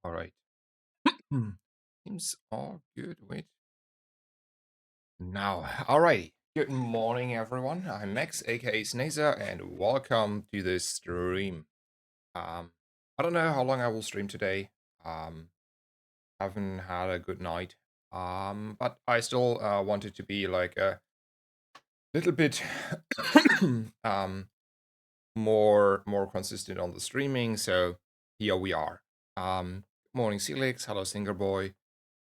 All right. Hmm. Seems all good. Wait. Now, all right. Good morning, everyone. I'm Max, aka Snazer, and welcome to this stream. Um, I don't know how long I will stream today. Um, haven't had a good night. But I still wanted to be like a little bit um more consistent on the streaming. So here we are. Morning, Celix. Hello, Singer Boy.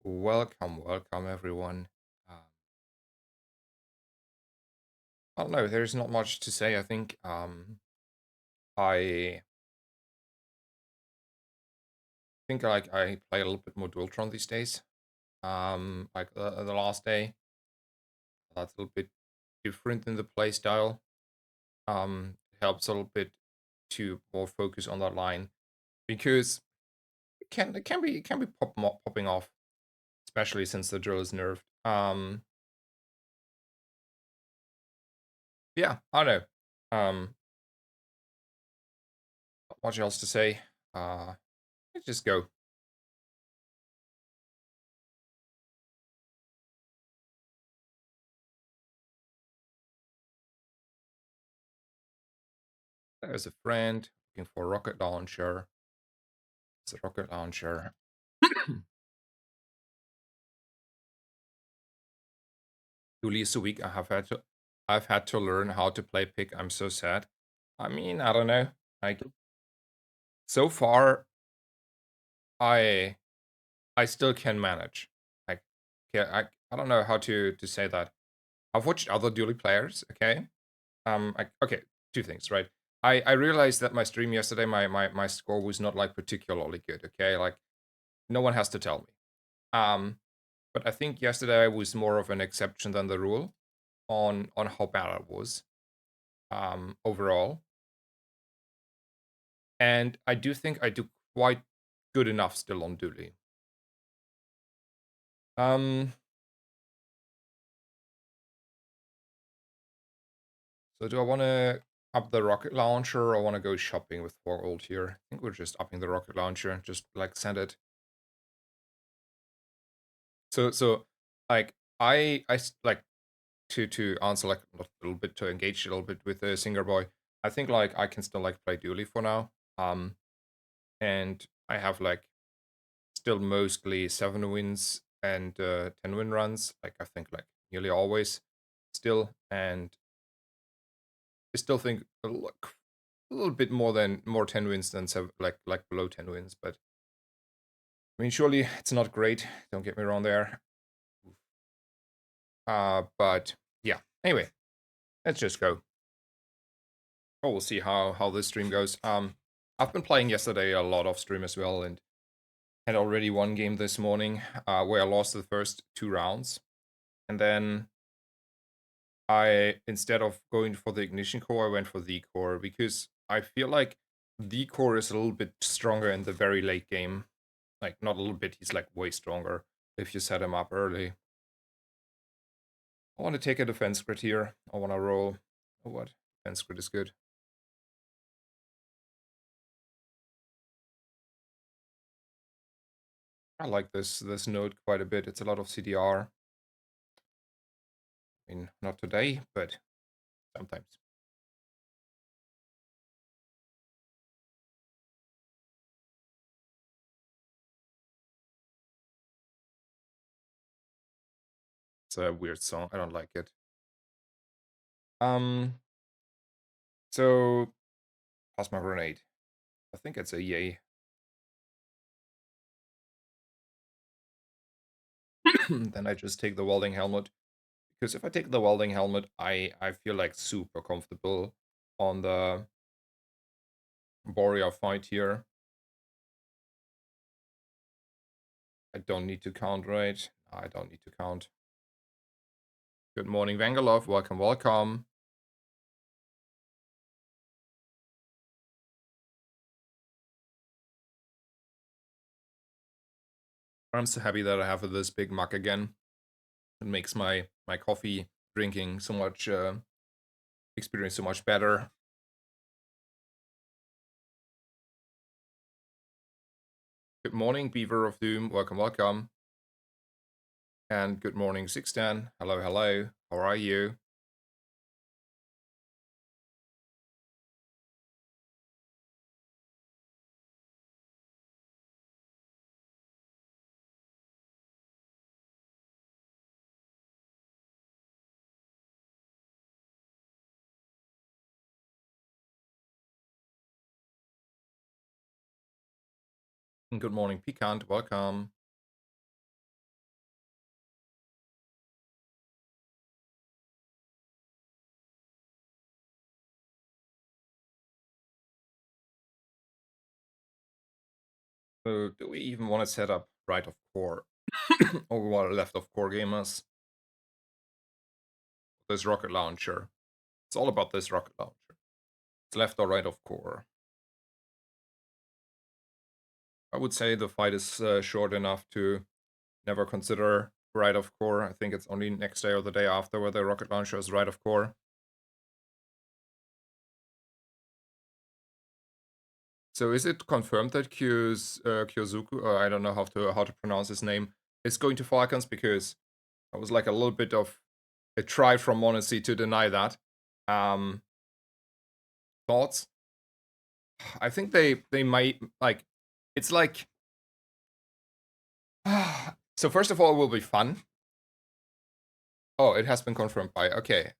Welcome, everyone. Um, I don't know. There's not much to say. I think I think like I play a little bit more Dualtron these days. Like the last day, that's a little bit different in the play style. It helps a little bit to more focus on that line because it can be popping off, especially since the drill is nerfed. Yeah, I don't know. Not much else to say. Let's just go. There's a friend looking for a rocket launcher. It's a rocket launcher. Julie is a week. I've had to learn how to play pick. I'm so sad. I mean, I don't know. Like so far, I I still can manage. Like, yeah, I don't know how to say that. I've watched other Dually players. Okay. Okay. Two things, right? I realized that my stream yesterday, my score was not like particularly good. Okay, like no one has to tell me. Um, but I think yesterday was more of an exception than the rule on how bad I was overall. And I do think I do quite good enough still on Dooley. Um, so do I want to up the rocket launcher or want to go shopping with 4 gold here? I think we're just upping the rocket launcher, just like send it. So like like to answer like a little bit to engage a little bit with the singer boy. I think like I can still like play Dooley for now. And I have like still mostly 7 wins and 10 win runs. Like I think like nearly always still, and I still think a little bit more 10 wins than like below 10 wins. But I mean, surely it's not great. Don't get me wrong there. But yeah. Anyway, let's just go. Oh, we'll see how this stream goes. I've been playing yesterday a lot off stream as well, and had already one game this morning, where I lost the first 2 rounds, and then instead of going for the ignition core, I went for the core because I feel like the core is a little bit stronger in the very late game. Like not a little bit, he's like way stronger if you set him up early. I want to take a defense crit here. I want to roll. Oh, what? Defense crit is good. I like this node quite a bit. It's a lot of CDR. I mean, not today, but sometimes. It's a weird song. I don't like it. Um, so plasma grenade. I think it's a yay. Then I just take the welding helmet. Because if I take the welding helmet, I feel like super comfortable on the Borea fight here. I don't need to count, right? I don't need to count. Good morning, Vangalov. Welcome. I'm so happy that I have this big mug again. It makes my coffee drinking so much experience so much better. Good morning, Beaver of Doom. Welcome, welcome. And good morning, Sixten. Hello, hello. How are you? And good morning, Piquant. Welcome. So, do we even want to set up right of core or what left of core gamers? This rocket launcher. It's all about this rocket launcher. It's left or right of core. I would say the fight is short enough to never consider right of core. I think it's only next day or the day after where the rocket launcher is right of core. So is it confirmed that Kyozuku, or I don't know how to pronounce his name, is going to Falcons? Because that was like a little bit of a try from Monacy to deny that. Um, Thoughts? I think they might like. It's like. So first of all, it will be fun. Oh, it has been confirmed by. Okay.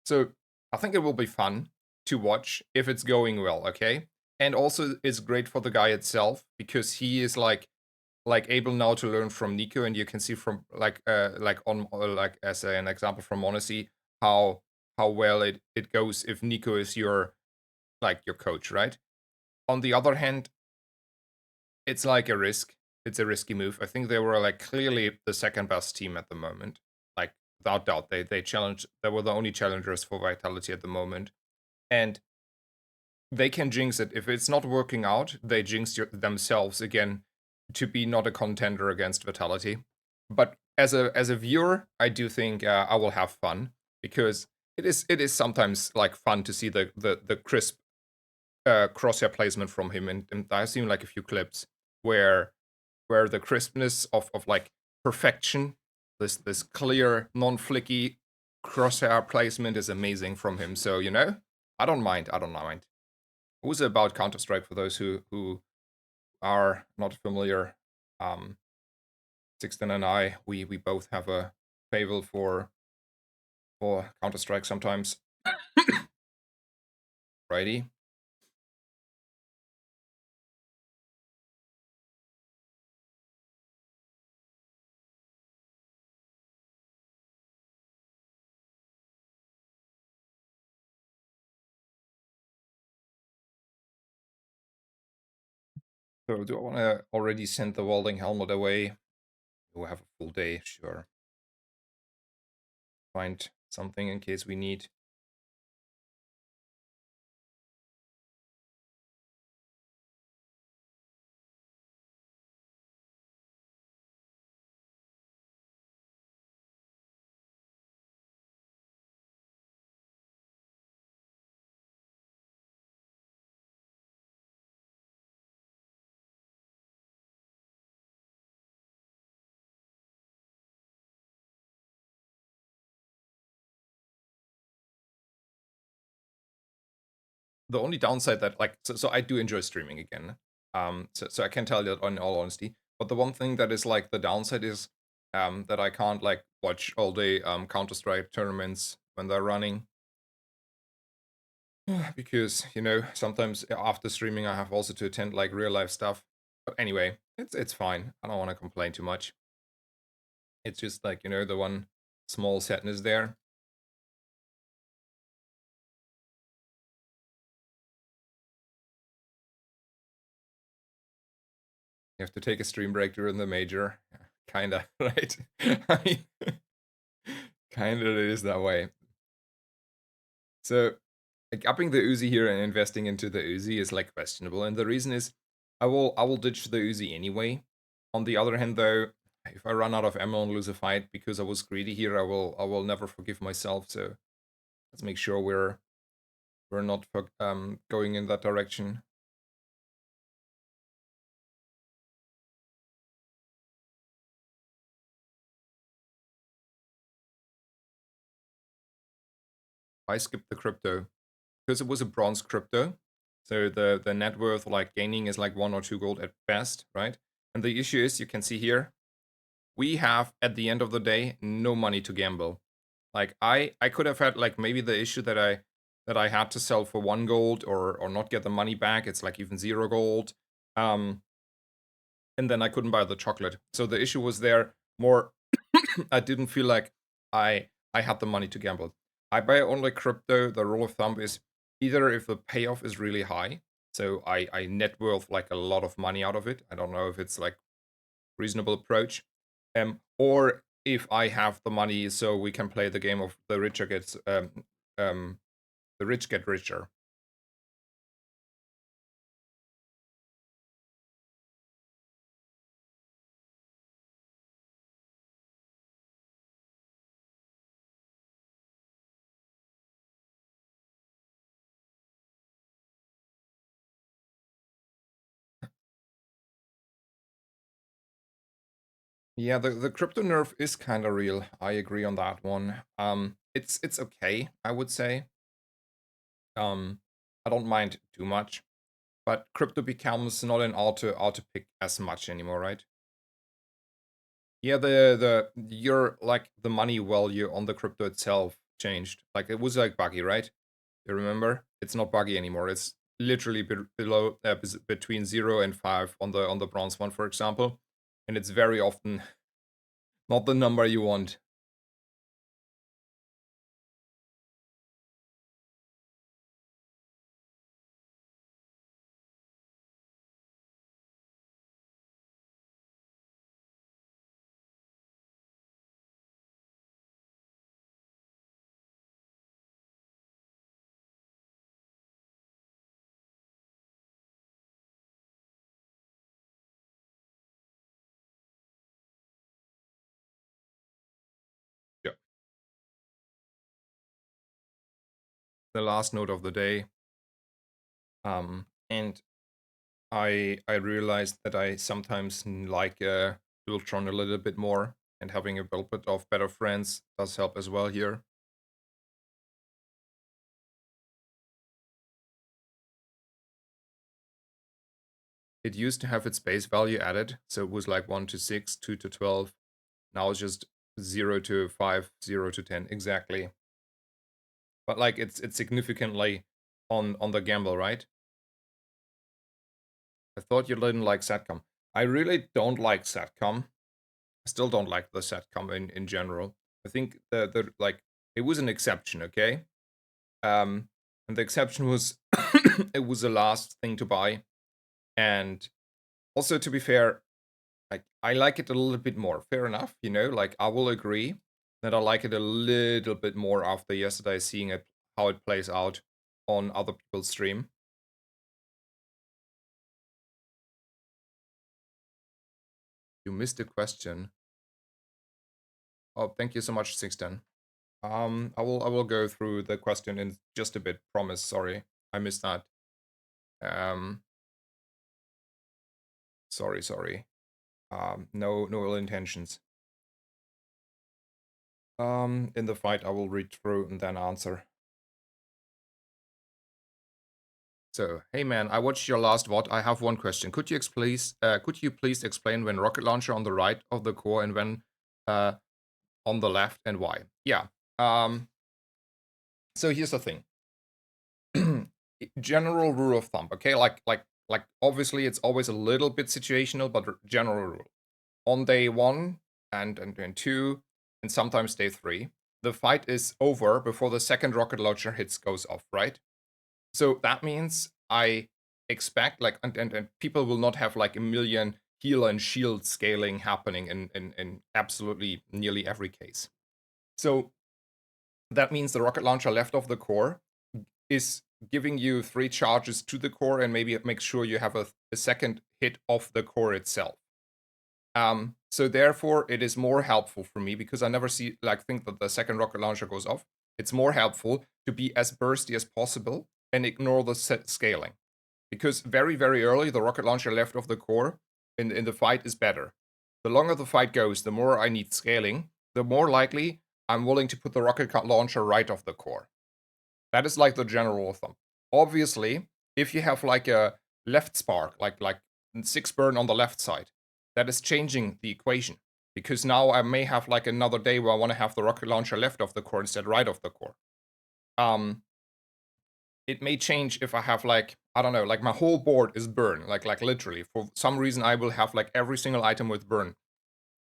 So I think it will be fun to watch if it's going well. Okay. And also, it's great for the guy itself because he is like able now to learn from Nico, and you can see from like on like as an example from Monacy how well it goes if Nico is your like your coach, right? On the other hand, it's like a risk. It's a risky move. I think they were like clearly the second best team at the moment. Like without doubt, they challenged. They were the only challengers for Vitality at the moment, and they can jinx it if it's not working out. They jinx themselves again to be not a contender against Vitality. But as a viewer, I do think I will have fun because it is sometimes like fun to see the crisp crosshair placement from him, and I've seen like a few clips where the crispness of like perfection, this clear non-flicky crosshair placement is amazing from him. So I don't mind. I don't mind. Who's about Counter Strike for those who are not familiar? Um, Sixten and I, we both have a favor for Counter Strike sometimes. Righty. So do I want to already send the welding helmet away? Do I have a full day? Sure. Find something in case we need. The only downside that like so I do enjoy streaming again. So I can tell you that in all honesty. But the one thing that is like the downside is that I can't like watch all day Counter Strike tournaments when they're running. Because sometimes after streaming I have also to attend like real life stuff. But anyway, it's fine. I don't want to complain too much. It's just like the one small sadness there. You have to take a stream break during the major. Kinda, right? I mean, kinda it is that way. So, like, upping the Uzi here and investing into the Uzi is like questionable, and the reason is I will ditch the Uzi anyway. On the other hand, though, if I run out of ammo and lose a fight because I was greedy here, I will never forgive myself. So let's make sure we're not going in that direction. I skipped the crypto because it was a bronze crypto. So the net worth like gaining is like 1 or 2 gold at best, right? And the issue is, you can see here, we have at the end of the day no money to gamble. Like I could have had like maybe the issue that I had to sell for 1 gold or not get the money back. It's like even 0 gold. And then I couldn't buy the chocolate. So the issue was there more. I didn't feel like I had the money to gamble. I buy only crypto. The rule of thumb is either if the payoff is really high, so I net worth like a lot of money out of it. I don't know if it's like reasonable approach. Or if I have the money, so we can play the game of the richer gets um the rich get richer. Yeah, the crypto nerf is kind of real. I agree on that one. It's okay, I would say. Um, I don't mind too much, but crypto becomes not an auto pick as much anymore, right? Yeah, the your like the money value on the crypto itself changed. Like it was like buggy, right? You remember? It's not buggy anymore. It's literally below between 0 and 5 on the bronze one, for example, and it's very often not the number you want. Yeah. The last note of the day. And I realized that I sometimes like Dualtron a little bit more, and having a little bit of better friends does help as well here. It used to have its base value added, so it was like 1 to 6, 2 to 12. Now it's just 0 to 5, 0 to 10 exactly. But like it's significantly on the gamble, right? I thought you didn't like Satcom. I really don't like Satcom. I still don't like the Satcom in general. I think the like it was an exception, okay? And the exception was it was the last thing to buy. And also, to be fair, like I like it a little bit more. Fair enough, like I will agree that I like it a little bit more after yesterday seeing it how it plays out on other people's stream. You missed a question. Oh, thank you so much, 610. I will go through the question in just a bit. Promise. Sorry, I missed that. Um, sorry. No ill intentions. In the fight, I will read through and then answer. So, hey man, I watched your last VOD. I have one question. Could you please explain when rocket launcher on the right of the core and when uh, on the left and why? Yeah. So here's the thing. General rule of thumb, okay? Like obviously it's always a little bit situational, but general rule. On day 1 and 2 and sometimes day 3, the fight is over before the second rocket launcher hits goes off, right? So that means I expect like and people will not have like a million heal and shield scaling happening in absolutely nearly every case. So that means the rocket launcher left of the core is giving you 3 charges to the core and maybe make sure you have a second hit off the core itself. So therefore, it is more helpful for me because I never think that the second rocket launcher goes off. It's more helpful to be as bursty as possible and ignore the scaling, because very very early the rocket launcher left of the core in the fight is better. The longer the fight goes, the more I need scaling. The more likely I'm willing to put the rocket launcher right off the core. That is like the general rule of thumb. Obviously, if you have like a left spark, like 6 burn on the left side, that is changing the equation. Because now I may have like another day where I want to have the rocket launcher left of the core instead right of the core. Um, it may change if I have like, I don't know, like my whole board is burn, like literally. For some reason I will have like every single item with burn.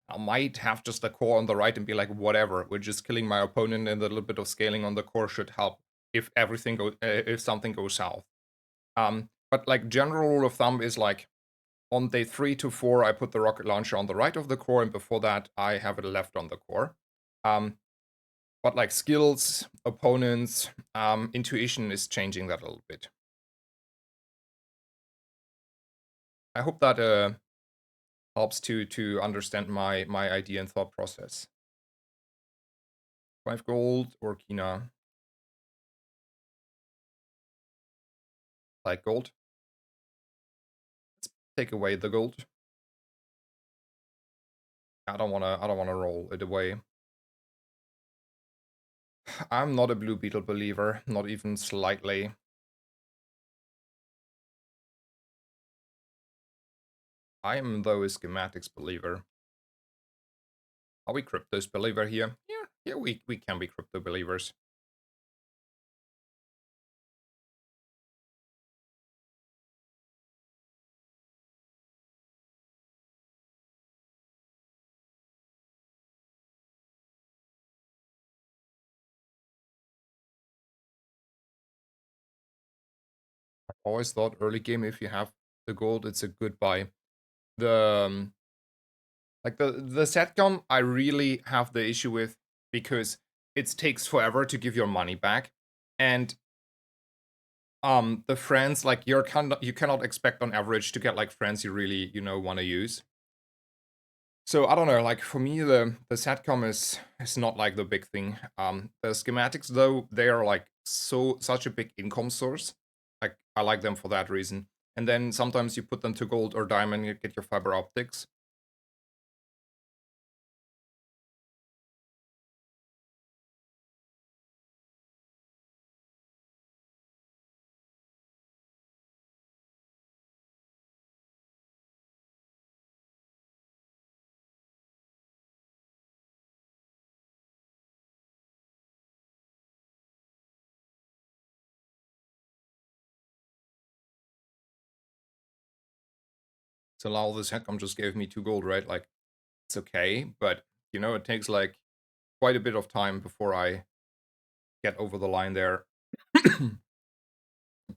I might have just a core on the right and be like, whatever, we're just killing my opponent, and a little bit of scaling on the core should help if everything goes, if something goes south. But like general rule of thumb is like on day 3 to 4, I put the rocket launcher on the right of the core, and before that, I have it left on the core. But like skills, opponents, intuition is changing that a little bit. I hope that helps to understand my idea and thought process. 5 gold or Kina? Like gold. Take away the gold. I don't wanna roll it away. I'm not a blue beetle believer, not even slightly. I am though a schematics believer. Are we cryptos believer here? Yeah, we can be crypto believers. I've always thought early game, if you have the gold, it's a good buy. The like the setcom I really have the issue with, because it takes forever to give your money back. And the friends, like you cannot expect on average to get like friends you really, want to use. So I don't know, like for me the satcom is not like the big thing. The schematics though, they are like such a big income source. Like I like them for that reason. And then sometimes you put them to gold or diamond, you get your fiber optics. So now this satcom just gave me 2 gold, right? Like it's okay, but it takes like quite a bit of time before I get over the line there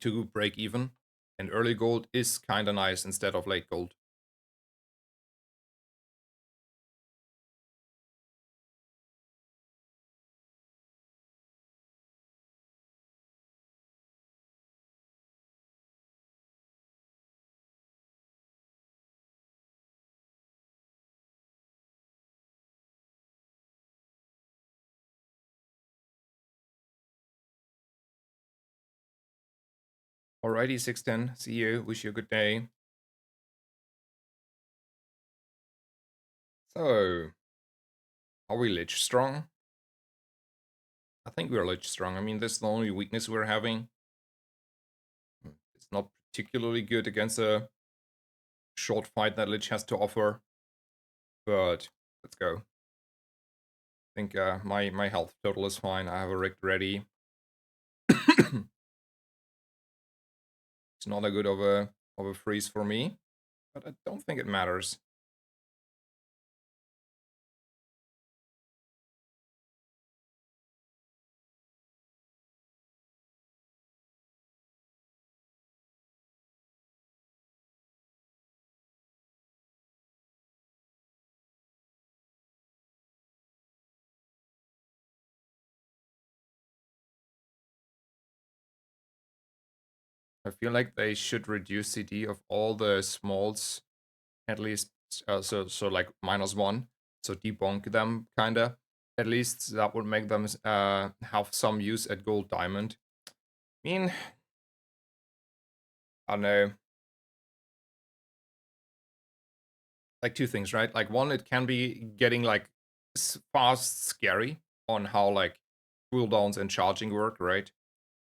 to break even. And early gold is kind of nice instead of late gold. Alrighty, 610. See you. Wish you a good day. So, are we Lich strong? I think we're Lich strong. I mean, this is the only weakness we're having. It's not particularly good against a short fight that Lich has to offer. But let's go. I think my health total is fine. I have a rigged ready. It's not a good of a freeze for me, but I don't think it matters. I feel like they should reduce CD of all the smalls, at least, so like -1, so debunk them kinda. At least that would make them have some use at gold diamond. I mean, I don't know, like two things, right? Like one, it can be getting like fast scary on how like cooldowns and charging work, right?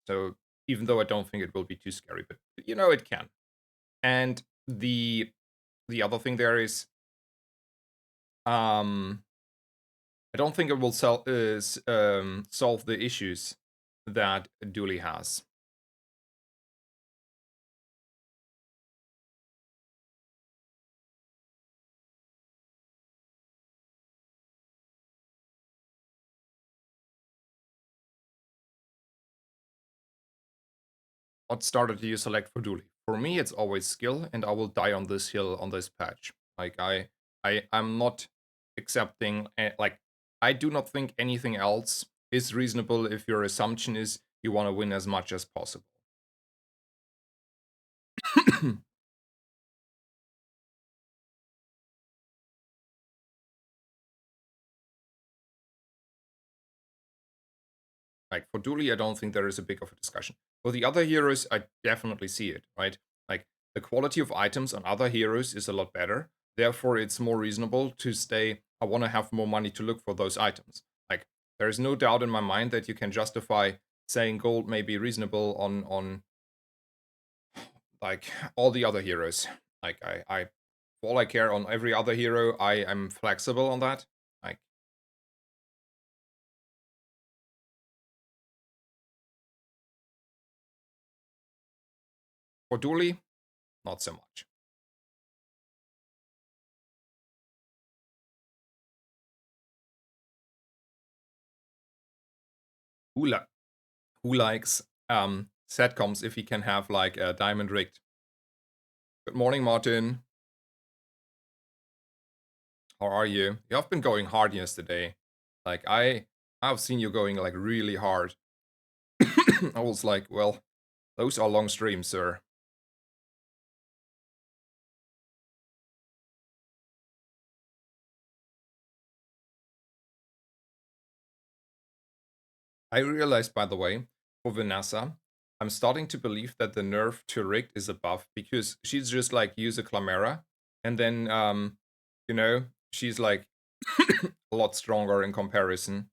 So even though I don't think it will be too scary, but it can. And the other thing there is, um I don't think it will solve the issues that Dooley has. What starter do you select for Dooley? For me, it's always skill, and I will die on this hill on this patch. Like I'm not accepting like I do not think anything else is reasonable if your assumption is you want to win as much as possible. Like for Dooley, I don't think there is a big of a discussion. For the other heroes, I definitely see it, right? Like the quality of items on other heroes is a lot better. Therefore, it's more reasonable to stay. I want to have more money to look for those items. Like there is no doubt in my mind that you can justify saying gold may be reasonable on like all the other heroes. Like I all I care on every other hero, I am flexible on that. Like for Dooley, not so much. Who who likes setcoms if he can have like a diamond rigged. Good morning, Martin. How are you? You have been going hard yesterday. Like I've seen you going like really hard. I was like, well, those are long streams, sir. I realized, by the way, for Vanessa, I'm starting to believe that the nerf to rigged is a buff because she's just like use a Clamera, and then she's like a lot stronger in comparison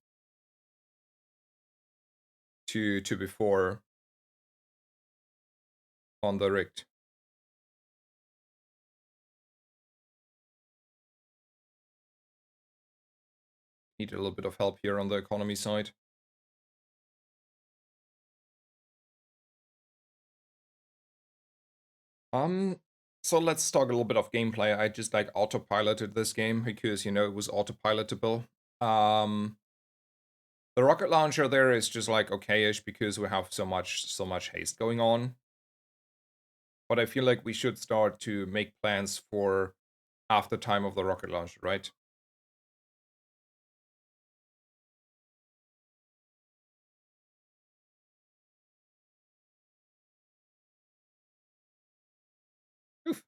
to before on the rigged. Need a little bit of help here on the economy side. Um, so let's talk a little bit of gameplay. I just like autopiloted this game because it was autopilotable. Um, the rocket launcher there is just like okayish because we have so much haste going on. But I feel like we should start to make plans for after time of the rocket launcher, right? Oof.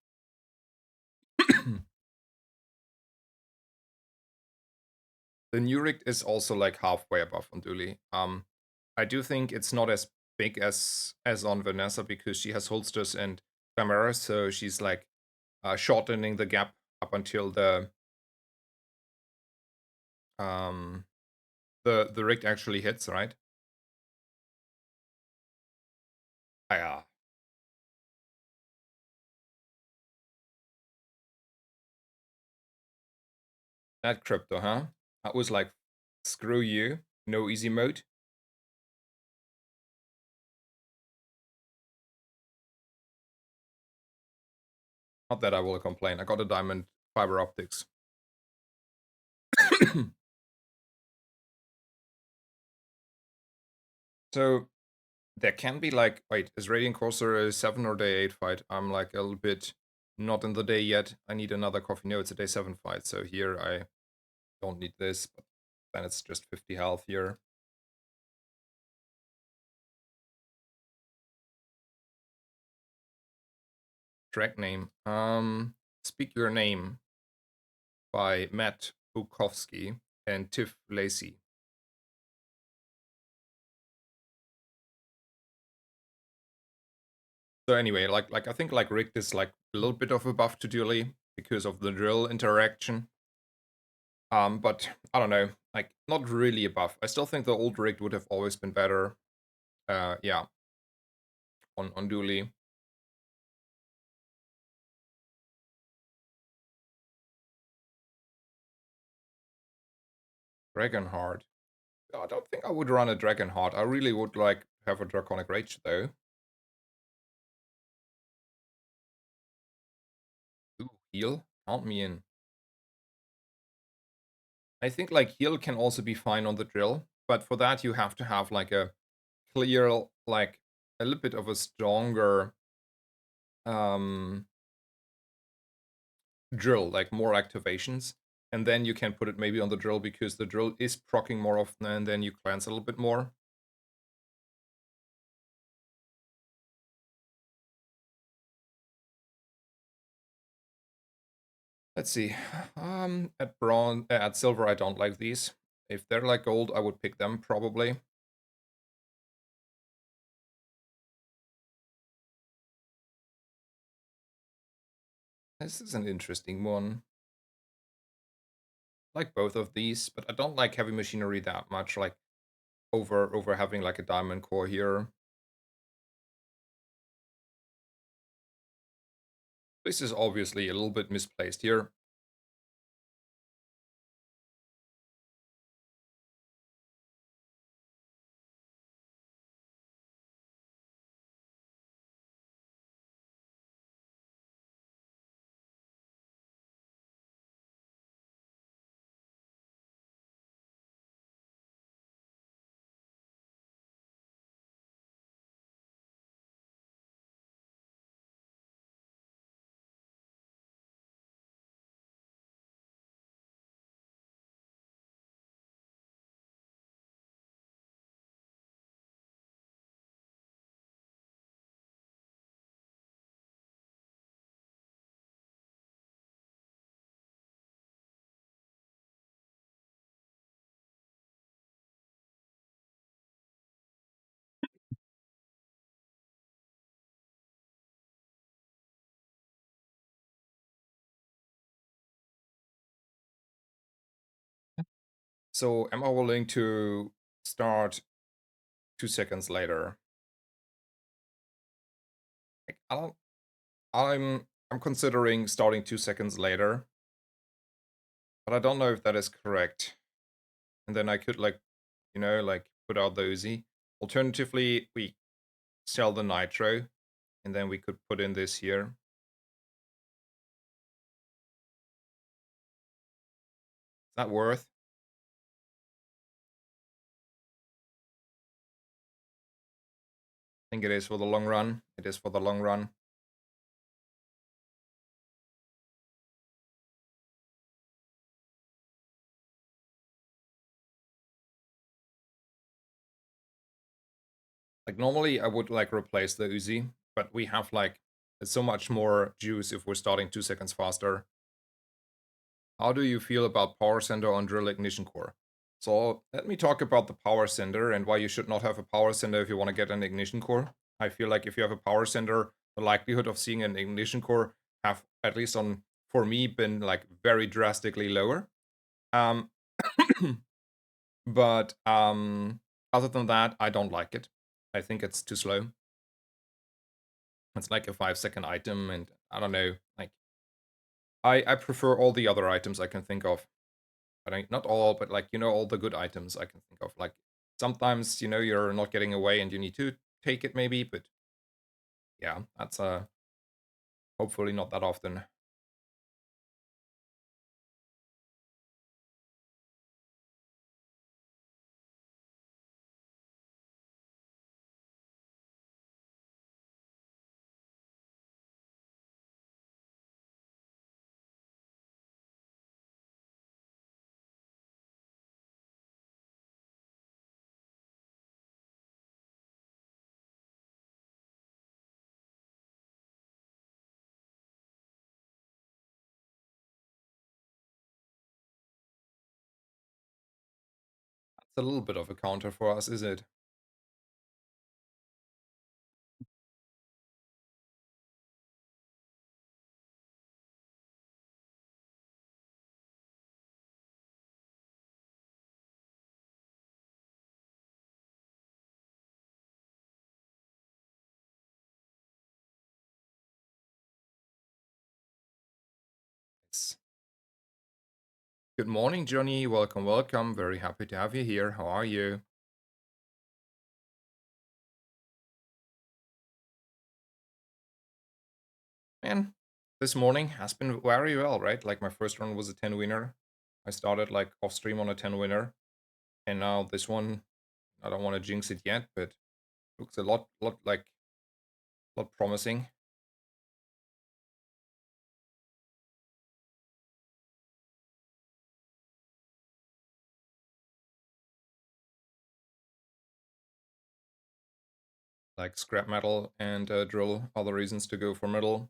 The new rig is also like halfway above on Dooley. I do think it's not as big as on Vanessa because she has holsters and cameras, so she's like shortening the gap up until um the rig actually hits, right? Yeah, that crypto, huh? That was like, screw you, no easy mode. Not that I will complain. I got a diamond fiber optics. So there can be like, wait, is Radiant Courser a 7 or day 8 fight? I'm like a little bit not in the day yet. I need another coffee. No, it's a day 7 fight. So here I don't need this, but then it's just 50 health here. Track name. Speak Your Name by Matt Bukowski and Tiff Lacey. So anyway, like I think like Rigged is like a little bit of a buff to Dooley because of the drill interaction. But I don't know, like not really a buff. I still think the old Rigged would have always been better. Yeah. on Dooley. Dragonheart. I don't think I would run a Dragonheart. I really would like have a Draconic Rage though. Ooh, heal? Count me in. I think like heal can also be fine on the drill, but for that you have to have like a clear, like a little bit of a stronger um drill, like more activations. And then you can put it maybe on the drill because the drill is proccing more often and then you cleanse a little bit more. Let's see. At bronze, at silver, I don't like these. If they're like gold, I would pick them probably. This is an interesting one. I like both of these, but I don't like heavy machinery that much. Like over having like a diamond core here. This is obviously a little bit misplaced here. So am I willing to start 2 seconds later? Like, I'm considering starting 2 seconds later, but I don't know if that is correct. And then I could like, like put out the Uzi. Alternatively, we sell the nitro, and then we could put in this here. Is that worth? I think it is for the long run. It is for the long run. Like normally I would like replace the Uzi, but we have like so much more juice if we're starting 2 seconds faster. How do you feel about power center on drill ignition core? So let me talk about the power center and why you should not have a power center if you want to get an ignition core. I feel like if you have a power center, the likelihood of seeing an ignition core have, at least on for me, been like very drastically lower. Um, but other than that, I don't like it. I think it's too slow. It's like a 5 second item, and I don't know. Like I prefer all the other items I can think of. But not all, but like all the good items I can think of. Like sometimes you're not getting away and you need to take it maybe, but yeah, that's hopefully not that often. That's a little bit of a counter for us, is it? Yes. Good morning, Johnny. Welcome, welcome. Very happy to have you here. How are you? Man, this morning has been very well, right? Like my first run was a 10 winner. I started like off stream on a 10 winner. And now this one, I don't want to jinx it yet, but looks a lot promising. Like scrap metal and drill, other reasons to go for metal.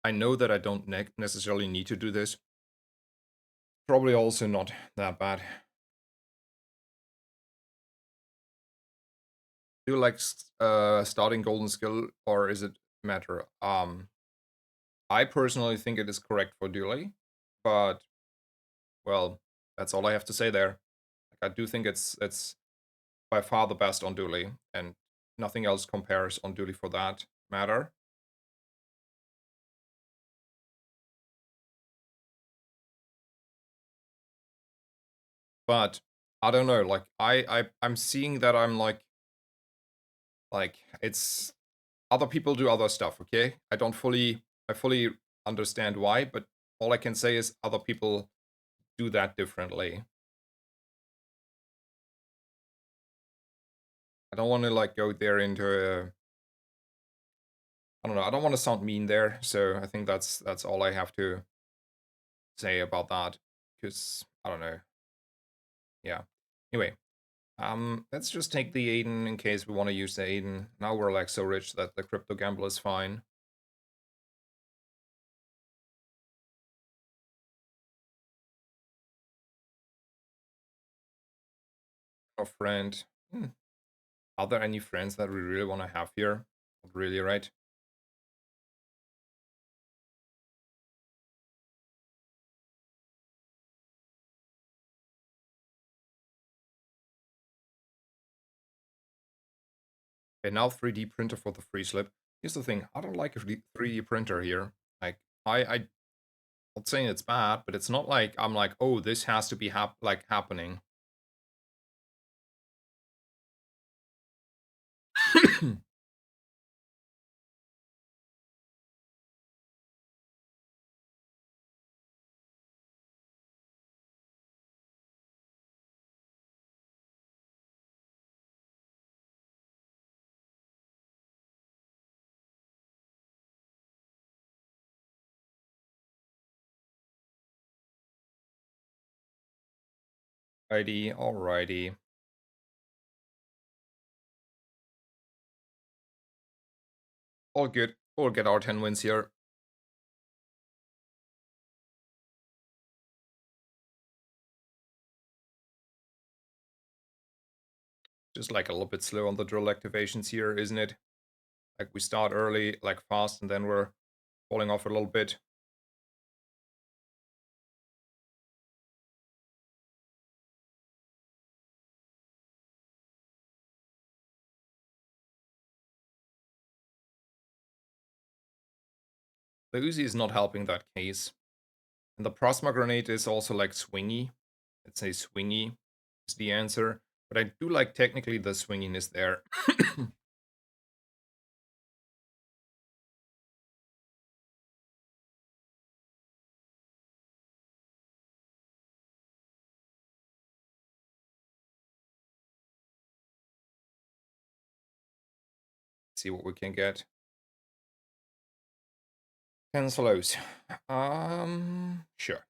I know that I don't necessarily need to do this. Probably also not that bad. Do you like starting golden skill or is it matter? I personally think it is correct for Dooley, but well, that's all I have to say there. Like, I do think it's by far the best on Dooley, and nothing else compares on Dooley for that matter. But I don't know. Like I'm seeing that I'm like it's other people do other stuff. Okay, I fully understand why, but all I can say is other people do that differently. I don't want to like go there into a I don't know. I don't want to sound mean there, so I think that's all I have to say about that. Because I don't know. Yeah. Anyway, let's just take the Aiden in case we want to use the Aiden. Now we're like so rich that the crypto gamble is fine. Our friend. Are there any friends that we really want to have here? Not really, right? Okay, now 3D printer for the free slip. Here's the thing. I don't like a 3D printer here. Like I not saying it's bad, but it's not like I'm like, oh, this has to be happening. Alrighty, alrighty. All good. We'll get our 10 wins here. Just like a little bit slow on the drill activations here, isn't it? Like we start early, like fast, and then we're falling off a little bit. The Uzi is not helping that case. And the plasma grenade is also like swingy. Let's say swingy is the answer. But I do like technically the swinginess there. See what we can get. 10 slows. Sure. It's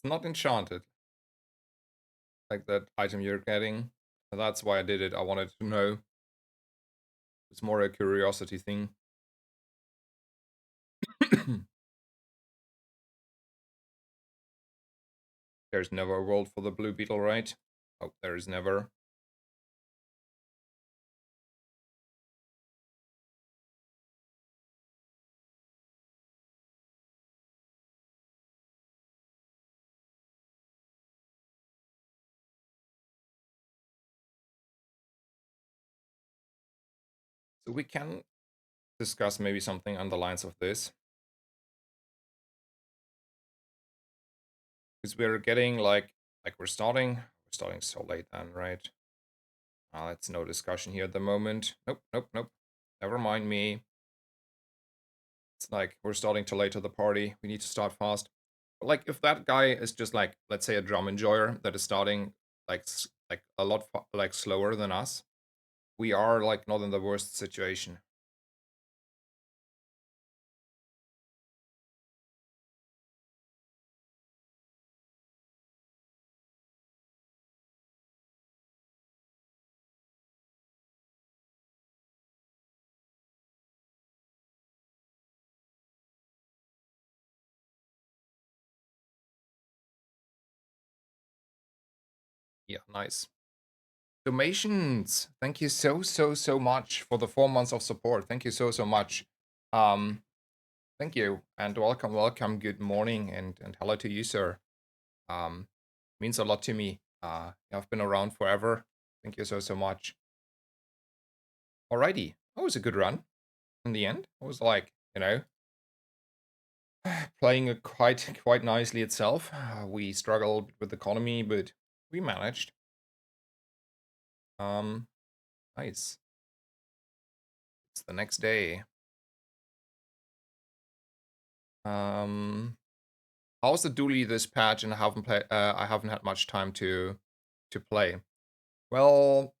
not enchanted. Like that item you're getting. That's why I did it. I wanted to know. It's more a curiosity thing. There's never a world for the blue beetle, right? Oh, there is never. So we can discuss maybe something on the lines of this. Because we're getting like we're starting so late then, right? It's no discussion here at the moment. Nope, nope, nope. Never mind me. It's like we're starting too late to the party. We need to start fast. But like if that guy is just like let's say a drum enjoyer that is starting like a lot like slower than us, we are like not in the worst situation. Yeah, nice. Donations. Thank you so much for the 4 months of support. Thank you so much. Um, thank you and welcome. Good morning and hello to you, sir. Means a lot to me. I've been around forever. Thank you so much. Alrighty, that was a good run. In the end, it was like playing it quite nicely itself. We struggled with the economy, but we managed. Um, nice. It's the next day. Um, how's the Dooley this patch? And I haven't had much time to play. Well,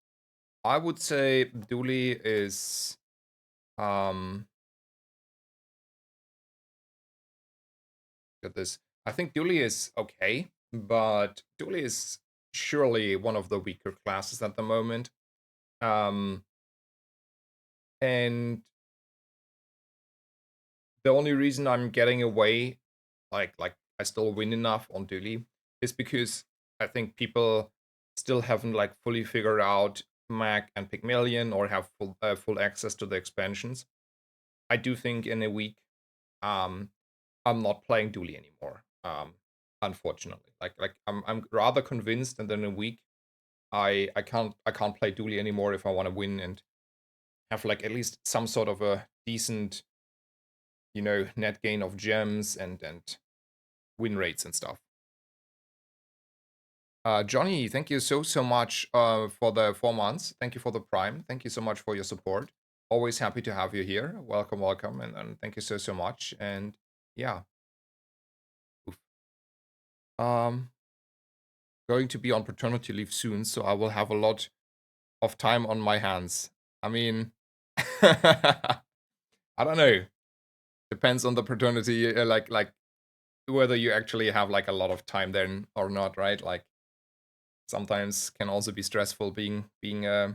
I would say Dooley is at this. I think Dooley is okay, but Dooley is surely one of the weaker classes at the moment. Um, and the only reason I'm getting away, like I still win enough on Dooley, is because I think people still haven't like fully figured out Mac and Pygmalion or have full access to the expansions. I do think in a week, um, I'm not playing Dooley anymore. Unfortunately, I'm rather convinced that in a week, I can't play Dooley anymore if I want to win and have like at least some sort of a decent net gain of gems and win rates and stuff. Johnny, thank you so much for the 4 months. Thank you for the prime. Thank you so much for your support. Always happy to have you here. Welcome, welcome, and thank you so much. And yeah, oof. um, going to be on paternity leave soon, so I will have a lot of time on my hands. I mean, I don't know. Depends on the paternity, like whether you actually have like a lot of time then or not, right? Like sometimes can also be stressful being I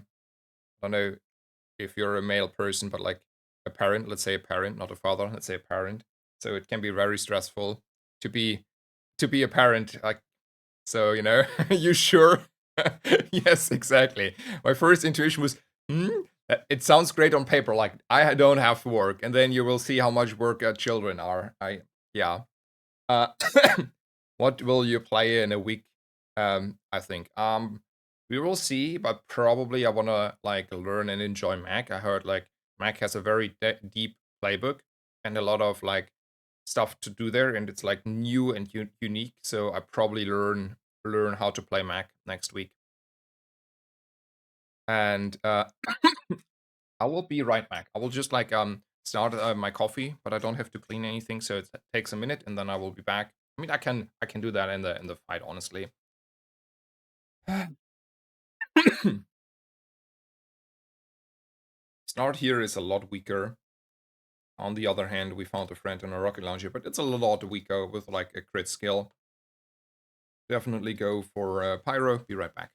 don't know if you're a male person, but like a parent, let's say a parent, not a father, let's say a parent. So it can be very stressful to be a parent. Like so, you sure? Yes, exactly. My first intuition was, it sounds great on paper. Like I don't have to work, and then you will see how much work children are. Yeah. Uh, what will you play in a week? I think. We will see, but probably I wanna like learn and enjoy Mac. I heard like Mac has a very deep playbook and a lot of like stuff to do there, and it's like new and unique. So I probably learn how to play Mac next week, and I will be right back. I will just like start my coffee, but I don't have to clean anything, so it takes a minute, and then I will be back. I mean, I can do that in the fight, honestly. Start here is a lot weaker. On the other hand, we found a friend in a rocket launcher, but it's a lot weaker with like a crit skill. Definitely go for Pyro. Be right back.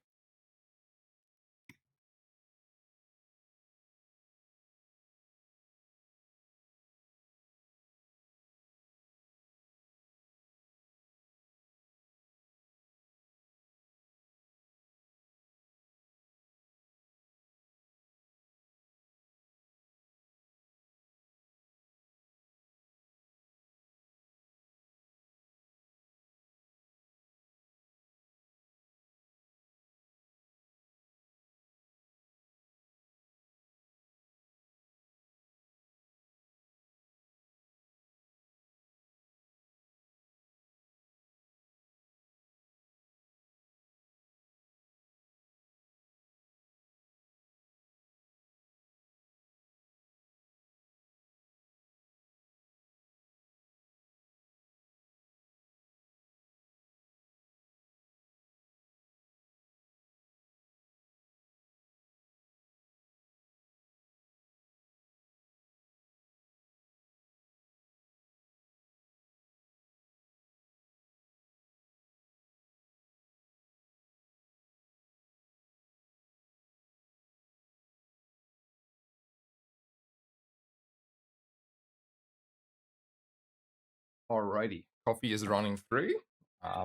Alrighty, coffee is running through.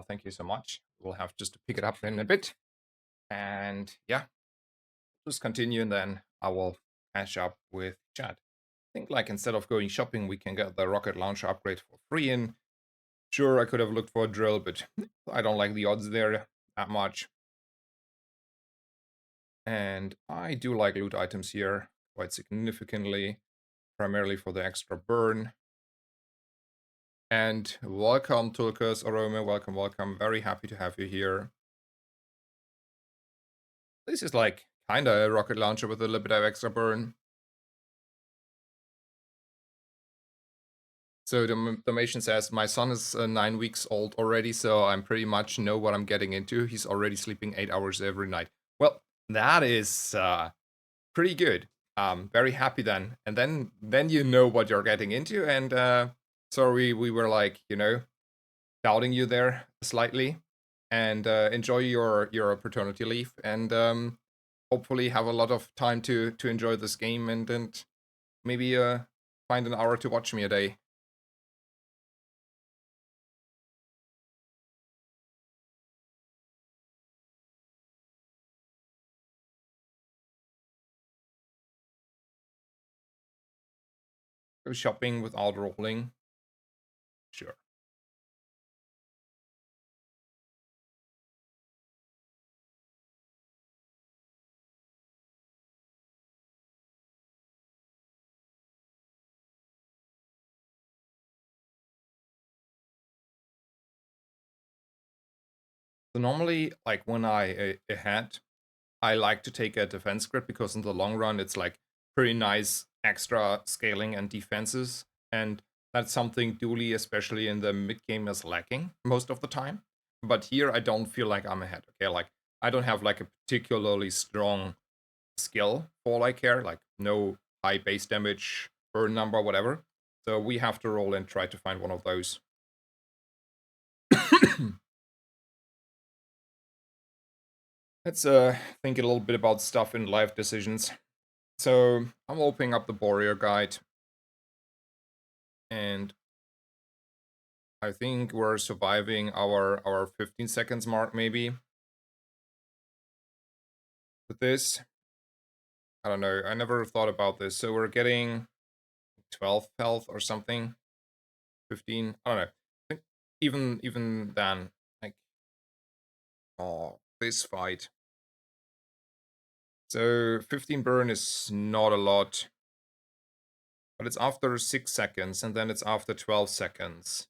Thank you so much. We'll have just to pick it up in a bit. And yeah, just continue and then I will catch up with chat. I think like instead of going shopping, we can get the rocket launcher upgrade for free. And sure, I could have looked for a drill, but I don't like the odds there that much. And I do like loot items here quite significantly, primarily for the extra burn. And welcome, Tulkas, Aroma, welcome, welcome. Very happy to have you here. This is like kinda a rocket launcher with a little bit of extra burn. So the donation says, my son is 9 weeks old already, so I'm pretty much know what I'm getting into. He's already sleeping 8 hours every night. Well, that is pretty good. Very happy then. And then you know what you're getting into. And sorry we were like, doubting you there slightly. And enjoy your paternity leave. And hopefully have a lot of time to enjoy this game and maybe find an hour to watch me a day. Go shopping without rolling. Sure. So normally, like when I ahead, I like to take a defense script because in the long run, it's like pretty nice extra scaling and defenses. And that's something Dooley, especially in the mid game, is lacking most of the time. But here, I don't feel like I'm ahead. Okay, like I don't have like a particularly strong skill for all I care, like no high base damage, burn number, whatever. So we have to roll and try to find one of those. Let's think a little bit about stuff in life decisions. So I'm opening up the Warrior Guide, and I think we're surviving our 15 seconds mark maybe with this. I don't know. I never thought about this. So we're getting 12 health or something, 15. I don't know. I think even then, like, oh, this fight. So 15 burn is not a lot, but it's after 6 seconds, and then it's after 12 seconds.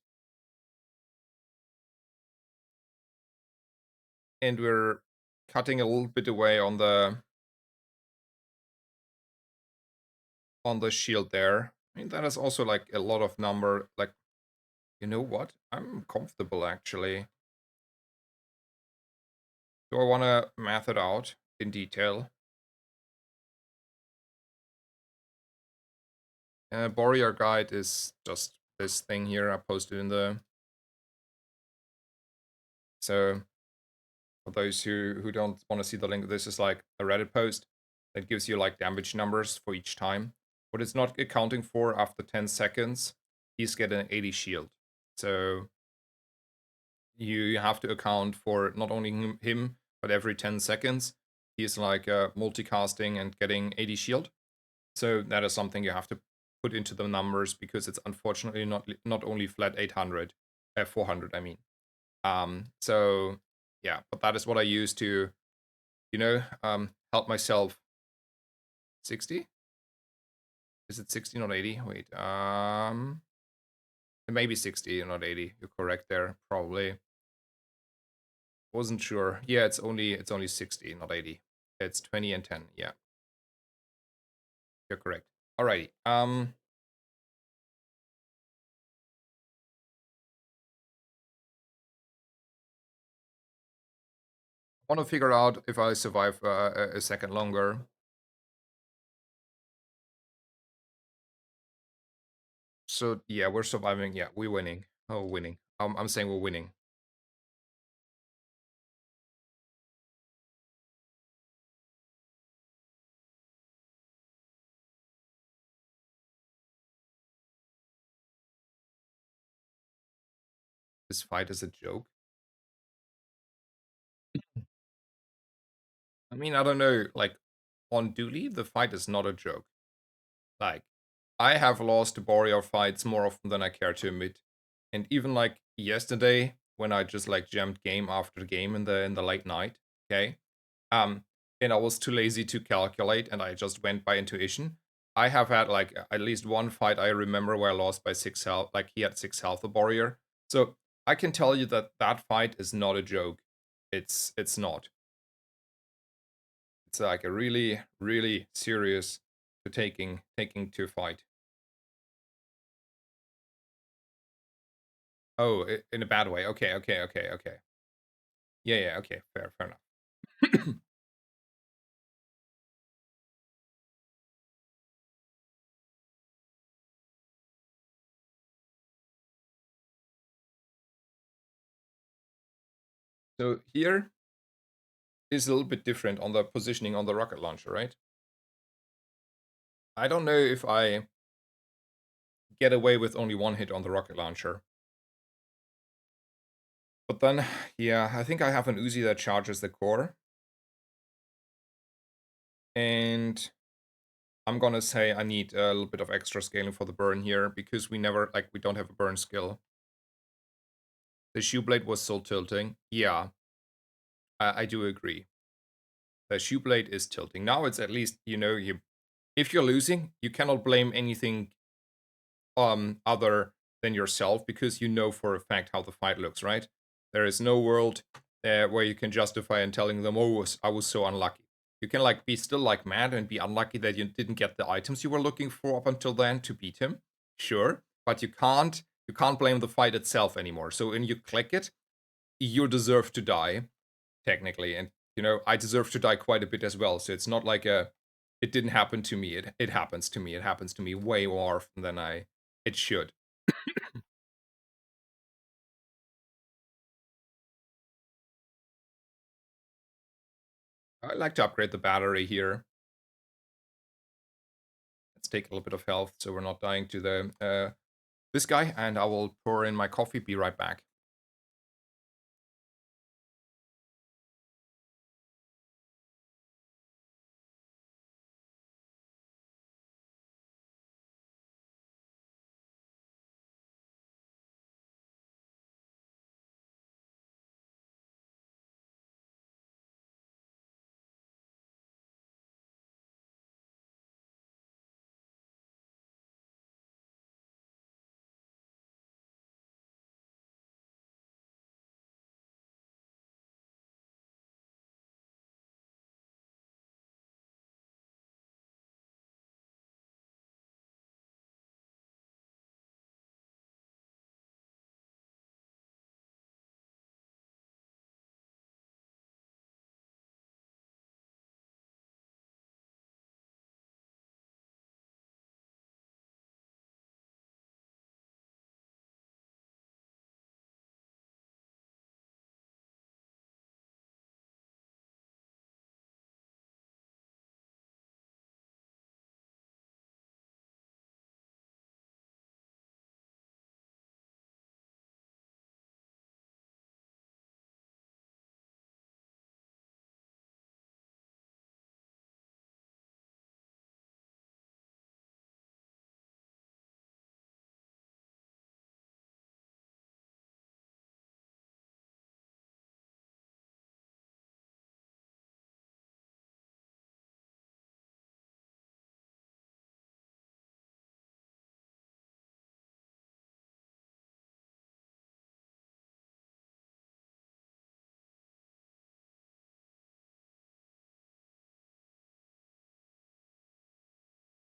And we're cutting a little bit away on the shield there. I mean, that is also like a lot of number. Like, you know what? I'm comfortable actually. Do I want to math it out in detail? Warrior Guide is just this thing here I posted in the. So for those who don't want to see the link, this is like a Reddit post that gives you like damage numbers for each time. What it's not accounting for after 10 seconds, he's getting an 80 shield. So you have to account for not only him, but every 10 seconds, he's like multicasting and getting 80 shield. So that is something you have to put into the numbers because it's unfortunately not only flat 800, 400, I mean. So yeah, but that is what I use to, help myself. 60? Is it 60, not 80? Wait, maybe 60, not 80. You're correct there, probably. Wasn't sure. Yeah, it's only 60, not 80. It's 20 and 10. Yeah. You're correct. Alrighty. I want to figure out if I survive a second longer. So yeah, we're surviving. Yeah, we're winning. Oh, winning. I'm saying we're winning. this fight is a joke. I mean, I don't know. Like on Dooley, the fight is not a joke. Like I have lost to Boreal fights more often than I care to admit. And even like yesterday, when I just like jammed game after game in the late night, okay? Um, and I was too lazy to calculate and I just went by intuition. I have had like at least one fight I remember where I lost by 6 health, like he had 6 health, the warrior. So I can tell you that that fight is not a joke. It's not. It's like a really really serious to taking to fight. Oh, in a bad way. Okay, okay, okay, okay. Yeah, yeah, okay, fair enough. So here is a little bit different on the positioning on the rocket launcher, right? I don't know if I get away with only one hit on the rocket launcher. But then, yeah, I think I have an Uzi that charges the core. And I'm gonna say I need a little bit of extra scaling for the burn here because we don't have a burn skill. The shoe blade was still tilting. Yeah, I do agree. The shoe blade is tilting. Now it's at least, if you're losing, you cannot blame anything other than yourself because you know for a fact how the fight looks, right? There is no world where you can justify and telling them, "Oh, I was so unlucky." You can like be still like mad and be unlucky that you didn't get the items you were looking for up until then to beat him, sure, but you can't blame the fight itself anymore. So when you click it, you deserve to die technically, and I deserve to die quite a bit as well. So it's not like it didn't happen to me. It happens to me. It happens to me way more often than it should. I like to upgrade the battery here. Let's take a little bit of health so we're not dying to the this guy, and I will pour in my coffee. Be right back.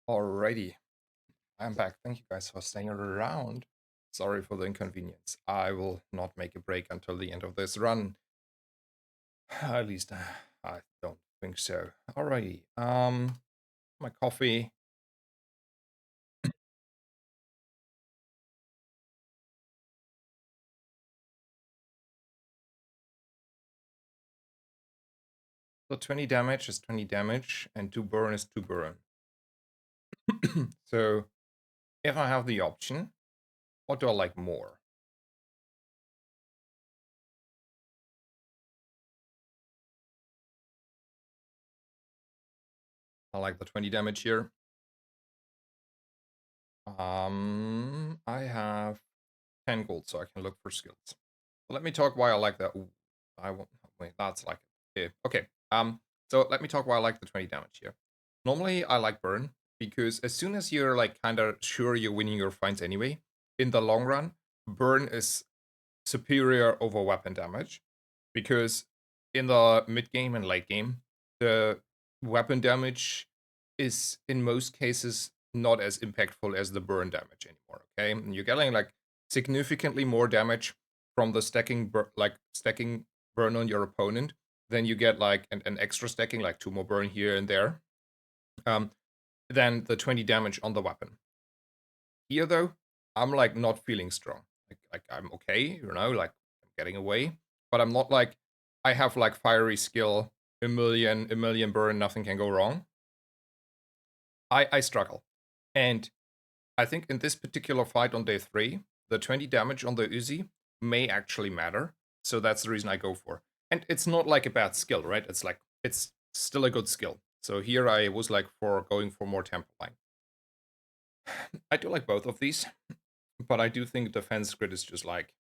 Alrighty, I'm back. Thank you guys for staying around. Sorry for the inconvenience. I will not make a break until the end of this run. At least I don't think so. Alrighty. My coffee. So 20 damage is 20 damage, and 2 burn is 2 burn. So if I have the option, what do I like more? I like the 20 damage here. I have 10 gold, so I can look for skills. Let me talk why I like that. Ooh, I won't wait, that's like it. Okay. So let me talk why I like the 20 damage here. Normally I like burn, because as soon as you're like kinda sure you're winning your fights anyway, in the long run, burn is superior over weapon damage. Because in the mid game and late game, the weapon damage is in most cases not as impactful as the burn damage anymore. Okay, and you're getting like significantly more damage from the stacking burn on your opponent than you get like an extra stacking, like 2 more burn here and there, um, than the 20 damage on the weapon. Here though, I'm like not feeling strong. Like I'm okay, like I'm getting away, but I'm not like I have like fiery skill, a million burn, nothing can go wrong. I struggle. And I think in this particular fight on day 3, the 20 damage on the Uzi may actually matter. So that's the reason I go for. And it's not like a bad skill, right? It's like it's still a good skill. So here I was like for going for more tempo line. I do like both of these, but I do think defense grid is just like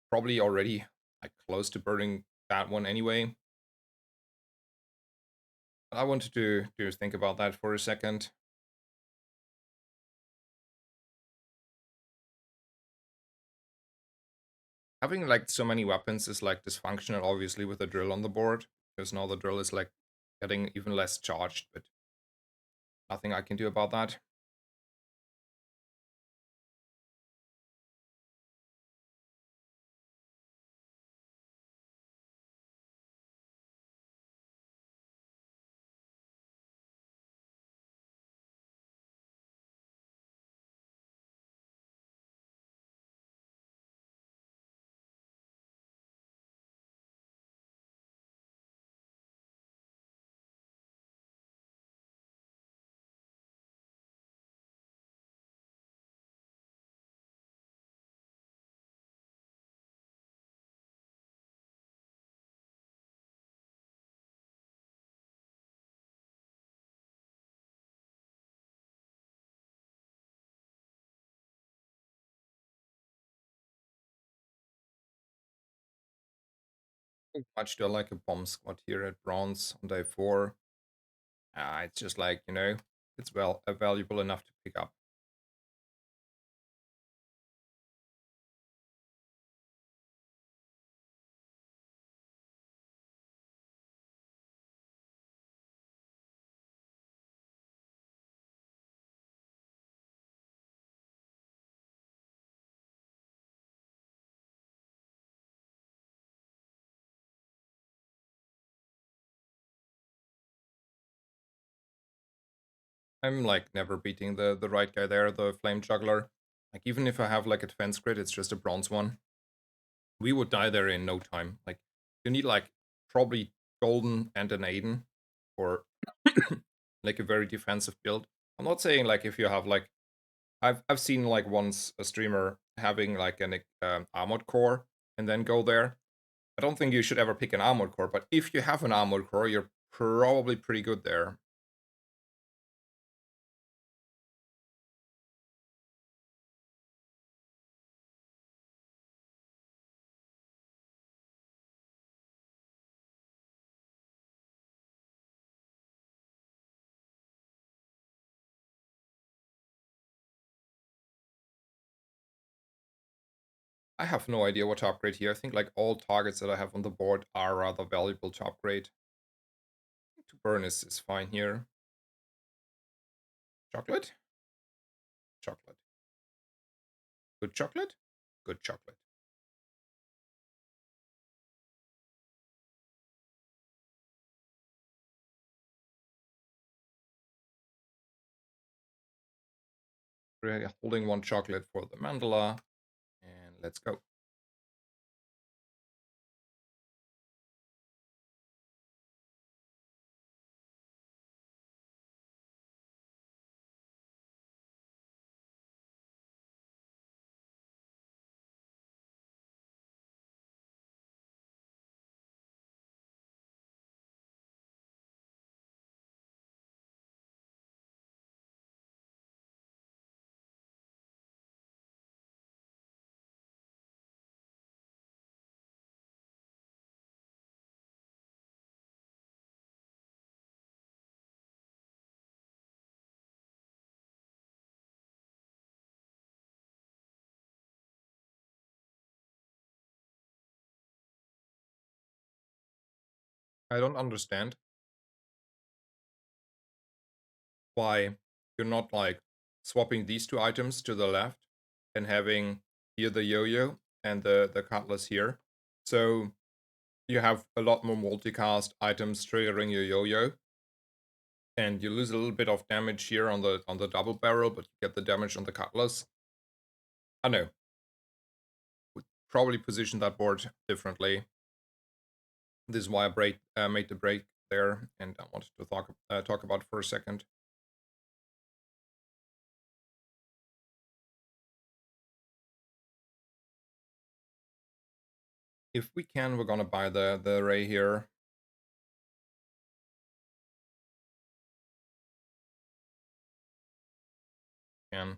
probably already like close to burning that one anyway. I wanted to just think about that for a second. Having like so many weapons is like dysfunctional, obviously, with the drill on the board, because now the drill is like getting even less charged, but nothing I can do about that. How much do I like a bomb squad here at bronze on day 4? It's just like, it's valuable enough to pick up. I'm like never beating the right guy there, the flame juggler. Like even if I have like a defense grid, it's just a bronze one. We would die there in no time. Like you need like probably golden and an Aiden for like a very defensive build. I'm not saying like if you have like I've seen like once a streamer having like an armored core and then go there. I don't think you should ever pick an armored core, but if you have an armored core, you're probably pretty good there. I have no idea what to upgrade here. I think like all targets that I have on the board are rather valuable to upgrade. To burn is fine here. Chocolate? Chocolate. Good chocolate? Good chocolate. We're holding 1 chocolate for the mandala. And let's go. I don't understand why you're not like swapping these two items to the left and having here the yo-yo and the cutlass here. So you have a lot more multicast items triggering your yo-yo, and you lose a little bit of damage here on the double barrel, but you get the damage on the cutlass. I know. Would probably position that board differently. This is why I made the break there, and I wanted to talk about it for a second. If we can, we're gonna buy the array here. And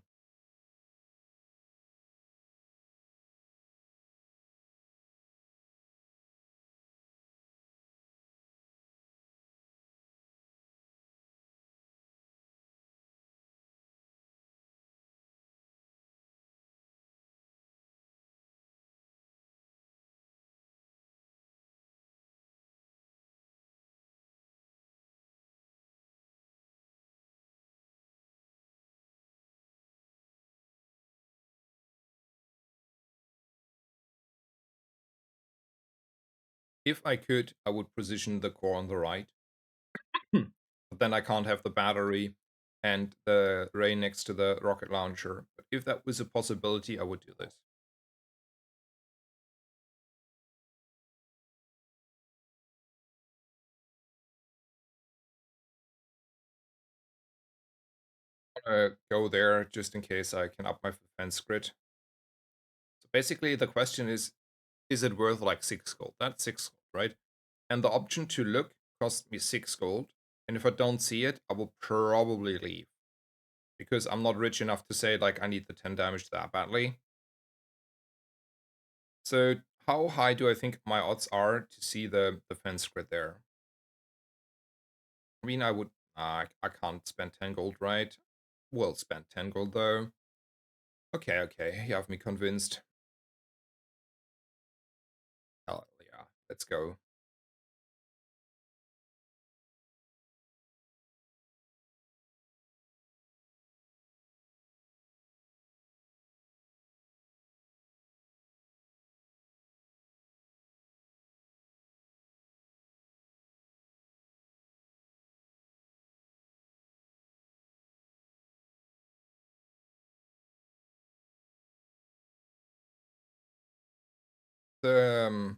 if I could, I would position the core on the right. But then I can't have the battery and the array next to the rocket launcher. But if that was a possibility, I would do this. Go there just in case I can up my defense grid. So basically, the question is it worth like 6 gold? That's 6 gold, right? And the option to look cost me 6 gold. And if I don't see it, I will probably leave. Because I'm not rich enough to say, like, I need the 10 damage that badly. So how high do I think my odds are to see the defense grid there? I mean, I can't spend 10 gold, right? Will spend 10 gold, though. Okay, you have me convinced. Hell yeah, let's go. The,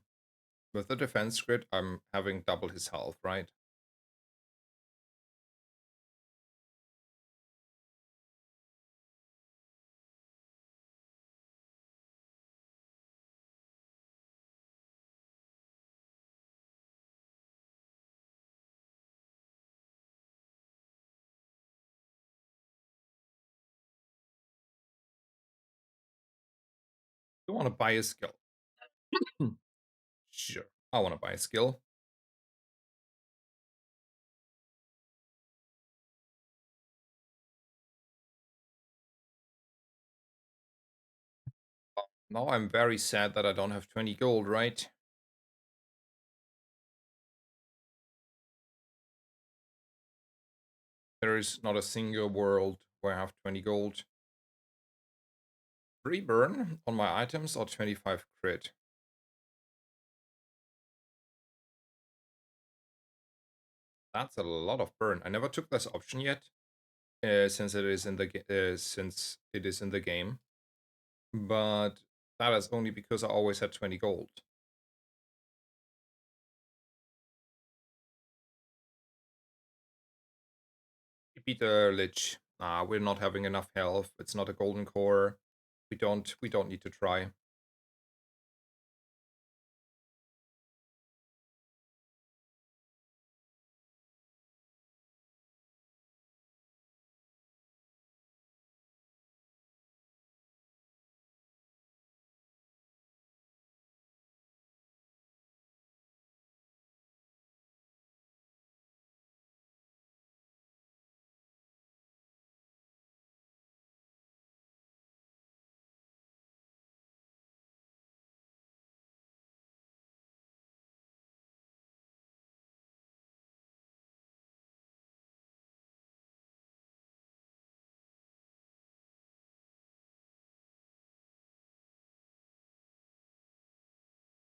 with the defense grid, I'm having double his health, right? You want to buy a skill? Sure, I want to buy a skill. Now I'm very sad that I don't have 20 gold, right? There is not a single world where I have 20 gold. 3 burn on my items or 25 crit. That's a lot of burn. I never took this option yet, since it is in the game. But that is only because I always had 20 gold. We beat the Lich. We're not having enough health. It's not a golden core. We don't need to try.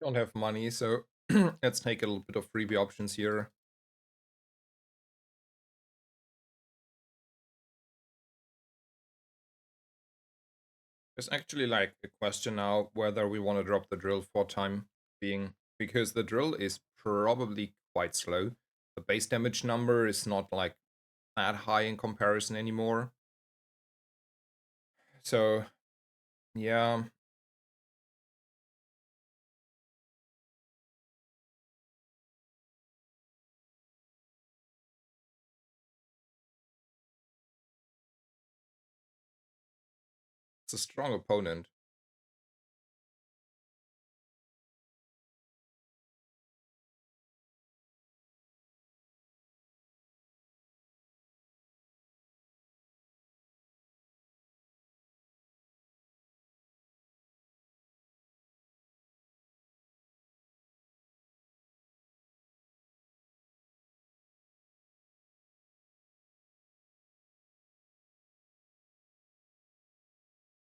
Don't have money, so let's take a little bit of freebie options here. It's actually like a question now whether we want to drop the drill for time being, because the drill is probably quite slow. The base damage number is not like that high in comparison anymore. So yeah, it's a strong opponent.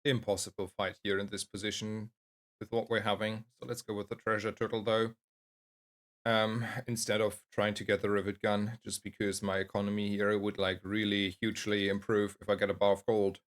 Impossible fight here in this position with what we're having. So let's go with the treasure turtle though. Instead of trying to get the rivet gun, just because my economy here would like really hugely improve if I get a bar of gold.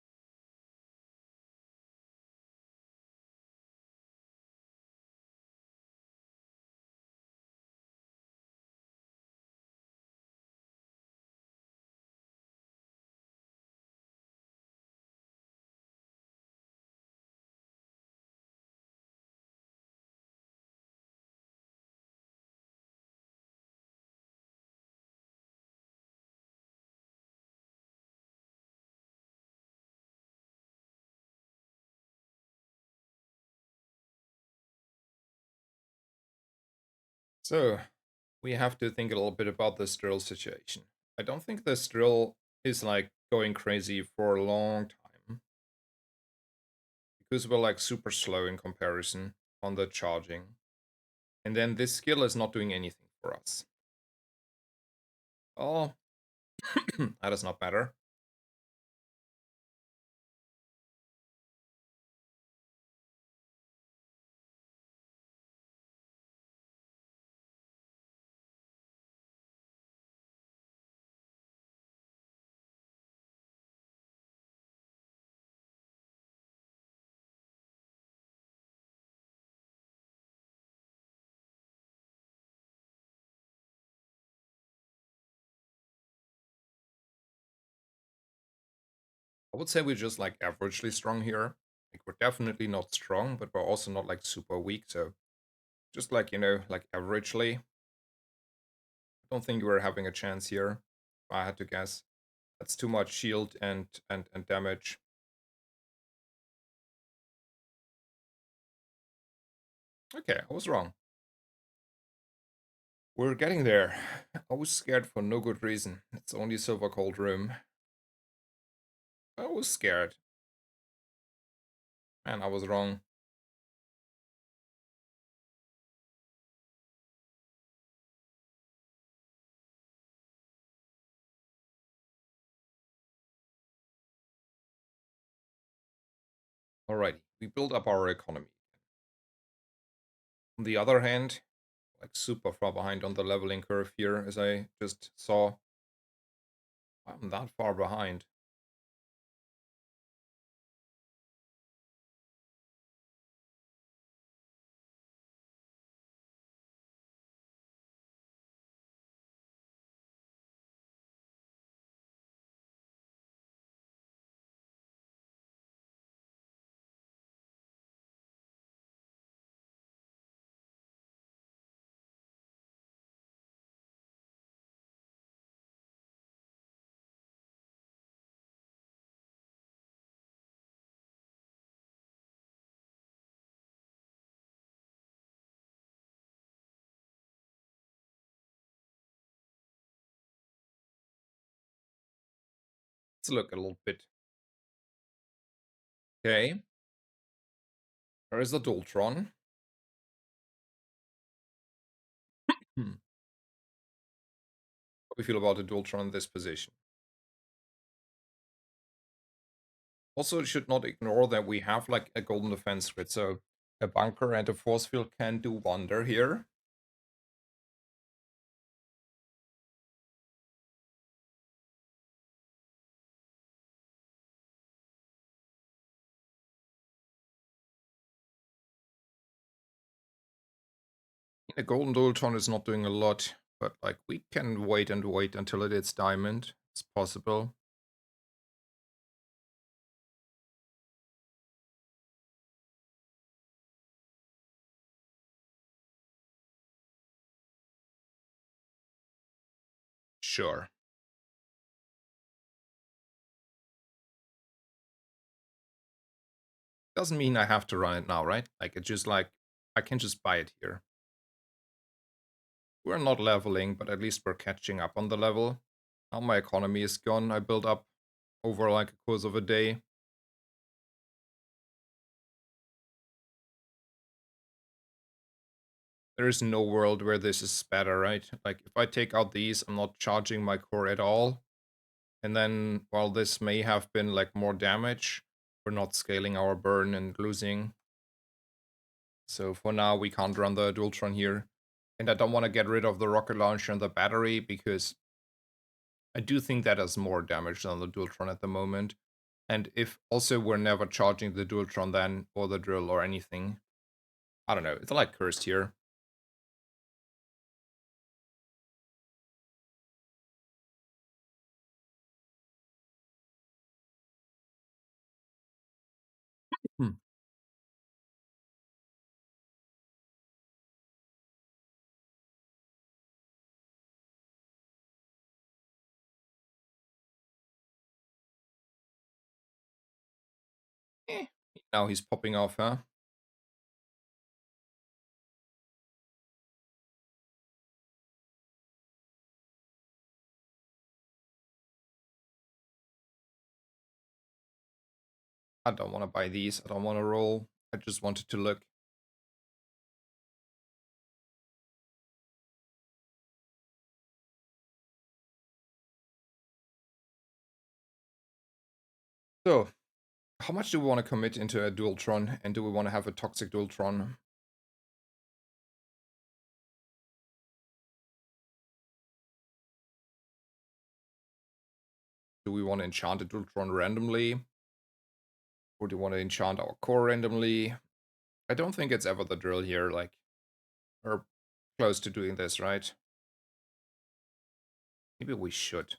So we have to think a little bit about this drill situation. I don't think this drill is like going crazy for a long time because we're like super slow in comparison on the charging. And then this skill is not doing anything for us. Oh, that is not better. I would say we're just like averagely strong here. Like we're definitely not strong, but we're also not like super weak. So just like, like averagely, I don't think we're having a chance here. If I had to guess. That's too much shield and damage. Okay, I was wrong. We're getting there. I was scared for no good reason. It's only silver cold room. I was scared. And I was wrong. Alrighty, we build up our economy. On the other hand, like super far behind on the leveling curve here, as I just saw. I'm that far behind. Let's look a little bit. Okay, there is a Dultron. Hmm. How do we feel about the Dultron in this position? Also, should not ignore that we have like a golden defense grid, so A bunker and a force field can do wonder here. The golden Dualtron is not doing a lot, but like we can wait and wait until it hits diamond. It's possible. Sure. Doesn't mean I have to run it now, right? Like it's just like I can just buy it here. We're not leveling, but at least we're catching up on the level. Now my economy is gone. I built up over like a course of a day. There is no world where this is better, right? Like if I take out these, I'm not charging my core at all. And then while this may have been like more damage, we're not scaling our burn and losing. So for now, we can't run the Dualtron here. And I don't want to get rid of the rocket launcher and the battery because I do think that has more damage than the Dualtron at the moment. And if also we're never charging the Dualtron then, or the drill or anything, I don't know, it's like cursed here. Hmm. Eh, now he's popping off, huh? I don't want to buy these. I don't want to roll. I just wanted to look. So, how much do we want to commit into a Dualtron? And do we want to have a toxic Dualtron? Do we want to enchant a Dualtron randomly? Or do you want to enchant our core randomly? I don't think it's ever the drill here. Like, we're close to doing this, right? Maybe we should.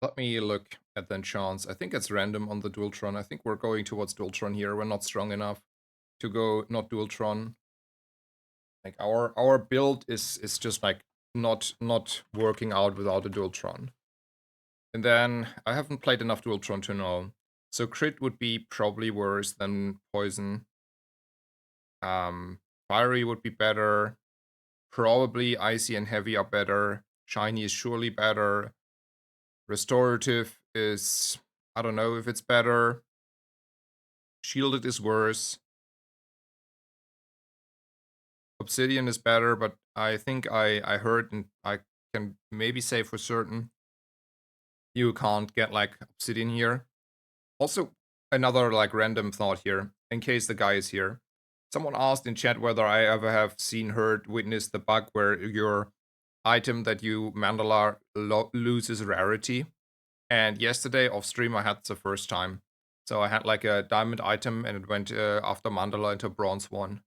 Let me look at the enchants. I think it's random on the Dualtron. I think we're going towards Dualtron here. We're not strong enough to go not Dualtron. Like our build is just like not working out without a Dualtron. And then I haven't played enough Dualtron to know. So crit would be probably worse than poison. Fiery would be better. Probably icy and heavy are better. Shiny is surely better. Restorative is, I don't know if it's better. Shielded is worse. Obsidian is better, but I think I heard and I can maybe say for certain you can't get like obsidian here. Also, another like random thought here, in case the guy is here. Someone asked in chat whether I ever have seen, heard, witnessed the bug where your item that you mandala loses rarity. And yesterday off stream I had the first time. So I had like a diamond item and it went after mandala into bronze one.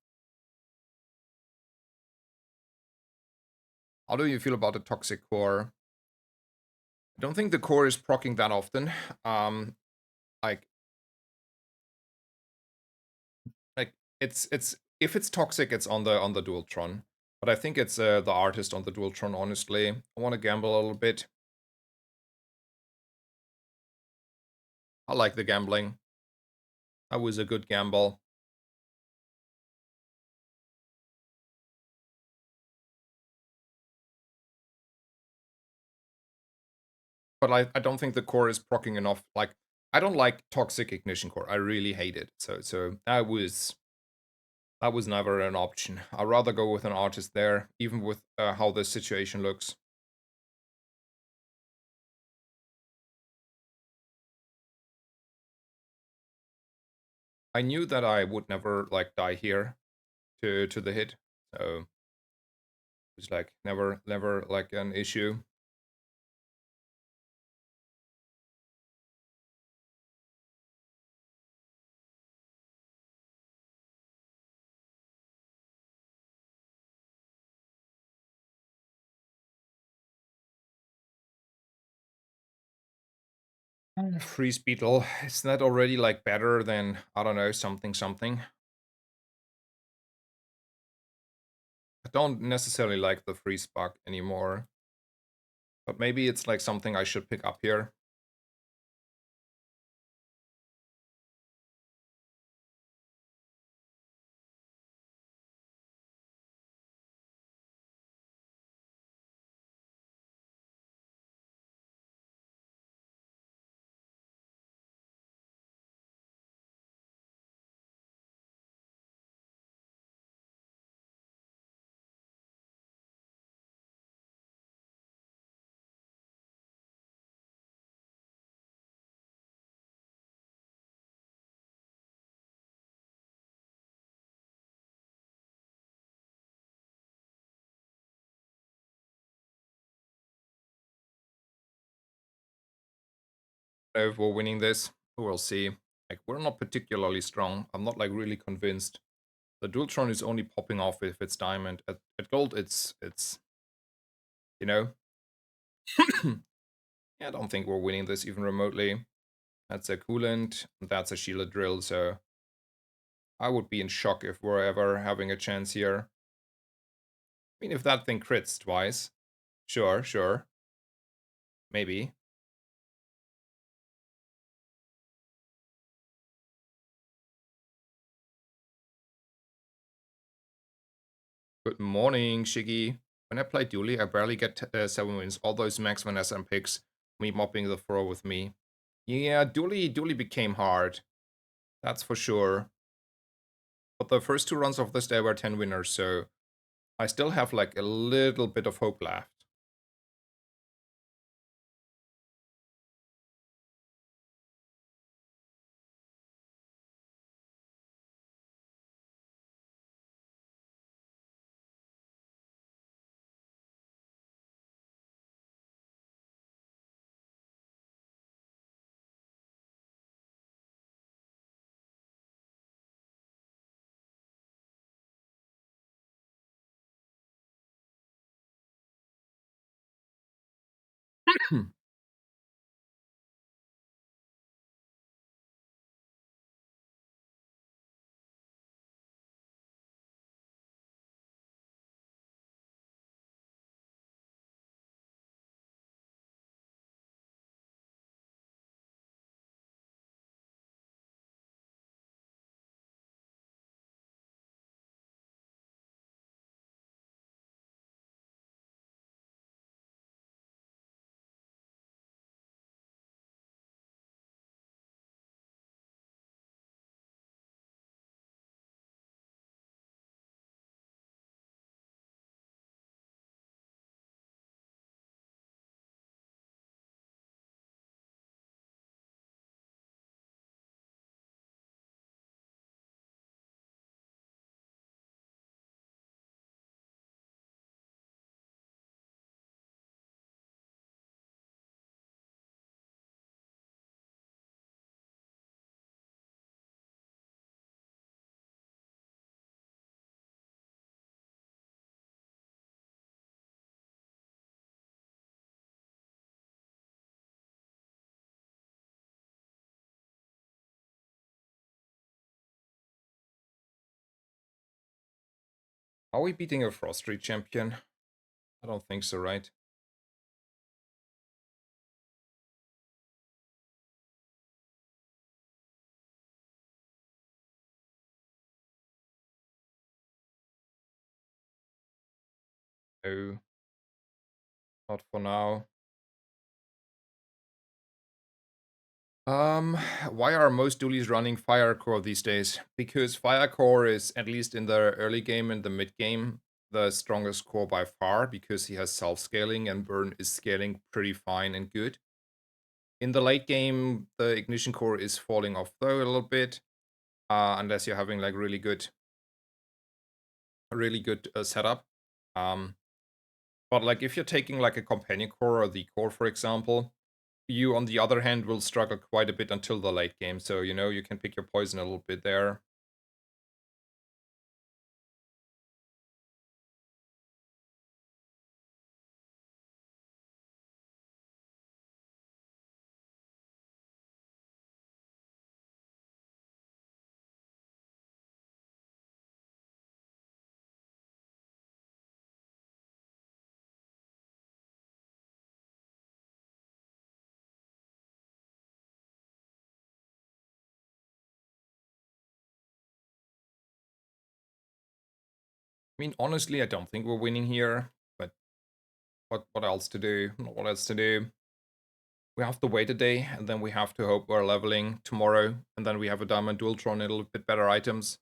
How do you feel about the toxic core? I don't think the core is proccing that often. Like like it's if it's toxic, it's on the Dualtron. But I think it's the artist on the Dualtron. Honestly, I want to gamble a little bit. I like the gambling. That was a good gamble. But I don't think the core is proccing enough. Like I don't like toxic ignition core. I really hate it. So I was That was never an option. I'd rather go with an artist there, even with how this situation looks. I knew that I would never like die here to the hit, so it's like never like an issue. Freeze beetle, is that already like better than I don't know something something? I don't necessarily like the freeze bug anymore, but maybe it's like something I should pick up here. If we're winning this, we'll see. Like we're not particularly strong. I'm not like really convinced. The Dualtron is only popping off if it's diamond. At gold, it's you know. Yeah, I don't think we're winning this even remotely. That's a coolant. That's a shielded drill. So I would be in shock if we're ever having a chance here. I mean, if that thing crits twice, sure, maybe. Good morning, Shiggy. When I play Dooley, I barely get 7 wins. All those max when SM picks, me mopping the floor with me. Yeah, Dooley became hard. That's for sure. But the first two runs of this day were 10 winners, so I still have like a little bit of hope left. Are we beating a Frost Street champion? I don't think so, right? No, not for now. Um, why are most dualies running Fire Core these days? Because Fire Core is, at least in the early game and the mid game, the strongest core by far because he has self-scaling and Burn is scaling pretty fine and good. In the late game, the Ignition Core is falling off though a little bit, unless you're having like really good setup. Um, but like if you're taking like a Companion Core or the Core, for example, you, on the other hand, will struggle quite a bit until the late game. So, you can pick your poison a little bit there. I mean, honestly, I don't think we're winning here, but what else to do? Not what else to do. We have to wait a day, and then we have to hope we're leveling tomorrow, and then we have a Diamond Dualtron and a little bit better items.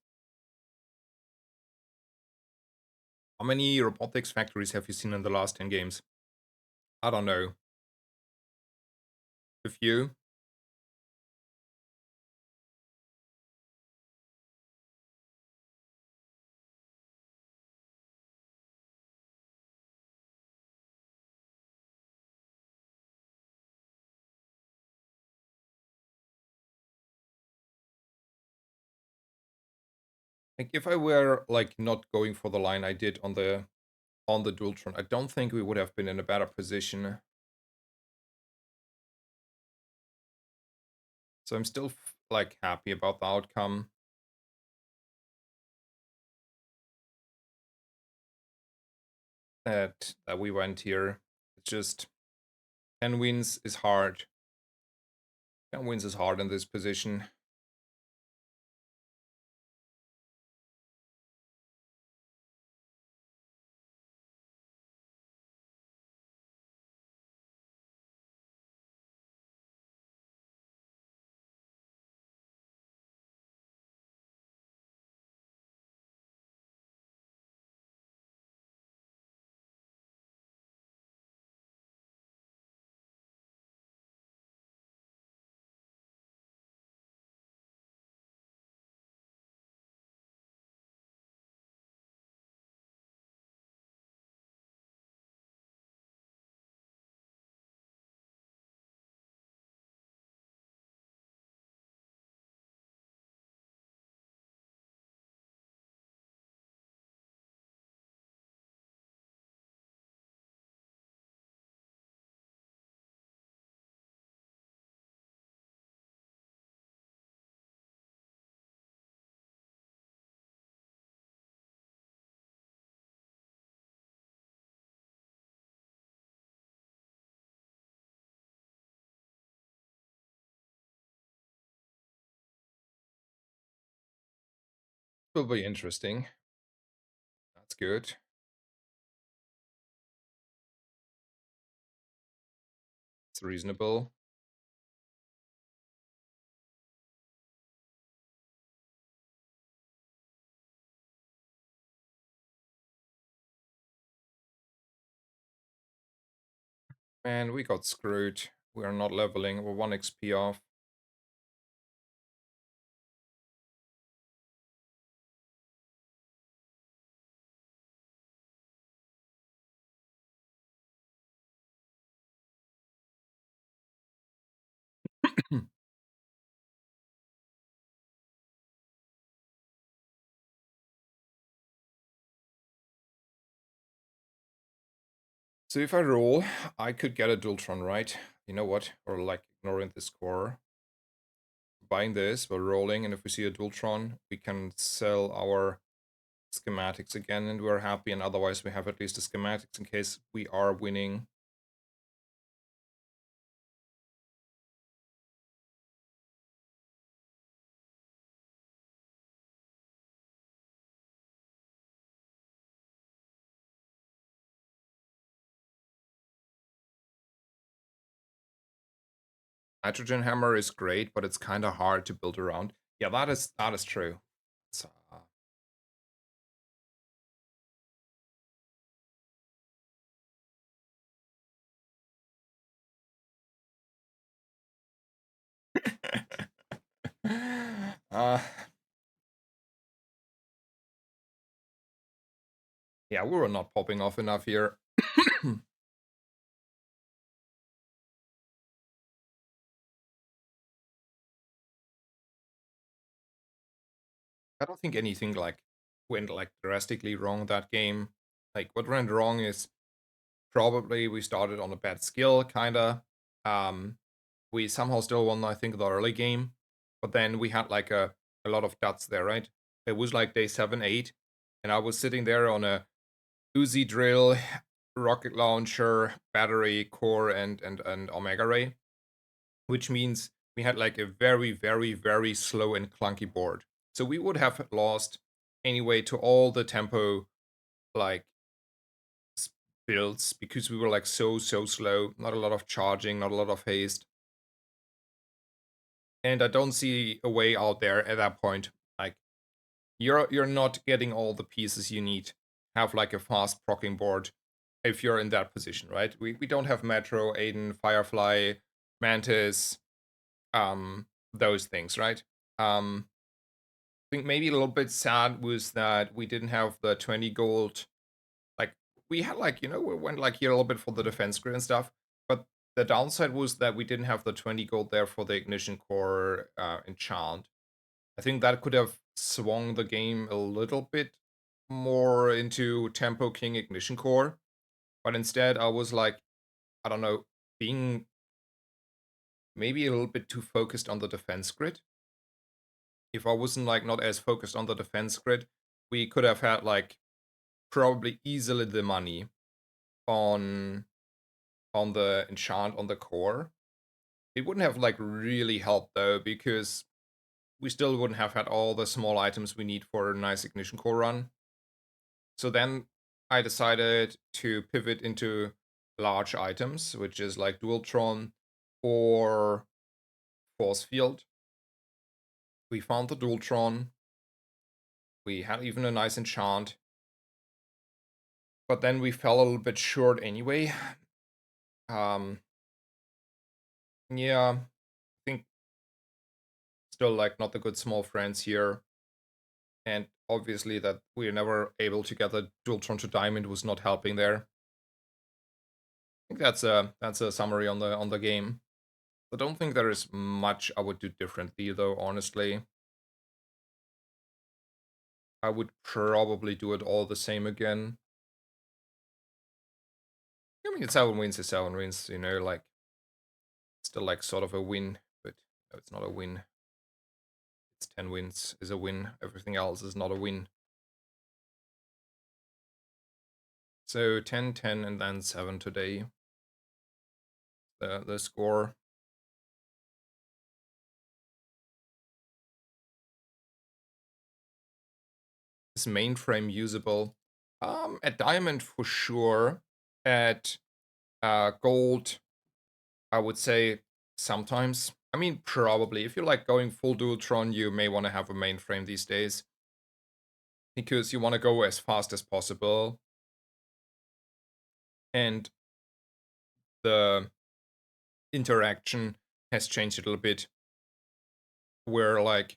How many robotics factories have you seen in the last 10 games? I don't know. A few? Like, if I were, like, not going for the line I did on the Dualtron, I don't think we would have been in a better position. So I'm still, like, happy about the outcome. That we went here. It's just 10 wins is hard. 10 wins is hard in this position. Will be interesting. That's good. It's reasonable. Man, we got screwed. We are not leveling. We're 1 XP off. So if I roll, I could get a Dualtron, right? You know what? Or like ignoring the score. Buying this, we're rolling, and if we see a Dualtron, we can sell our schematics again and we're happy, and otherwise we have at least the schematics in case we are winning. Hydrogen hammer is great, but it's kind of hard to build around. Yeah, that is true. So, uh, yeah, we were not popping off enough here. I don't think anything like went like drastically wrong that game. Like what went wrong is probably we started on a bad skill, kinda. We somehow still won, I think, the early game, but then we had like a lot of guts there, right? It was like day 7, 8, and I was sitting there on a Uzi drill, rocket launcher, battery, core, and Omega Ray, which means we had like a very, very, very slow and clunky board. So we would have lost anyway to all the tempo like builds because we were like so slow, not a lot of charging, not a lot of haste. And I don't see a way out there at that point. Like you're not getting all the pieces you need. Have like a fast proccing board if you're in that position, right? We don't have Metro, Aiden, Firefly, Mantis, those things, right? I think maybe a little bit sad was that we didn't have the 20 gold. Like we had like, we went like here a little bit for the defense grid and stuff, but the downside was that we didn't have the 20 gold there for the ignition core enchant. I think that could have swung the game a little bit more into tempo king ignition core, but instead I was like, I don't know, being maybe a little bit too focused on the defense grid. If I wasn't like not as focused on the defense grid, we could have had like probably easily the money on the enchant on the core. It wouldn't have like really helped though, because we still wouldn't have had all the small items we need for a nice ignition core run. So then I decided to pivot into large items, which is like Dualtron or Force Field. We found the Dualtron. We had even a nice enchant. But then we fell a little bit short anyway. Yeah, I think still like not the good small friends here. And obviously that we are never able to get the Dualtron to Diamond was not helping there. I think that's a summary on the game. I don't think there is much I would do differently though, honestly. I would probably do it all the same again. I mean, it's 7 wins is 7 wins, like still like sort of a win, but no, it's not a win. It's 10 wins is a win. Everything else is not a win. So 10, 10, and then 7 today. The score. Is mainframe usable? At diamond for sure. At gold, I would say sometimes. I mean, probably. If you're like going full Dualtron, you may want to have a mainframe these days, because you want to go as fast as possible. And the interaction has changed a little bit, where like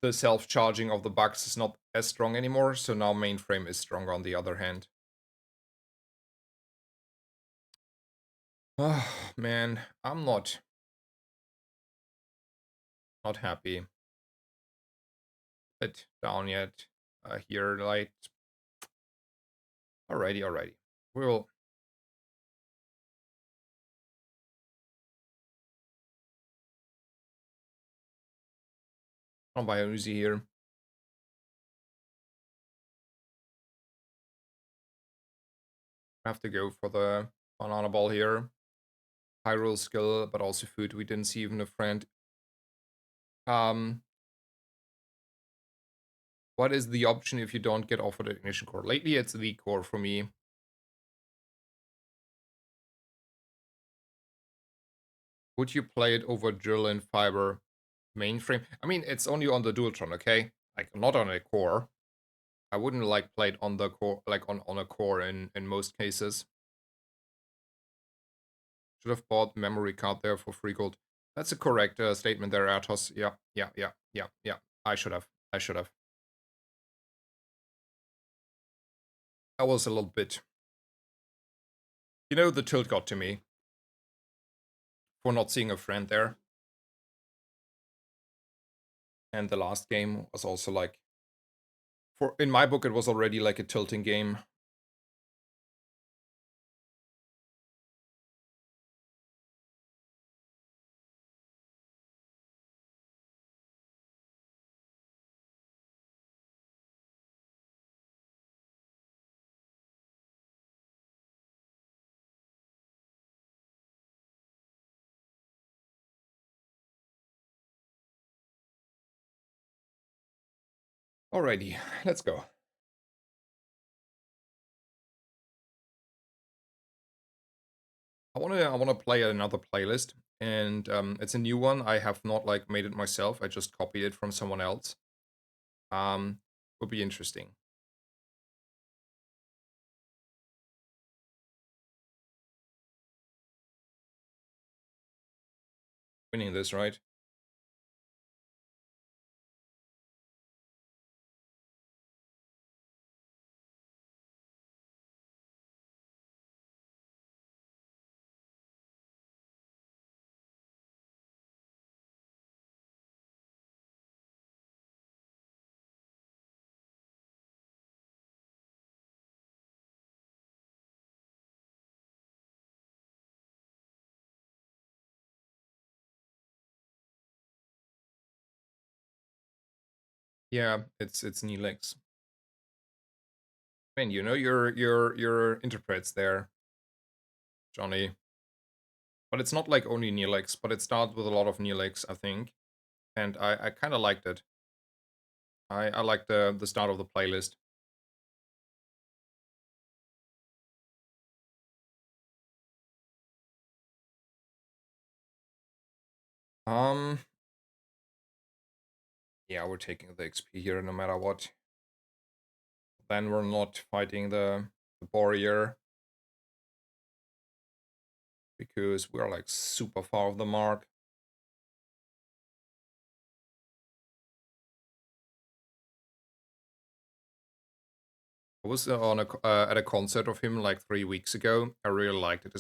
the self-charging of the bugs is not as strong anymore, so now mainframe is stronger on the other hand. Oh man, I'm not happy. Bit down yet. Here, like, alrighty. We'll I'll buy a Uzi here. I have to go for the banana ball here. High roll skill, but also food. We didn't see even a friend. What is the option if you don't get offered an ignition core? Lately, it's the core for me. Would you play it over drill and fiber mainframe? I mean, it's only on the Dualtron, okay? Like not on a core. I wouldn't like play it on the core, like on a core in most cases. Should have bought memory card there for free gold. That's a correct statement there, Atos. Yeah, yeah, yeah, yeah, yeah. I should have. I should have. I was a little bit. You know, the tilt got to me for not seeing a friend there. And the last game was also like, for in my book, it was already like a tilting game. Alrighty, let's go. I wanna play another playlist, and it's a new one. I have not like made it myself. I just copied it from someone else. Would be interesting. Winning this, right? Yeah, it's Neelix. Man, you know your interprets there, Johnny. But it's not like only Neelix, but it starts with a lot of Neelix, I think. And I kinda liked it. I like the start of the playlist. Um yeah, we're taking the XP here no matter what. Then we're not fighting the warrior because we're like super far off the mark. I was on at a concert of him like 3 weeks ago. I really liked it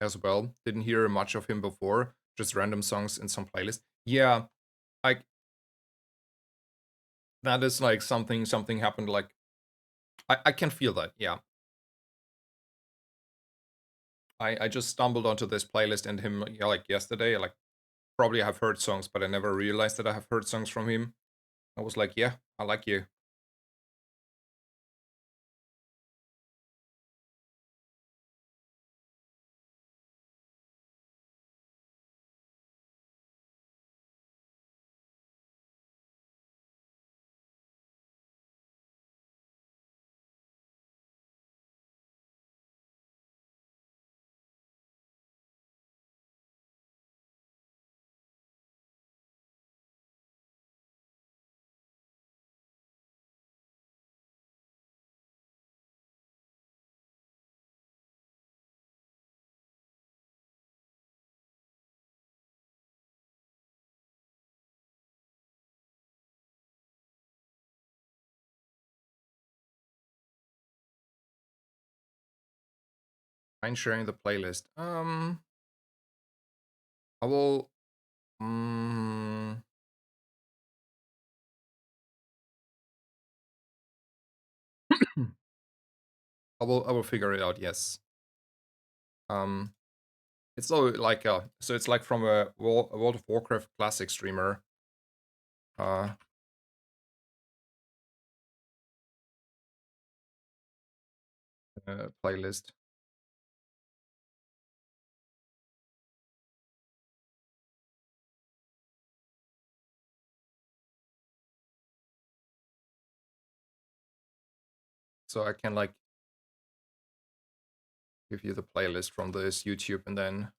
as well. Didn't hear much of him before, just random songs in some playlist. Yeah, like that is like something happened. Like I can feel that. Yeah, I just stumbled onto this playlist and him yeah, like yesterday. Like probably have heard songs, but I never realized that I have heard songs from him. I was like, yeah, I like you. Mind sharing the playlist. I will. Mm, I will figure it out. Yes. Um, it's so like so it's like from a World of Warcraft classic streamer uh playlist. So I can like give you the playlist from this YouTube and then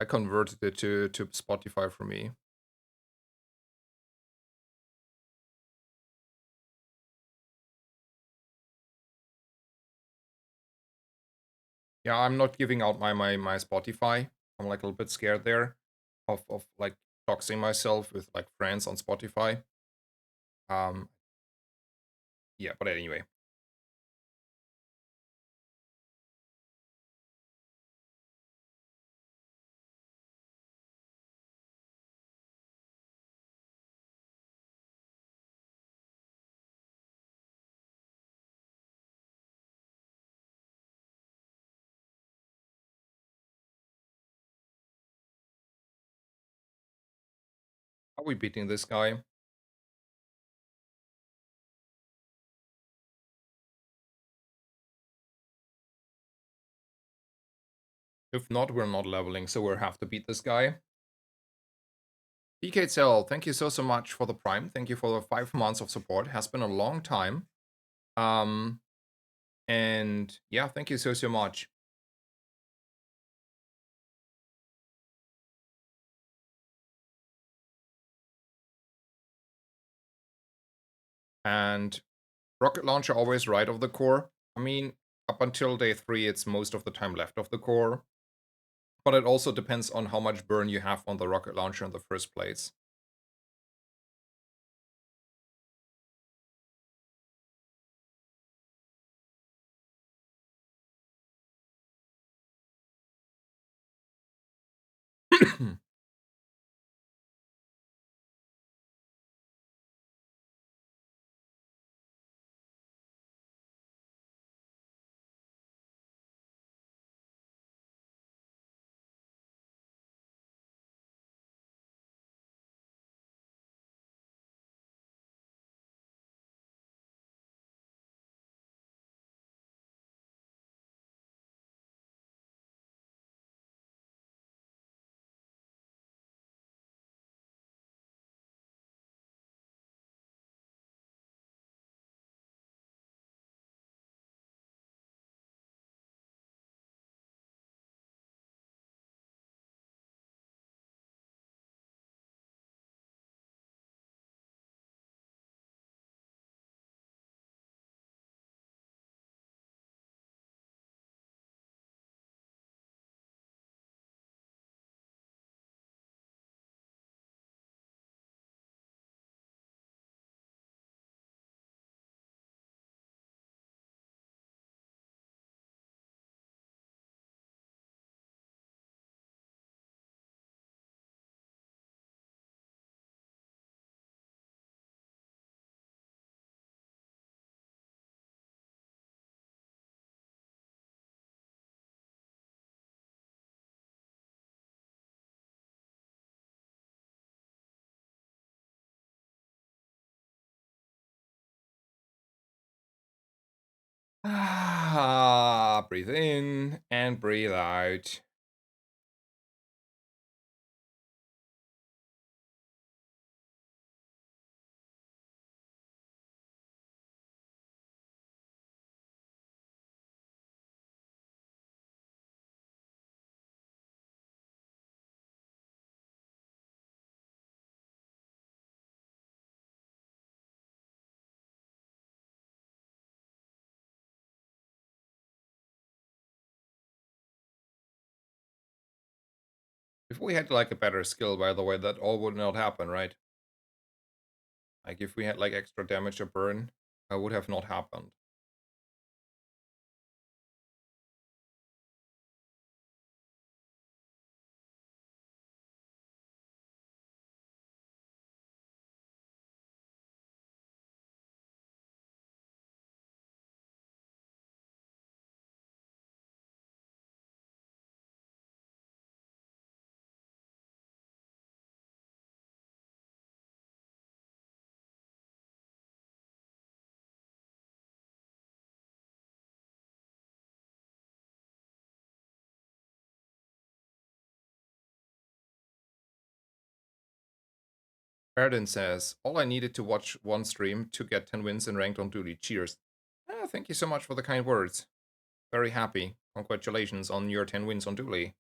I converted it to Spotify for me. Yeah, I'm not giving out my Spotify. I'm like a little bit scared there of like doxing myself with like friends on Spotify. Um, yeah, but anyway, are we beating this guy? If not, we're not leveling, so we'll have to beat this guy. DKTL, thank you so much for the prime. Thank you for the 5 months of support. Has been a long time. Um, and yeah, thank you so much. And rocket launcher always right of the core. I mean, up until day 3, it's most of the time left of the core. But it also depends on how much burn you have on the rocket launcher in the first place. Breathe in and breathe out. If we had like a better skill, by the way, that all would not happen, right? Like if we had like extra damage or burn, that would have not happened. Erdin says, all I needed to watch one stream to get 10 wins and ranked on duty. Cheers. Thank you so much for the kind words. Very happy. Congratulations on your 10 wins on duty.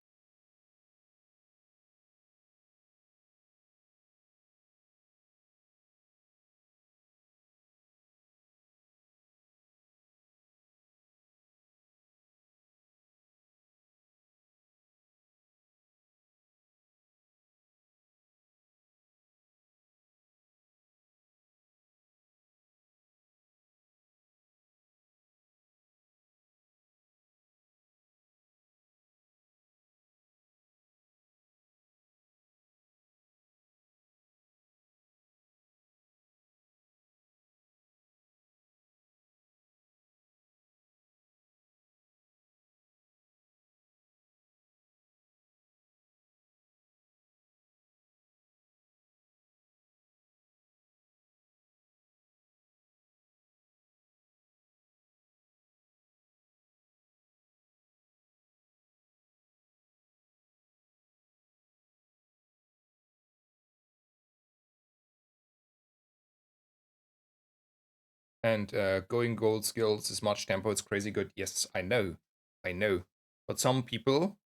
And going gold skills is much tempo. It's crazy good. Yes, I know. I know. But some people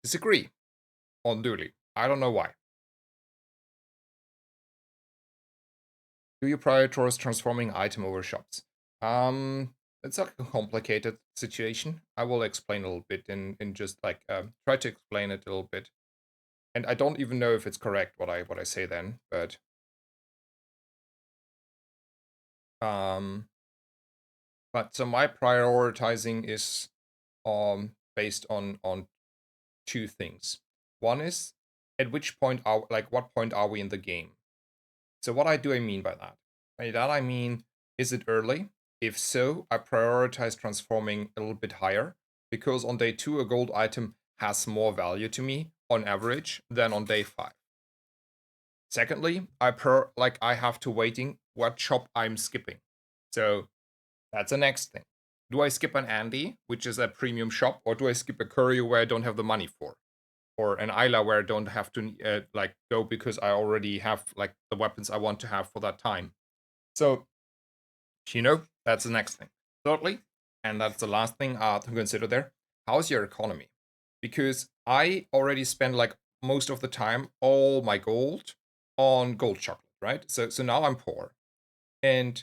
disagree on Dooley. I don't know why. Do you prioritize transforming item over shops? It's a complicated situation. I will explain a little bit in just like try to explain it a little bit. And I don't even know if it's correct what I say then, um but so my prioritizing is based on two things. One is at which point are like what point are we in the game? So what do I mean by that? By that I mean, is it early? If so, I prioritize transforming a little bit higher because on day 2 a gold item has more value to me on average than on day 5. Secondly, I have to waiting what shop I'm skipping. So that's the next thing. Do I skip an Andy, which is a premium shop, or do I skip a courier where I don't have the money for? Or an Isla where I don't have to like go because I already have like the weapons I want to have for that time. So, that's the next thing. Thirdly, and that's the last thing to consider there, how's your economy? Because I already spend like most of the time all my gold on gold chocolate, right? So now I'm poor. And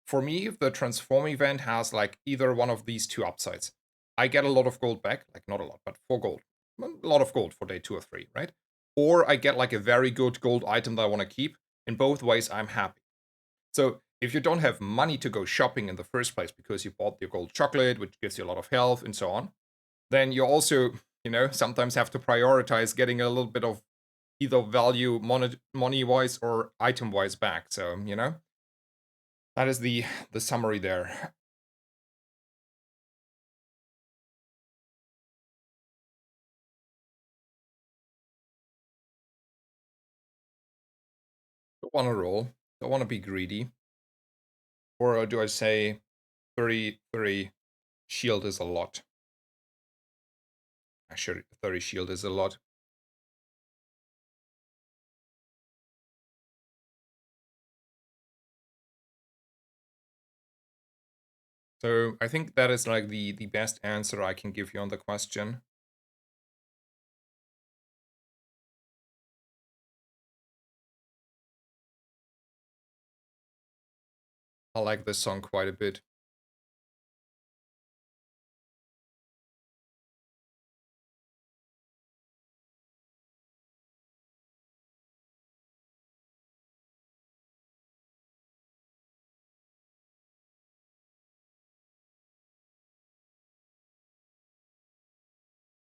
for me, the transform event has like either one of these two upsides. I get a lot of gold back, like not a lot, but 4 gold. A lot of gold for day 2 or 3, right? Or I get like a very good gold item that I want to keep. In both ways, I'm happy. So if you don't have money to go shopping in the first place because you bought your gold chocolate, which gives you a lot of health and so on, then you also, sometimes have to prioritize getting a little bit of either value money wise or item wise back. So, that is the summary there. Don't want to roll. Don't want to be greedy. Or do I say 30 shield is a lot? Actually, 30 shield is a lot. So I think that is like the best answer I can give you on the question. I like this song quite a bit.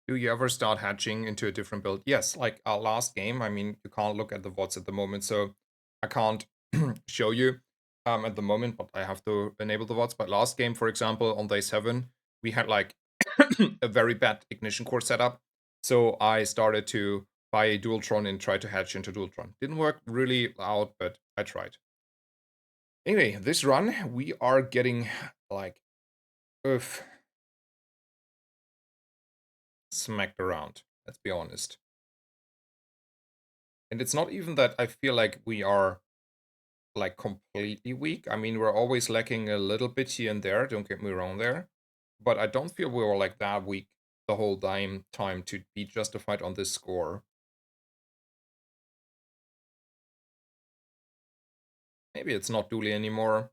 Do you ever start hatching into a different build? Yes, like our last game. I mean, you can't look at the VODs at the moment, so I can't show you at the moment, but I have to enable the VODs. But last game, for example, on day 7, we had like a very bad ignition core setup. So I started to buy a Dualtron and try to hatch into Dualtron. Didn't work really out, but I tried. Anyway, this run, we are getting like, oof, smacked around. Let's be honest. And it's not even that I feel like we are like completely weak. I mean, we're always lacking a little bit here and there, don't get me wrong there. But I don't feel we were like that weak the whole time to be justified on this score. Maybe it's not Dooley anymore.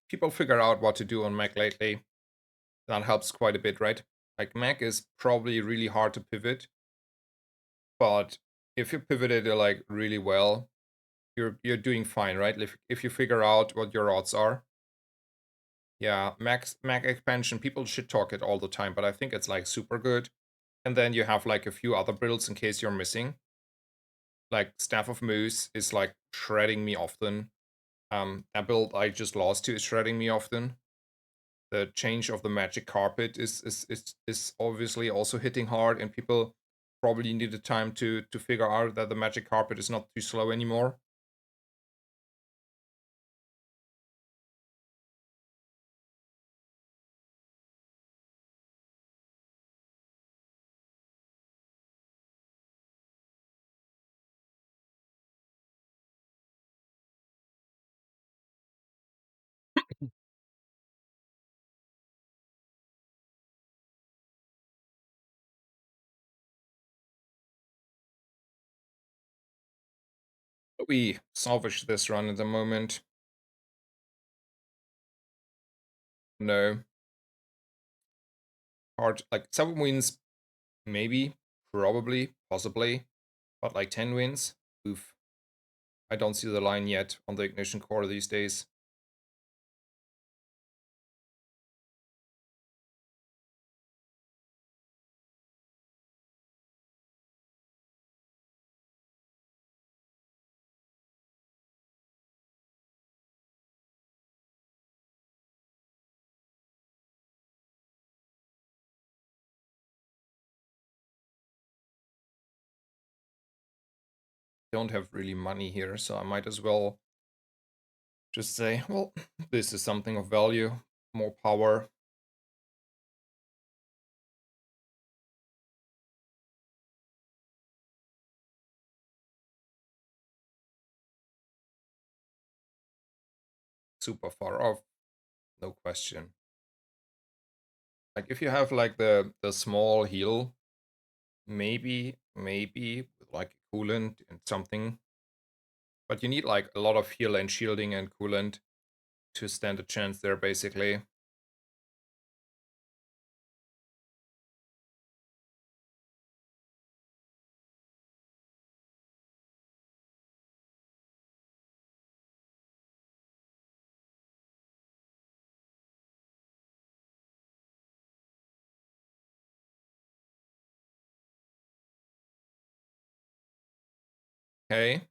People figure out what to do on Mac lately. That helps quite a bit, right? Like Mac is probably really hard to pivot, but if you pivot it like really well, you're doing fine, right? If you figure out what your odds are. Yeah, Mac expansion, people should talk it all the time, but I think it's like super good. And then you have like a few other builds in case you're missing. Like Staff of Moose is like shredding me often. That build I just lost to is shredding me often. The change of the magic carpet is obviously also hitting hard, and people probably need the time to figure out that the magic carpet is not too slow anymore. We salvage this run at the moment. No. Hard. Like 7 wins, maybe, probably, possibly. But like 10 wins? Oof. I don't see the line yet on the Ignition core these days. Don't have really money here, so I might as well just say, well, this is something of value. More power. Super far off. No question. Like if you have like the small heal, maybe with like coolant and something. But you need like a lot of heal and shielding and coolant to stand a chance there basically. Okay.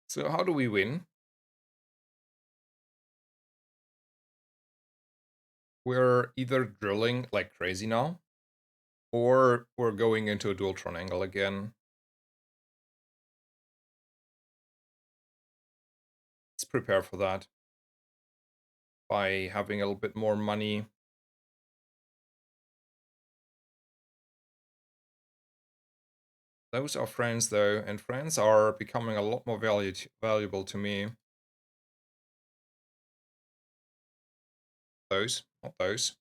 So how do we win? We're either drilling like crazy now, or we're going into a dual triangle again. Let's prepare for that by having a little bit more money. Those are friends though, and friends are becoming a lot more valuable to me. Those, not those.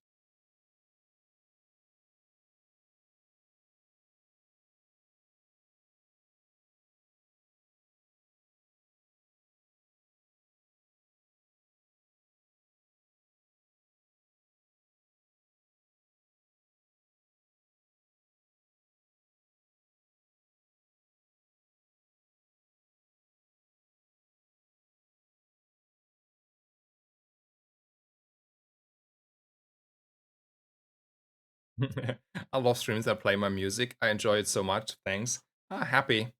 I love streams that play my music. I enjoy it so much. Thanks. Ah, happy.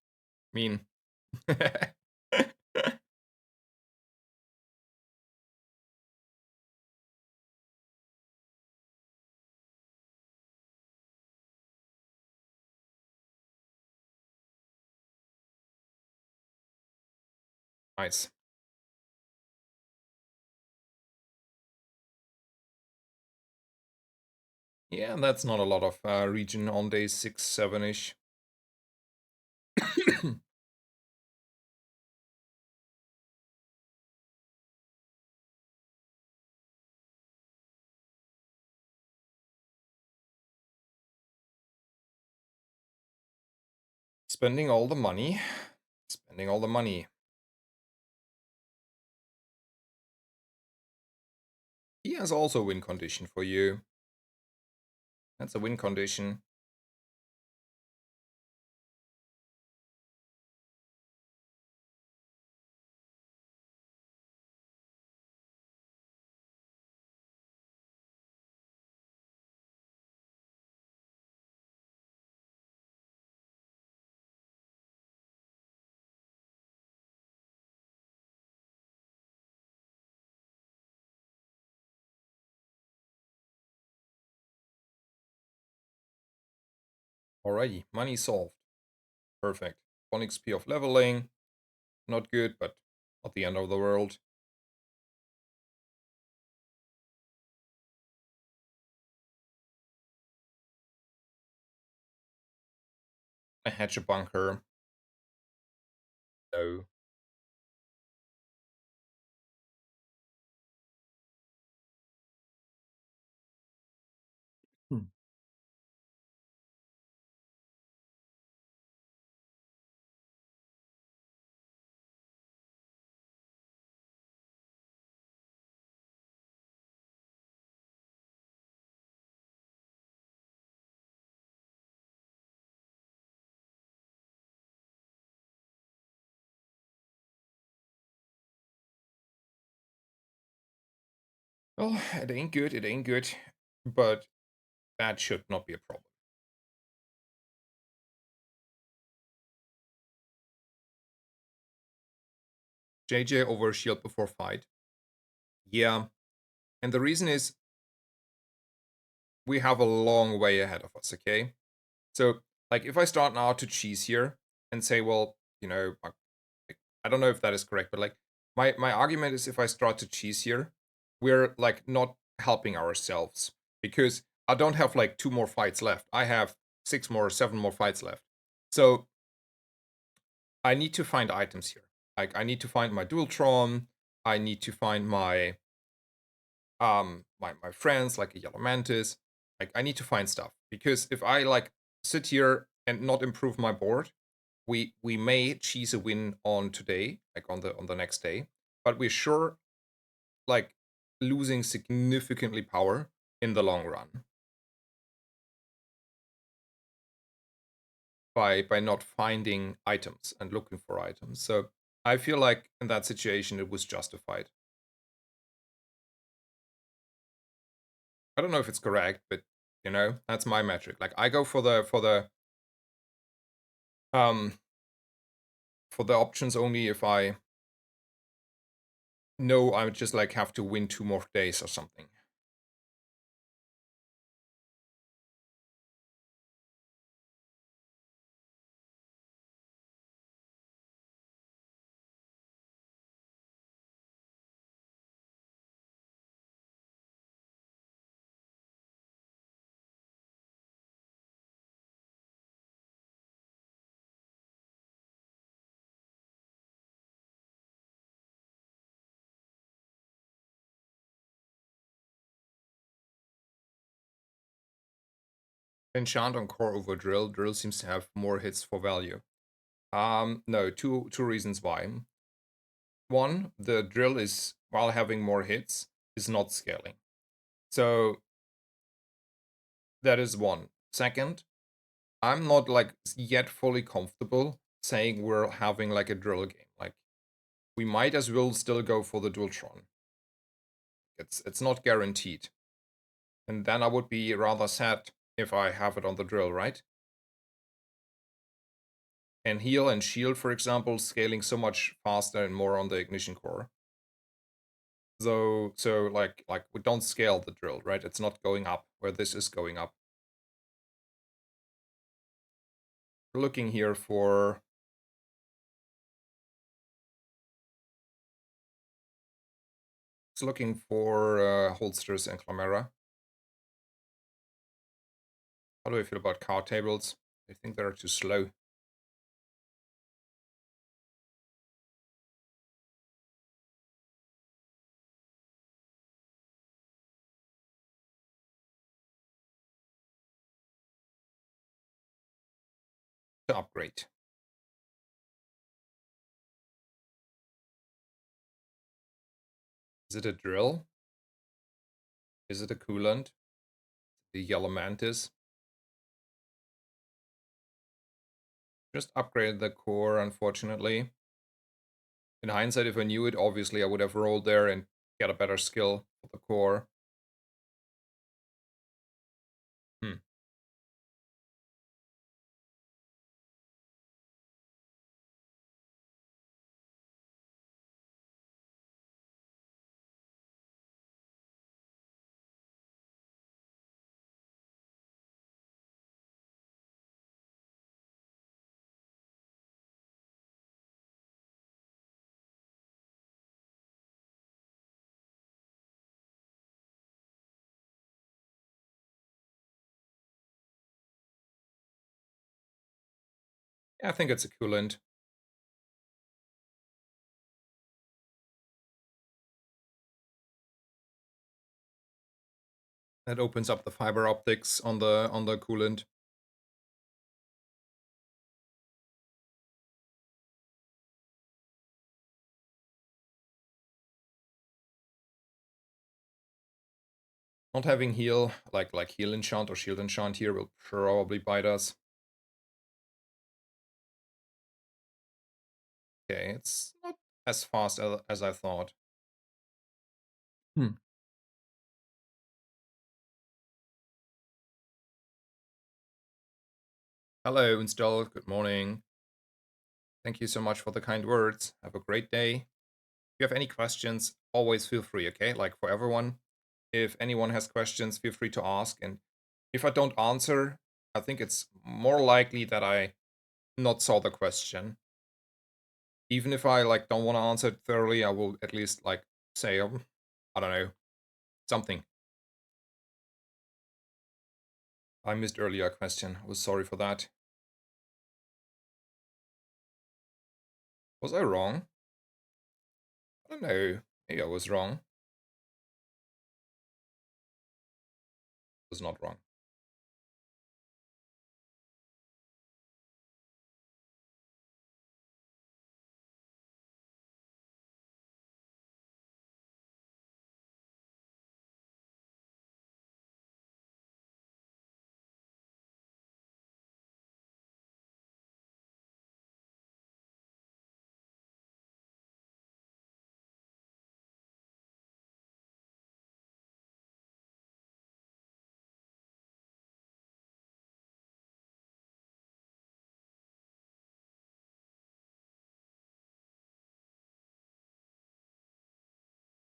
Mean. Nice. Yeah, that's not a lot of region on day 6, 7-ish. Spending all the money. Spending all the money. He has also a win condition for you. That's a win condition. Alrighty, money solved. Perfect. 1 XP of leveling. Not good, but not the end of the world. I hatch a bunker. No. Well, it ain't good, it ain't good, but that should not be a problem. JJ over shield before fight. Yeah, and the reason is we have a long way ahead of us, okay? So, like, if I start now to cheese here and say, well, I don't know if that is correct, but like, my argument is if I start to cheese here, we're like not helping ourselves because I don't have like two more fights left. I have six more, seven more fights left. So I need to find items here. Like, I need to find my Dualtron. I need to find my friends like a yellow mantis. Like, I need to find stuff because if I like sit here and not improve my board, we may cheese a win on today, like on the next day, but we're sure like losing significantly power in the long run by not finding items and looking for items. So I feel like in that situation it was justified. I don't know if it's correct, but that's my metric. Like, I go um for the options only if I know I would just like have to win two more days or something. Enchant on core over drill. Drill seems to have more hits for value. No, two reasons why. One, the drill is, while having more hits, is not scaling. So that is one. Second, I'm not like yet fully comfortable saying we're having like a drill game. Like, we might as well still go for the Dualtron. It's not guaranteed. And then I would be rather sad if I have it on the drill, right? And heal and shield, for example, scaling so much faster and more on the ignition core. So like we don't scale the drill, right? It's not going up where this is going up. We're looking here for it's looking for holsters and Clamera. How do I feel about card tables? I think they're too slow. To upgrade. Is it a drill? Is it a coolant? The yellow mantis? Just upgrade the core, unfortunately. In hindsight, if I knew it, obviously I would have rolled there and get a better skill for the core. Hmm. Yeah, I think it's a coolant. That opens up the fiber optics on the coolant. Not having heal, like heal enchant or shield enchant here will probably bite us. Okay, it's not as fast as I thought. Hmm. Hello, Install. Good morning. Thank you so much for the kind words. Have a great day. If you have any questions, always feel free, okay? Like for everyone, if anyone has questions, feel free to ask. And if I don't answer, I think it's more likely that I not saw the question. Even if I like don't want to answer it thoroughly, I will at least like say, I don't know, something. I missed earlier question. I was sorry for that. Was I wrong? I don't know. Maybe I was wrong. I was not wrong.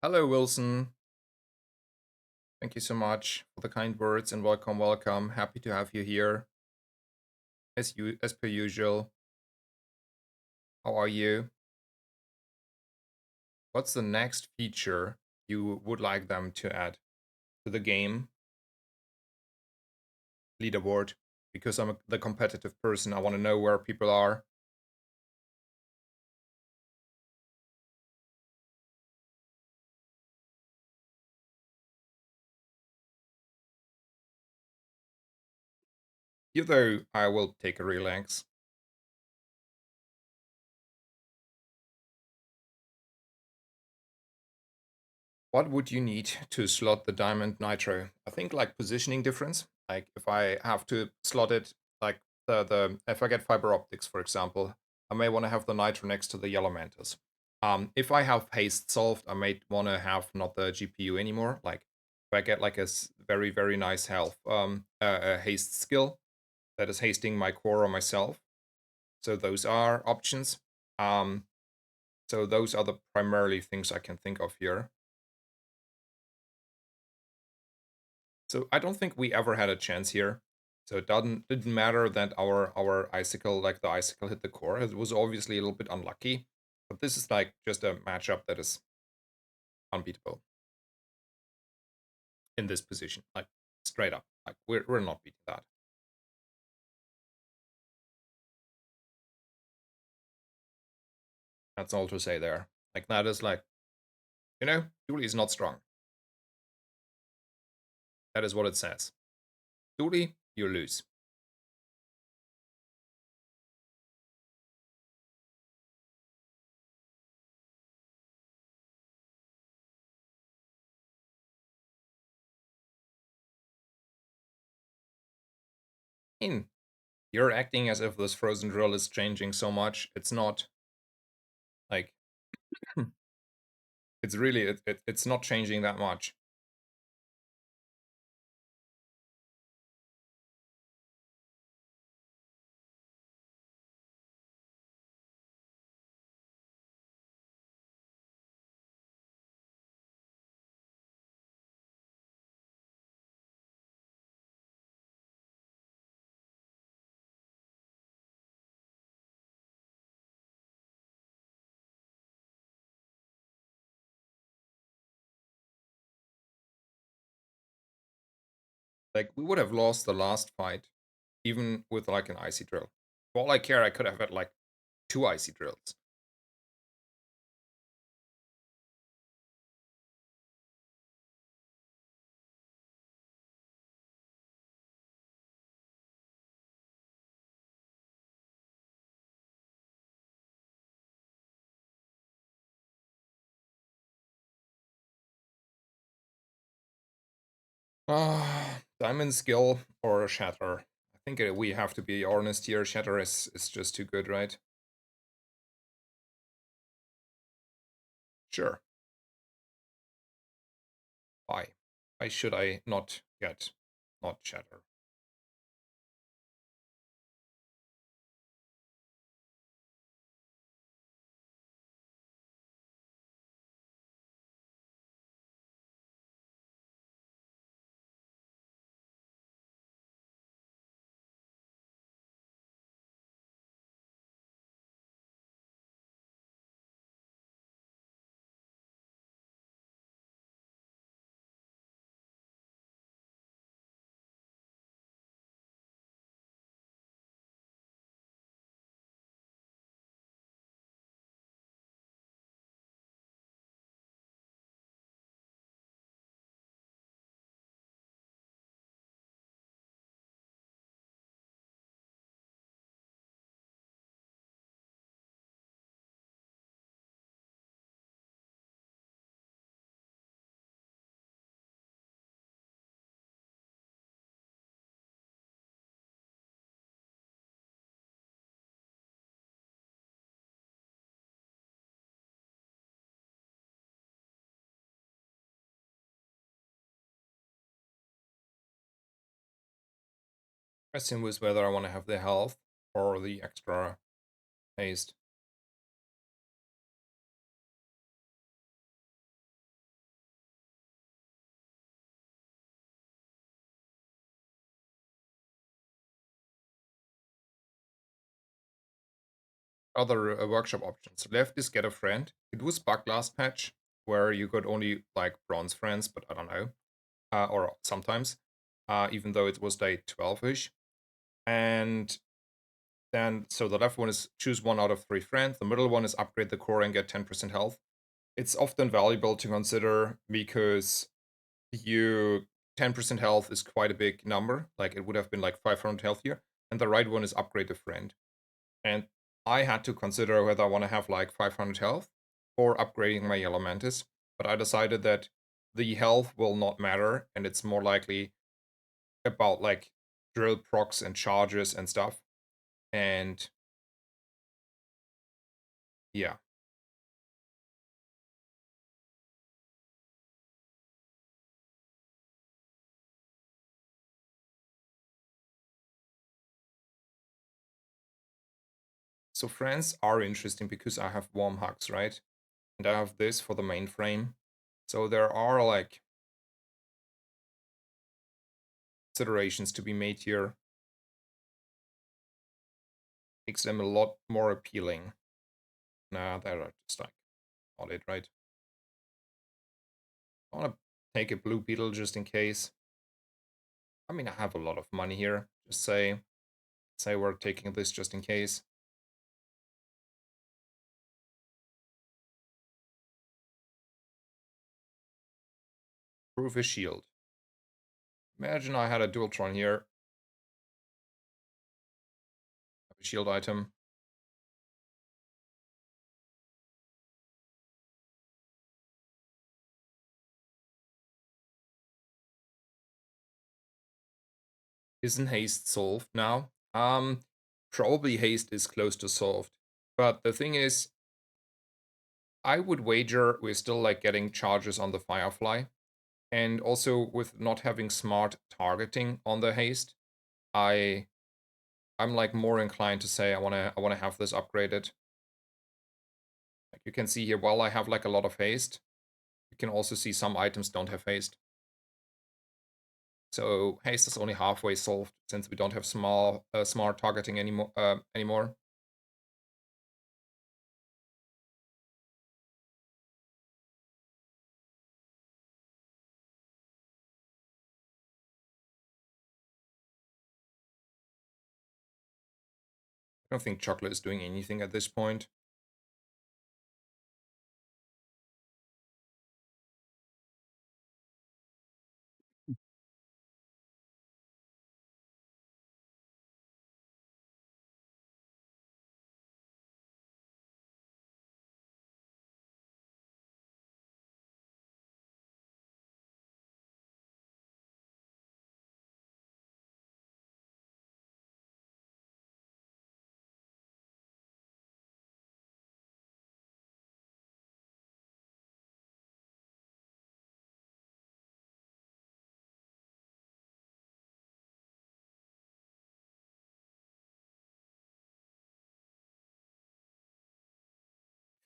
Hello, Wilson. Thank you so much for the kind words and welcome, welcome. Happy to have you here. As per usual. How are you? What's the next feature you would like them to add to the game leaderboard? Because I'm the competitive person, I want to know where people are. Though I will take a relax. What would you need to slot the diamond nitro? I think like positioning difference. Like if I have to slot it, like the if I get fiber optics, for example, I may want to have the nitro next to the yellow mantis. If I have haste solved, I may want to have not the GPU anymore. Like if I get like a very very nice health a haste skill that is hasting my core or myself. So those are options. Um, so those are the primarily things I can think of here. So I don't think we ever had a chance here. So it didn't matter that our icicle, like the icicle hit the core. It was obviously a little bit unlucky. But this is like just a matchup that is unbeatable in this position. Like straight up. Like we're not beating that. That's all to say there. Like that is like, Dooley is not strong. That is what it says. Dooley, you lose. In you're acting as if this frozen drill is changing so much. It's not. Like it's really it's not changing that much. Like we would have lost the last fight, even with like an icy drill. For all I care, I could have had like two icy drills. Diamond skill or shatter. I think we have to be honest here. Shatter is just too good, right? Sure. Why? Why should I not get not shatter? Question was whether I want to have the health or the extra haste. Other workshop options. Left is get a friend. It was bugged last patch where you got only like bronze friends, but I don't know. Or sometimes, even though it was day 12-ish. And then, so the left one is choose one out of 3 friends. The middle one is upgrade the core and get 10% health. It's often valuable to consider because you 10% health is quite a big number. Like it would have been like 500 health here. And the right one is upgrade a friend. And I had to consider whether I want to have like 500 health or upgrading my Yellow Mantis. But I decided that the health will not matter, and it's more likely about like drill procs and charges and stuff. And yeah. So friends are interesting because I have warm hugs, right? And I have this for the mainframe. So there are like considerations to be made here. Makes them a lot more appealing. Nah, they're just like on it, right? I want to take a blue beetle just in case. I mean, I have a lot of money here. Just say we're taking this just in case. Proof is shield. Imagine I had a Dualtron here. Have a shield item. Isn't haste solved now? Probably haste is close to solved. But the thing is, I would wager we're still like getting charges on the Firefly. And also with not having smart targeting on the haste, I'm like more inclined to say I wanna have this upgraded. Like you can see here, while I have like a lot of haste, you can also see some items don't have haste. So haste is only halfway solved since we don't have smart targeting anymore. I don't think chocolate is doing anything at this point.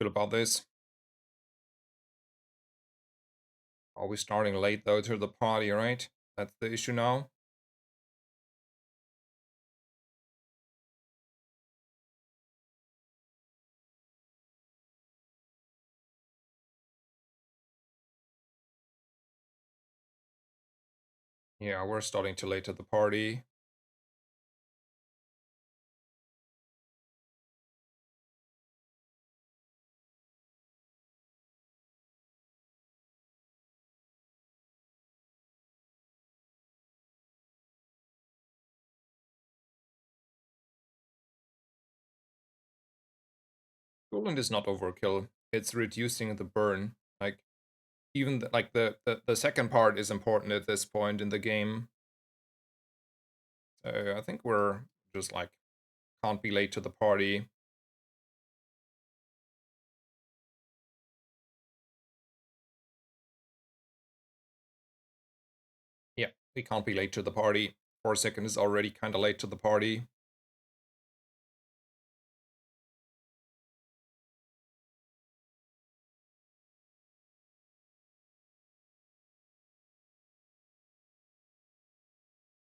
Feel about this? Are we starting late though to the party, right? That's the issue now. Yeah, we're starting too late to the party. Golden is not overkill. It's reducing the burn. Like even like the second part is important at this point in the game. So I think we're just like can't be late to the party. Yeah, we can't be late to the party. For a second is already kind of late to the party.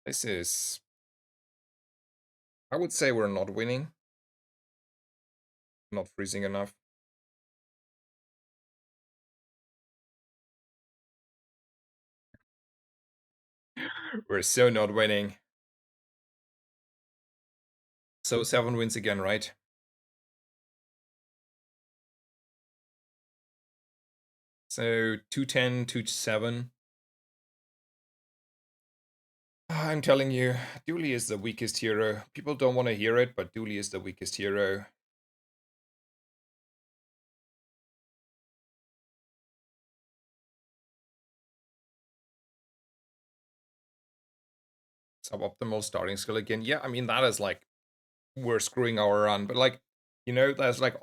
This is, I would say we're not winning, not freezing enough. We're so not winning. So 7 wins again, right? So 210, 2-7. I'm telling you, Dooley is the weakest hero. People don't want to hear it, but Dooley is the weakest hero. Suboptimal starting skill again. Yeah, I mean, that is like, we're screwing our run. But like, that's like,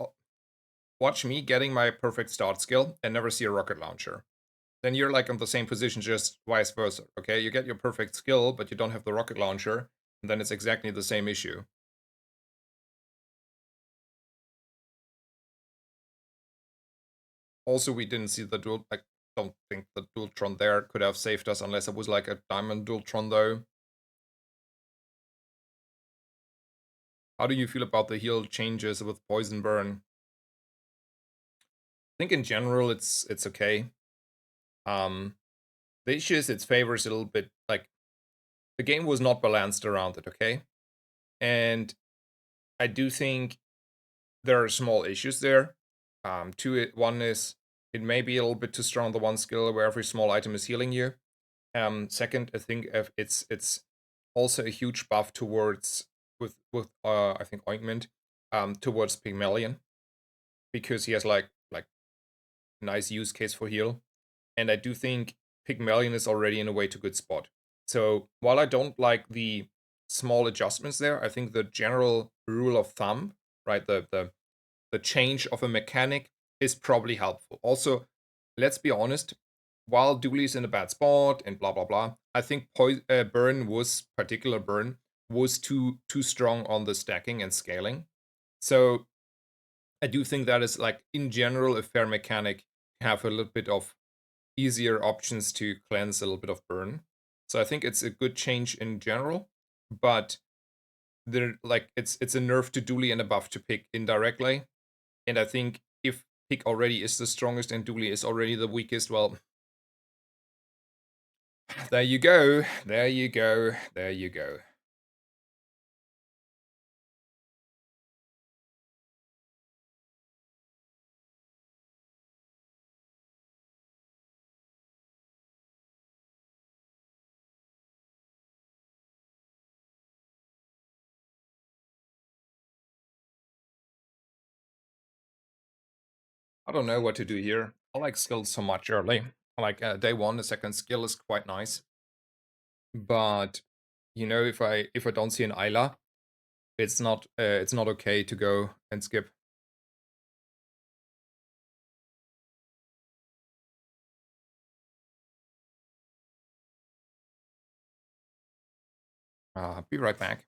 watch me getting my perfect start skill and never see a rocket launcher. Then you're like in the same position, just vice versa. Okay, you get your perfect skill, but you don't have the rocket launcher, and then it's exactly the same issue. Also, we didn't see the dual. I don't think the Dualtron there could have saved us unless it was like a diamond Dualtron, though. How do you feel about the heal changes with poison burn? I think in general it's okay. Um, the issue is its favors a little bit. Like, the game was not balanced around it. Okay, and I do think there are small issues there. One is it may be a little bit too strong the one skill where every small item is healing you. Second, I think if it's also a huge buff towards with I think ointment towards Pygmalion, because he has like nice use case for heal, and I do think Pygmalion is already in a way to good spot. So while I don't like the small adjustments there, I think the general rule of thumb, right, the change of a mechanic is probably helpful. Also, let's be honest, while Dooley's in a bad spot and blah blah blah, I think Burn was too strong on the stacking and scaling. So I do think that is like in general a fair mechanic to have a little bit of easier options to cleanse a little bit of burn. So I think it's a good change in general, but there like it's a nerf to Dooley and a buff to pick indirectly. And I think if Pick already is the strongest and Dooley is already the weakest, well, there you go. There you go. There you go. I don't know what to do here. I like skills so much early. Like day one, the second skill is quite nice. But if I don't see an Isla, it's not okay to go and skip. Be right back.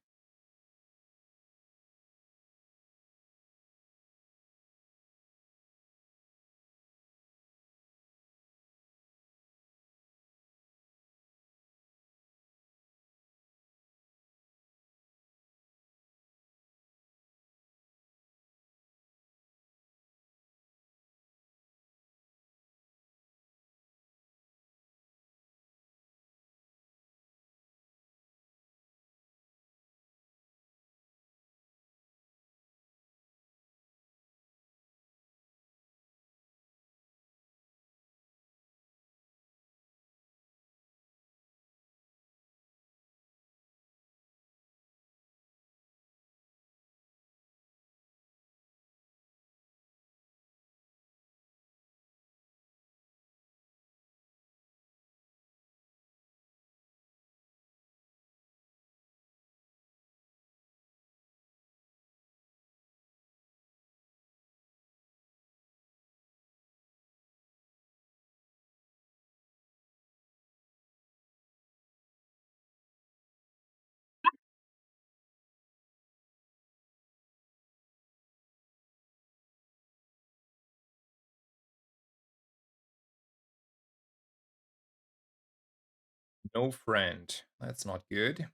No friend. That's not good.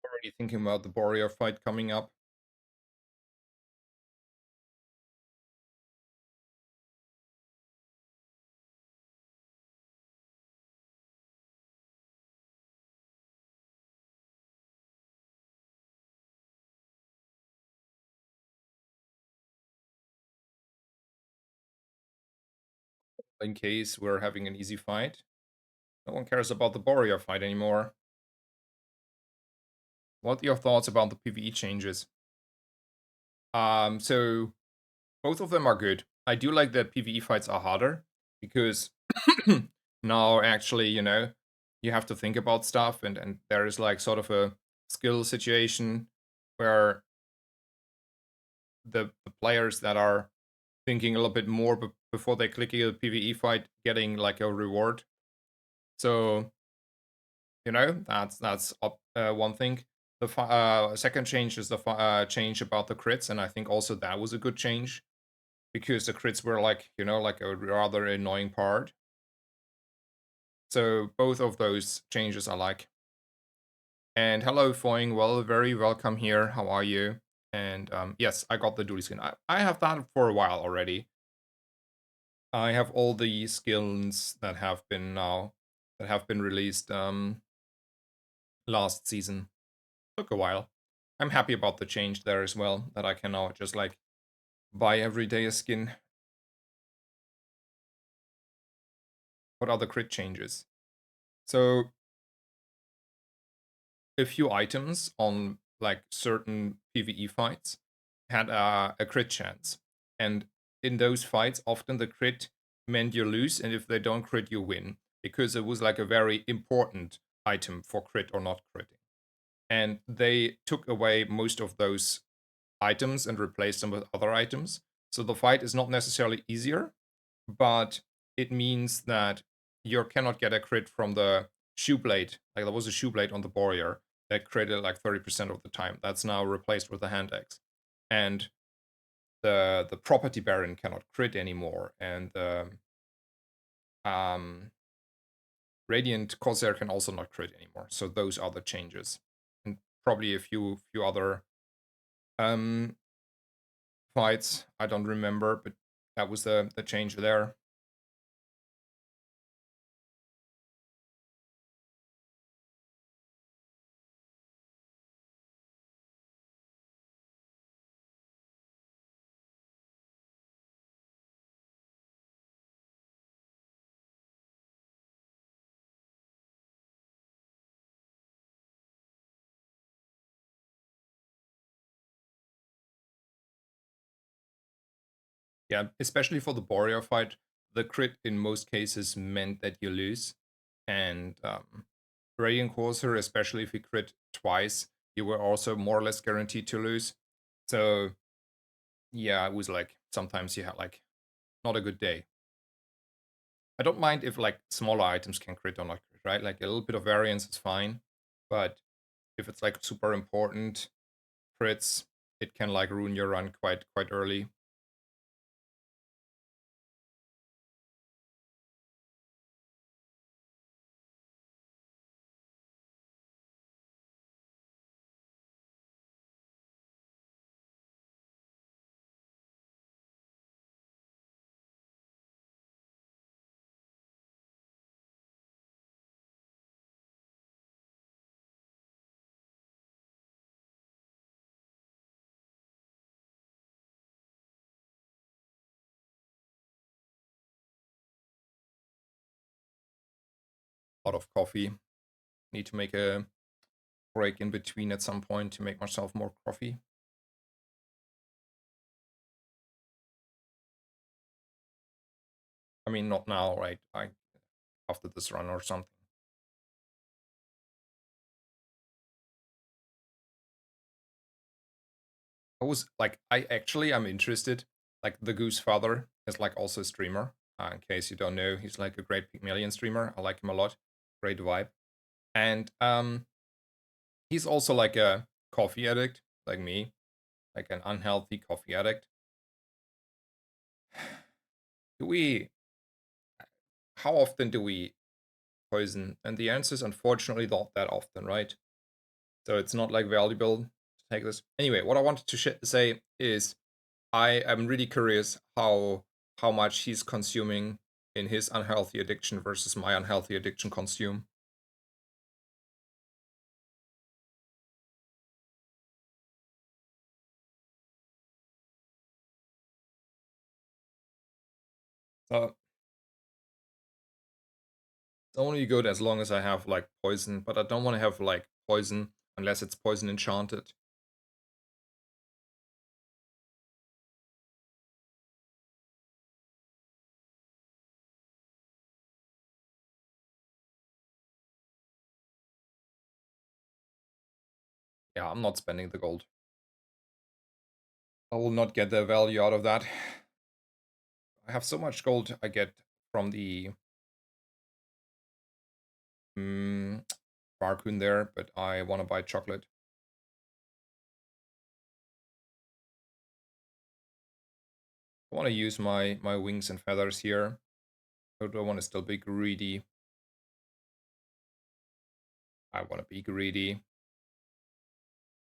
Already thinking about the Boreal fight coming up. In case we're having an easy fight. No one cares about the Boreal fight anymore. What are your thoughts about the PvE changes? So both of them are good. I do like that PvE fights are harder because now actually, you have to think about stuff and there is like sort of a skill situation where the players that are thinking a little bit more before they click a PvE fight getting like a reward. So, that's one thing. The second change is the change about the crits, and I think also that was a good change because the crits were like, like a rather annoying part. So both of those changes I like. And hello, Foing. Well, very welcome here. How are you? And yes, I got the duty skin. I have that for a while already. I have all the skins that have been released last season. Took a while. I'm happy about the change there as well, that I can now just like buy every day a skin. What are the crit changes? So a few items on like certain PvE fights had a crit chance. And in those fights, often the crit meant you lose, and if they don't crit, you win. Because it was like a very important item for crit or not critting. And they took away most of those items and replaced them with other items. So the fight is not necessarily easier, but it means that you cannot get a crit from the shoe blade. Like there was a shoe blade on the Boreal that critted like 30% of the time. That's now replaced with the hand axe. And the property baron cannot crit anymore. And the Radiant Corsair can also not crit anymore. So those are the changes. And probably a few other um fights. I don't remember, but that was the change there. Yeah, especially for the Boreal fight, the crit in most cases meant that you lose. And Radiant Corsair, especially if you crit twice, you were also more or less guaranteed to lose. So yeah, it was like sometimes you had like not a good day. I don't mind if like smaller items can crit or not crit, right? Like a little bit of variance is fine, but if it's like super important crits, it can like ruin your run quite early. a lot of coffee. Need to make a break in between at some point to make myself more coffee. I mean, not now, right? After this run or something. I'm interested. Like the Goose Father is like also a streamer. In case you don't know, he's like a great Pygmalion streamer. I like him a lot. Great vibe. And he's also like a coffee addict, like me, like an unhealthy coffee addict. Do we? How often do we poison? And the answer is unfortunately not that often, right? So it's not like valuable to take this. Anyway, what I wanted to say is I am really curious how much he's consuming in his unhealthy addiction versus my unhealthy addiction consume. So it's only good as long as I have like poison, but I don't want to have like poison unless it's poison enchanted. Yeah, I'm not spending the gold. I will not get the value out of that. I have so much gold I get from the mm, Barcoon there, but I want to buy chocolate. I want to use my wings and feathers here. But I want to still be greedy. I want to be greedy.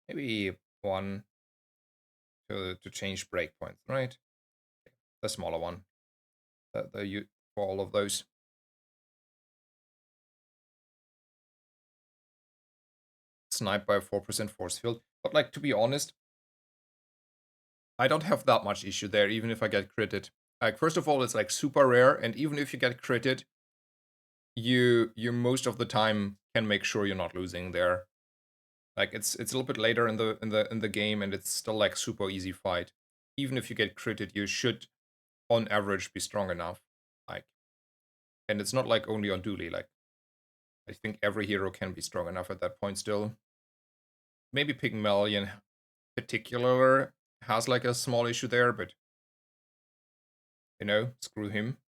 Maybe one to change breakpoints, right? The smaller one. The for all of those. Sniped by a 4% force field. But like to be honest, I don't have that much issue there, even if I get critted. Like first of all, it's like super rare, and even if you get critted, you most of the time can make sure you're not losing there. Like it's a little bit later in the game, and it's still like super easy fight. Even if you get critted, you should on average be strong enough. Like, and it's not like only on Dooley. Like I think every hero can be strong enough at that point still. Maybe Pygmalion particular has like a small issue there, but screw him.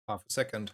Half a second.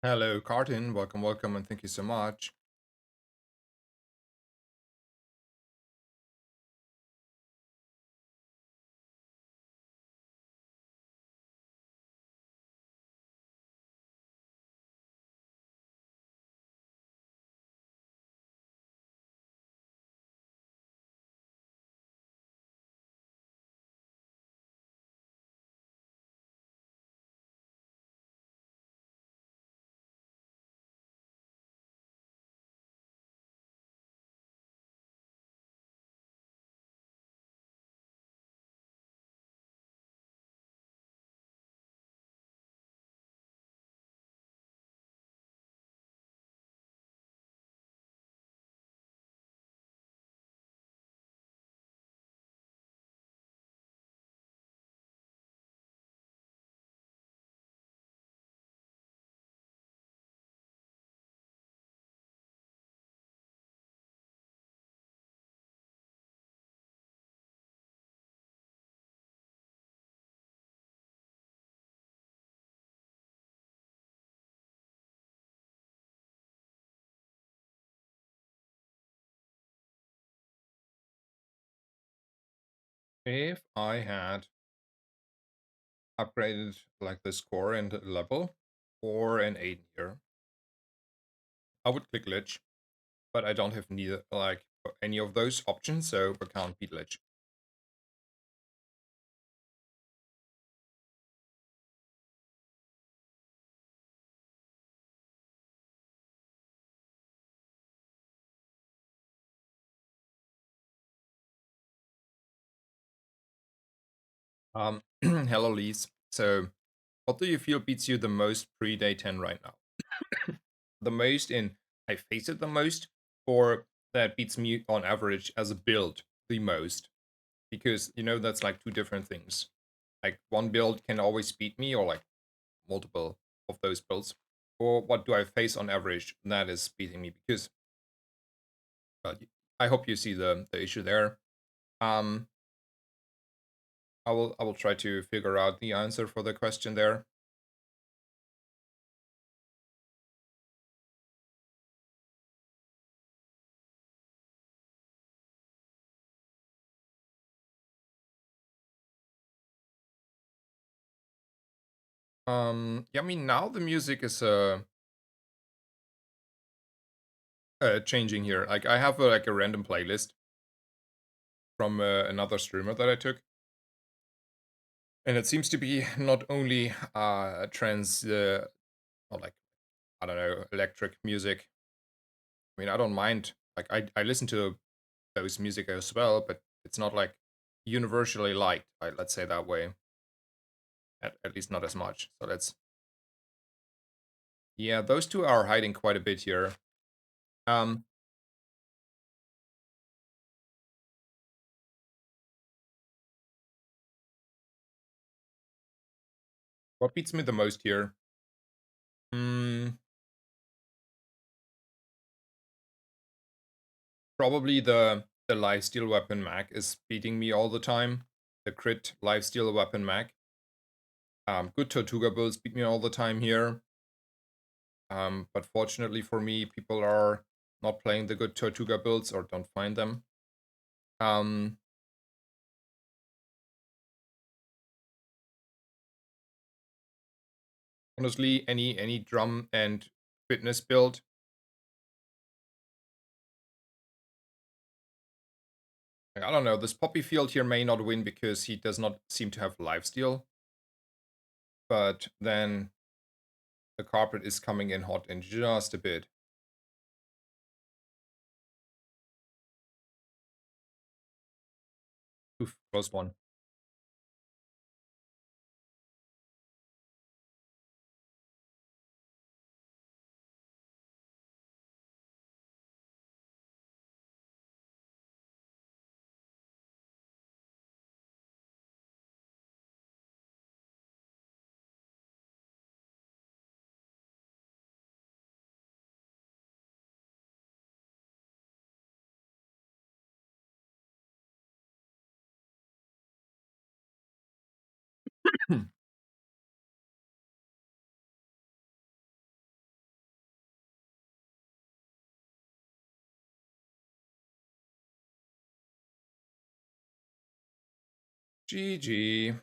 Hello, Cartin. Welcome, welcome, and thank you so much. If I had upgraded like the score and the level for an 8 year, I would click glitch, but I don't have neither like any of those options, so I can't beat glitch. Hello, Lise. So, what do you feel beats you the most pre-day 10 right now? The most in I face it the most, or that beats me on average as a build the most? Because that's like two different things. Like one build can always beat me, or like multiple of those builds. Or what do I face on average that is beating me? Because uh, I hope you see the issue there. Um, I will try to figure out the answer for the question there. Yeah, I mean now the music is changing here. Like I have like a random playlist from another streamer that I took, and it seems to be not only trans or like I don't know electric music. I mean I don't mind. Like I listen to those music as well, but it's not like universally liked. Let's say that way. At least not as much. So that's yeah. Those two are hiding quite a bit here. Um, what beats me the most here? Mm, probably the lifesteal weapon mag is beating me all the time. The crit lifesteal weapon mag. Good Tortuga builds beat me all the time here. But fortunately for me, people are not playing the good Tortuga builds or don't find them. Um, honestly, any drum and fitness build. I don't know. This Poppy Field here may not win because he does not seem to have lifesteal. But then the carpet is coming in hot in just a bit. Oof, close one. GG.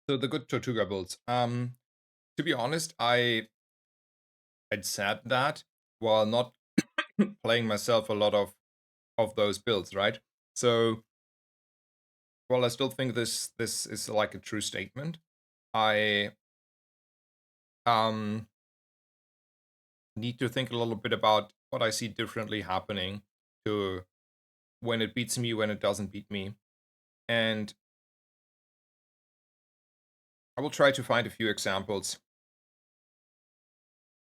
So the good Tortuga builds. To be honest, I had said that while not playing myself a lot of those builds, right? So while I still think this is like a true statement, I um need to think a little bit about what I see differently happening to when it beats me, when it doesn't beat me. And I will try to find a few examples.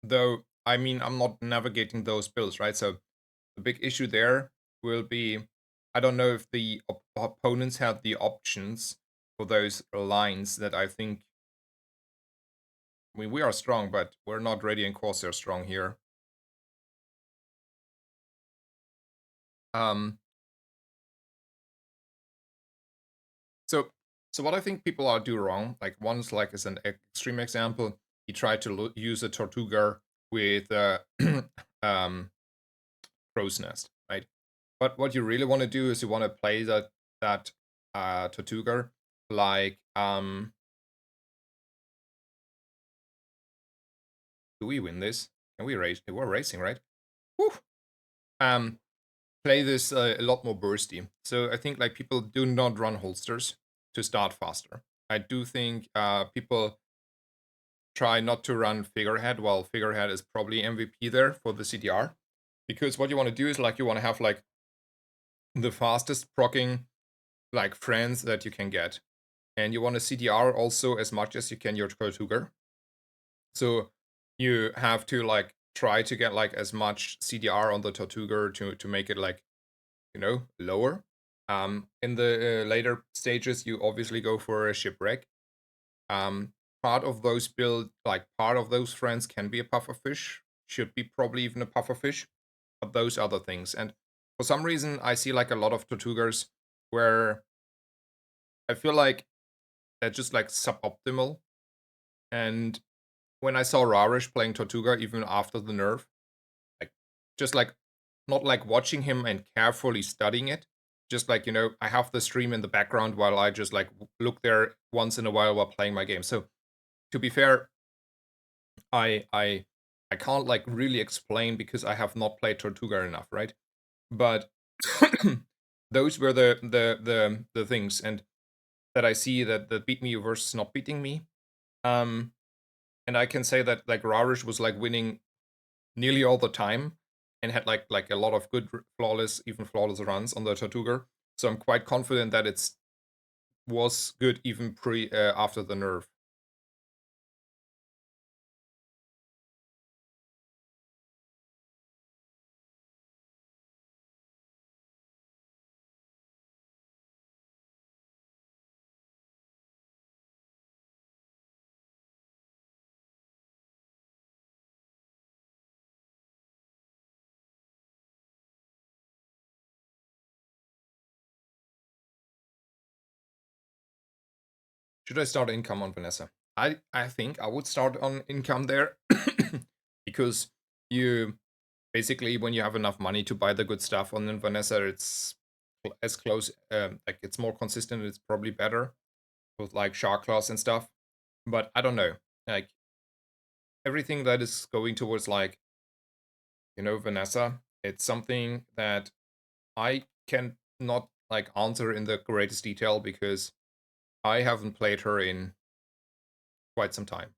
Though, I mean, I'm not navigating those builds, right? So the big issue there will be I don't know if the opponents have the options for those lines that I think. I mean, we are strong, but we're not Radiant Corsair strong here. Um, so so what I think people are do wrong, like one's like as an extreme example, he tried to use a Tortuga with um crow's nest, right? But what you really want to do is you want to play that Tortuga like do we win this? Can we race? We're racing, right? Woo! Um, play this a lot more bursty. So I think like people do not run holsters to start faster. I do think people try not to run figurehead. While figurehead is probably MVP there for the CDR, because what you want to do is like you want to have like the fastest proccing like friends that you can get. and you want to CDR also as much as you can your Tortuga. So you have to like try to get like as much CDR on the Tortuga to make it like, lower. In the later stages, you obviously go for a shipwreck. Um, Part of those part of those friends can be a pufferfish, should be probably even a pufferfish, but those other things. And for some reason, I see like a lot of Tortugas where I feel like they're just like suboptimal. And when I saw Rarish playing Tortuga, even after the nerf, like just like not like watching him and carefully studying it, just like I have the stream in the background while I just like look there once in a while playing my game. So to be fair, I can't like really explain because I have not played Tortuga enough, right? But those were the things and that I see that beat me versus not beating me. Um, and I can say that like Rarish was like winning nearly all the time and had like a lot of good flawless, even flawless runs on the Tortuga. So I'm quite confident that it's was good even pre after the nerf. Should I start income on Vanessa? I think I would start on income there because you basically when you have enough money to buy the good stuff on Vanessa, it's as close like it's more consistent. It's probably better with like shark class and stuff. But I don't know, like everything that is going towards like Vanessa, it's something that I can not like answer in the greatest detail because I haven't played her in quite some time.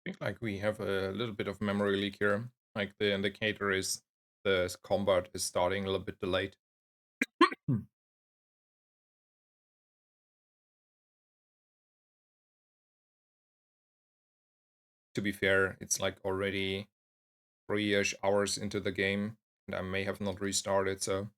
I think like we have a little bit of memory leak here. Like the indicator is the combat is starting a little bit delayed. Hmm. To be fair, it's like already 3-ish hours into the game, and I may have not restarted, so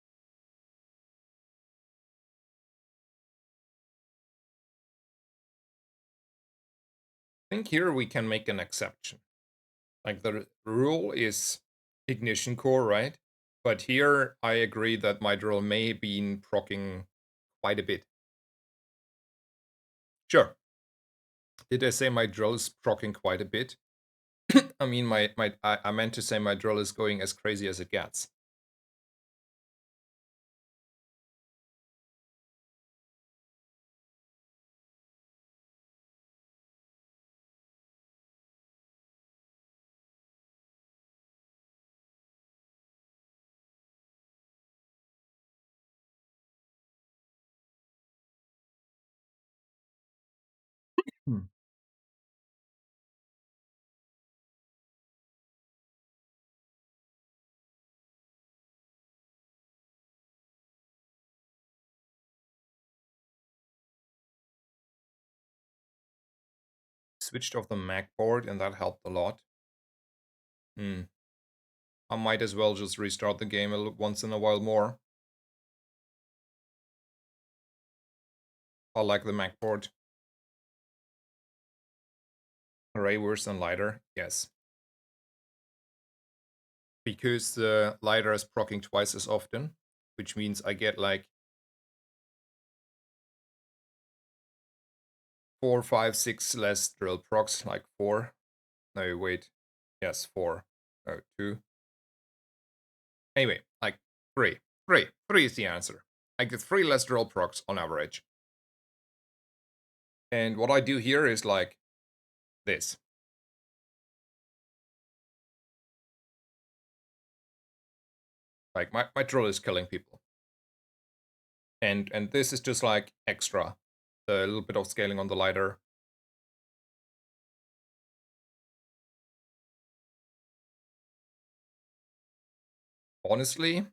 I think here we can make an exception. Like the rule is ignition core, right? But here I agree that my drill may have been procking quite a bit. Sure. Did I say my drill is procking quite a bit? I mean, I meant to say my drill is going as crazy as it gets. Hmm. Switched off the Mac board, and that helped a lot. Hmm. I might as well just restart the game once in a while more. I like the Mac board. Array worse than lighter, yes. Because the lighter is proccing twice as often, which means I get like 4, 5, 6 less drill procs, like 4. No, wait. Yes, 4. No, 2. Anyway, like 3. 3. 3 is the answer. I get 3 less drill procs on average. And what I do here is like this. Like my drill is killing people. And this is just like extra. The little bit of scaling on the lighter. Honestly,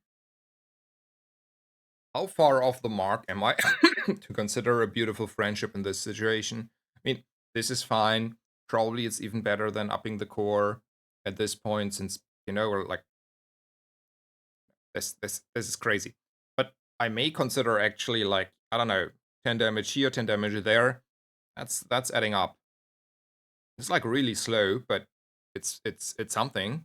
how far off the mark am I to consider a beautiful friendship in this situation? I mean, this is fine. Probably it's even better than upping the core at this point, since we're like this is crazy. But I may consider actually, like, I don't know, 10 damage here, 10 damage there. That's adding up. It's like really slow, but it's something.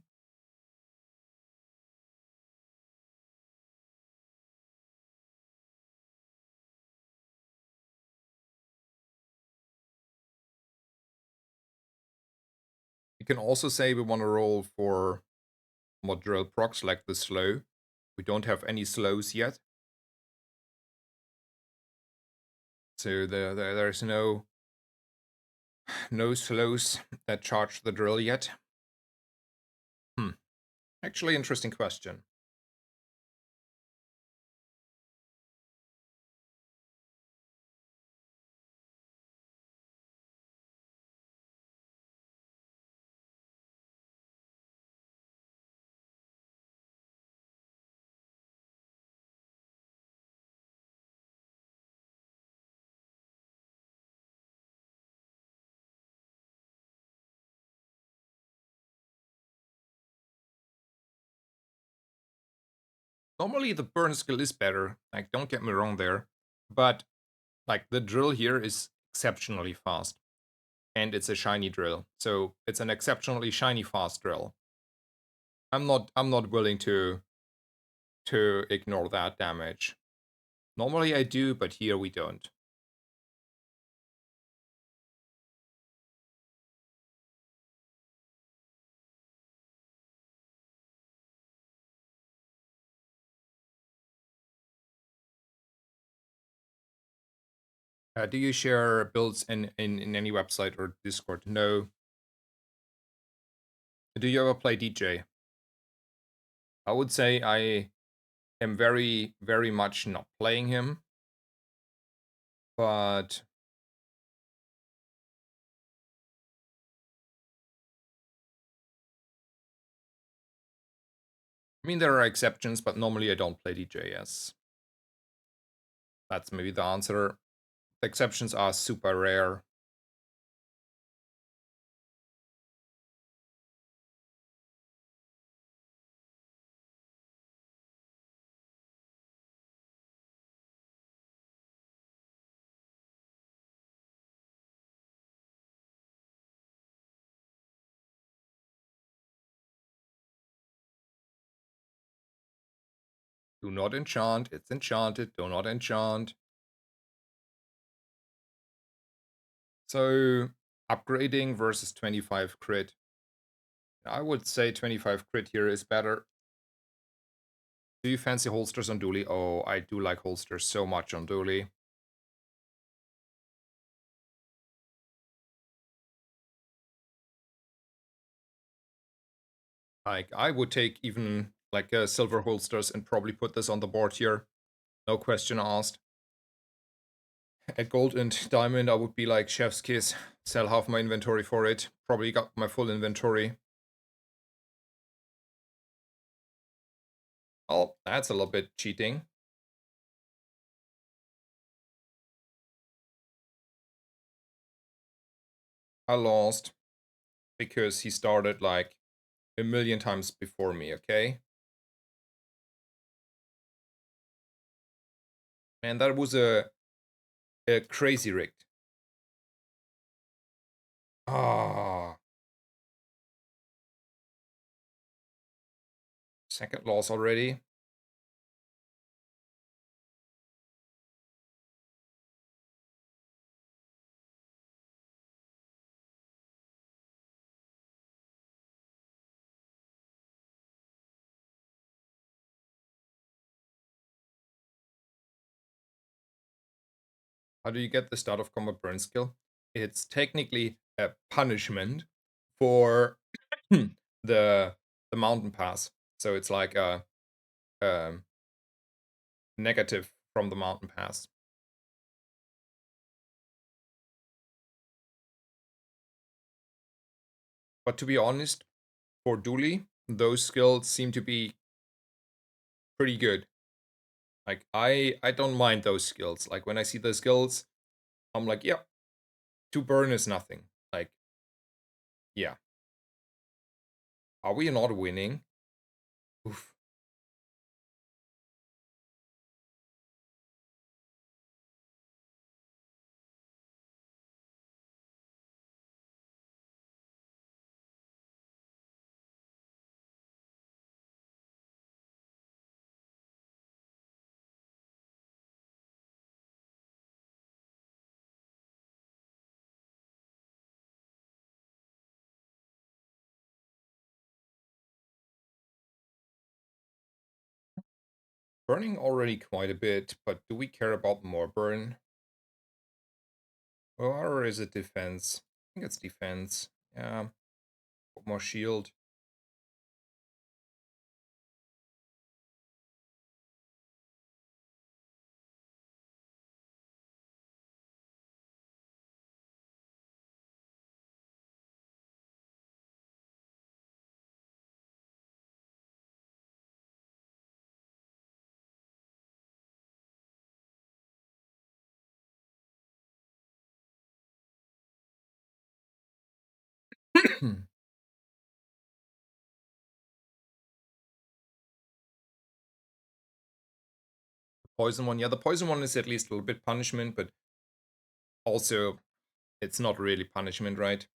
You can also say we want to roll for more drill procs like the slow. We don't have any slows yet. So there's no slows that charge the drill yet. Hmm. Actually, interesting question. Normally the burn skill is better. Like, don't get me wrong there, but like the drill here is exceptionally fast, and it's a shiny drill, so it's an exceptionally shiny fast drill. I'm not willing to ignore that damage. Normally I do, but here we don't. Do you share builds in any website or Discord? No. Do you ever play DJ? I would say I am very, very much not playing him, but I mean, there are exceptions, but normally I don't play DJ. Yes, that's maybe the answer. The exceptions are super rare. Do not enchant. It's enchanted. Do not enchant. So, upgrading versus 25 crit. I would say 25 crit here is better. Do you fancy holsters on Dooley? Oh, I do like holsters so much on Dooley. Like, I would take even like silver holsters and probably put this on the board here. No question asked. At gold and diamond, I would be like chef's kiss. Sell half my inventory for it. Probably got my full inventory. Oh, that's a little bit cheating. I lost because he started like a million times before me, okay? And that was a crazy rigged. Ah, second loss already. How do you get the start of combat burn skill? It's technically a punishment for the mountain pass. So it's like um, negative from the mountain pass. But to be honest, for Dooley, those skills seem to be pretty good. Like I don't mind those skills. Like when I see those skills, I'm like, yeah, to burn is nothing. Like, yeah. Are we not winning? Oof. Burning already quite a bit, but do we care about more burn? Or is it defense? I think it's defense. Yeah, more shield. Poison one. Yeah, the poison one is at least a little bit punishment, but also it's not really punishment, right?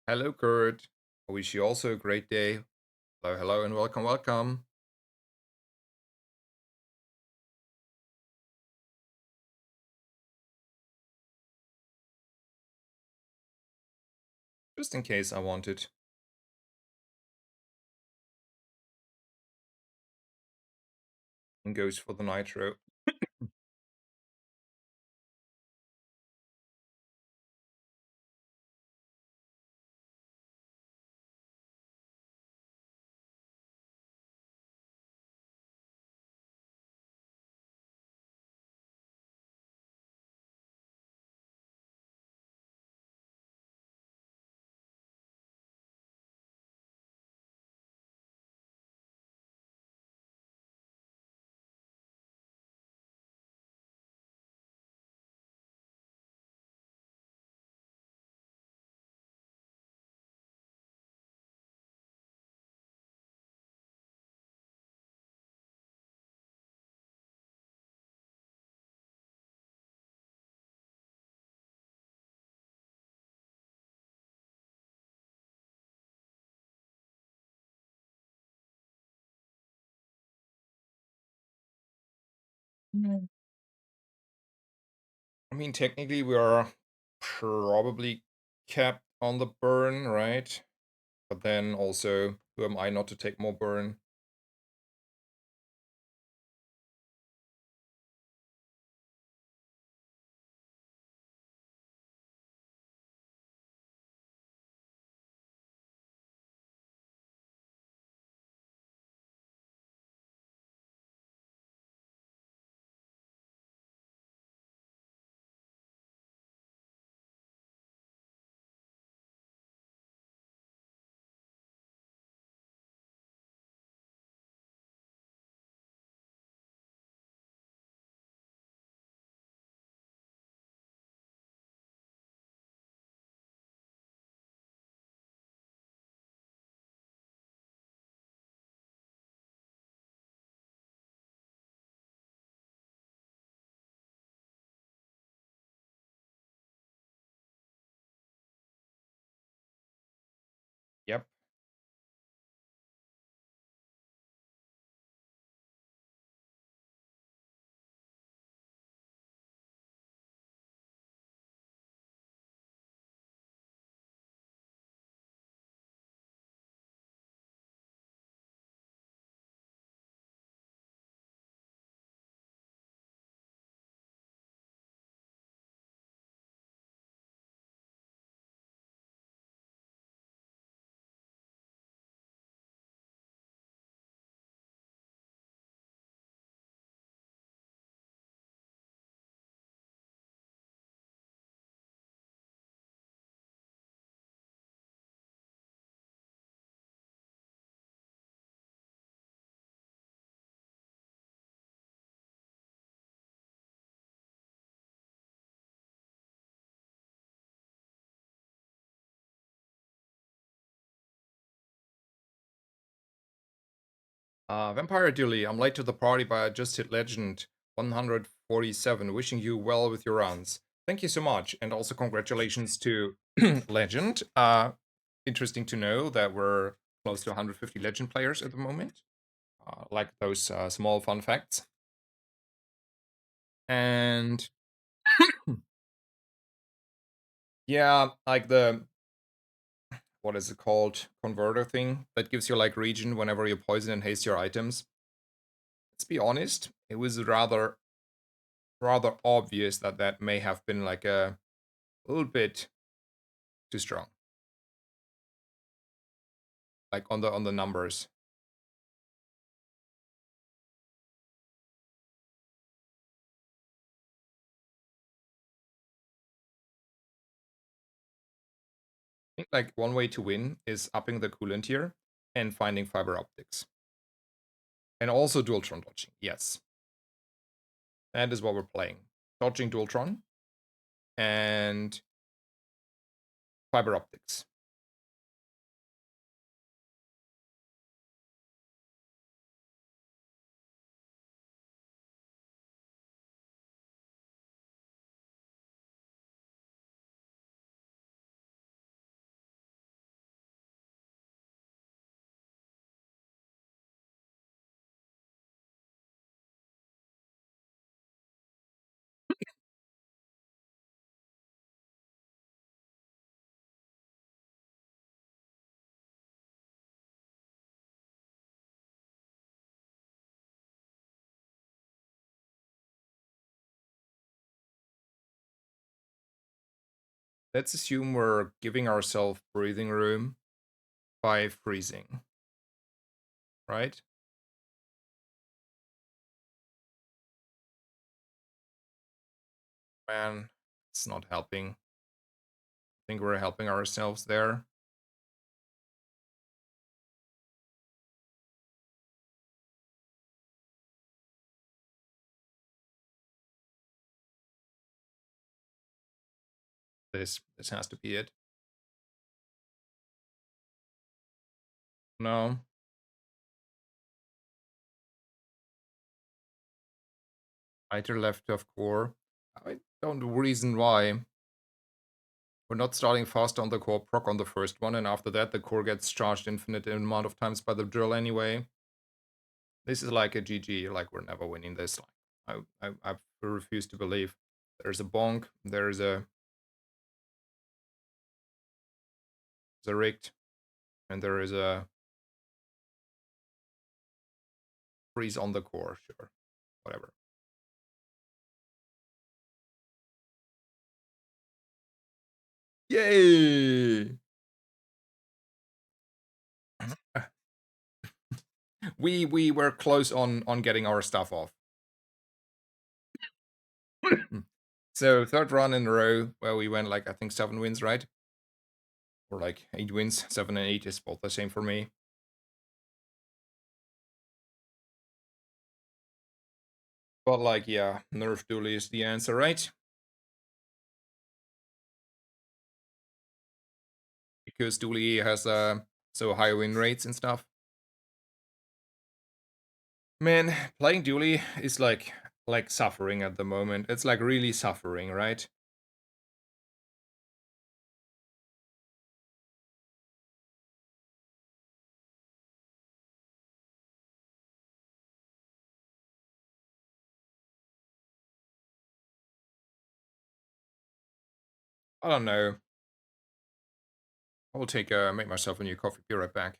Hello, Kurt. I wish you also a great day. Hello, hello, and welcome, welcome. Just in case I wanted. And goes for the nitro. Mm. I mean, technically, we are probably capped on the burn, right? But then also, who am I not to take more burn? Vampire Dooley, I'm late to the party, but I just hit Legend 147. Wishing you well with your runs. Thank you so much, and also congratulations to Legend. Interesting to know that we're close to 150 Legend players at the moment. Like those small fun facts. And yeah, like the what is it called? Converter thing that gives you like regen whenever you poison and haste your items. Let's be honest, it was rather obvious that that may have been like a little bit too strong, like on the numbers. I think like one way to win is upping the coolant here and finding fiber optics, and also dualtron dodging. Yes, that is what we're playing: dodging dualtron and fiber optics. Let's assume we're giving ourselves breathing room by freezing, right? Man, it's not helping. I think we're helping ourselves there. This has to be it. No, either left of core. I don't know reason why. We're not starting fast on the core proc on the first one, and after that the core gets charged infinite amount of times by the drill anyway. This is like a GG, like we're never winning this. I refuse to believe. There's a bonk, there's a rigged, and there is a freeze on the core, sure. Whatever. Yay! We were close on getting our stuff off. So third run in a row where we went like I think 7 wins, right? Or like 8 wins. 7 and 8 is both the same for me. But like yeah, nerf Dooley is the answer, right? Because Dooley has so high win rates and stuff. Man, playing Dooley is like suffering at the moment. It's like really suffering, right? I don't know. I'll take make myself a new coffee. Be right back.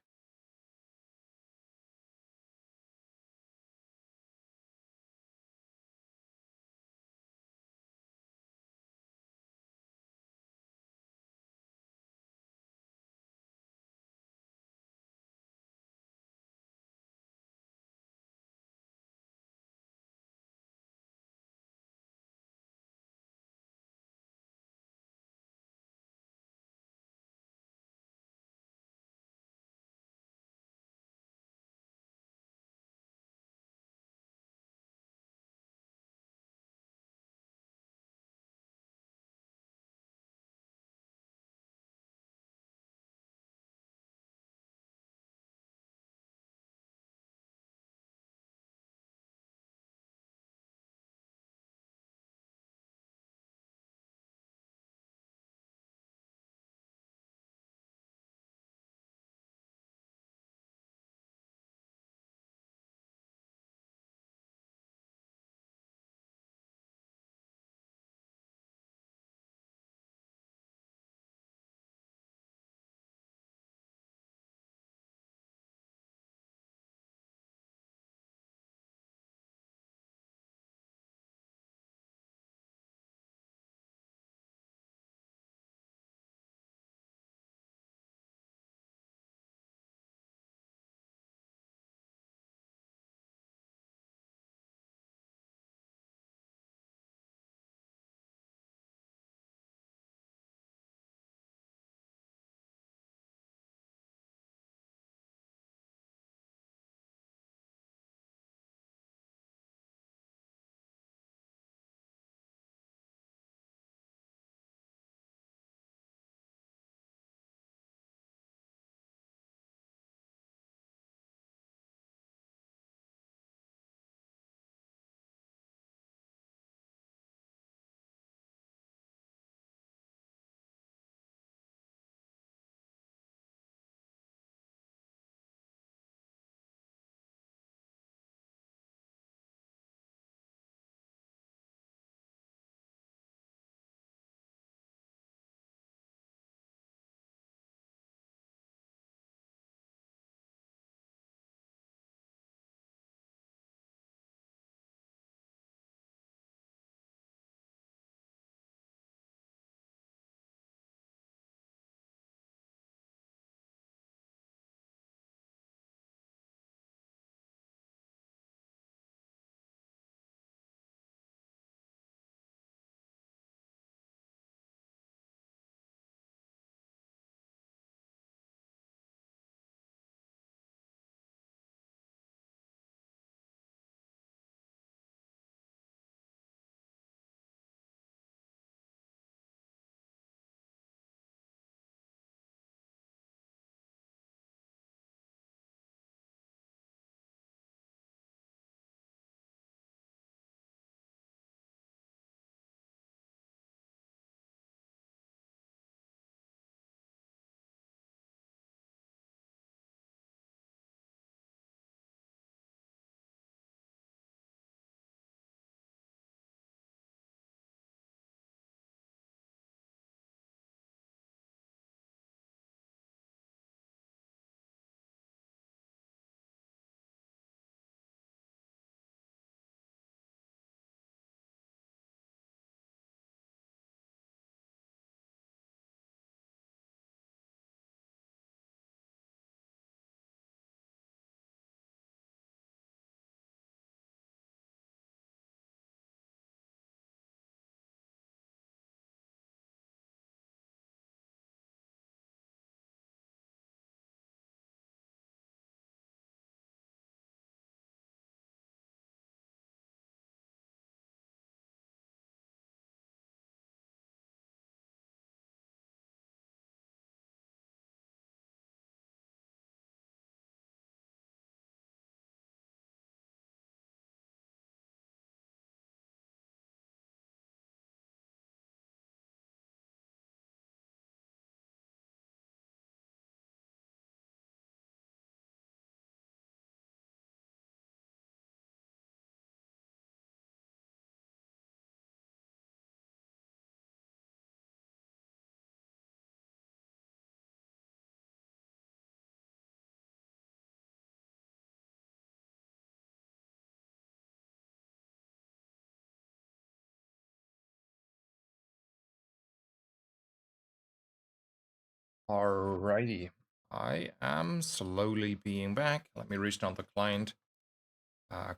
Alrighty. I am slowly being back. Let me restart the client.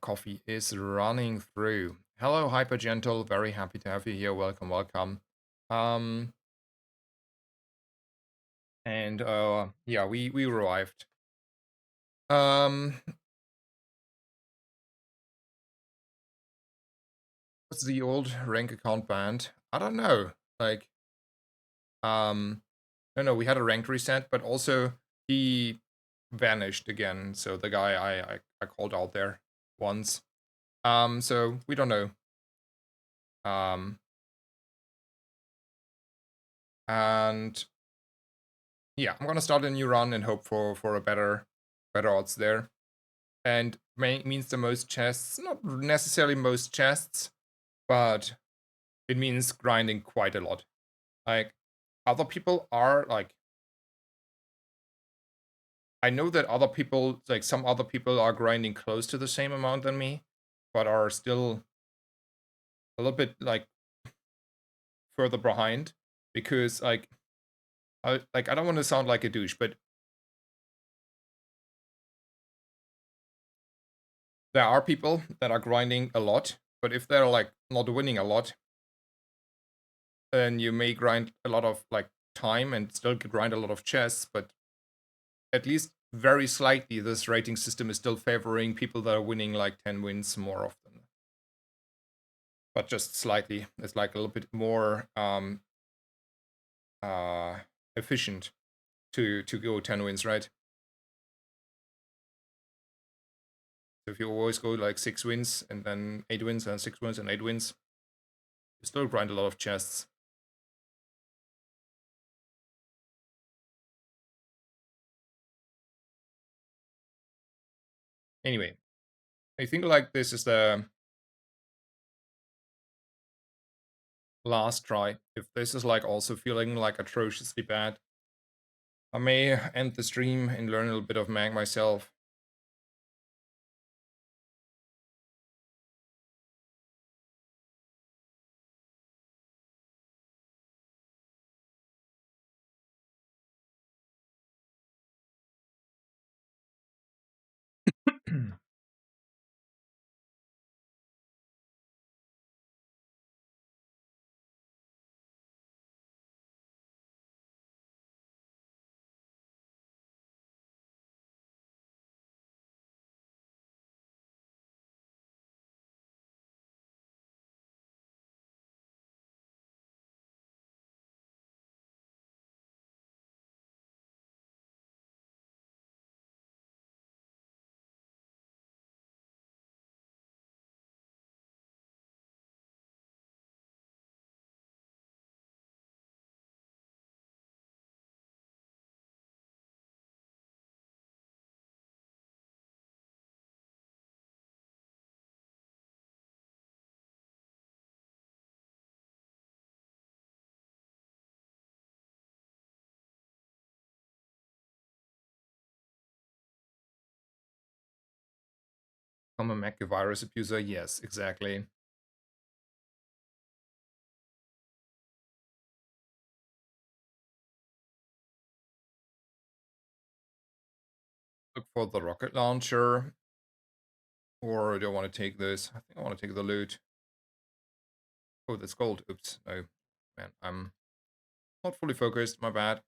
Coffee is running through. Hello, Hyper Gentle. Very happy to have you here. Welcome, welcome. Um, and yeah, we arrived. Um, what's the old rank account banned? I don't know. Like, no, we had a rank reset, but also he vanished again. So the guy I called out there once. So we don't know. Um, and yeah, I'm gonna start a new run and hope for a better odds there. And means the most chests, not necessarily most chests, but it means grinding quite a lot. Like other people are like, I know that other people, like some other people are grinding close to the same amount than me, but are still a little bit like further behind because I don't want to sound like a douche, but there are people that are grinding a lot, but if they're like not winning a lot, then you may grind a lot of like time and still grind a lot of chests, but at least very slightly this rating system is still favoring people that are winning like 10 wins more often. But just slightly. It's like a little bit more uh efficient to go 10 wins, right? So if you always go like 6 wins and then 8 wins and 6 wins and 8 wins, you still grind a lot of chests. Anyway, I think like this is the last try. If this is like also feeling like atrociously bad, I may end the stream and learn a little bit of mag myself. I'm a Mac virus abuser. Yes, exactly. Look for the rocket launcher. Or do I want to take this? I think I want to take the loot. Oh, that's gold. Oops. No. Man, I'm not fully focused. My bad.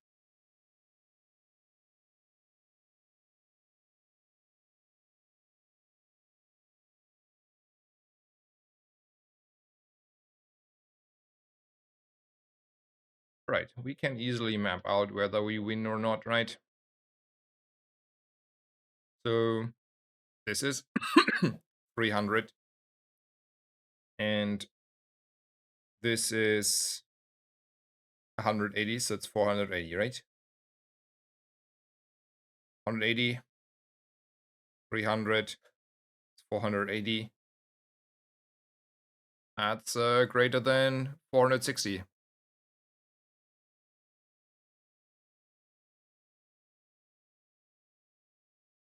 Right. We can easily map out whether we win or not, right? So this is 300. And this is 180, so it's 480, right? 180, 300, it's 480. That's greater than 460.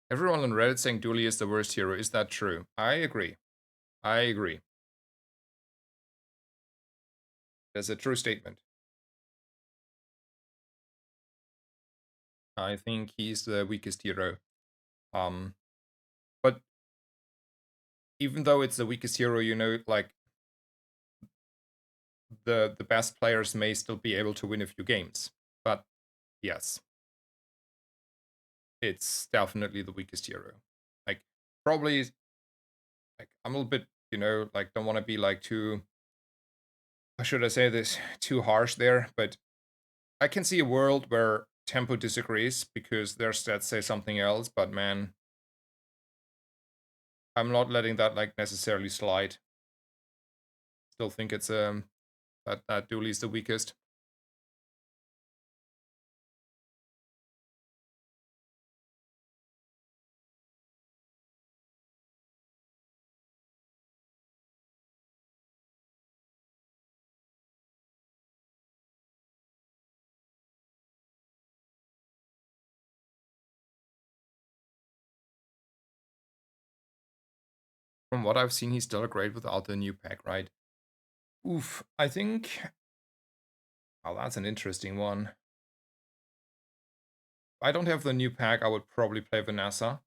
Everyone on Reddit saying Dooley is the worst hero. Is that true? I agree. I agree. That's a true statement. I think he's the weakest hero. Um, but even though it's the weakest hero, like the best players may still be able to win a few games. But yes, it's definitely the weakest hero. Like probably like I'm a little bit, like don't want to be like too how should I say this, too harsh there, but I can see a world where tempo disagrees because their stats say something else, but man, I'm not letting that like necessarily slide. Still think it's that Dooley's the weakest. From what I've seen, he's still great without the new pack, right? Oof, I think. Oh, that's an interesting one. If I don't have the new pack, I would probably play Vanessa.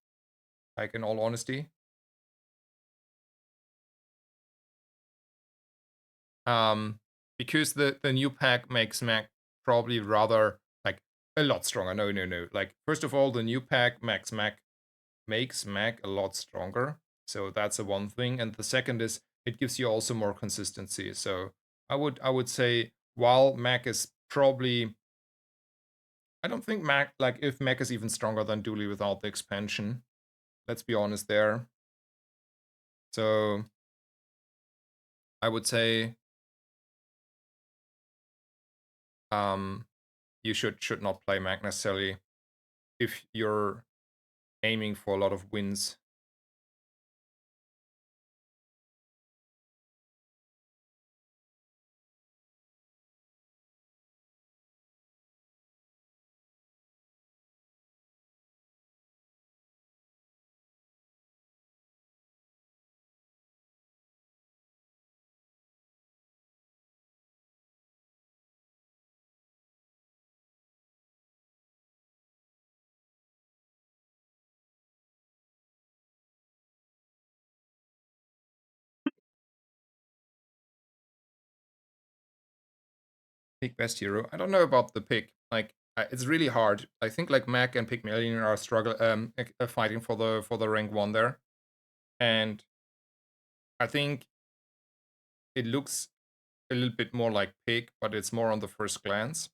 Like in all honesty, um, because the new pack makes Mac probably rather like a lot stronger. No, no, no. Like first of all, the new pack makes Mac a lot stronger. So that's the one thing, and the second is it gives you also more consistency. So I would say while Mac is probably I don't think Mac like if Mac is even stronger than Dooley without the expansion. Let's be honest there. So I would say um you should not play Mac necessarily if you're aiming for a lot of wins. Pick best hero. I don't know about the pick. Like it's really hard. I think like Mac and Pygmalion are fighting for the rank one there, and I think it looks a little bit more like Pig, but it's more on the first glance.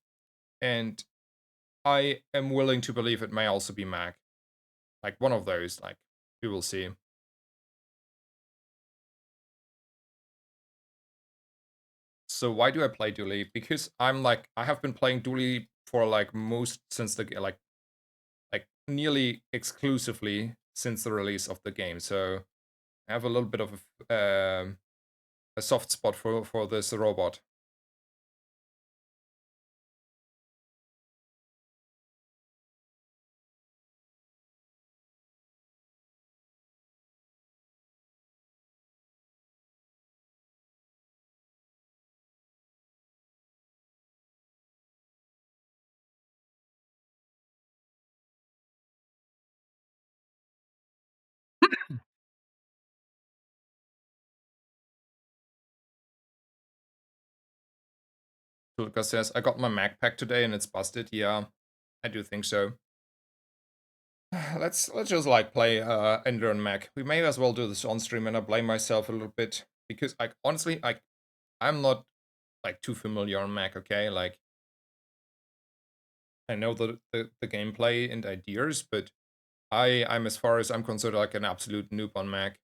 And I am willing to believe it may also be Mac, like one of those. Like we will see. So why do I play Dooley? Because I have been playing Dooley for like most since like nearly exclusively since the release of the game. So I have a little bit of a soft spot for this robot. Lucas says, I got my Mac pack today and it's busted. Yeah, I do think so. Let's just like play Ender and Mac. We may as well do this on stream and I blame myself a little bit because like honestly I'm not like too familiar on Mac, okay? Like I know the gameplay and ideas, but I'm as far as I'm concerned like an absolute noob on Mac.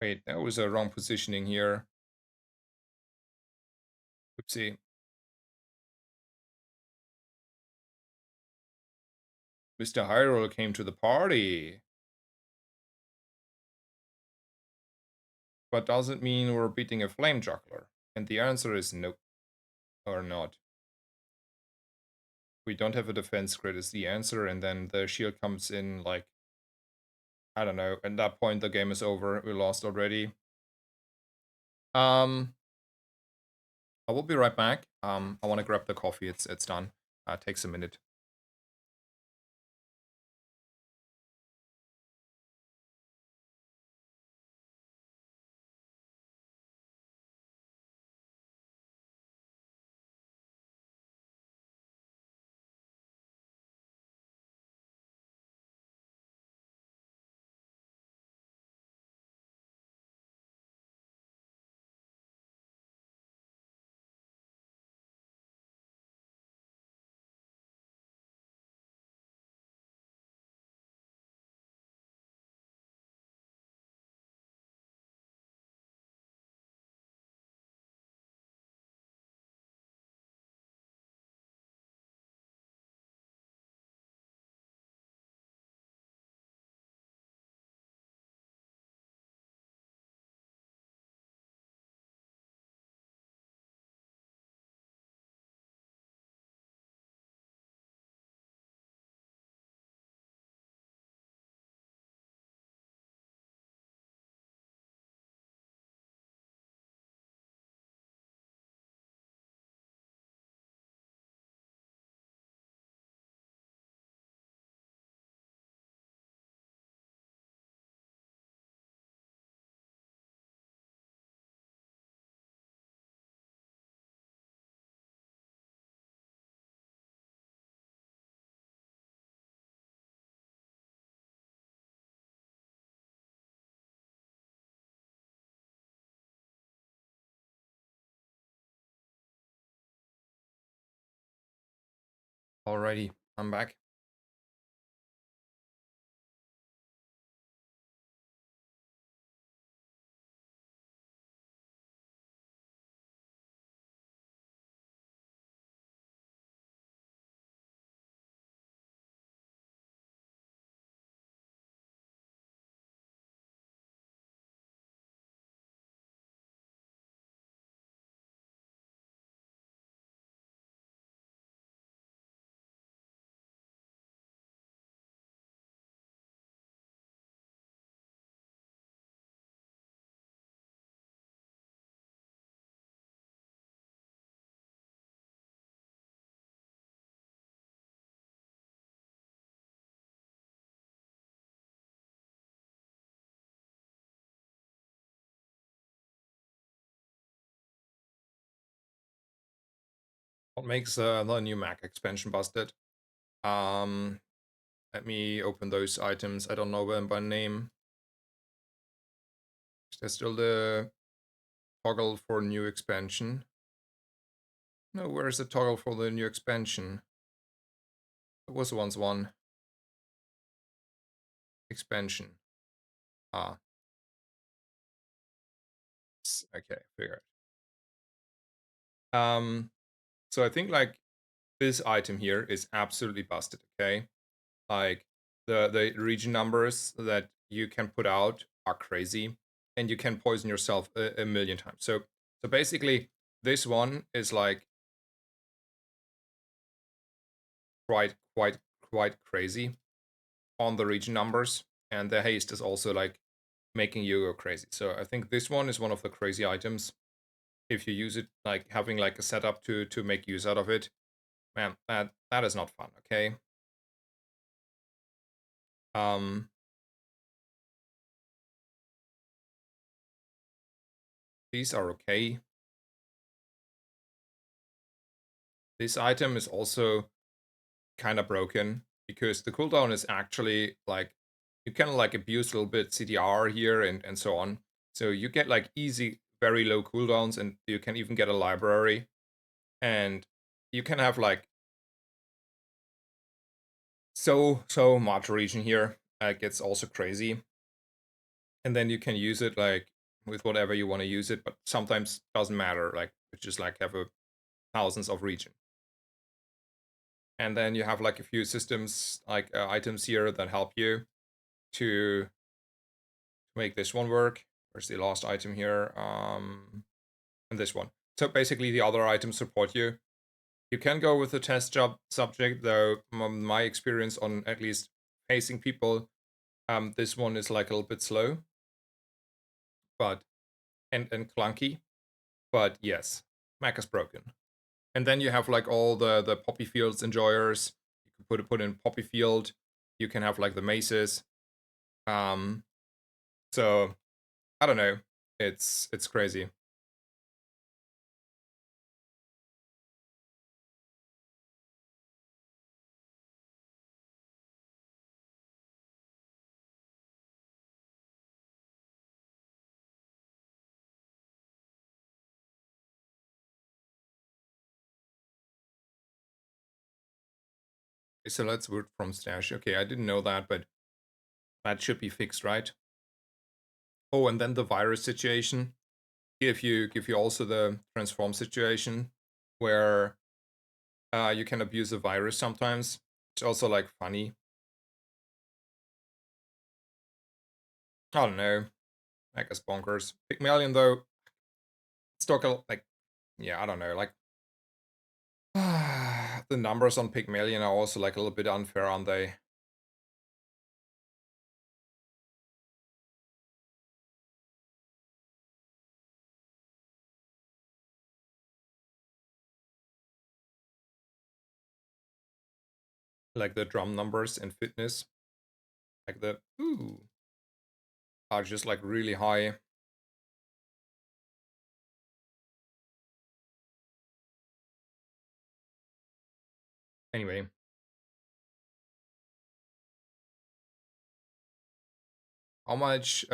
Wait, that was a wrong positioning here. Oopsie. Mr. Hyrule came to the party. But does it mean we're beating a flame juggler? And the answer is no. or not. We don't have a defense grid is the answer, and then the shield comes in like, I don't know, at that point the game is over. We lost already. Um, I will be right back. I want to grab the coffee. It's done. Takes a minute. Alrighty, I'm back. What makes the new Mac expansion busted? Um, Let me open those items. I don't know them by name. Is there still the toggle for new expansion? No, where's the toggle for the new expansion? There was once one. Expansion. Ah. Okay, figured. So I think like this item here is absolutely busted, okay? Like the region numbers that you can put out are crazy, and you can poison yourself a million times. So basically this one is like quite crazy on the region numbers, and the haste is also like making you go crazy. So I think this one is one of the crazy items. If you use it like having like a setup to make use out of it, man, that is not fun, okay? Um these are okay. This item is also kind of broken because the cooldown is actually like you can like abuse a little bit CDR here and so on. So you get like easy, very low cooldowns, and you can even get a library, and you can have like so much region here. Like it's also crazy, and then you can use it like with whatever you want to use it, but sometimes doesn't matter. Like you just like have a thousands of region. And then you have like a few systems like items here that help you to make this one work. Where's the last item here? And this one. So basically, the other items support you. You can go with the test job subject, though. My experience on at least facing people, this one is like a little bit slow, but and clunky. But yes, Mac is broken. And then you have like all the poppy fields enjoyers. You can put in poppy field. You can have like the maces. Um, so I don't know. It's crazy. So let's root from stash. Okay, I didn't know that, but that should be fixed, right? Oh, and then the virus situation. Give you also the transform situation where you can abuse a virus sometimes. It's also like funny. I don't know. I guess bonkers. Pygmalion though, still like yeah, I don't know. Like the numbers on Pygmalion are also like a little bit unfair, aren't they? Like the drum numbers in fitness, like the ooh are just like really high. Anyway, how much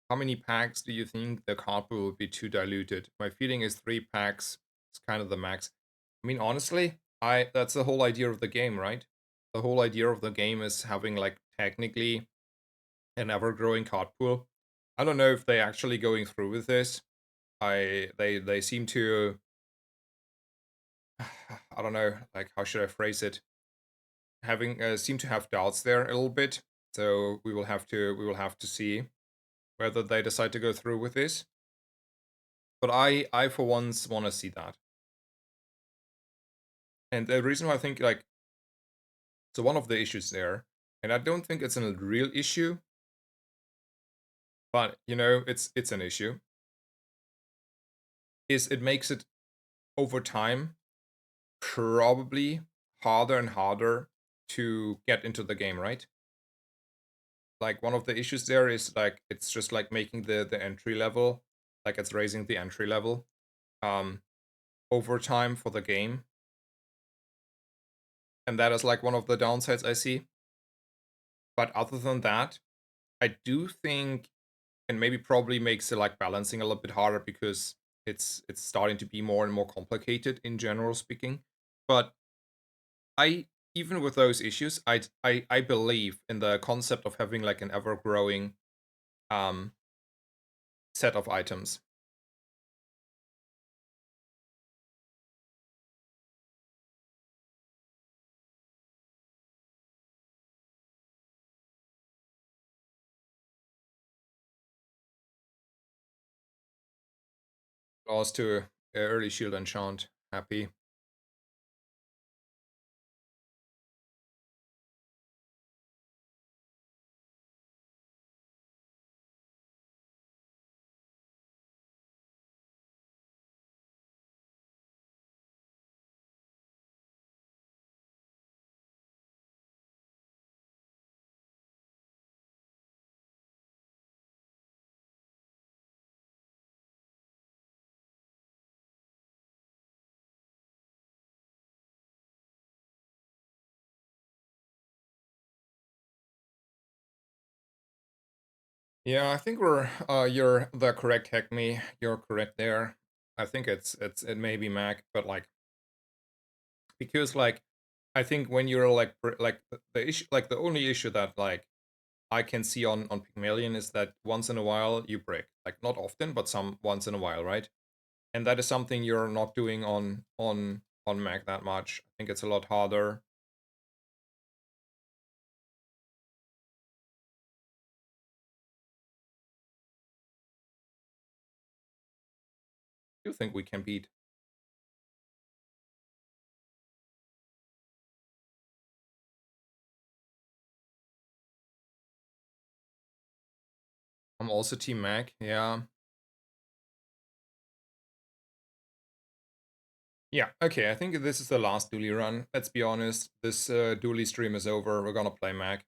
how many packs do you think the card pool would be too diluted? My feeling is 3 packs is kind of the max. I mean, honestly, I that's the whole idea of the game, right? The whole idea of the game is having like technically an ever-growing card pool. I don't know if they actually going through with this. They seem to I don't know, like how should I phrase it? Having seem to have doubts there a little bit. So we will have to see whether they decide to go through with this. But I for once want to see that. And the reason why I think like so one of the issues there, and I don't think it's a real issue, but you know it's an issue, is it makes it over time probably harder and harder to get into the game, right? Like one of the issues there is like it's just like making the entry level, like it's raising the entry level um over time for the game. And that is like one of the downsides I see. But other than that, I do think and maybe probably makes it like balancing a little bit harder because it's starting to be more and more complicated in general speaking. But I even with those issues, I believe in the concept of having like an ever growing um set of items. Lost to early shield enchant. Happy. Yeah, I think we're you're the correct hack me. You're correct there. I think it may be Mac, but like because like I think when you're like like the issue like the only issue that like I can see on Pygmalion is that once in a while you break. Like not often, but some once in a while, right? And that is something you're not doing on Mac that much. I think it's a lot harder. do think we can beat. I'm also Team Mac. Yeah. Yeah. Okay. I think this is the last Dooley run. Let's be honest. This Dooley stream is over. We're gonna play Mac.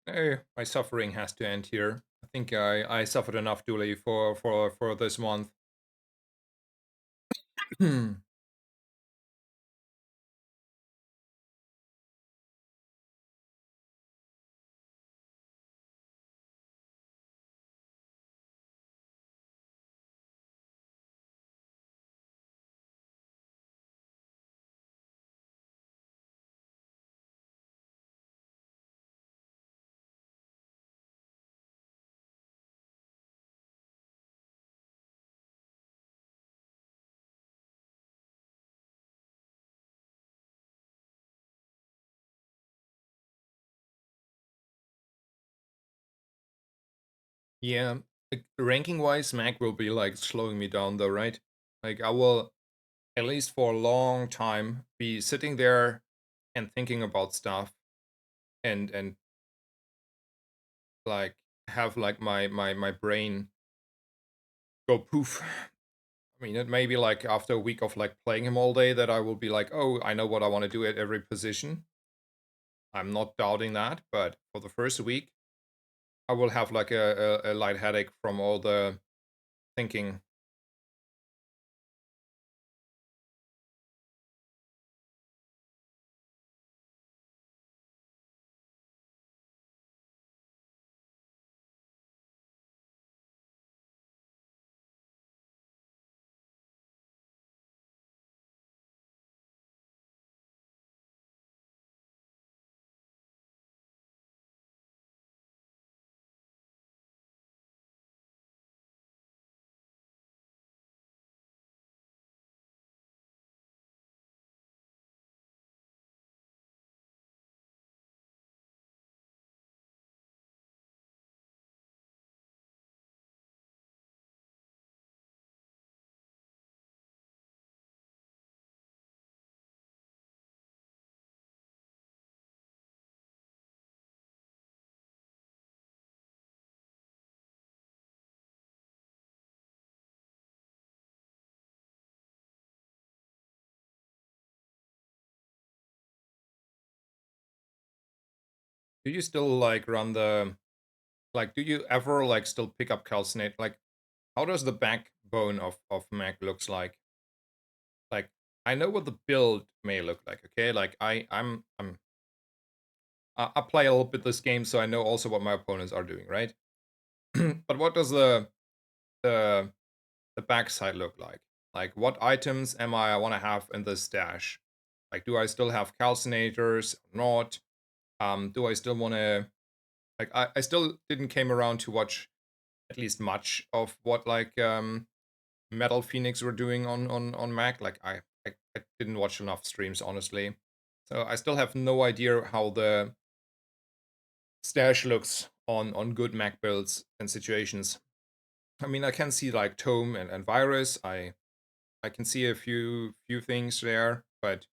My suffering has to end here. I think I suffered enough Dooley for this month. Yeah, like, ranking wise, Mac will be like slowing me down though, right? Like I will, at least for a long time, be sitting there and thinking about stuff and like have like my brain go poof. I mean, it may be like after a week of like playing him all day that I will be like, oh, I know what I want to do at every position. I'm not doubting that, but for the first week, I will have like a light headache from all the thinking. Do you still like run the like? Do you ever like still pick up calcinate? Like, how does the backbone of Mac looks like? Like, I know what the build may look like. Okay, like I play a little bit this game, so I know also what my opponents are doing, right? But what does the the backside look like? Like, what items am I want to have in this stash? Like, do I still have calcinators or not? Do I still want to like? I still didn't came around to watch at least much of what like Metal Phoenix were doing on Mac. Like, I didn't watch enough streams honestly, so I still have no idea how the stash looks on good Mac builds and situations. I mean, I can see like Tome and Virus. I can see a few things there, but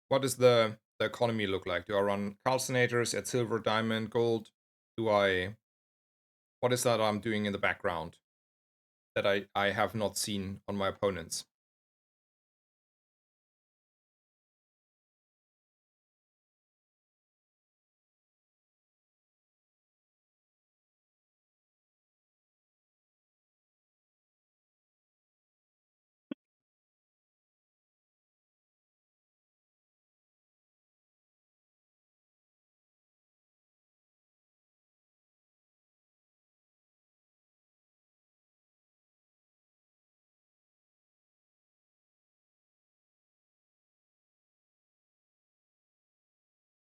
what does the economy look like? Do I run calcinators at silver, diamond, gold? Do I what is that I'm doing in the background that I have not seen on my opponents?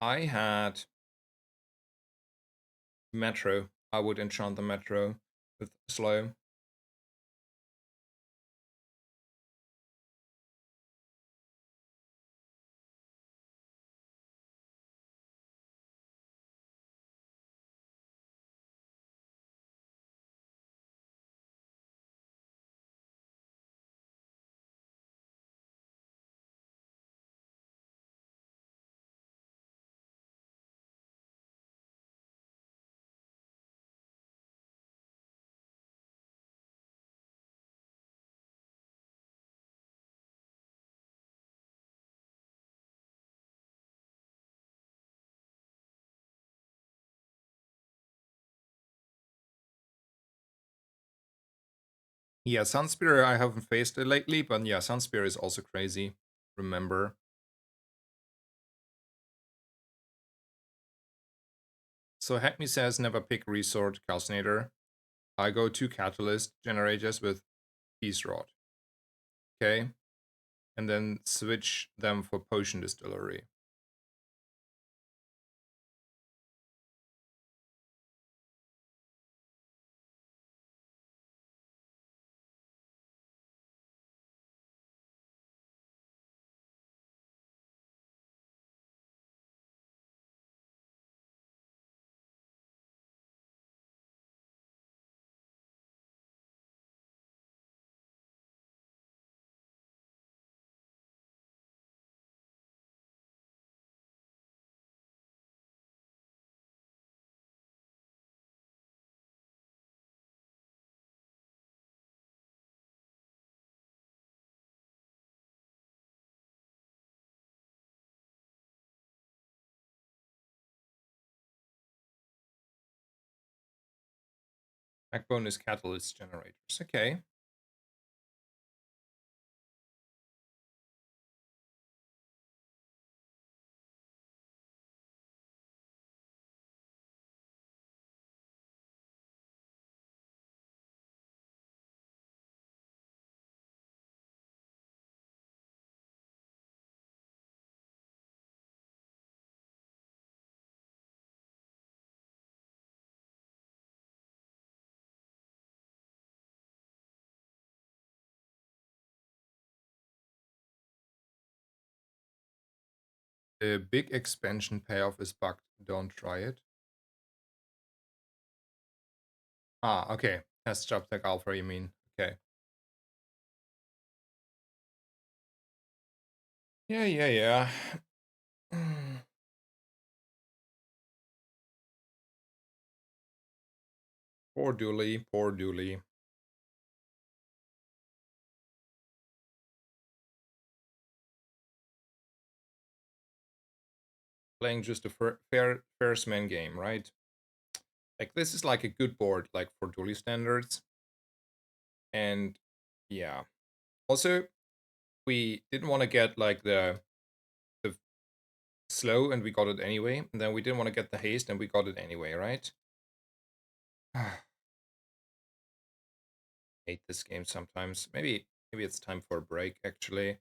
I had Metro. I would enchant the Metro with slow. Yeah, Sunspear I haven't faced it lately, but yeah, Sunspear is also crazy. Remember. So Hackney says never pick Resort Calcinator. I go 2 Catalyst generators with Peace Rod. Okay. And then switch them for Potion Distillery. Backbone is Catalyst generators. Okay. The big expansion payoff is bugged. Don't try it. Ah, okay. Test job tech alpha, you mean? Okay. Yeah, yeah, yeah. Poor Dooley, poor Dooley. Playing just a first man game, right? Like this is like a good board, like for Dooley standards. And yeah. Also, we didn't want to get like the slow and we got it anyway. And then we didn't want to get the haste and we got it anyway, right? Hate this game sometimes. Maybe it's time for a break actually.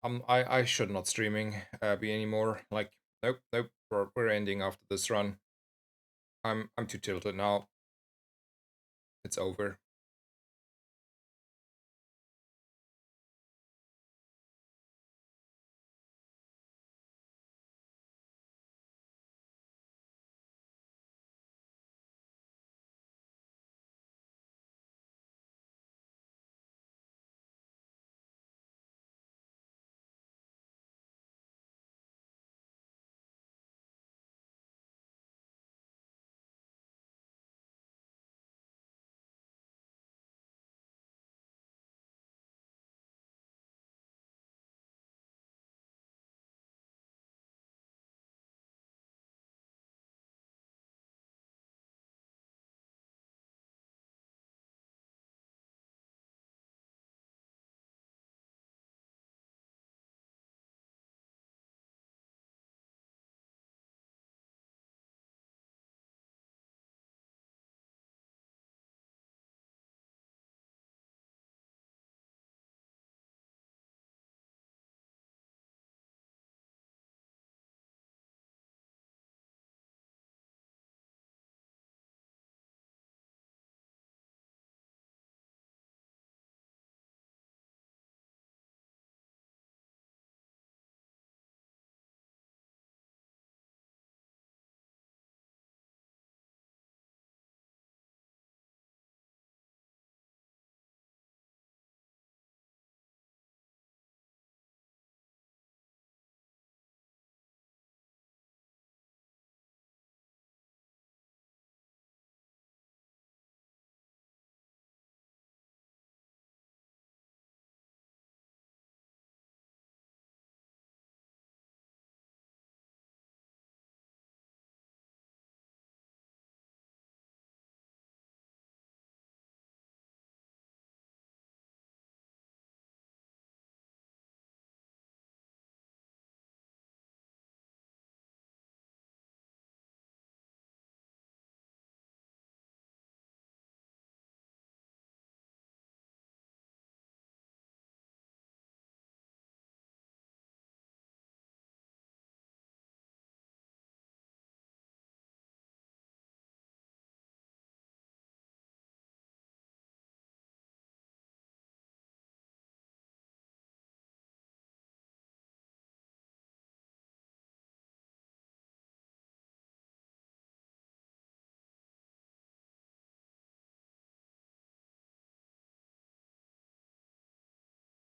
I should not streaming be anymore. Like nope, we're ending after this run. I'm too tilted now. It's over.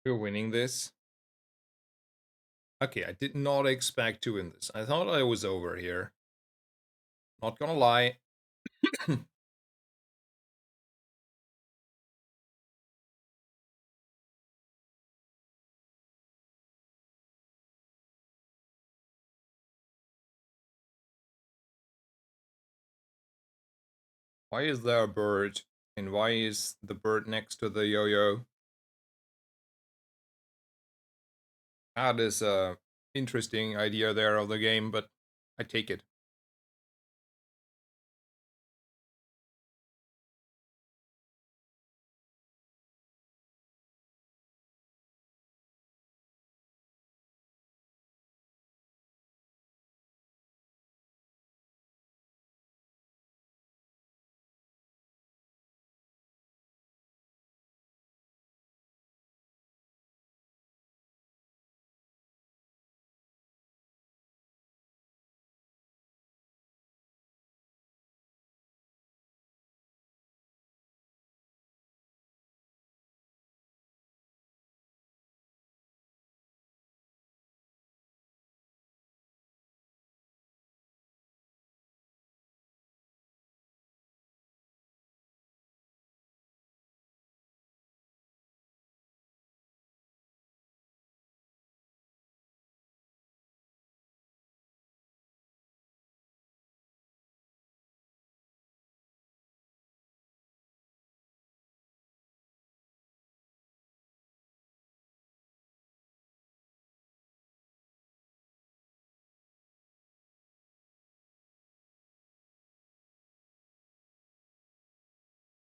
We're winning this. Okay, I did not expect to win this. I thought I was over here. Not gonna lie. Why is there a bird? And why is the bird next to the yo-yo? That is a interesting idea there of the game, but I take it.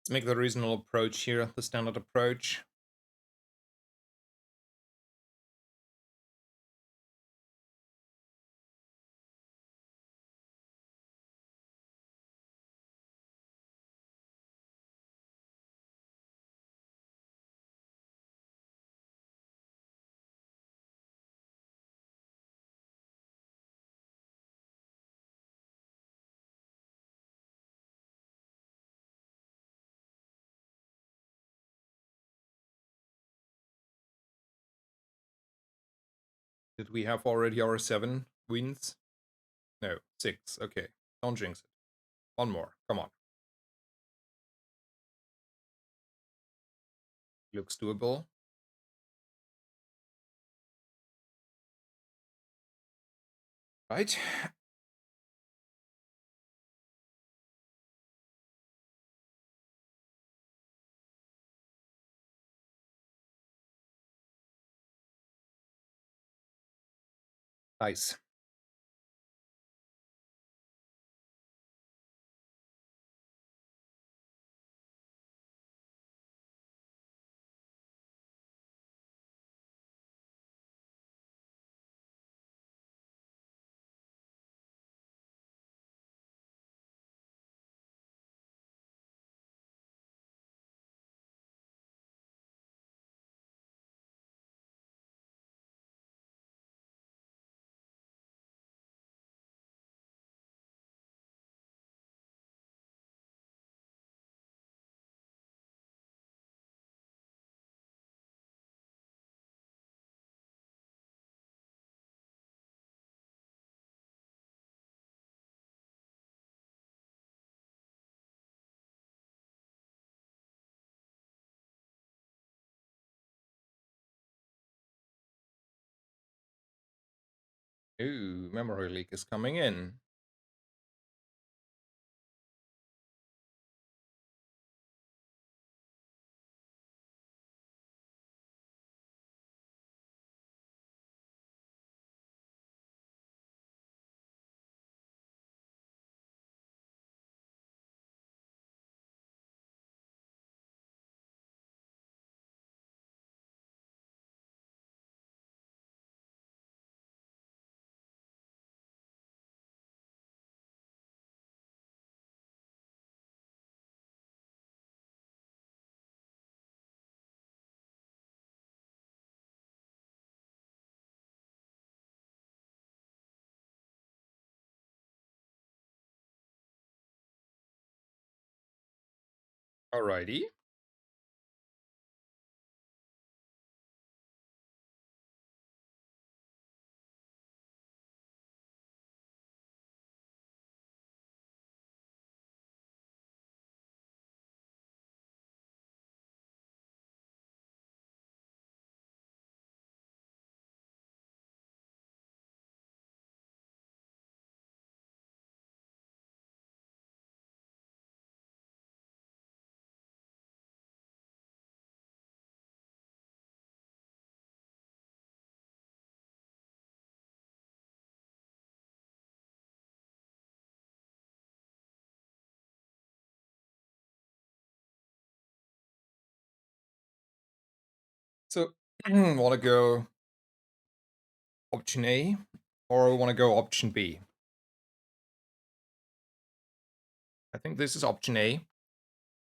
Let's make the reasonable approach here, the standard approach. Did we have already our 7 wins? No, 6. Okay, don't jinx it. One more, come on. Looks doable. Right? Nice. Ooh, memory leak is coming in. Alrighty. So, want to go option A or want to go option B? I think this is option A,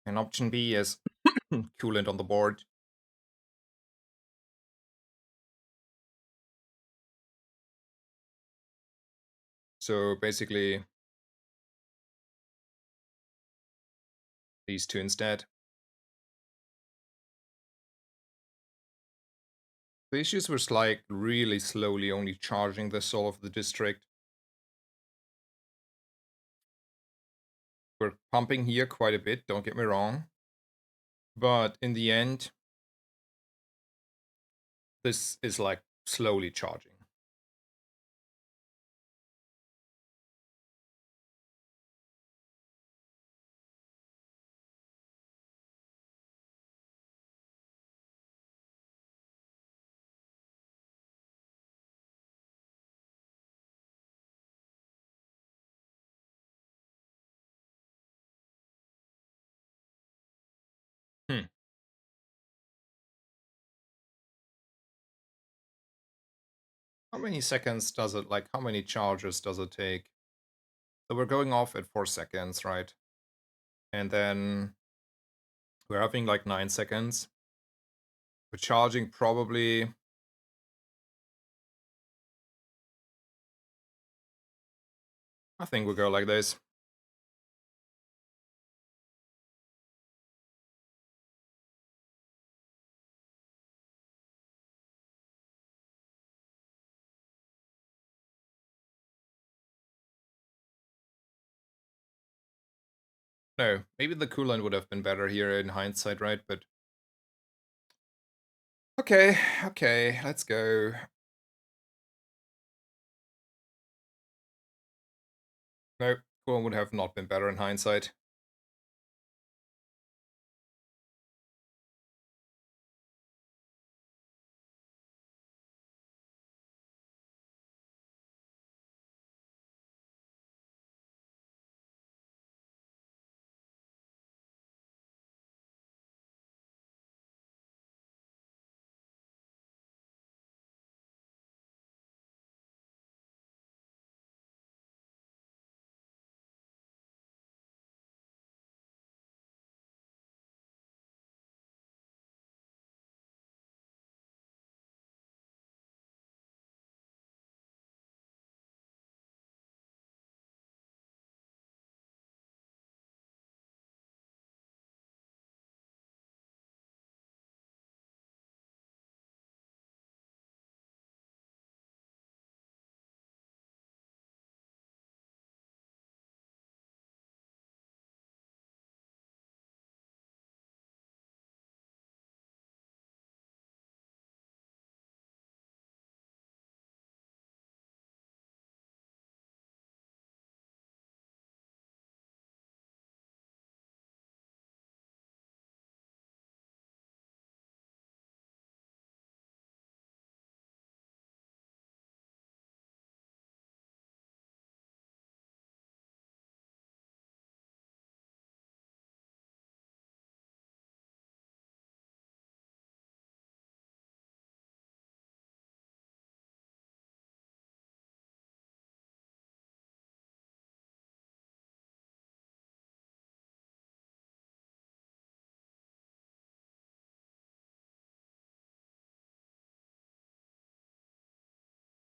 and option B is coolant on the board. So basically, these two instead. The issues was like really slowly only charging this all of the district. We're pumping here quite a bit, don't get me wrong. But in the end, this is like slowly charging. Hmm. How many seconds does it, like how many charges does it take? So we're going off at 4 seconds, right? And then we're having like 9 seconds. We're charging probably, I think we'll go like this. No, maybe the coolant would have been better here in hindsight, right? But okay, okay, let's go. No, coolant would have not been better in hindsight.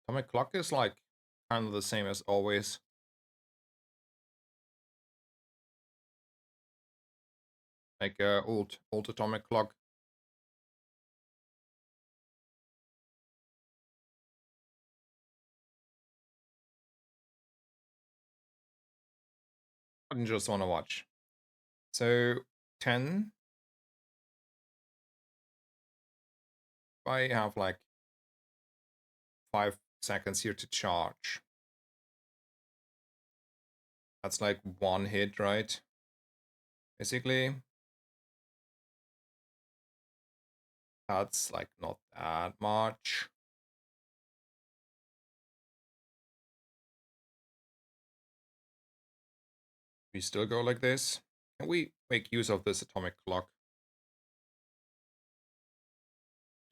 Atomic clock is like kind of the same as always. Like old atomic clock. I didn't just want to watch. So 10. I have like 5 seconds here to charge. That's like one hit, right? Basically, that's like not that much. We still go like this. And we make use of this atomic clock.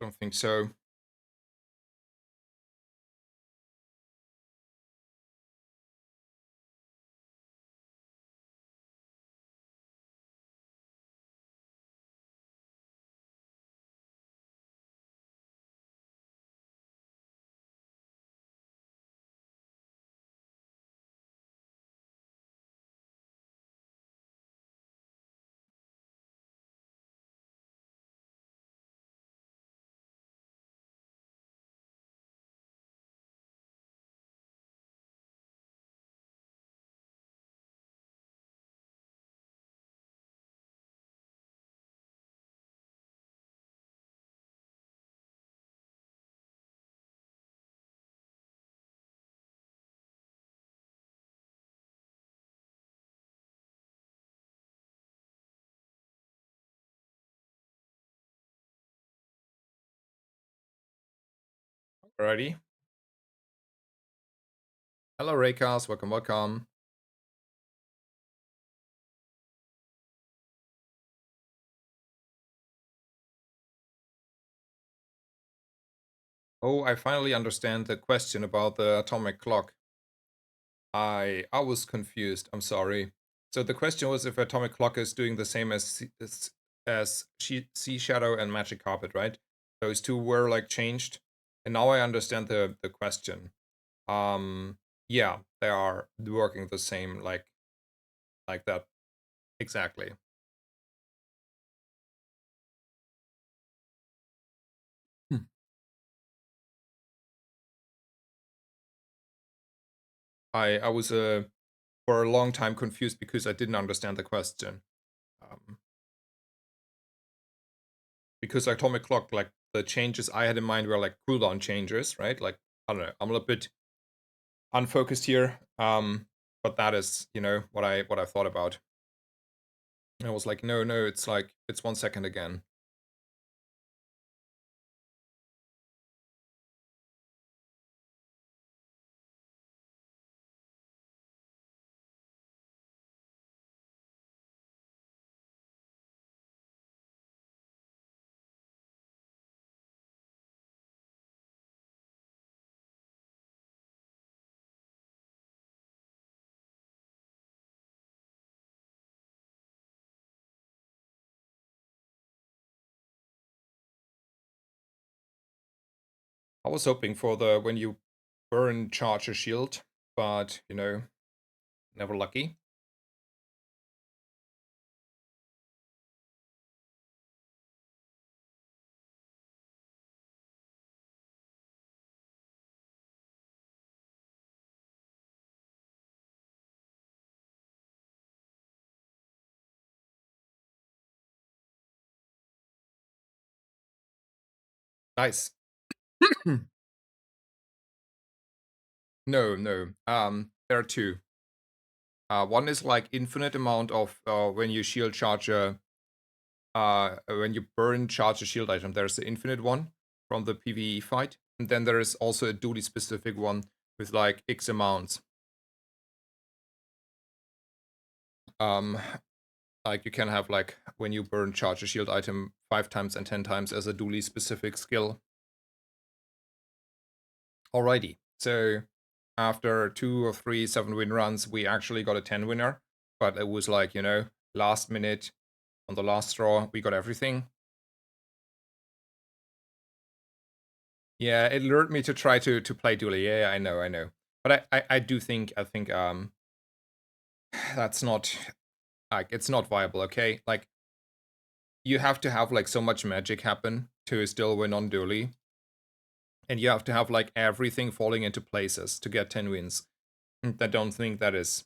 Don't think so. Alrighty. Hello, Raycast. Welcome, welcome. Oh, I finally understand the question about the atomic clock. I was confused. I'm sorry. So the question was if atomic clock is doing the same as sea shadow and magic carpet, right? Those two were like changed, and now I understand the question. Um, yeah, they are working the same, like that exactly. Hmm. I was for a long time confused because I didn't understand the question. Um, because atomic clock, like the changes I had in mind were like cooldown changes, right? Like I don't know, I'm a little bit unfocused here. But that is, what I thought about. I was like, no, no, it's like it's 1 second again. I was hoping for the when you burn charge a shield, but never lucky. Nice. No, no. There are two. One is like infinite amount of when you shield charge when you burn charge a shield item. There's the infinite one from the PvE fight, and then there is also a duty specific one with like X amounts. Um, like you can have like when you burn charge a shield item 5 times and 10 times as a dually specific skill. Alrighty, so after 2 or 3 7-win runs, we actually got a 10-winner, but it was like last minute on the last straw we got everything. Yeah, it lured me to try to play dually. Yeah, I know, I know, but I do think that's not like it's not viable. Okay, like you have to have like so much magic happen to still win on dually, and you have to have like everything falling into places to get 10 wins. I don't think that is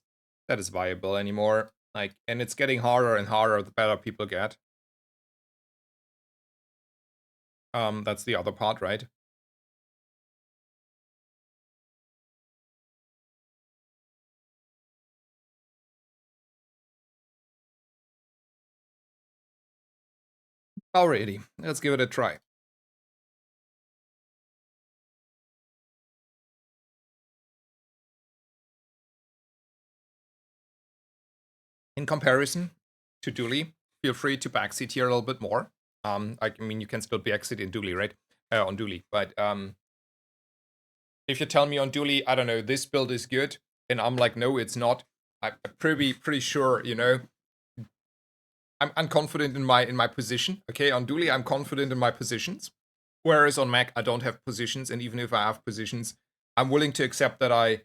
viable anymore. Like, and it's getting harder and harder the better people get. That's the other part, right? Alrighty, let's give it a try. In comparison to Dooley, feel free to backseat here a little bit more. I mean, you can still backseat in Dooley, right? on Dooley. But if you tell me on Dooley, I don't know, this build is good, and I'm like, no, it's not. I'm pretty sure, I'm confident in my position. Okay, on Dooley, I'm confident in my positions. Whereas on Mac, I don't have positions, and even if I have positions, I'm willing to accept that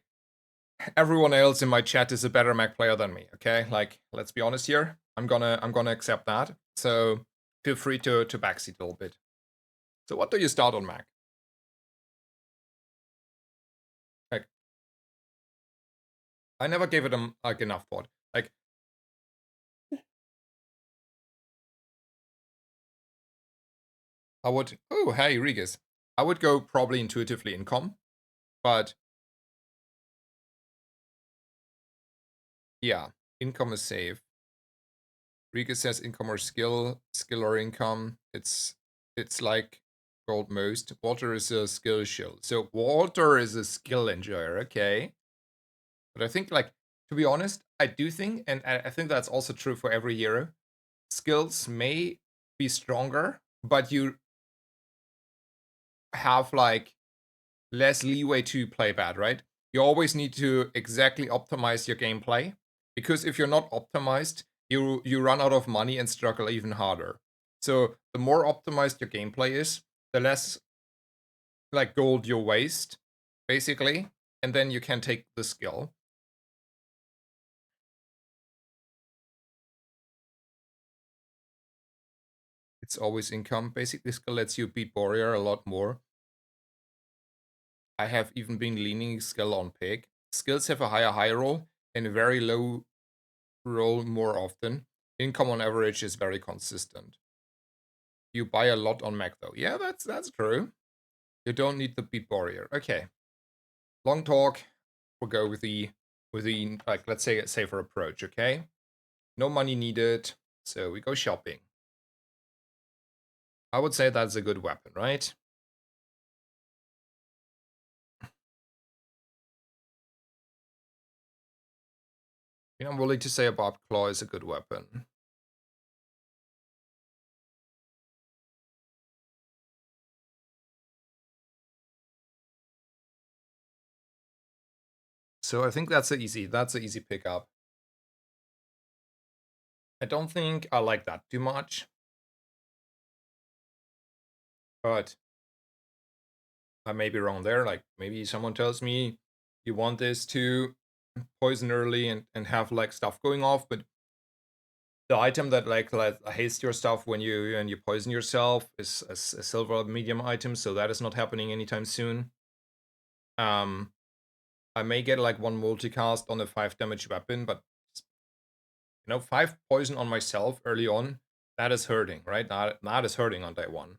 everyone else in my chat is a better Mac player than me. Okay, like let's be honest here. I'm gonna accept that. So feel free to backseat a little bit. So what do you start on Mac? Like I never gave it like enough thought. Like I would. Oh hey Regis. I would go probably intuitively income, but yeah, income is safe. Regis says income or skill or income. It's like gold most. Walter is a skill shield. So Walter is a skill enjoyer, okay. But I think like to be honest, I do think, and I think that's also true for every hero, skills may be stronger, but you have like less leeway to play bad, right? You always need to exactly optimize your gameplay, because if you're not optimized, you run out of money and struggle even harder. So the more optimized your gameplay is, the less like gold you waste, basically, and then you can take the skill. It's always income. Basically, skill lets you beat warrior a lot more. I have even been leaning skill on pick. Skills have a high roll and a very low roll more often. Income on average is very consistent. You buy a lot on Mac though. Yeah, that's true. You don't need the beat warrior. Okay. Long talk. We'll go with the like let's say a safer approach, okay? No money needed. So we go shopping. I would say that's a good weapon, right? I'm willing to say a barbed claw is a good weapon. So I think that's an easy pickup. I don't think I like that too much, but I may be wrong there. Like maybe someone tells me you want this to poison early and have like stuff going off, but the item that like haste your stuff when you poison yourself is a silver medium item, so that is not happening anytime soon. Um, I may get like one multicast on a 5 damage weapon, but 5 poison on myself early on, that is hurting, right? That is hurting on day one.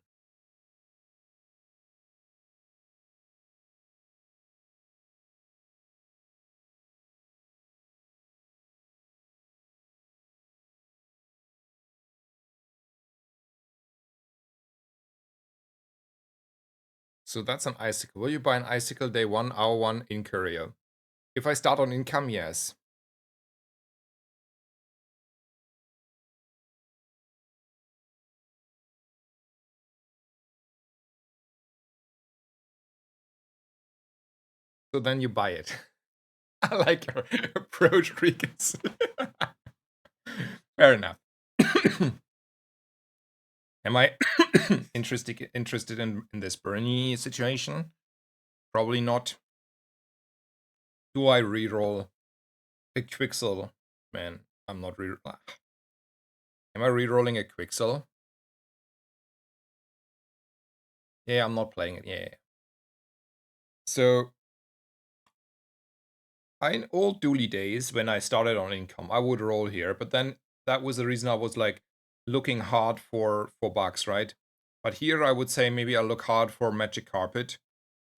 So that's an icicle. Will you buy an icicle day one, hour one in courier? If I start on income, yes. So then you buy it. I like your approach, Creekins. Fair enough. Am I interested in this Bernie situation? Probably not. Do I reroll a Quixel? Man, I'm not re. Am I rerolling a Quixel? Yeah, I'm not playing it. Yeah. So, in old Dooley days, when I started on income, I would roll here, but then that was the reason I was like looking hard for bugs, right? But here I would say maybe I look hard for magic carpet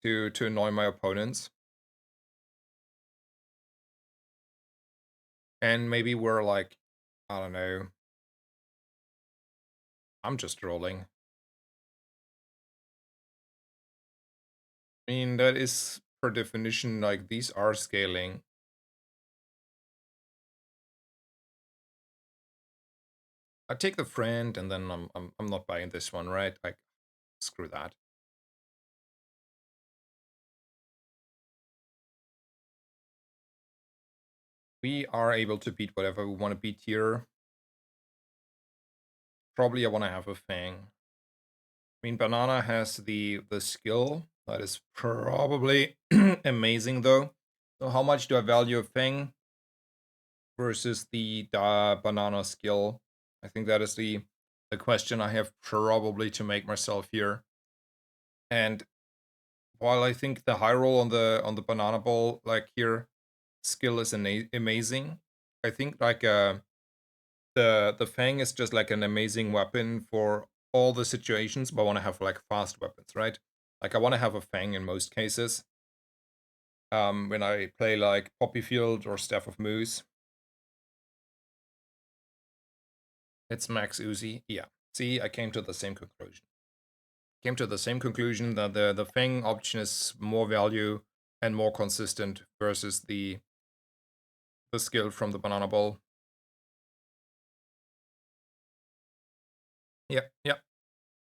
to annoy my opponents. And maybe we're like, I don't know. I'm just rolling. I mean, that is per definition like these are scaling. I take the friend and then I'm not buying this one, right? Like screw that. We are able to beat whatever we want to beat here. Probably I want to have a Fang. I mean, Banana has the skill. That is probably amazing, though. So how much do I value a Fang versus the Banana skill? I think that is the question I have probably to make myself here. And while I think the high roll on the Banana Ball, like here, skill is amazing, I think like the Fang is just like an amazing weapon for all the situations, but I want to have like fast weapons, right? Like I want to have a Fang in most cases. When I play like Poppy Field or Staff of Moose. It's Max Uzi. Yeah. See, I came to the same conclusion. Came to the same conclusion that the Fang option is more value and more consistent versus the skill from the Banana Ball. Yep, yep.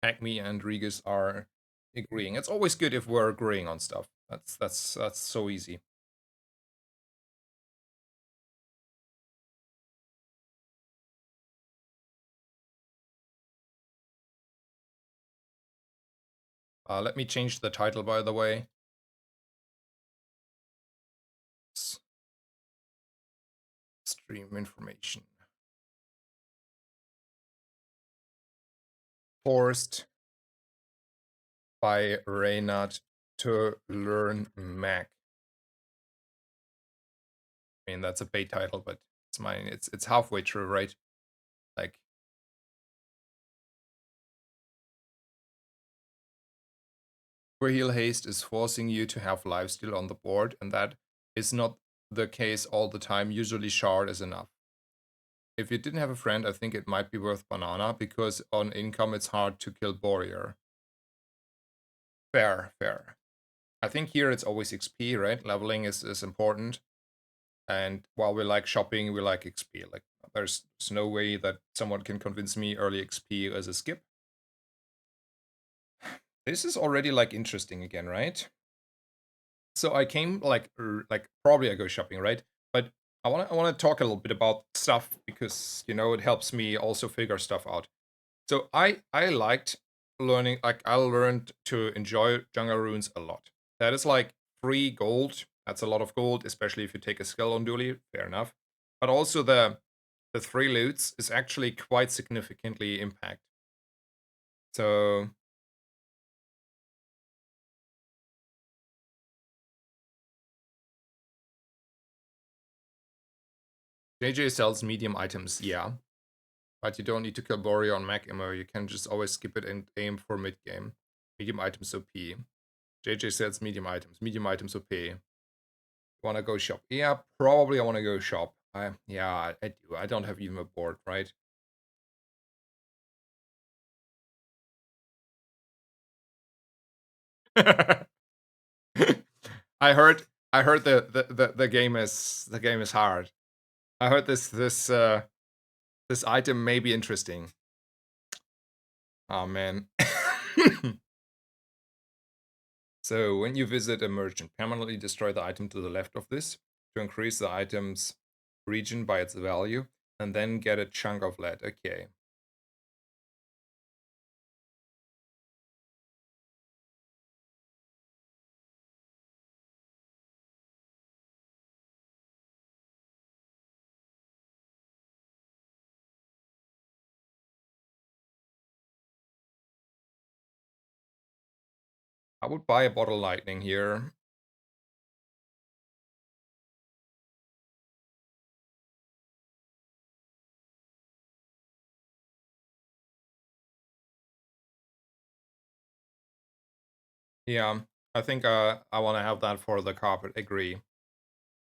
Acme and Regis are agreeing. It's always good if we're agreeing on stuff. That's so easy. Let me change the title, by the way. Stream information. Forced by Reynard to learn Mac. I mean, that's a bait title, but it's mine. It's halfway true, right? Like, where heal haste is forcing you to have lifesteal on the board, and that is not the case all the time. Usually shard is enough. If you didn't have a friend, I think it might be worth Banana, because on income it's hard to kill Warrior. Fair, fair. I think here it's always XP, right? Leveling is important. And while we like shopping, we like XP. Like there's no way that someone can convince me early XP as a skip. This is already like interesting again, right? So I came like probably I go shopping, right? But I want to talk a little bit about stuff because you know it helps me also figure stuff out. So I liked learning, like I learned to enjoy jungle runes a lot. That is like 3 gold. That's a lot of gold, especially if you take a skill on Dooley. Fair enough. But also the 3 loots is actually quite significantly impact. So JJ sells medium items, yeah. But you don't need to kill Boreal on Mac ammo. You can just always skip it and aim for mid game. Medium items OP. JJ sells medium items. Medium items OP. Want to go shop? Yeah, probably I want to go shop. Yeah, I do. I don't have even a board, right? I heard the game is hard. I heard this item may be interesting. Oh man. So when you visit a merchant, permanently destroy the item to the left of this to increase the item's region by its value, and then get a chunk of lead. Okay. I would buy a bottle lightning here. Yeah, I think I want to have that for the carpet. Agree.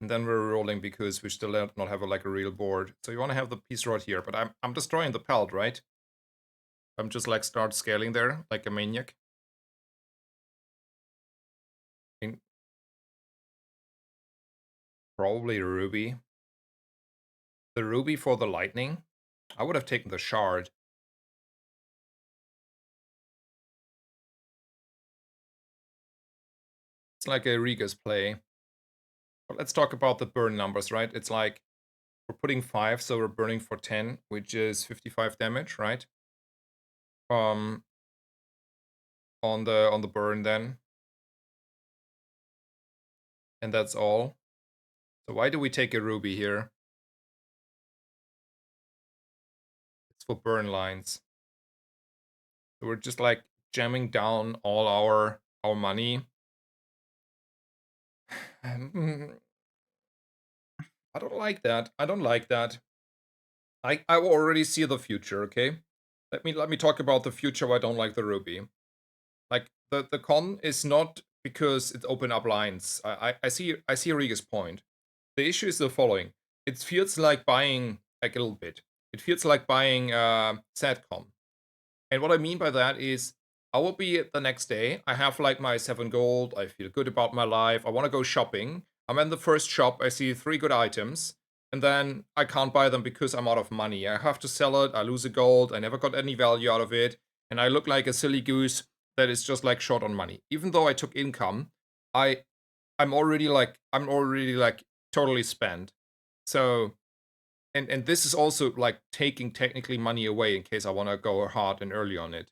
And then we're rolling because we still don't not have like a real board. So you want to have the piece right here, but I'm destroying the pelt, right? I'm just like start scaling there like a maniac. In probably ruby. The ruby for the lightning. I would have taken the shard. It's like a Rega's play. But let's talk about the burn numbers, right? It's like We're putting 5, so we're burning for 10, which is 55 damage, right? Um, on the burn then, and that's all. So why do we take a ruby here? It's for burn lines. So we're just like jamming down all our money. I don't like that. I don't like that. I already see the future, okay? Let me talk about the future why I don't like the ruby. Like the con is not because it opened up lines. I see Riga's point. The issue is the following. It feels like buying like a little bit. It feels like buying Sadcom. And what I mean by that is I will be the next day. I have like my 7 gold. I feel good about my life. I want to go shopping. I'm in the first shop. I see 3 good items. And then I can't buy them because I'm out of money. I have to sell it. I lose a gold. I never got any value out of it. And I look like a silly goose that is just like short on money. Even though I took income, I I'm already like totally spent. So and this is also like taking technically money away in case I want to go hard and early on it.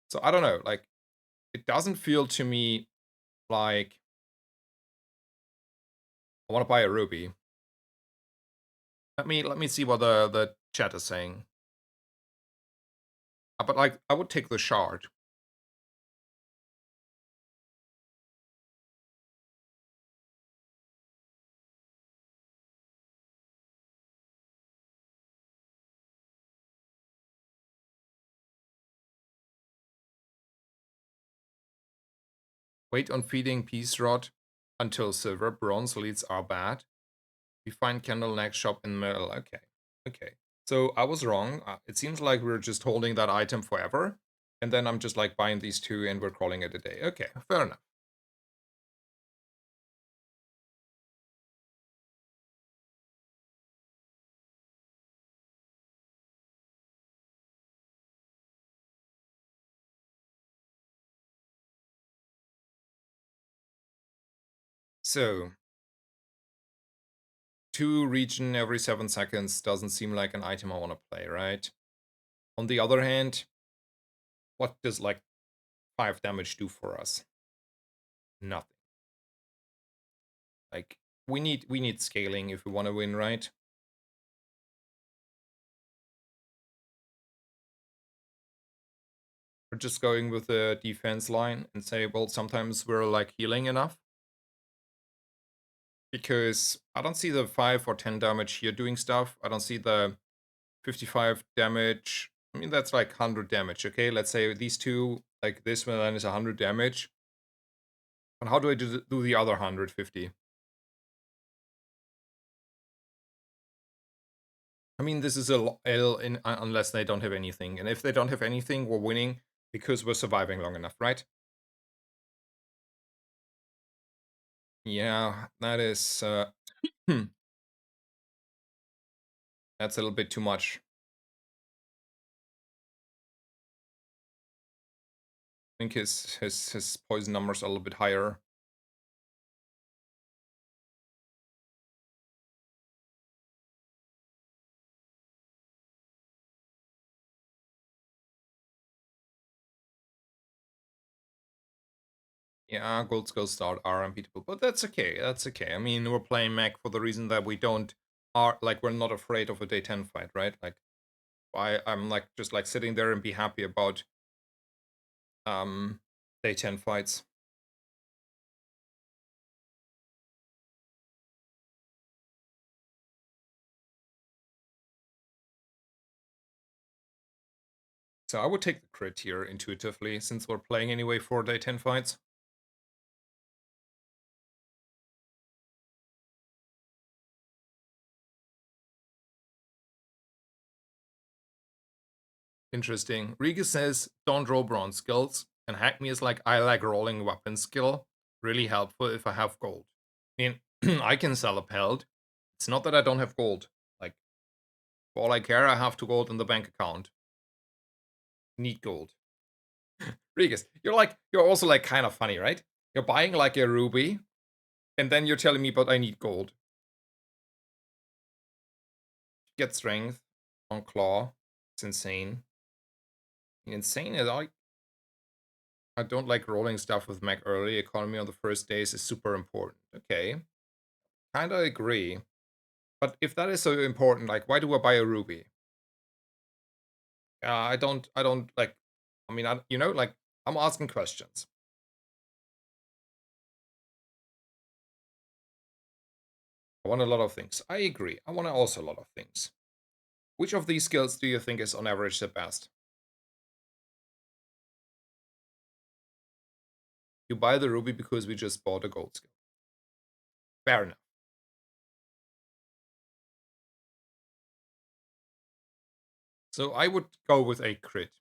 So I don't know, like it doesn't feel to me like I want to buy a ruby. Let me see what the chat is saying. But like I would take the shard. Wait on feeding peace rod until silver. Bronze leads are bad. We find candle next shop in middle. Okay. Okay. So I was wrong. It seems like we're just holding that item forever. And then I'm just like buying these two and we're calling it a day. Okay, fair enough. So, 2 region every 7 seconds doesn't seem like an item I want to play, right? On the other hand, what does like 5 damage do for us? Nothing. Like we need scaling if we want to win, right? We're just going with the defense line and say, well, sometimes we're like healing enough. Because I don't see the 5 or 10 damage here doing stuff. I don't see the 55 damage. I mean, that's like 100 damage, okay? Let's say these two, like this one is 100 damage. And how do I do the other 150? I mean, this is a L in, unless they don't have anything. And if they don't have anything, we're winning because we're surviving long enough, right? Yeah, that is... that's a little bit too much. I think his poison numbers are a little bit higher. Yeah, gold skill start are unbeatable, but that's okay. That's okay. I mean, we're playing mech for the reason that we don't are like we're not afraid of a day 10 fight, right? Like I'm like just like sitting there and be happy about day 10 fights. So I would take the crit here intuitively since we're playing anyway for day 10 fights. Interesting. Riga says don't roll bronze skills, and Hackme is like I like rolling weapon skill. Really helpful if I have gold. I mean, I can sell a pelt. It's not that I don't have gold. Like, for all I care, I have 2 gold in the bank account. Need gold. Rigas, you're also like kind of funny, right? You're buying like a ruby, and then you're telling me, but I need gold. get strength on claw. It's insane. Insane is I don't like rolling stuff with mech early. Economy on the first days is super important. Okay. Kinda agree. But if that is so important, like why do I buy a ruby? I don't like I mean like I'm asking questions. I want a lot of things. I agree. I want also a lot of things. Which of these skills do you think is on average the best? You buy the ruby because we just bought a gold skill. Fair enough. So I would go with a crit.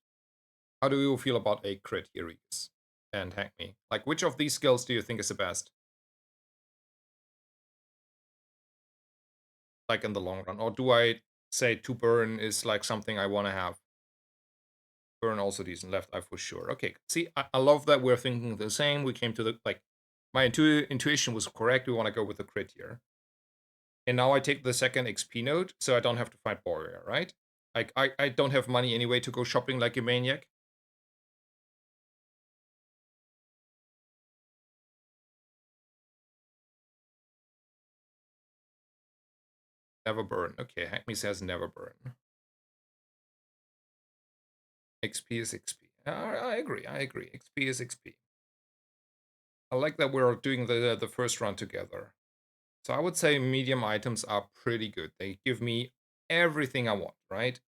How do you feel about a crit here, Regis? And Hack Me? Like, which of these skills do you think is the best? Like, in the long run? Or do I say to burn is like something I want to have? Burn also decent, left eye for sure. Okay, see, I love that we're thinking the same. We came to the, like, my intuition was correct. We want to go with the crit here. And now I take the second XP node, so I don't have to fight Warrior, right? Like, I don't have money anyway to go shopping like a maniac. Never burn. Okay, Hack Me says never burn. XP is XP. I agree, I agree. XP is XP. I like that we're doing the first run together. So I would say medium items are pretty good. They give me everything I want, right?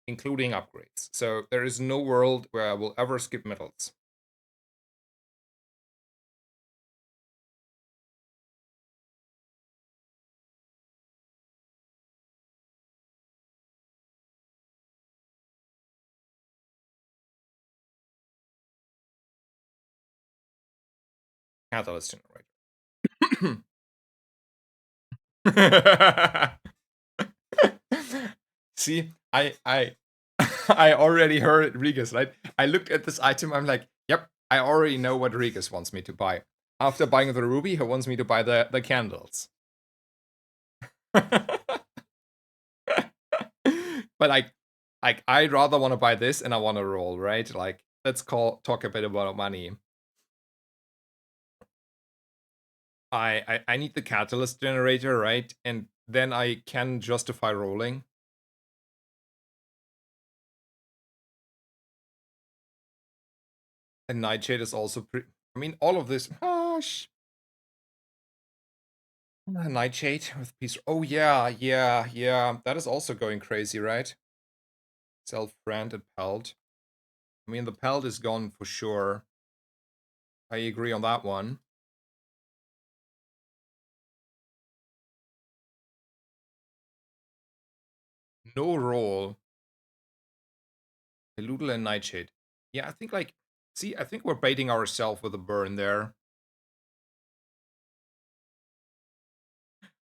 Including upgrades. So there is no world where I will ever skip metals. Catalyst generator. See, I I already heard Regis, right? I looked at this item, I'm like, yep, I already know what Regis wants me to buy. After buying the ruby, he wants me to buy the candles. But like I'd rather want to buy this and I want to roll, right? Like let's talk a bit about money. I need the catalyst generator, right? And then I can justify rolling. And Nightshade is also pretty. I mean, all of this. Gosh. Nightshade with peace. Oh yeah, yeah, yeah. That is also going crazy, right? Self-brand and pelt. I mean, the pelt is gone for sure. I agree on that one. No roll. Eludel and Nightshade. Yeah, I think like, see, I think we're baiting ourselves with a burn there.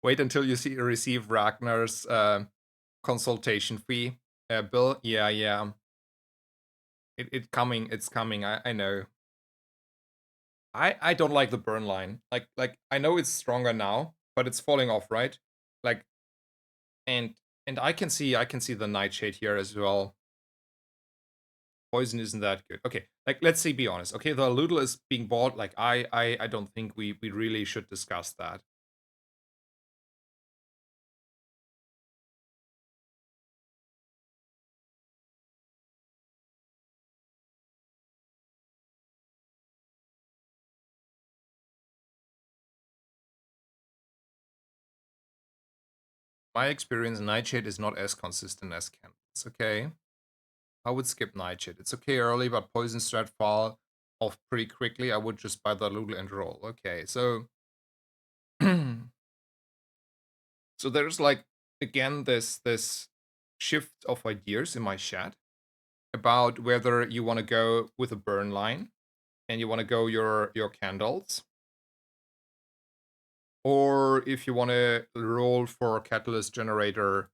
Wait until you see receive Ragnar's consultation fee bill. Yeah, yeah. It's coming. I know. I don't like the burn line. Like I know it's stronger now, but it's falling off, right? Like and I can see the Nightshade here as well. Poison isn't that good. Okay, like let's see, be honest. Okay, the Ludel is being bought. Like I don't think we really should discuss that. My experience, Nightshade is not as consistent as Candles. Okay, I would skip Nightshade. It's okay early, but Poison strat fall off pretty quickly. I would just buy the Ludel and roll. Okay, so so there's like again this shift of ideas in my chat about whether you want to go with a burn line and you want to go your candles, or if you want to roll for a catalyst generator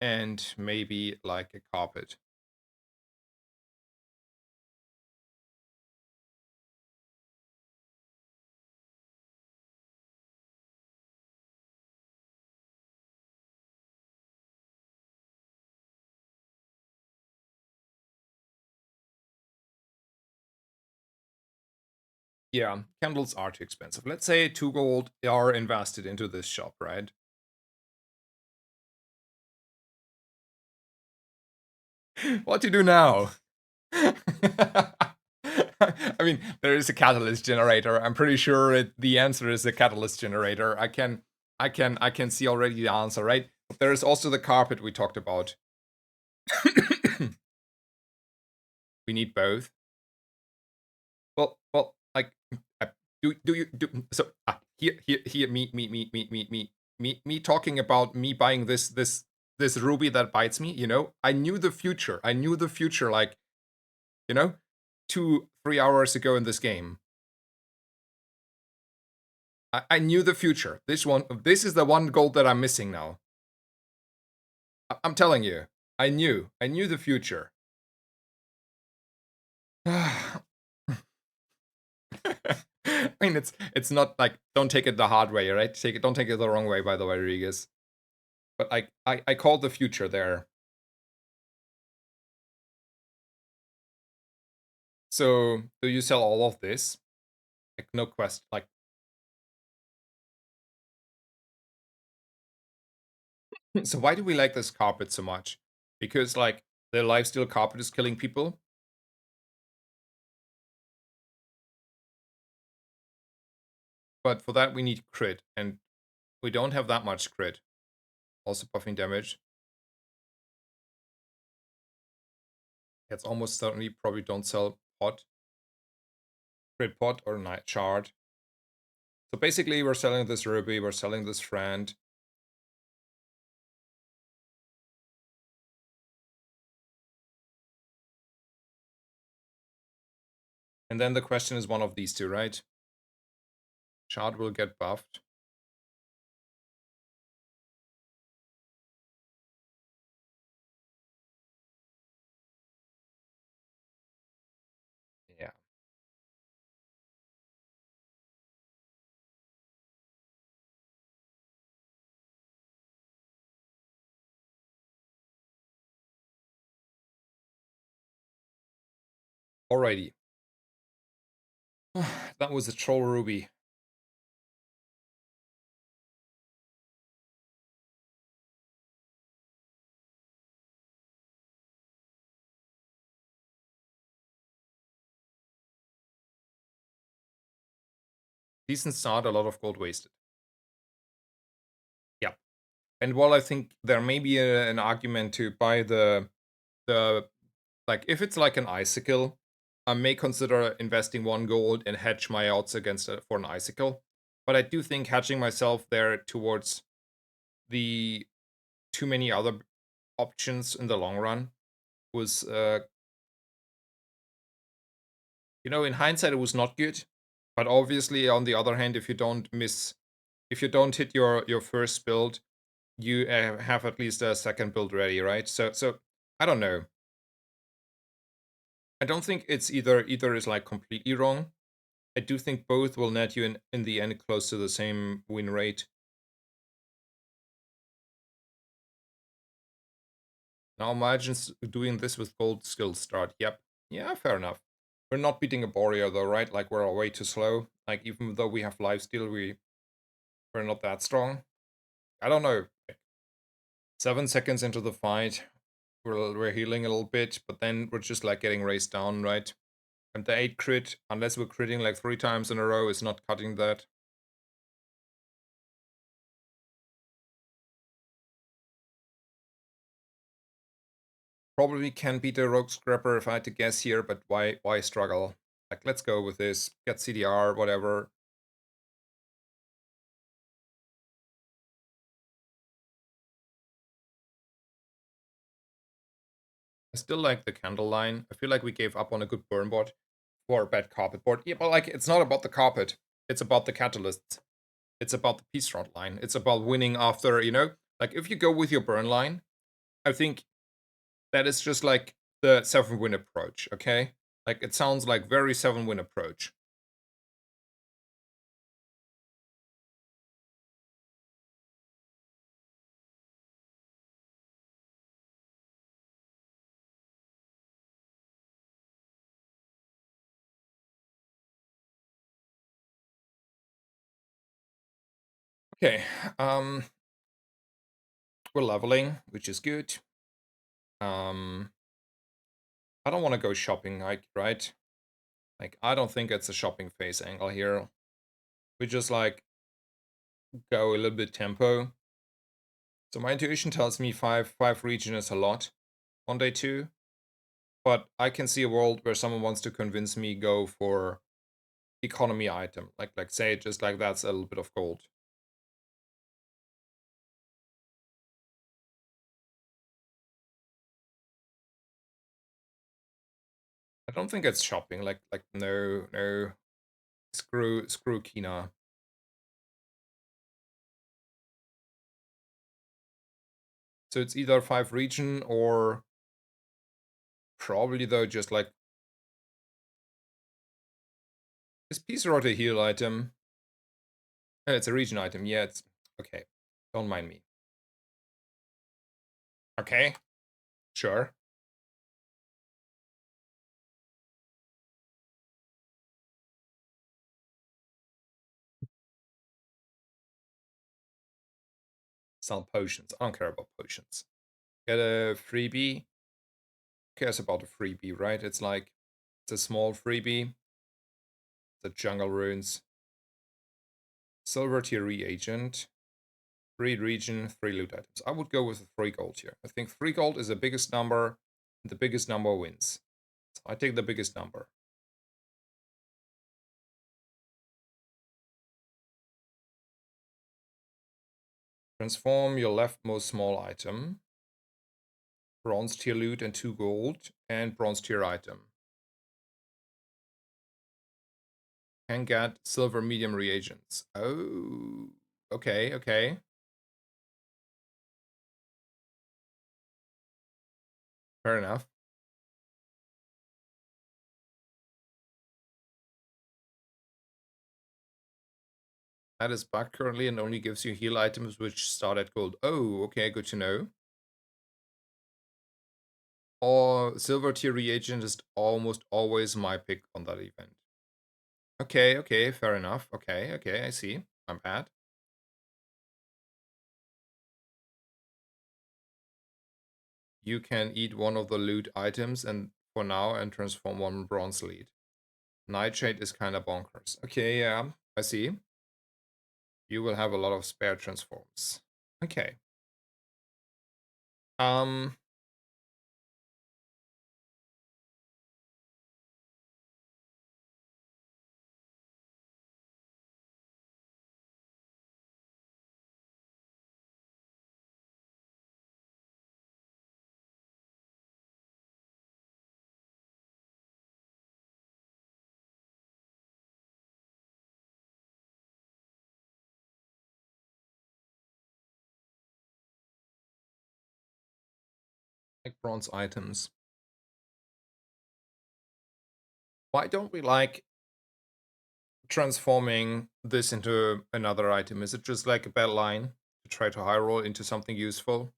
and maybe like a carpet. Yeah, candles are too expensive. Let's say 2 gold are invested into this shop, right? What to do now? I mean, there is a catalyst generator. I'm pretty sure the answer is a catalyst generator. I can see already the answer, right? But there is also the carpet we talked about. We need both. Well, like, do you do so? Here, me talking about me buying this ruby that bites me. I knew the future. I knew the future, like, you know, 2-3 hours ago in this game. I knew the future. This is the one gold that I'm missing now. I'm telling you, I knew the future. I mean, it's not like, don't take it the hard way, right? Don't take it the wrong way, by the way, Rodriguez. But I called the future there. So do you sell all of this? Like, no quest. Like, so why do we like this carpet so much? Because, like, the lifesteal carpet is killing people. But for that we need crit, and we don't have that much crit. Also buffing damage. It's almost certainly probably don't sell pot. Crit pot or night shard. So basically we're selling this ruby, we're selling this friend. And then the question is one of these two, right? Shard will get buffed. Yeah. Alrighty. That was a troll ruby. Decent start, a lot of gold wasted. Yeah. And while I think there may be an argument to buy the like, if it's like an icicle, I may consider investing 1 gold and hedge my odds against it for an icicle. But I do think hedging myself there towards the too many other options in the long run was, in hindsight, it was not good. But obviously, on the other hand, if you don't hit your first build, you have at least a second build ready, right? So I don't know. I don't think it's either is like completely wrong. I do think both will net you in the end close to the same win rate. Now imagine doing this with gold skill start. Yep. Yeah, fair enough. We're not beating a Boreal though, right? Like, we're way too slow. Like, even though we have lifesteal, we're not that strong. I don't know. 7 seconds into the fight, we're healing a little bit, but then we're just like getting raced down, right? And the 8 crit, unless we're critting like 3 times in a row, is not cutting that. Probably can beat a Rogue Scrapper if I had to guess here, but why struggle? Like, let's go with this. Get CDR, whatever. I still like the candle line. I feel like we gave up on a good burn board for a bad carpet board. Yeah, but like, it's not about the carpet. It's about the catalysts. It's about the peace front line. It's about winning after, like, if you go with your burn line, I think that is just like the 7-win approach, okay? Like, it sounds like very 7-win approach. Okay, um, we're leveling, which is good. Um, I don't want to go shopping, like, right? Like, I don't think it's a shopping phase angle here. We just like go a little bit tempo. So my intuition tells me five region is a lot on day two, but I can see a world where someone wants to convince me go for economy item, like say just like that's a little bit of gold. I don't think it's shopping. Like no, screw Kina. So it's either five region or probably though just like is piece rot a heal item? Oh, it's a region item. Yeah, it's okay. Don't mind me. Okay, sure. Sell potions. I don't care about potions. Get a freebie. Who cares about a freebie, right? It's like it's a small freebie. The jungle runes. Silver tier reagent. 3 region, 3 loot items. I would go with 3 gold here. I think 3 gold is the biggest number, and the biggest number wins. So I take the biggest number. Transform your leftmost small item. Bronze tier loot and 2 gold, and bronze tier item. Can get silver medium reagents. Oh, okay, okay. Fair enough. That is bugged currently and only gives you heal items which start at gold. Oh, okay, good to know. Or silver tier reagent is almost always my pick on that event. Okay, okay, fair enough. Okay, okay, I see. I'm bad. You can eat one of the loot items and for now and transform one bronze lead. Nightshade is kind of bonkers. Okay, yeah, I see. You will have a lot of spare transforms. Okay. Um, like bronze items. Why don't we like transforming this into another item? Is it just like a bad line to try to high roll into something useful?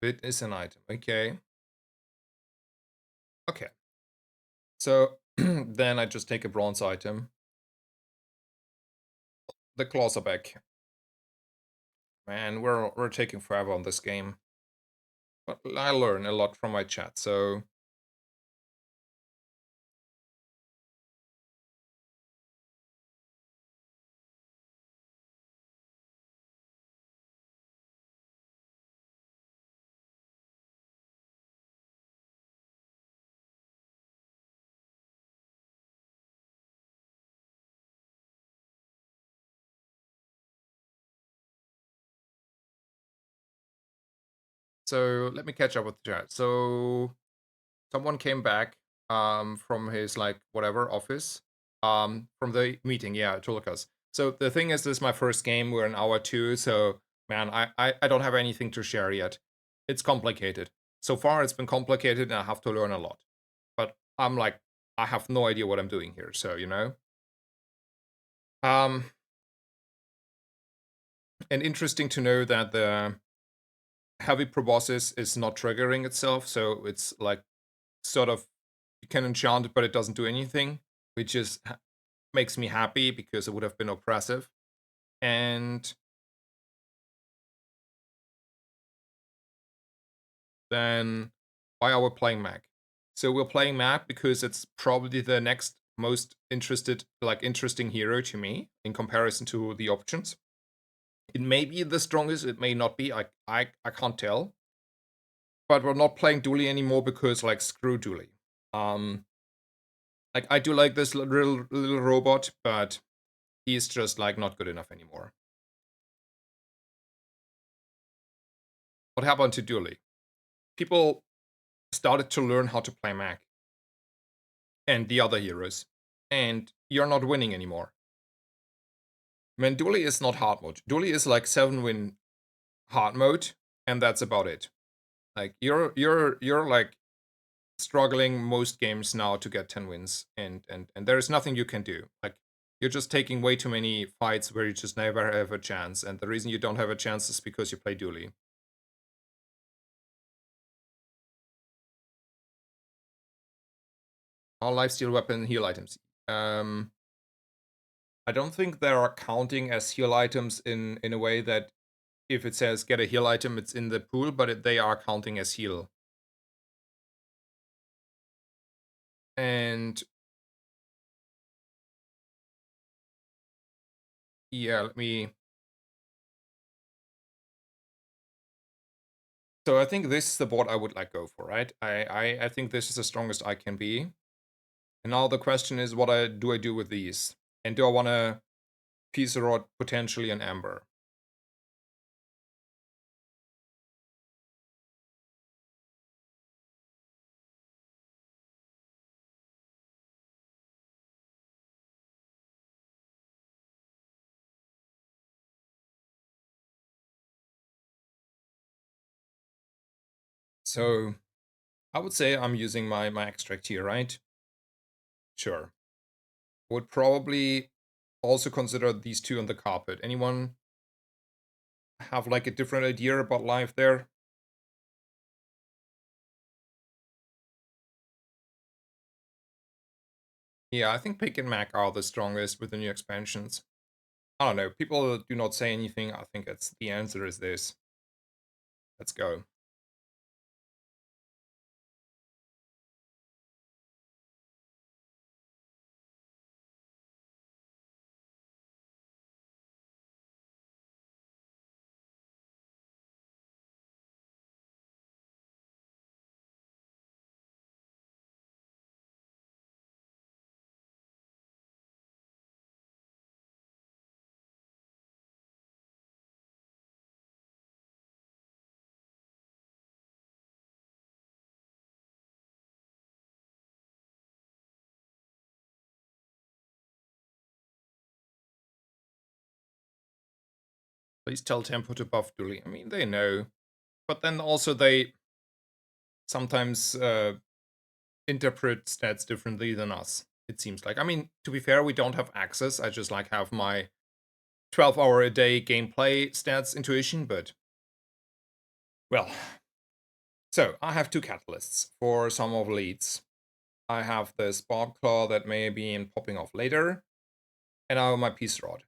It is an item. Okay. Okay. So then I just take a bronze item. The claws are back. Man, we're taking forever on this game. But I learn a lot from my chat, so let me catch up with the chat. So someone came back from his like whatever office from the meeting. Yeah, Tulkas. So the thing is, this is my first game. We're in hour 2, so man, I don't have anything to share yet. It's complicated. So far, it's been complicated, and I have to learn a lot. But I'm like, I have no idea what I'm doing here. So you know, um, and interesting to know that heavy proboscis is not triggering itself, so it's like sort of you can enchant it, but it doesn't do anything, which is makes me happy because it would have been oppressive. And then why are we playing Mac? So we're playing Mac because it's probably the next most interesting hero to me in comparison to the options. It may be the strongest, it may not be. I can't tell. But we're not playing Dooley anymore because like screw Dooley. Um like I do like this little robot, but he's just like not good enough anymore. What happened to Dooley? People started to learn how to play Mac and the other heroes, and you're not winning anymore. Man, Dooley is not hard mode. Dooley is like 7-win hard mode, and that's about it. Like you're like struggling most games now to get 10 wins, and there's nothing you can do. Like you're just taking way too many fights where you just never have a chance, and the reason you don't have a chance is because you play Dooley. All lifesteal weapon heal items. Um, I don't think they are counting as heal items in a way that if it says get a heal item, it's in the pool, but they are counting as heal. And yeah, let me. So I think this is the board I would like go for, right? I think this is the strongest I can be. And now the question is, what do I do with these? And do I want to piece rod potentially an amber? So I would say I'm using my extract here, right? Sure. Would probably also consider these two on the carpet. Anyone have like a different idea about life there? Yeah, I think Pick and Mac are the strongest with the new expansions. I don't know. People do not say anything. I think it's the answer is this. Let's go. Please tell Tempo to buff Dooley. I mean, they know. But then also they sometimes interpret stats differently than us, it seems like. I mean, to be fair, we don't have access. I just like have my 12-hour a day gameplay stats intuition, but well. So I have two catalysts for some of leads. I have the Spark Claw that may be popping off later, and I have my Peace Rod.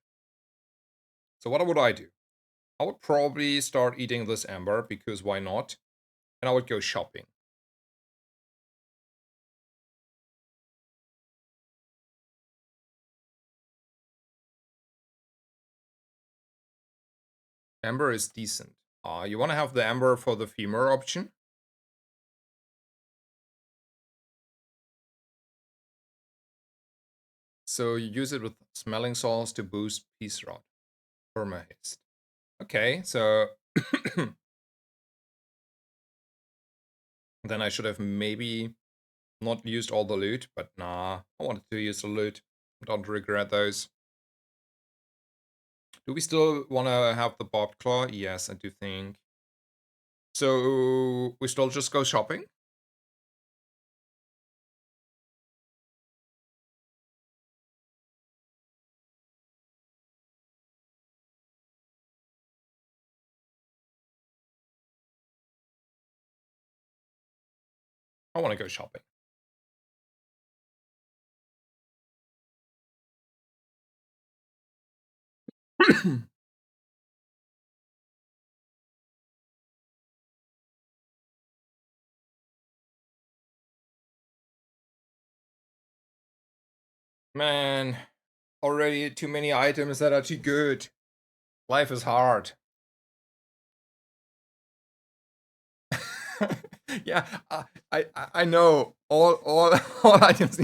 So what would I do? I would probably start eating this Amber, because why not? And I would go shopping. Amber is decent. You want to have the Amber for the femur option? So you use it with smelling salts to boost Peace Rod. Perma haste. Okay, so then I should have maybe not used all the loot, but nah, I wanted to use the loot. Don't regret those. Do we still want to have the Bob Claw? Yes, I do think. So we still just go shopping? I want to go shopping. Man, already too many items that are too good. Life is hard. Yeah, I know all items.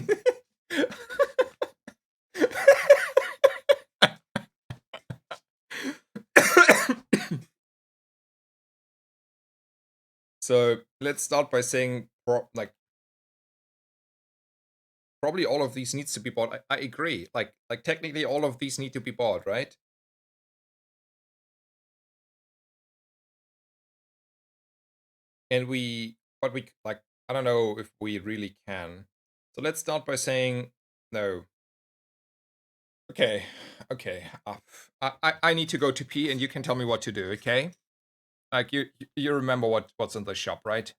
So let's start by saying probably all of these needs to be bought. I agree. Like technically all of these need to be bought, right? And but we like I don't know if we really can. So let's start by saying no. Okay, okay. I need to go to pee, and you can tell me what to do. Okay? Like you remember what's in the shop, right?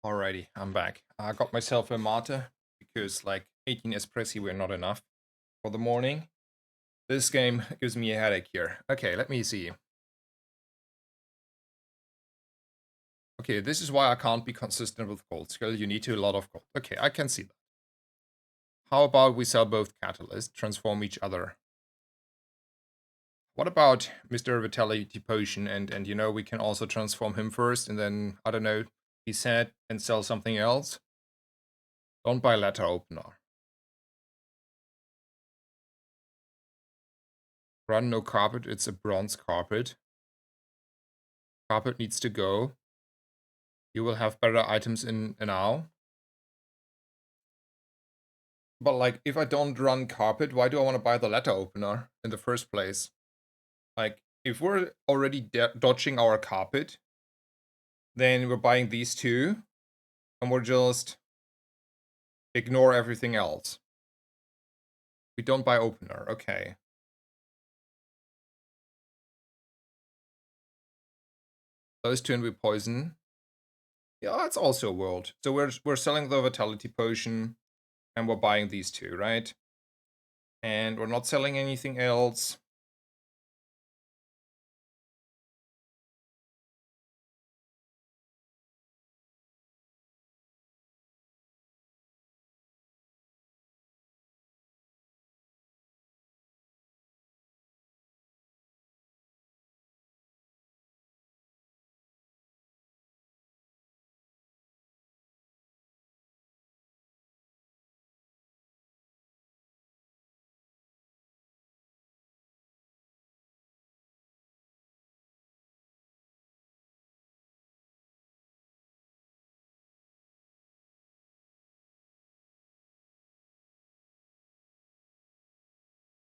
Alrighty, I'm back. I got myself a mate because like 18 espressi were not enough for the morning. This game gives me a headache here. Okay, let me see. Okay, this is why I can't be consistent with gold skill. You need to a lot of gold. Okay, I can see that. How about we sell both catalysts, transform each other? What about Mr. Vitality Potion and you know we can also transform him first and then I don't know, he said and sell something else? Don't buy letter opener. Run no carpet, it's a bronze carpet. Carpet needs to go. You will have better items in now. But like, if I don't run carpet, why do I want to buy the letter opener in the first place? Like, if we're already dodging our carpet, then we're buying these two, and we're just ignore everything else. We don't buy opener, okay. Those two and we poison. Yeah, that's also a world. So we're selling the vitality potion, and we're buying these two, right? And we're not selling anything else.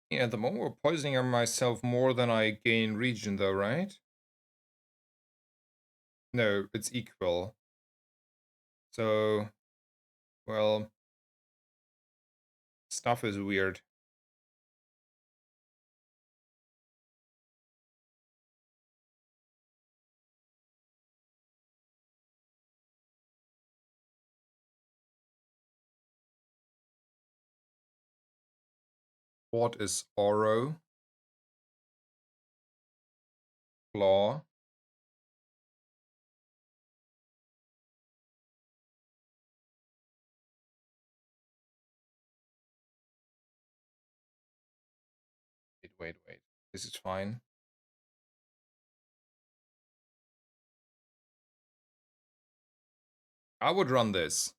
Yeah, at the moment we're poisoning myself more than I gain region though, right? No, it's equal. So, well, stuff is weird. What is Oro? Claw. Wait. This is fine. I would run this.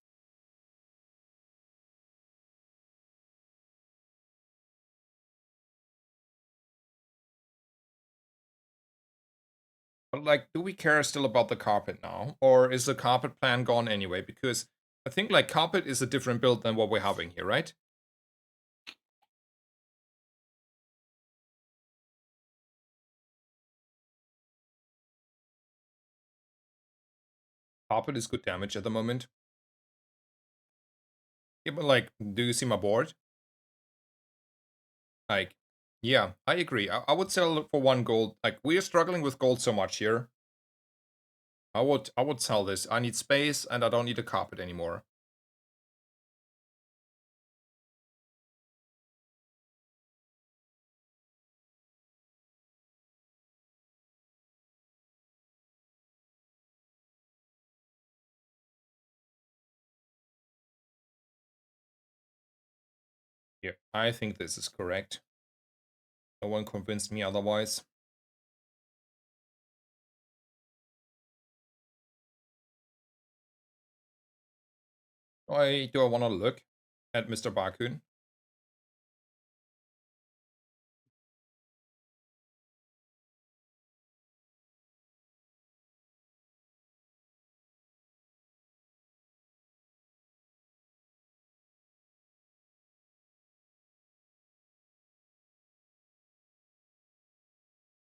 But like, do we care still about the carpet now? Or is the carpet plan gone anyway? Because I think like carpet is a different build than what we're having here, right? Carpet is good damage at the moment. Yeah, but like, do you see my board? Like, yeah, I agree. I would sell for 1 gold. Like, we are struggling with gold so much here. I would sell this. I need space and I don't need a carpet anymore. Yeah, I think this is correct. No one convinced me otherwise. Do I want to look at Mr. Bakun?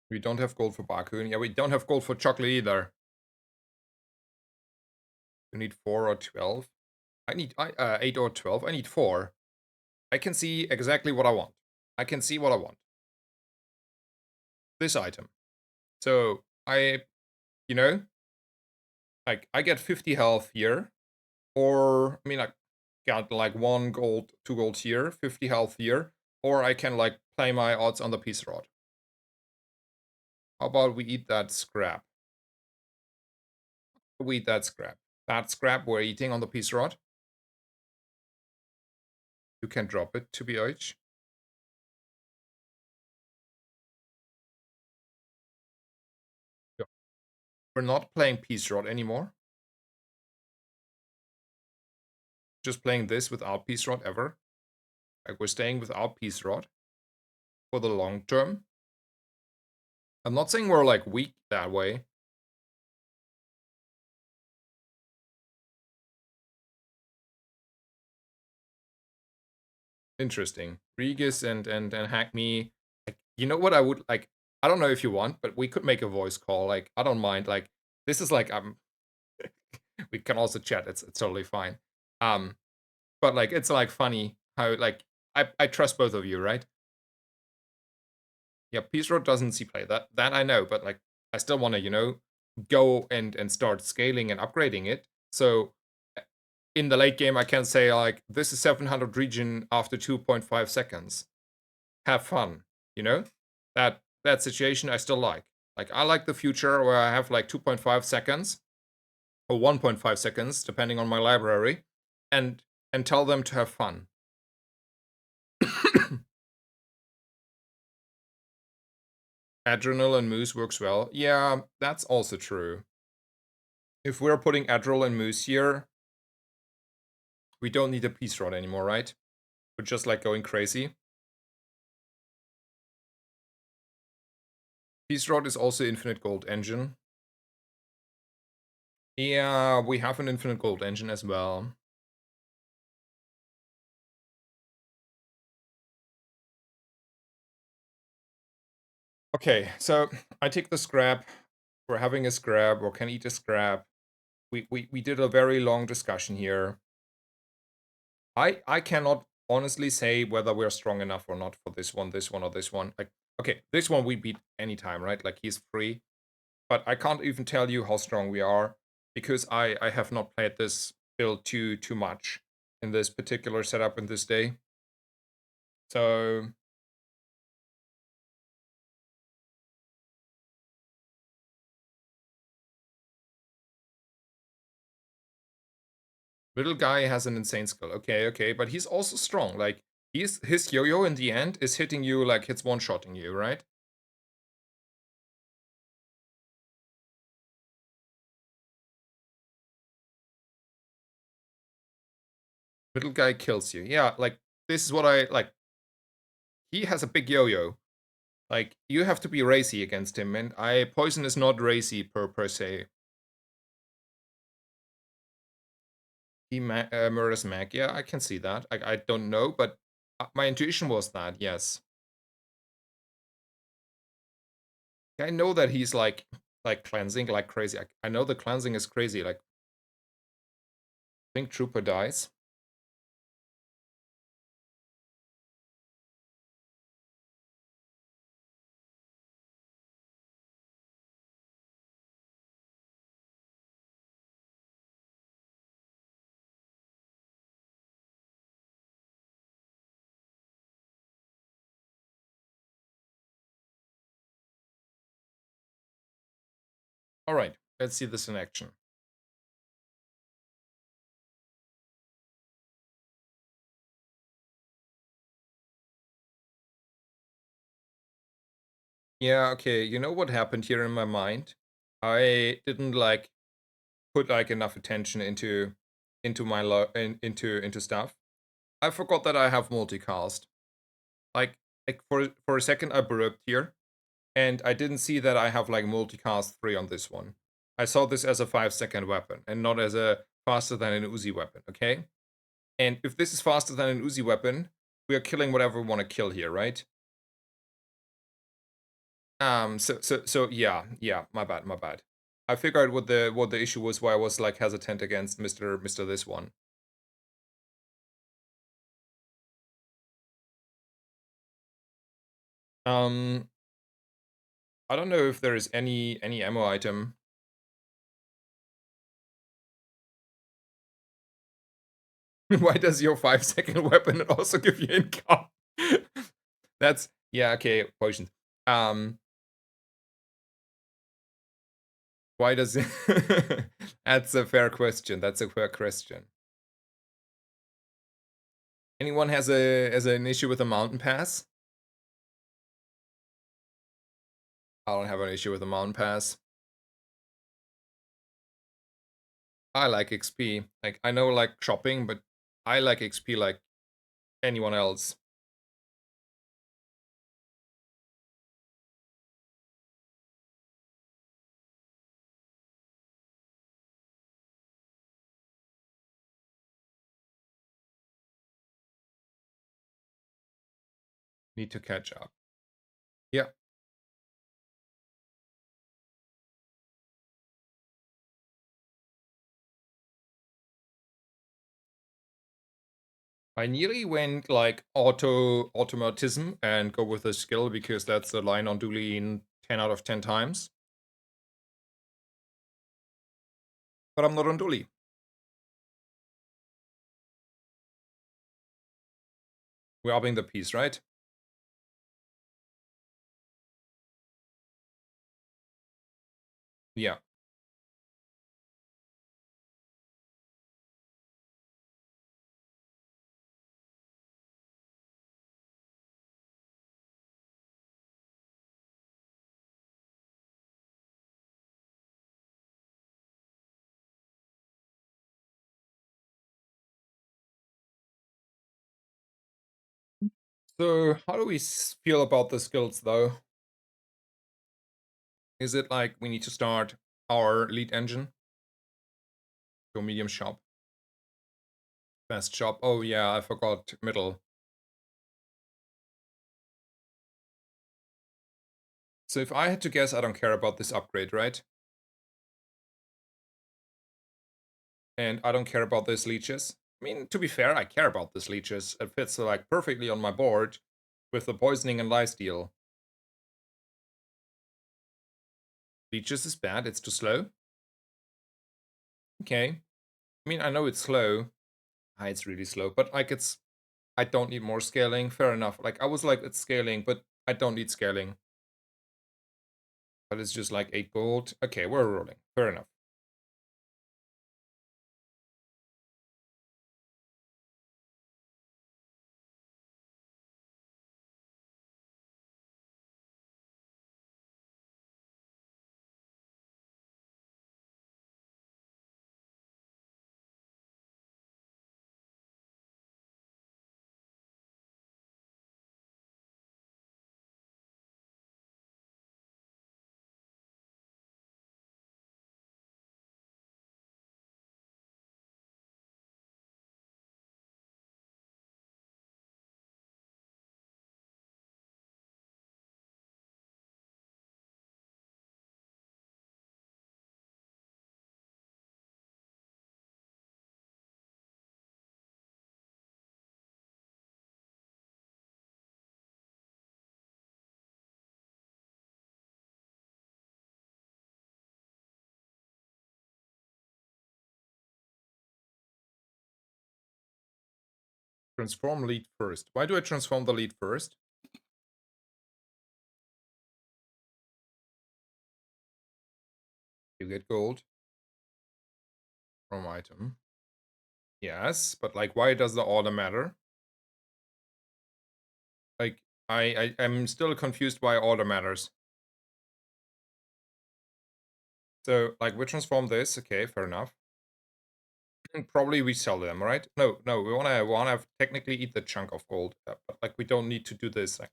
We don't have gold for Bakun. Yeah, we don't have gold for chocolate either. You need 4 or 12. I need 8 or 12. I need 4. I can see exactly what I want. I can see what I want. This item. So you know, like I get 50 health here, or I mean, I got like 1 gold, 2 gold here, 50 health here, or I can like play my odds on the peace rod. How about we eat that scrap? We eat that scrap. That scrap we're eating on the peace rod. You can drop it to BH. We're not playing peace rod anymore. Just playing this without peace rod ever. Like we're staying without peace rod for the long term. I'm not saying we're like weak that way. Interesting. Regis and Hack Me. Like, you know what I would like? I don't know if you want, but we could make a voice call. Like, I don't mind. Like, this is like we can also chat. It's totally fine. But like it's like funny how like I trust both of you, right? Yeah, Peace Road doesn't see play. That I know, but like I still wanna, go and start scaling and upgrading it. So in the late game I can say like this is 700 region after 2.5 seconds. Have fun, you know? That situation I still like. Like I like the future where I have like 2.5 seconds or 1.5 seconds, depending on my library, and tell them to have fun. Adrenal and Moose works well. Yeah, that's also true. If we're putting Adrenal and Moose here, we don't need a Peace Rod anymore, right? We're just like going crazy. Peace Rod is also Infinite Gold Engine. Yeah, we have an Infinite Gold Engine as well. Okay, so I take the scrap. We're having a scrap or can eat a scrap. We did a very long discussion here. I cannot honestly say whether we're strong enough or not for this one, or this one. Like, okay, this one we beat anytime, right? Like he's free. But I can't even tell you how strong we are because I have not played this build too much in this particular setup in this day. So Little guy has an insane skill. Okay, okay, but he's also strong. Like his yo-yo in the end is hitting you like it's one-shotting you, right? Little guy kills you. Yeah, like this is what I like. He has a big yo-yo. Like you have to be racy against him, and I poison is not racy per se. He murders Meg. Yeah, I can see that. I don't know, but my intuition was that yes. I know that he's like cleansing like crazy. I know the cleansing is crazy. Like think Trooper dies. All right, let's see this in action. Yeah, okay. You know what happened here in my mind? I didn't like put like enough attention into my into stuff. I forgot that I have multicast. Like for a second I burped here and I didn't see that I have like multicast 3 on this one. I saw this as a 5-second weapon and not as a faster than an Uzi weapon, okay? And if this is faster than an Uzi weapon, we are killing whatever we want to kill here, right? So yeah, my bad, my bad. I figured what the issue was why I was like hesitant against Mr. This one. Um I don't know if there is any ammo item. Why does your 5-second weapon also give you income? That's yeah, okay, potions. Why does it That's a fair question. That's a fair question. Anyone has an issue with a mountain pass? I don't have an issue with a mountain pass. I like XP. Like I know like shopping, but I like XP like anyone else. Need to catch up. Yeah. I nearly went like automatism and go with a skill because that's the line on Dooleying 10 out of 10 times. But I'm not on Dooley. We're upping the piece, right? Yeah. So how do we feel about the skills though? Is it like we need to start our lead engine? Go medium shop. Fast shop. Oh yeah, I forgot middle. So if I had to guess, I don't care about this upgrade, right? And I don't care about these leeches. I mean, to be fair, I care about these leeches. It fits like perfectly on my board with the poisoning and lifesteal. Leeches is bad, it's too slow. Okay. I mean, I know it's slow. Ah, it's really slow, but like I don't need more scaling. Fair enough. Like I was like, it's scaling, but I don't need scaling. But it's just like 8 gold. Okay, we're rolling. Fair enough. Transform lead first. Why do I transform the lead first? You get gold from item. Yes, but like, why does the order matter? Like, I'm still confused why order matters. So, like, we transform this. Okay, fair enough. And probably we sell them, right? No, no, we wanna technically eat the chunk of gold, but like, we don't need to do this. Like,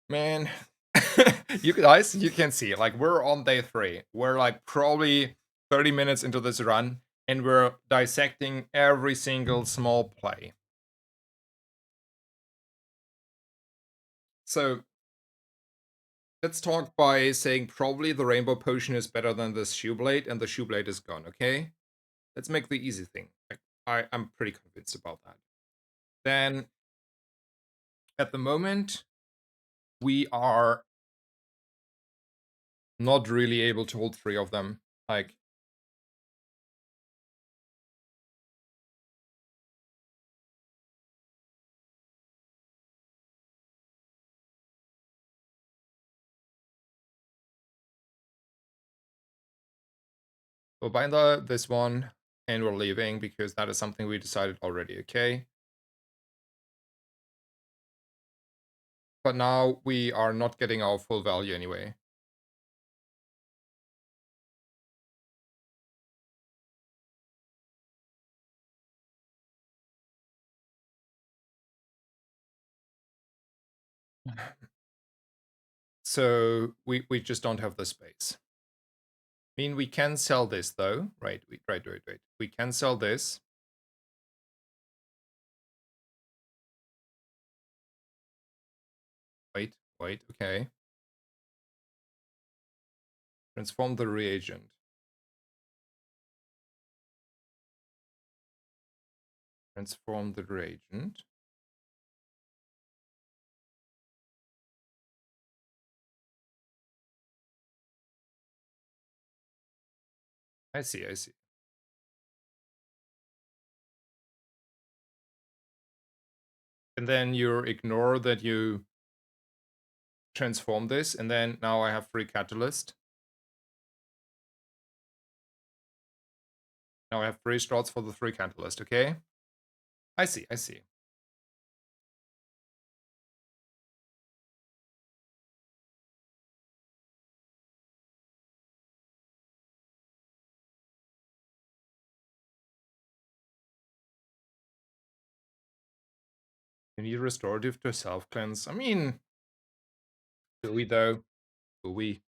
man, you guys, you can see, like, we're on day 3. We're like probably 30 minutes into this run, and we're dissecting every single small play. So let's talk by saying probably the rainbow potion is better than this shoe blade, and the shoe blade is gone. Okay, let's make the easy thing. Like, I'm pretty convinced about that. Then at the moment we are not really able to hold 3 of them. Like, we'll bind this one, and we're leaving because that is something we decided already. Okay. But now we are not getting our full value anyway. So we just don't have the space. I mean, we can sell this though, right? Right. We can sell this. Wait, okay. Transform the reagent. Transform the reagent. I see. And then you ignore that you transform this, and then now I have free catalyst. Now I have 3 slots for the 3 catalyst, okay? I see. You need restorative to self-cleanse. I mean, do we though? Do we?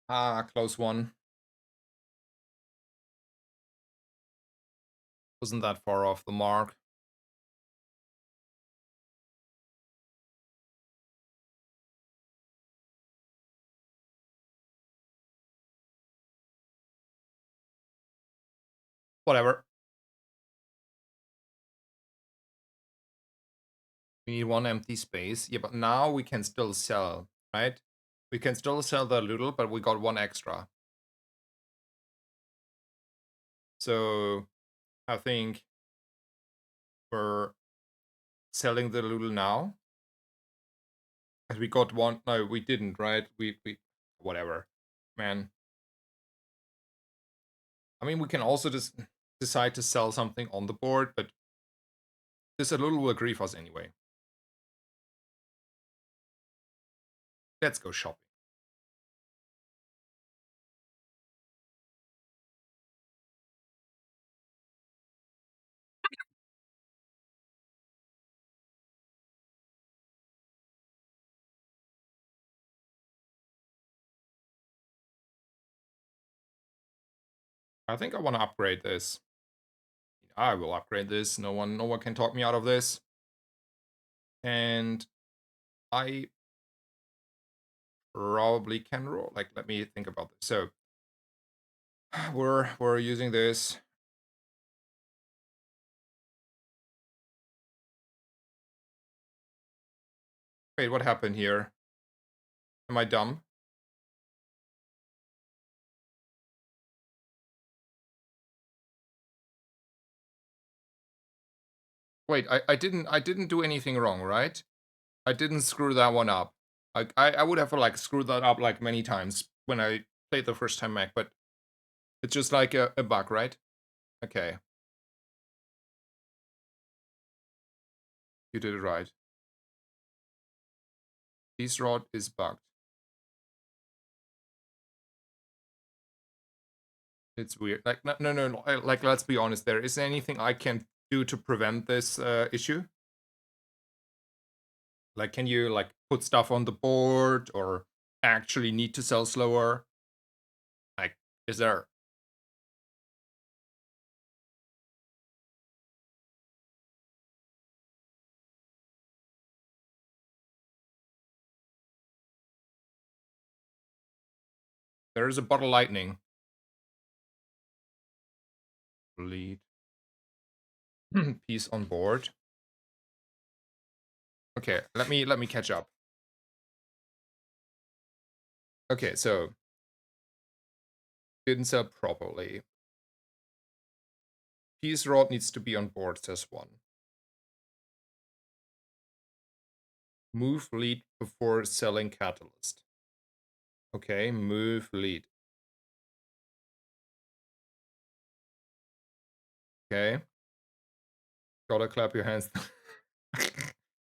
Ah, close one. Wasn't that far off the mark. Whatever. We need 1 empty space. Yeah, but now we can still sell, right? We can still sell the little, but we got 1 extra. So I think we're selling the little now. And we got 1. No, we didn't, right? We whatever. Man. I mean, we can also just decide to sell something on the board, but this a little will grieve us anyway. Let's go shopping. I think I want to upgrade this. I will upgrade this. No one can talk me out of this. And I probably can roll. Like, let me think about this. So We're using this. Wait, what happened here? Am I dumb? Wait, I didn't do anything wrong, right? I didn't screw that one up. I would have like screwed that up like many times when I played the first time Mac, but it's just like a bug, right? Okay, you did it right. This rod is bugged. It's weird. Like no. Like let's be honest. There is anything I can do to prevent this issue? Like, can you like put stuff on the board or actually need to sell slower? Like, is there? There is a bottle lightning. Lead piece on board. Okay, let me catch up. Okay, so didn't sell properly. Piece rod needs to be on board, says one. Move lead before selling catalyst. Okay, move lead. Okay. Gotta clap your hands.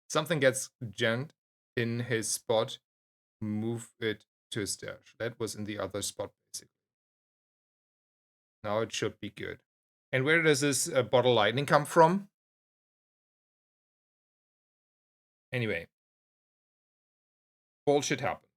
Something gets gent in his spot. Move it to stash. That was in the other spot, basically. Now it should be good. And where does this bottle lightning come from? Anyway, bullshit happened.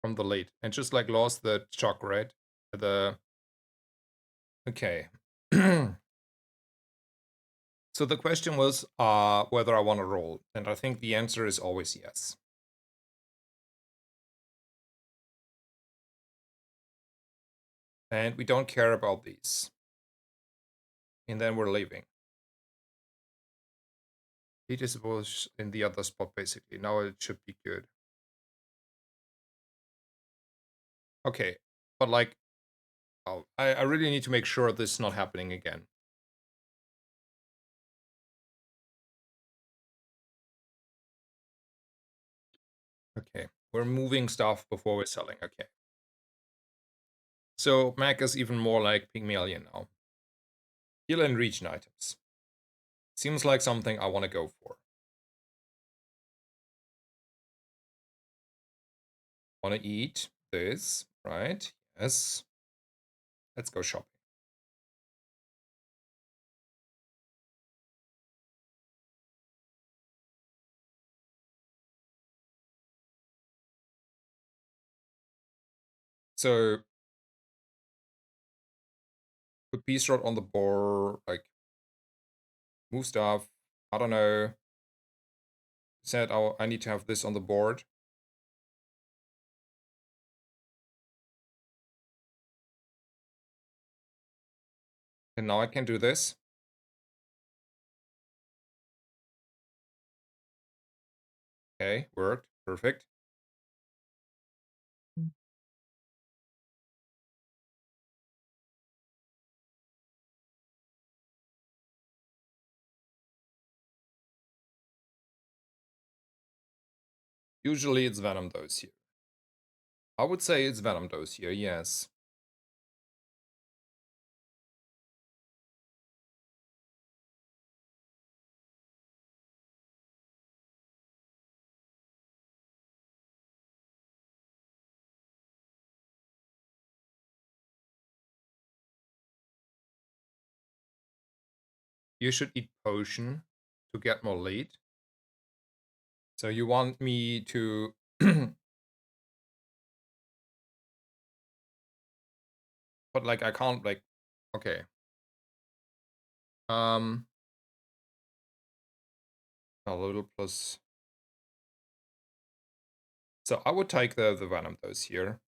From the lead. And just like lost the shock, right? The okay. So the question was whether I want to roll. And I think the answer is always yes. And we don't care about these. And then we're leaving. It is was in the other spot, basically. Now it should be good. Okay. But like, oh, I really need to make sure this is not happening again. Okay. We're moving stuff before we're selling. Okay. So Mac is even more like Pygmalion now. Heal and region items. Seems like something I want to go for. Want to eat this, right? Yes. Let's go shopping. So put Beast Rod on the board, like move stuff. I don't know. Said I need to have this on the board. And now I can do this. Okay, worked. Perfect. Usually it's Venom Dose here. I would say it's Venom Dose here, yes. You should eat potion to get more lead. So you want me to but like I can't like okay. A little plus. So I would take the Venom dose here.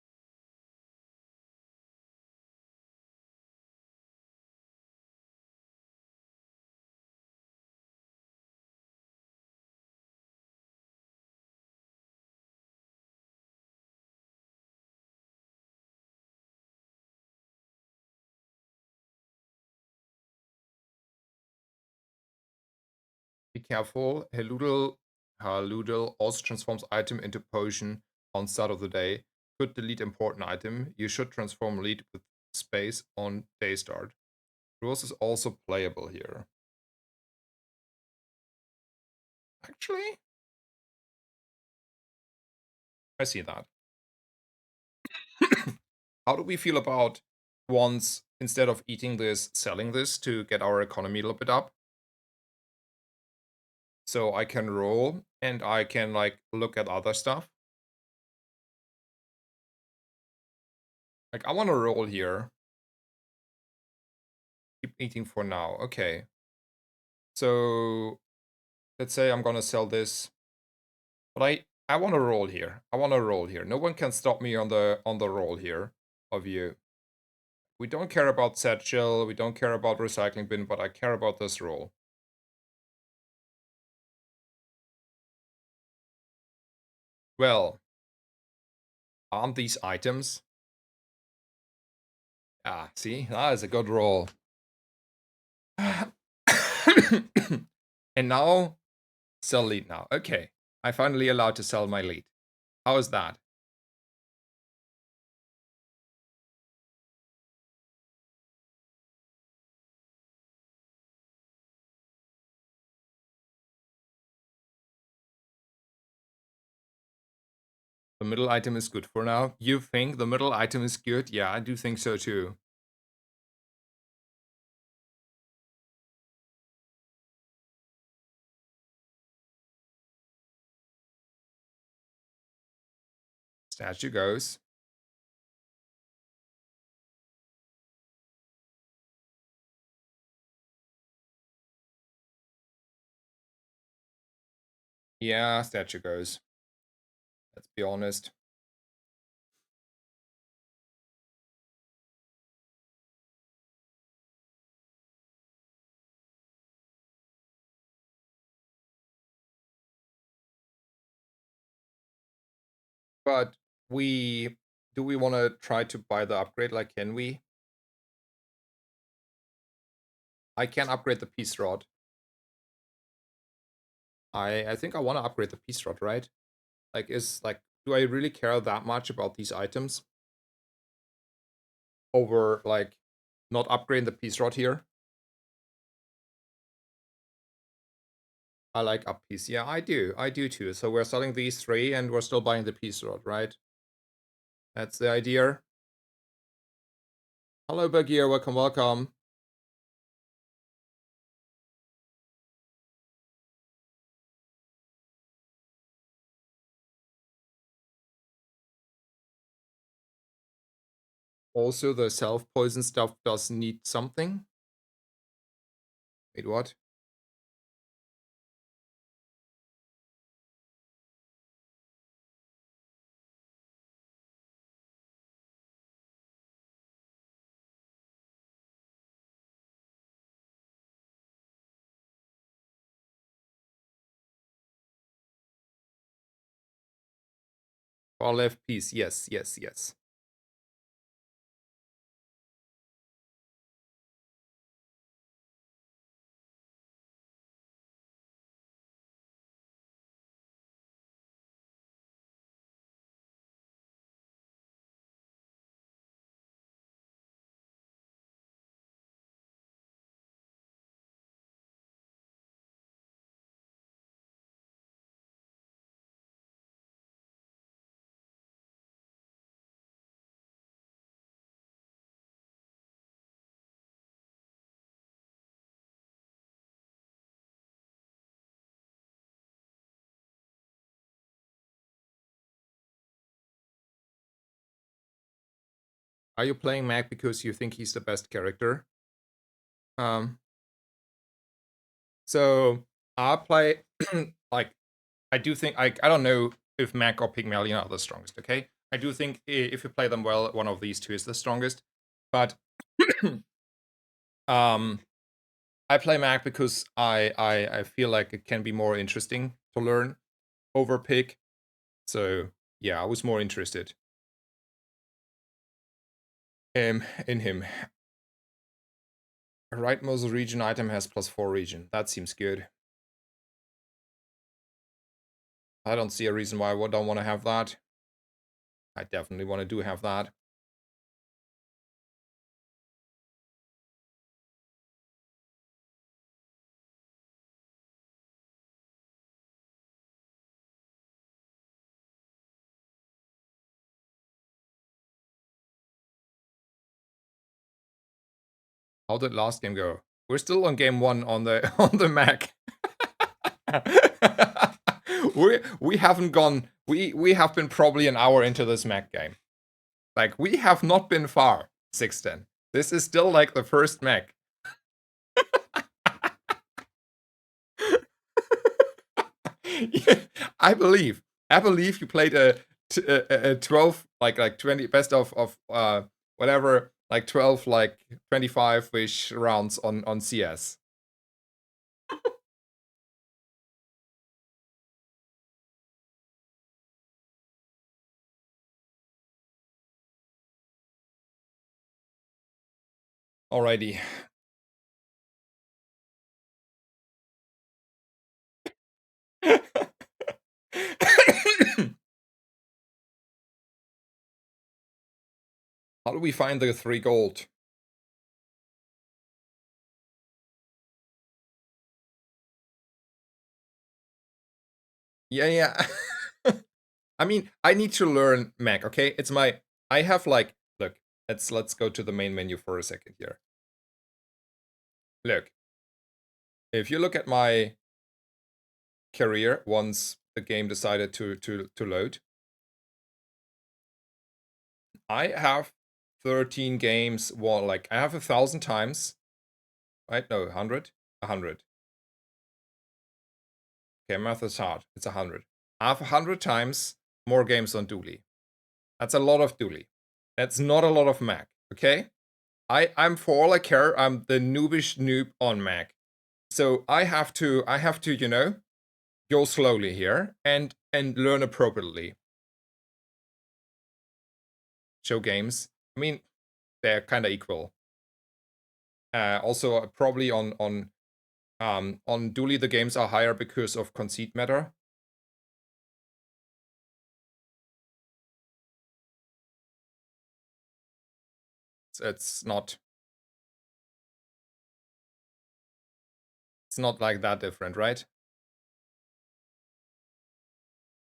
Be careful. Haludel also transforms item into potion on start of the day. Could delete important item. You should transform lead with space on day start. Rules is also playable here. Actually, I see that. How do we feel about once, instead of eating this, selling this to get our economy a little bit up? So I can roll and I can like look at other stuff. Like I want to roll here. Keep eating for now. Okay. So let's say I'm gonna sell this, but I want to roll here. I want to roll here. No one can stop me on the roll here of you. We don't care about satchel. We don't care about recycling bin, but I care about this roll. Well, aren't these items? Ah, see, that is a good roll. And now, sell lead now. Okay, I finally allowed to sell my lead. How is that? The middle item is good for now. You think the middle item is good? Yeah, I do think so too. Statue goes. Yeah, statue goes. Let's be honest. But we do we want to try to buy the upgrade? Like, can we? I can upgrade the piece rod. I think I want to upgrade the piece rod, right? Like, do I really care that much about these items over like not upgrading the piece rod here? I like up piece. Yeah, I do. I do too. So we're selling these three and we're still buying the piece rod, right? That's the idea. Hello, Bagheer. Welcome, welcome. Also, the self-poison stuff does need something. Wait, what? Far left piece. Yes, yes, yes. Are you playing Mac because you think he's the best character? Um, so I play like I do think I don't know if Mac or Pygmalion are the strongest. Okay, I do think if you play them well, one of these two is the strongest. But um, I play Mac because I feel like it can be more interesting to learn over Pig. So yeah, I was more interested in him. Rightmost region item has +4 region. That seems good. I don't see a reason why I don't want to have that. I definitely want to do have that. How did last game go? We're still on game 1 on the on the Mac. we haven't gone. We have been probably an hour into this Mac game. Like we have not been far. 610. This is still like the first Mac. I believe. I believe you played a 12 like 20 best of whatever like 12 like 25ish rounds on CS. Alrighty. How do we find the 3 gold? Yeah, yeah. I mean, I need to learn Mac, okay? It's my I have like look, let's go to the main menu for a second here. Look. If you look at my career once the game decided to load, I have 13 games, well, like I have 1,000 times, right? No, 100? 100. Okay, math is hard. It's 100. I have 100 times more games on Dooley. That's a lot of Dooley. That's not a lot of Mac, okay? I'm for all I care, I'm the noobish noob on Mac. So I have to, go slowly here and learn appropriately. Show games. I mean, they're kind of equal. Also, probably on Dooley the games are higher because of conceit matter. It's not it's not like that different, right?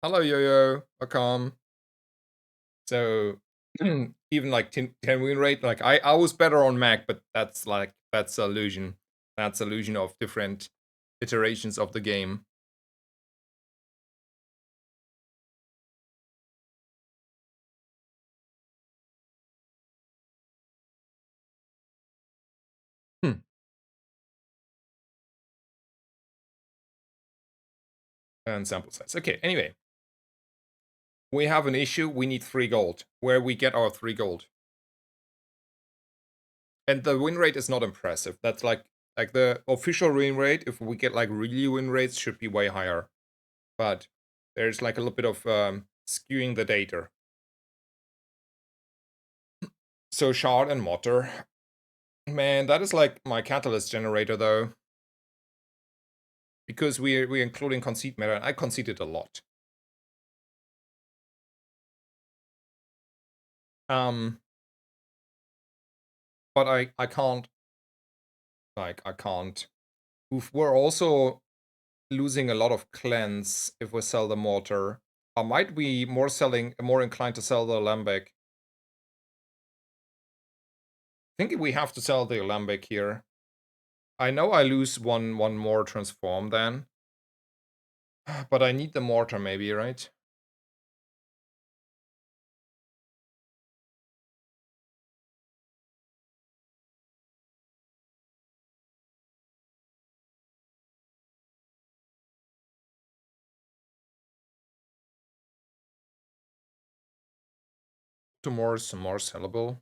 Hello, Yo-Yo. Welcome. So even like 10 win rate, like I was better on Mac, but that's illusion. That's illusion of different iterations of the game. Hmm. And sample size. Okay, anyway. We have an issue. We need 3 gold. Where we get our 3 gold. And the win rate is not impressive. That's like the official win rate, if we get like really win rates, should be way higher. But there's like a little bit of skewing the data. So shard and motor. Man, that is like my catalyst generator though. Because we're including conceit matter, and I conceded a lot. But I can't I can't. We're also losing a lot of cleanse if we sell the mortar. Or might we more inclined to sell the alembic? I think we have to sell the alembic here. I know I lose one more transform then. But I need the mortar maybe, right? Baltimore's more sellable.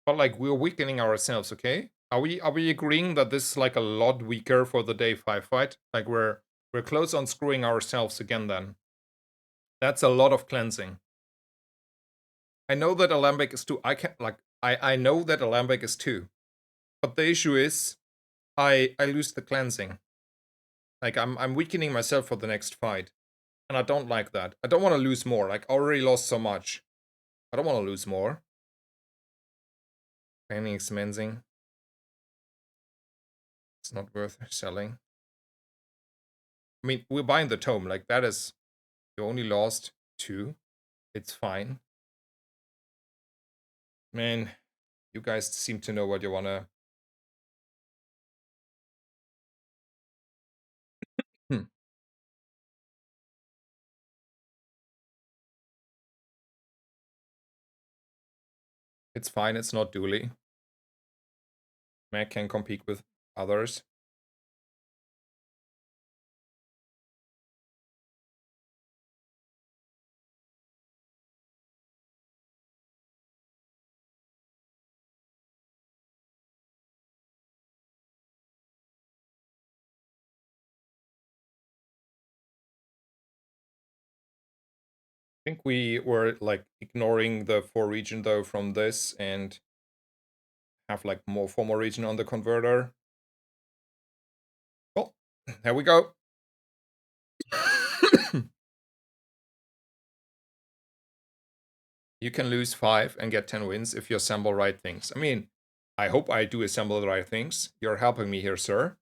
But like we're weakening ourselves, okay? Are we agreeing that this is like a lot weaker for the day 5 fight? Like we're close on screwing ourselves again then. That's a lot of cleansing. I know that Alembic is 2. I know that Alembic is 2. But the issue is I lose the cleansing. Like I'm weakening myself for the next fight. And I don't like that. I don't want to lose more. Like I already lost so much. I don't want to lose more. Planning is menzing. It's not worth selling. I mean, we're buying the tome. Like that is, you only lost 2. It's fine. Man, you guys seem to know what you wanna. Hmm. It's fine. It's not Dooley. Mac can compete with others. I think we were like ignoring the 4 region though from this and have like more 4 more region on the converter. Well, there we go. You can lose 5 and get 10 wins if you assemble right things. I mean, I hope I do assemble the right things. You're helping me here, sir.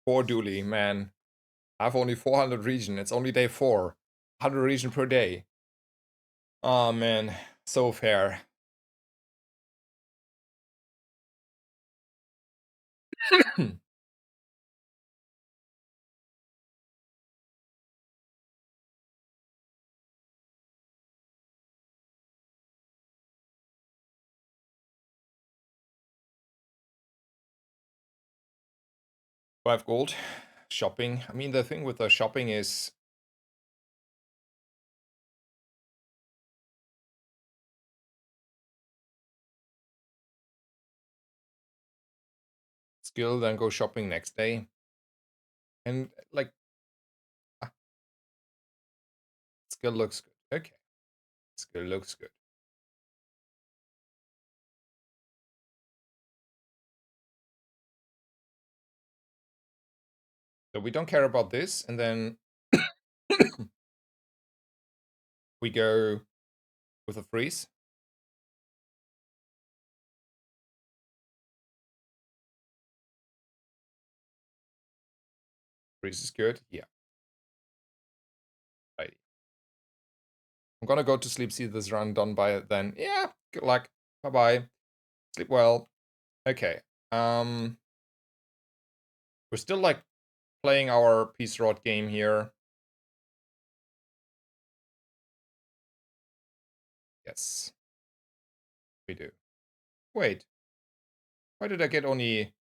Poor Dooley, man. I have only 400 region. It's only day 4. 100 region per day. Oh man, so fair. 5 gold. Shopping. I mean, the thing with the shopping is skill, then go shopping next day. And like, ah, skill looks good. Okay. Skill looks good. So we don't care about this, and then we go with a freeze. Freeze is good. Yeah. Right. I'm gonna go to sleep, see this run done by then. Yeah, good luck. Bye-bye. Sleep well. Okay. We're still like playing our Peace Rod game here. Yes. We do. Wait. Why did I get only...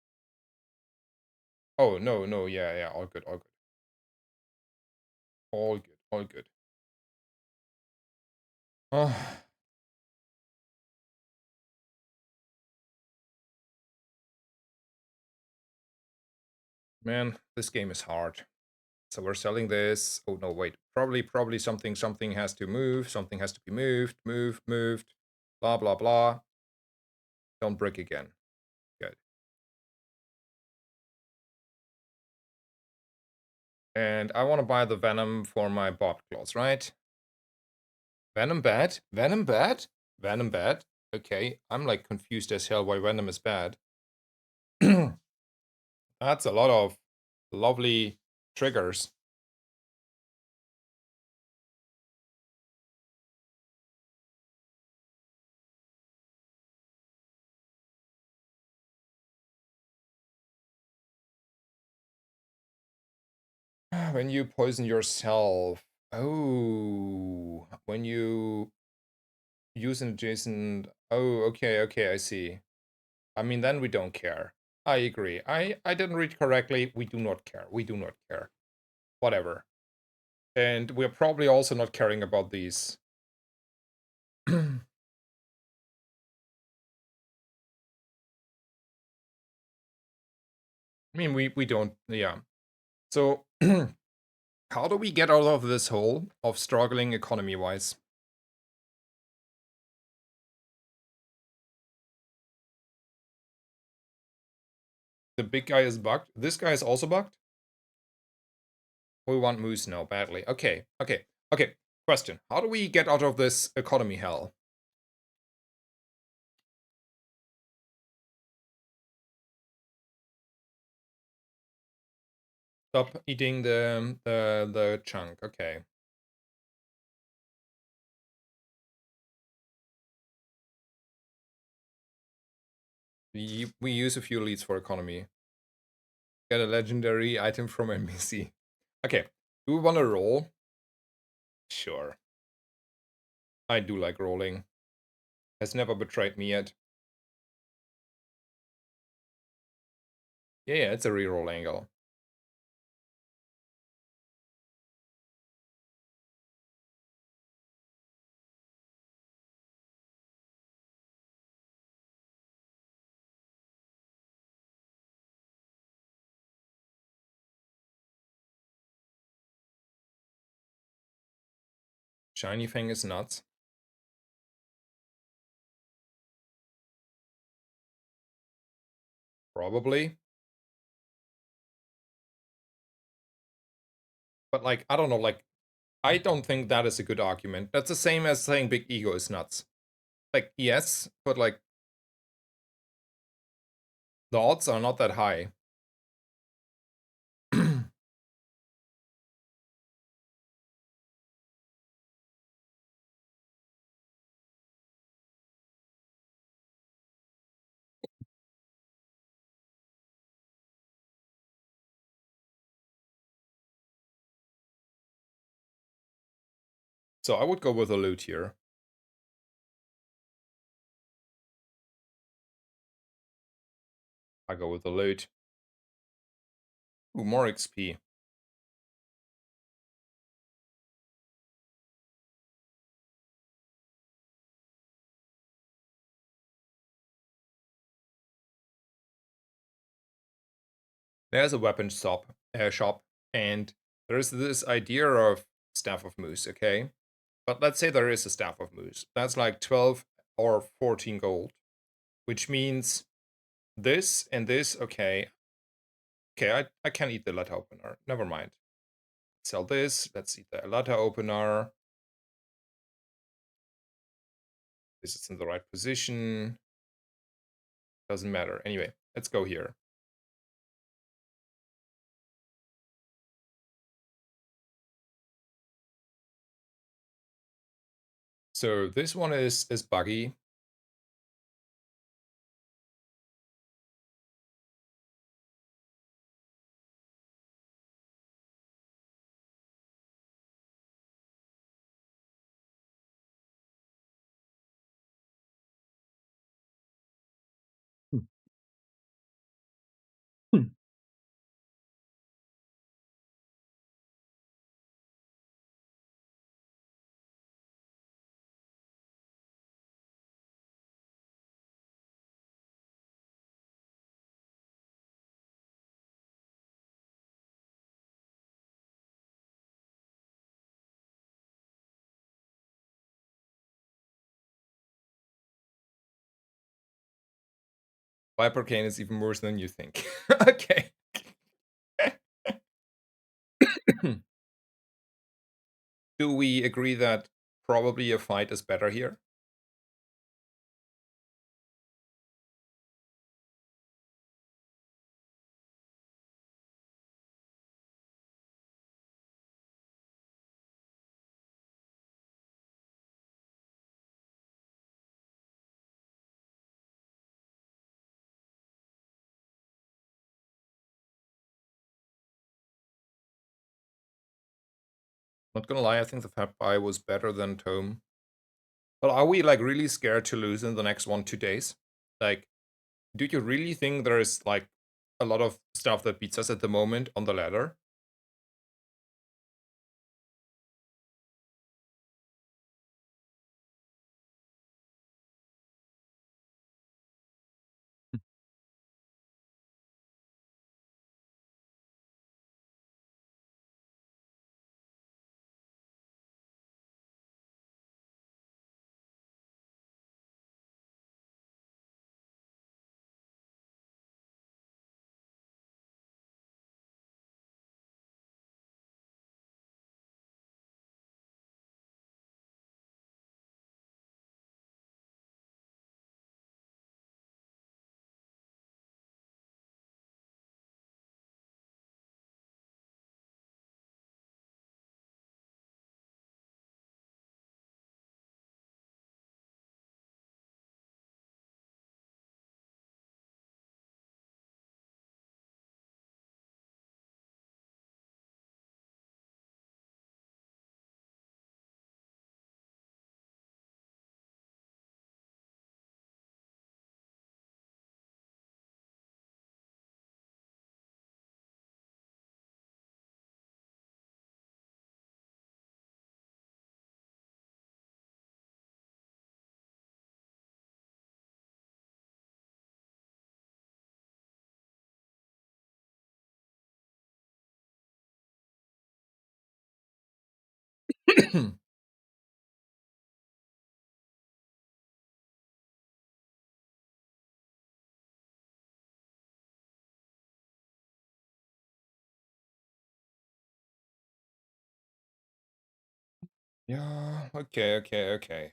Oh, no, no, yeah, yeah, all good, all good. All good, all good. Oh, man, this game is hard. So we're selling this. Oh, no, wait. Probably something has to move. Something has to be moved. Blah, blah, blah. Don't break again. Good. And I want to buy the Venom for my Bob Claws, right? Venom bad? Venom bad? Venom bad? Okay, I'm like confused as hell why Venom is bad. That's a lot of lovely triggers. When you poison yourself. Oh, when you use an adjacent. Oh, okay, okay, I see. I mean, then we don't care. I agree. I didn't read correctly. We do not care. We do not care. Whatever. And we're probably also not caring about these. I mean, we don't. Yeah. So, how do we get out of this hole of struggling economy-wise? The big guy is bugged. This guy is also bugged. We want moose now badly. Okay, okay, okay. Question: how do we get out of this economy hell? Stop eating the chunk. Okay. We use a few leads for economy. Get a legendary item from NBC. Okay. Do we want to roll? Sure. I do like rolling. Has never betrayed me yet. Yeah, yeah, it's a reroll angle. Shiny Fang is nuts. Probably. But like, I don't know, like, I don't think that is a good argument. That's the same as saying Big Ego is nuts. Like, yes, but like, the odds are not that high. So I would go with a loot here. I go with a loot. Ooh, more XP. There's a weapon shop, and there's this idea of Staff of Moose, okay? But let's say there is a Staff of Moose. That's like 12 or 14 gold, which means this and this, okay. Okay, I can eat the letter opener. Never mind. Sell this. Let's eat the letter opener. This is in the right position. Doesn't matter. Anyway, let's go here. So this one is buggy. Hmm. Viper Cane is even worse than you think. Okay. Do we agree that probably a fight is better here. Not gonna lie, I think the fat pie was better than Tome. But are we like really scared to lose in the next 1-2 days? Like, do you really think there is like a lot of stuff that beats us at the moment on the ladder? Yeah, okay, okay, okay.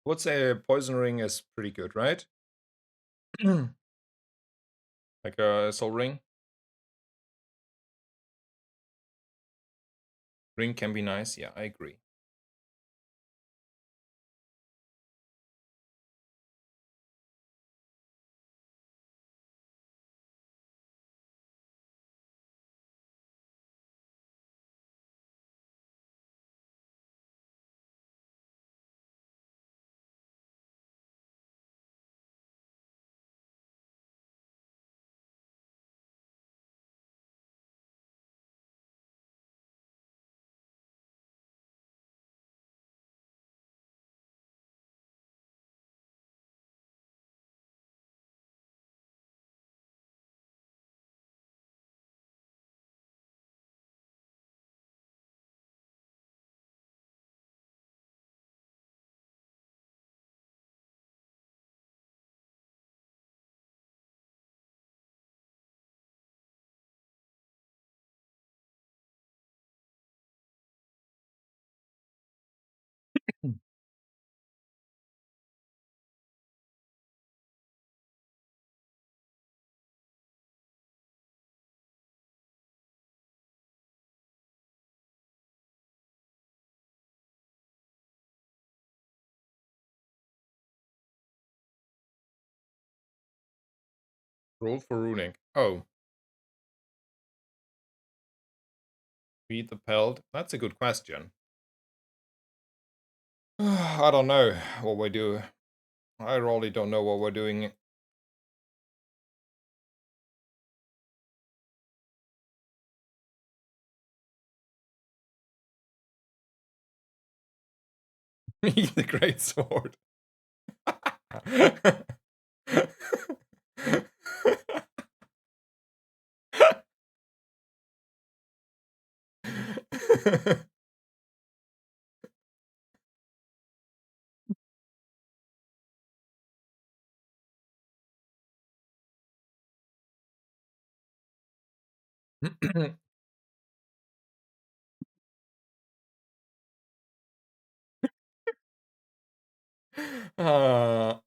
Would say Poison Ring is pretty good, right? Like a Soul Ring. Ring can be nice. Yeah, I agree. Roll for runing. Oh, beat the pelt. That's a good question. I don't know what we do. I really don't know what we're doing. The great sword. uh,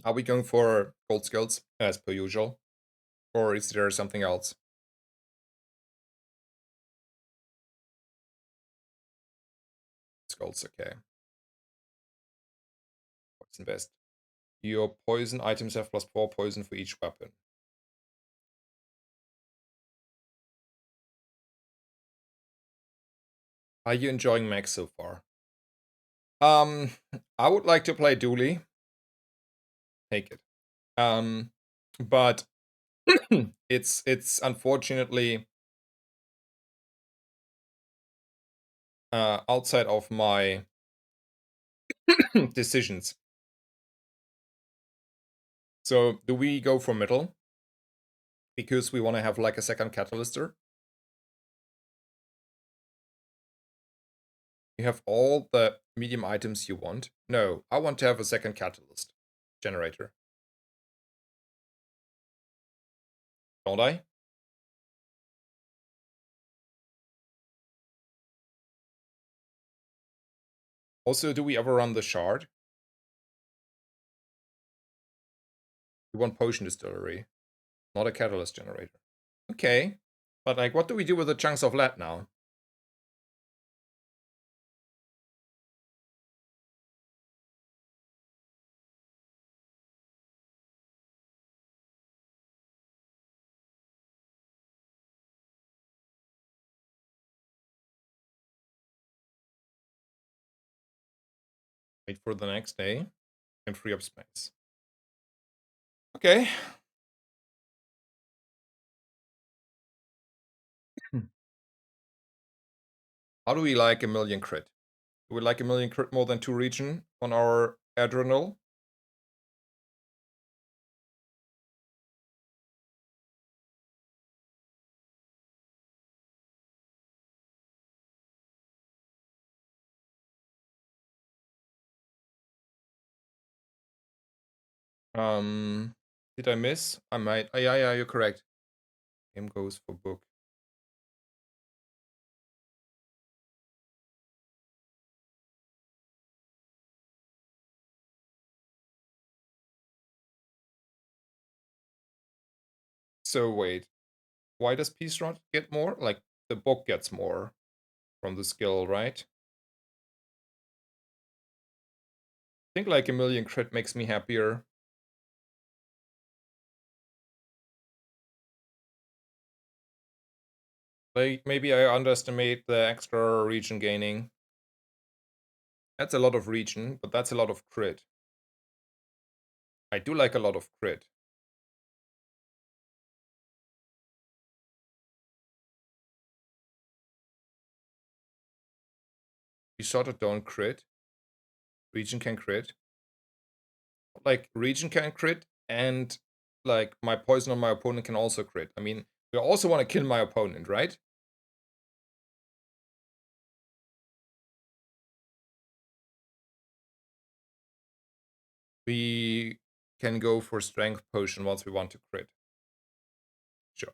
are we going for gold skills as per usual? Or is there something else? Skulls, okay. Poison best. Your poison items have +4 poison for each weapon. Are you enjoying Max so far? Um, I would like to play Dooley. Take it. But it's unfortunately outside of my decisions. So do we go for middle? Because we want to have like a second catalyster? You have all the medium items you want. No, I want to have a second catalyst generator. Don't I? Also, do we ever run the shard? We want potion distillery, not a catalyst generator. Okay. But like, what do we do with the chunks of lead now? Wait for the next day and free up space. Okay. How do we like a million crit? Do we like a million crit more than 2 region on our adrenal? Did I miss? I might. Oh, yeah, you're correct. Game goes for book. So wait, why does Peace Rod get more? Like, the book gets more from the skill, right? I think like a million crit makes me happier. Like, maybe I underestimate the extra region gaining. That's a lot of region, but that's a lot of crit. I do like a lot of crit. We sort of don't crit. Region can crit. Like, region can crit, and like my poison on my opponent can also crit. I mean, we also want to kill my opponent, right? We can go for strength potion once we want to crit. Sure.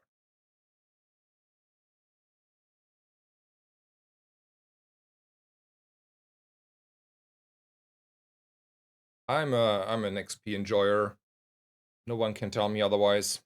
I'm an XP enjoyer. No one can tell me otherwise.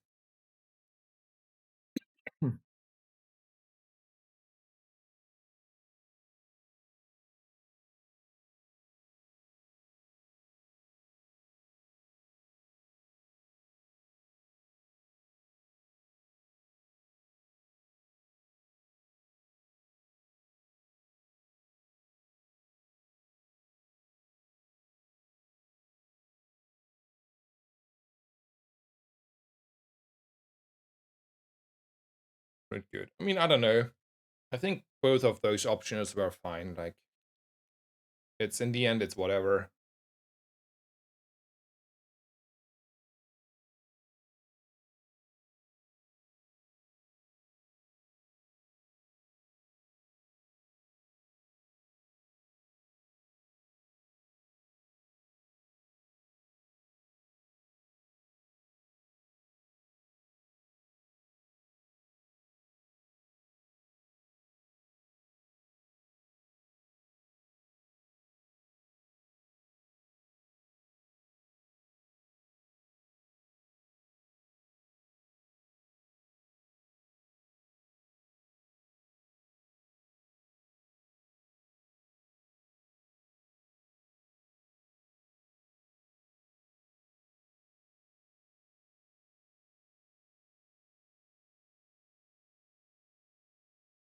Pretty good. I mean, I don't know. I think both of those options were fine. Like, it's in the end, it's whatever.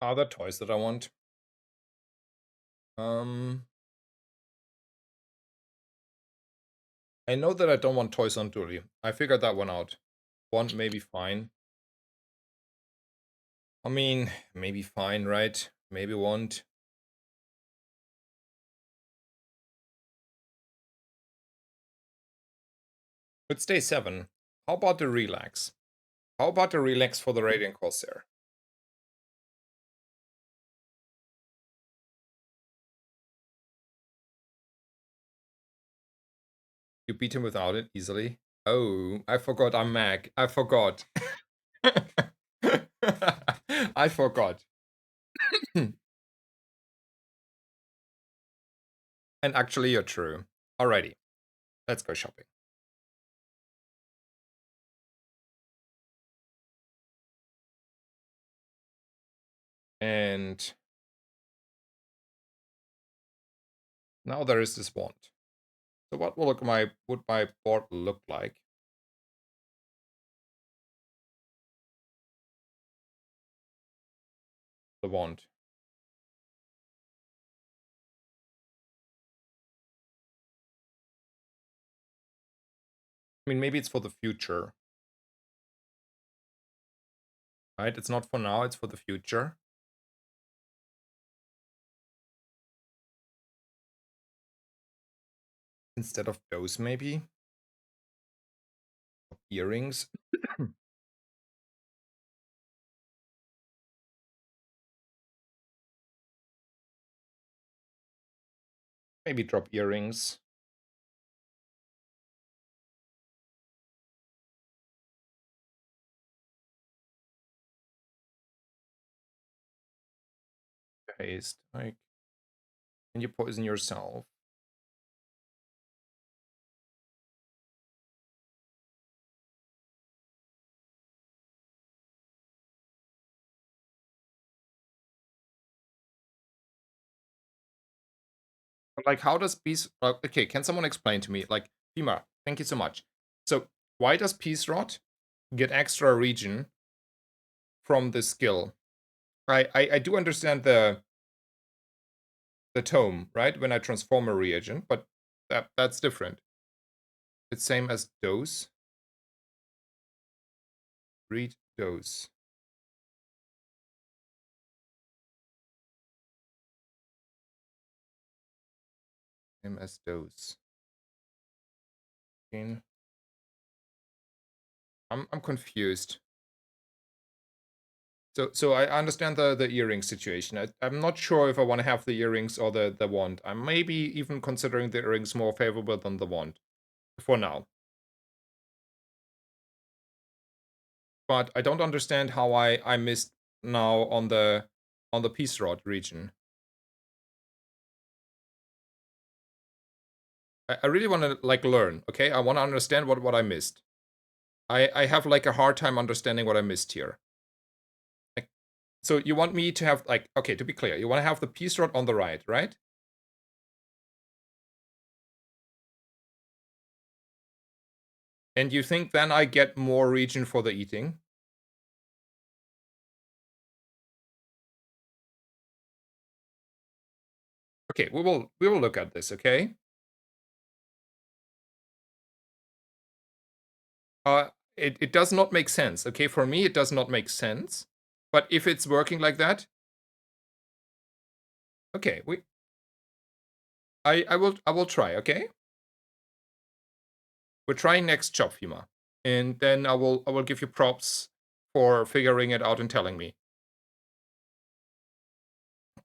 Other toys that I want. I know that I don't want toys on Dooley. I figured that one out. One maybe fine. I mean, maybe fine, right? Maybe want. But stay 7. How about the relax? How about the relax for the Radiant Corsair? You beat him without it easily. Oh, I forgot I'm Mag. I forgot. I forgot. And actually, you're true. Alrighty, let's go shopping. And now there is this wand. So what would my board look like? The wand. I mean, maybe it's for the future. Right? It's not for now, it's for the future. Instead of those, maybe? Earrings. Maybe drop earrings. Haste. Like, can you poison yourself? But like, how does peace? Okay, can someone explain to me? Like, Pima, thank you so much. So, why does peace rot get extra region from the skill? I do understand the tome, right? When I transform a reagent, but that's different. It's same as dose. Read dose. Same as dose. I'm confused. So I understand the earring situation. I'm not sure if I want to have the earrings or the wand. I'm maybe even considering the earrings more favorable than the wand for now. But I don't understand how I missed now on the peace rod region. I really want to like learn. Okay, I want to understand what I missed. I have like a hard time understanding what I missed here. Like, so you want me to have like, okay, to be clear, you want to have the peace rod on the right, right? And you think then I get more region for the eating? Okay, we will look at this, okay? It does not make sense, okay? For me, it does not make sense. But if it's working like that, okay, I will try, okay? We're trying next job, Fima. And then I will give you props for figuring it out and telling me.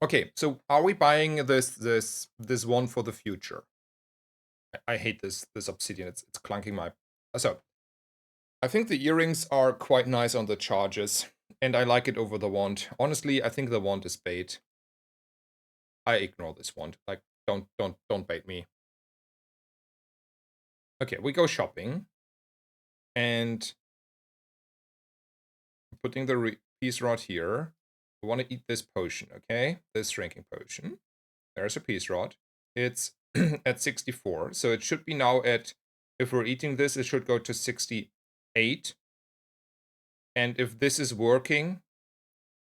Okay, so are we buying this one for the future? I hate this obsidian. It's clunking my. So I think the earrings are quite nice on the charges, and I like it over the wand. Honestly, I think the wand is bait. I ignore this wand. Like, don't bait me. Okay, we go shopping, and putting the piece rod here. We want to eat this potion, okay? This shrinking potion. There's a piece rod. It's at 64, so it should be now at. If we're eating this, it should go to 68. And if this is working,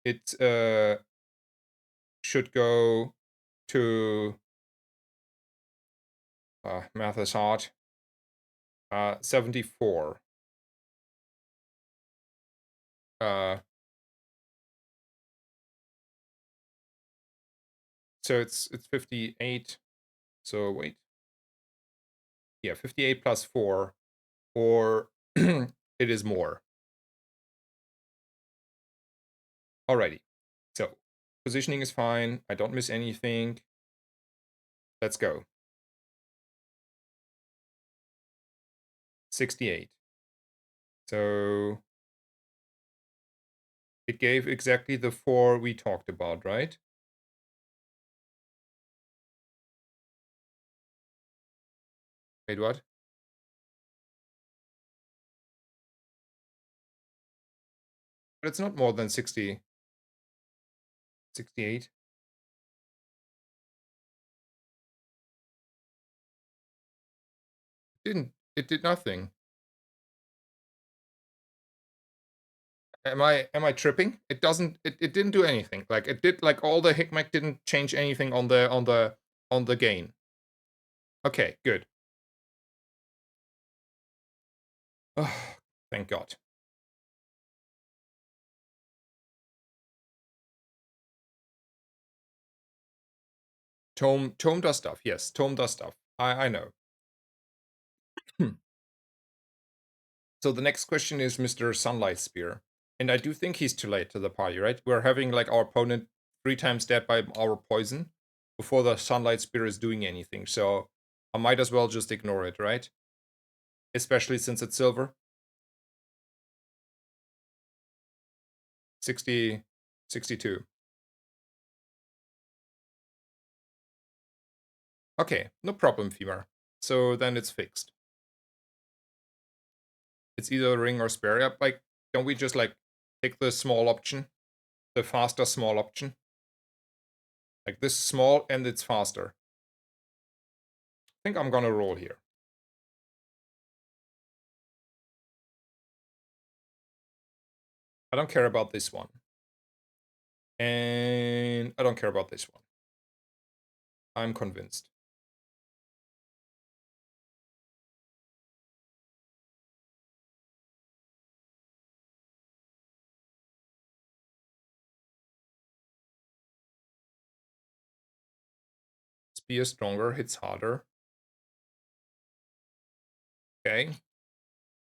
it should go to math is hard. 74. So it's 58. So wait. Yeah, 58 plus 4, or it is more. Alrighty. So positioning is fine. I don't miss anything. Let's go. 68. So it gave exactly the 4 we talked about, right? Wait, what? But it's not more than 60. 68. It did nothing. Am I tripping? It didn't do anything. Like it did like all the Hikmek didn't change anything on the gain. Okay, good. Oh, thank God. Tome does stuff. Yes, Tome does stuff. I know. So the next question is Mr. Sunlight Spear. And I do think he's too late to the party, right? We're having like our opponent 3 times dead by our poison before the Sunlight Spear is doing anything. So I might as well just ignore it, right? Especially since it's silver. 60, 62. Okay, no problem, Femur. So then it's fixed. It's either ring or spare. Yeah, like, don't we just like take the small option? The faster small option? Like this small and it's faster. I think I'm gonna roll here. I don't care about this one. And I don't care about this one. I'm convinced. Spear stronger, hits harder. Okay.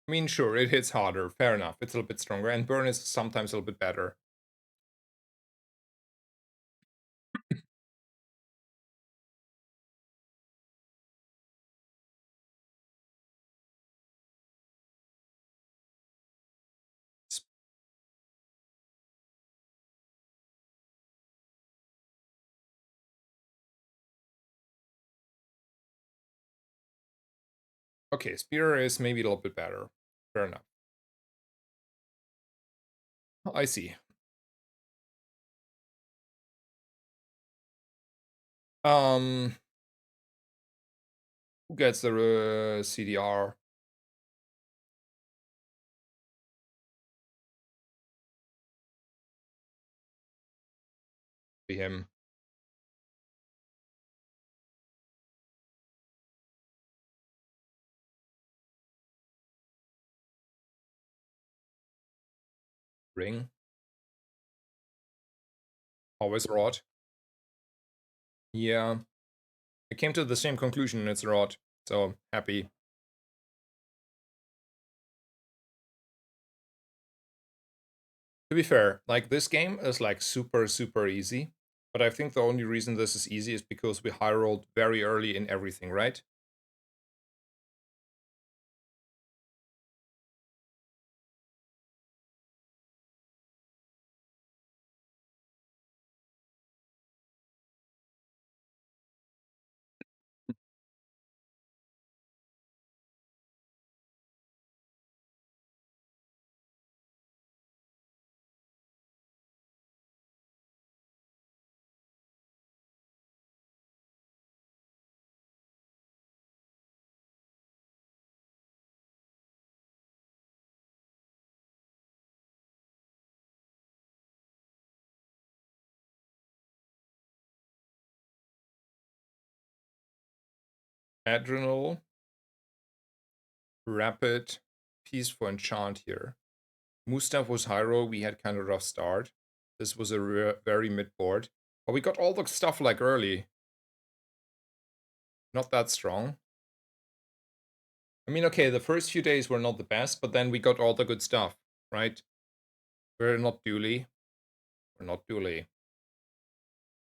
I mean, sure, it hits harder. Fair enough. It's a little bit stronger. And burn is sometimes a little bit better. Okay, spear is maybe a little bit better. Fair enough. I see. Who gets the CDR? Be him. Ring. Always rot. Yeah. I came to the same conclusion, it's rot. So happy. To be fair, like this game is like super, super easy. But I think the only reason this is easy is because we high rolled very early in everything, right? Adrenal, rapid, peaceful, enchant here. Mustaf was Hyro, we had kind of rough start. This was a very mid board. But we got all the stuff like early. Not that strong. I mean, okay, the first few days were not the best, but then we got all the good stuff, right? We're not Dooley. We're not Dooley.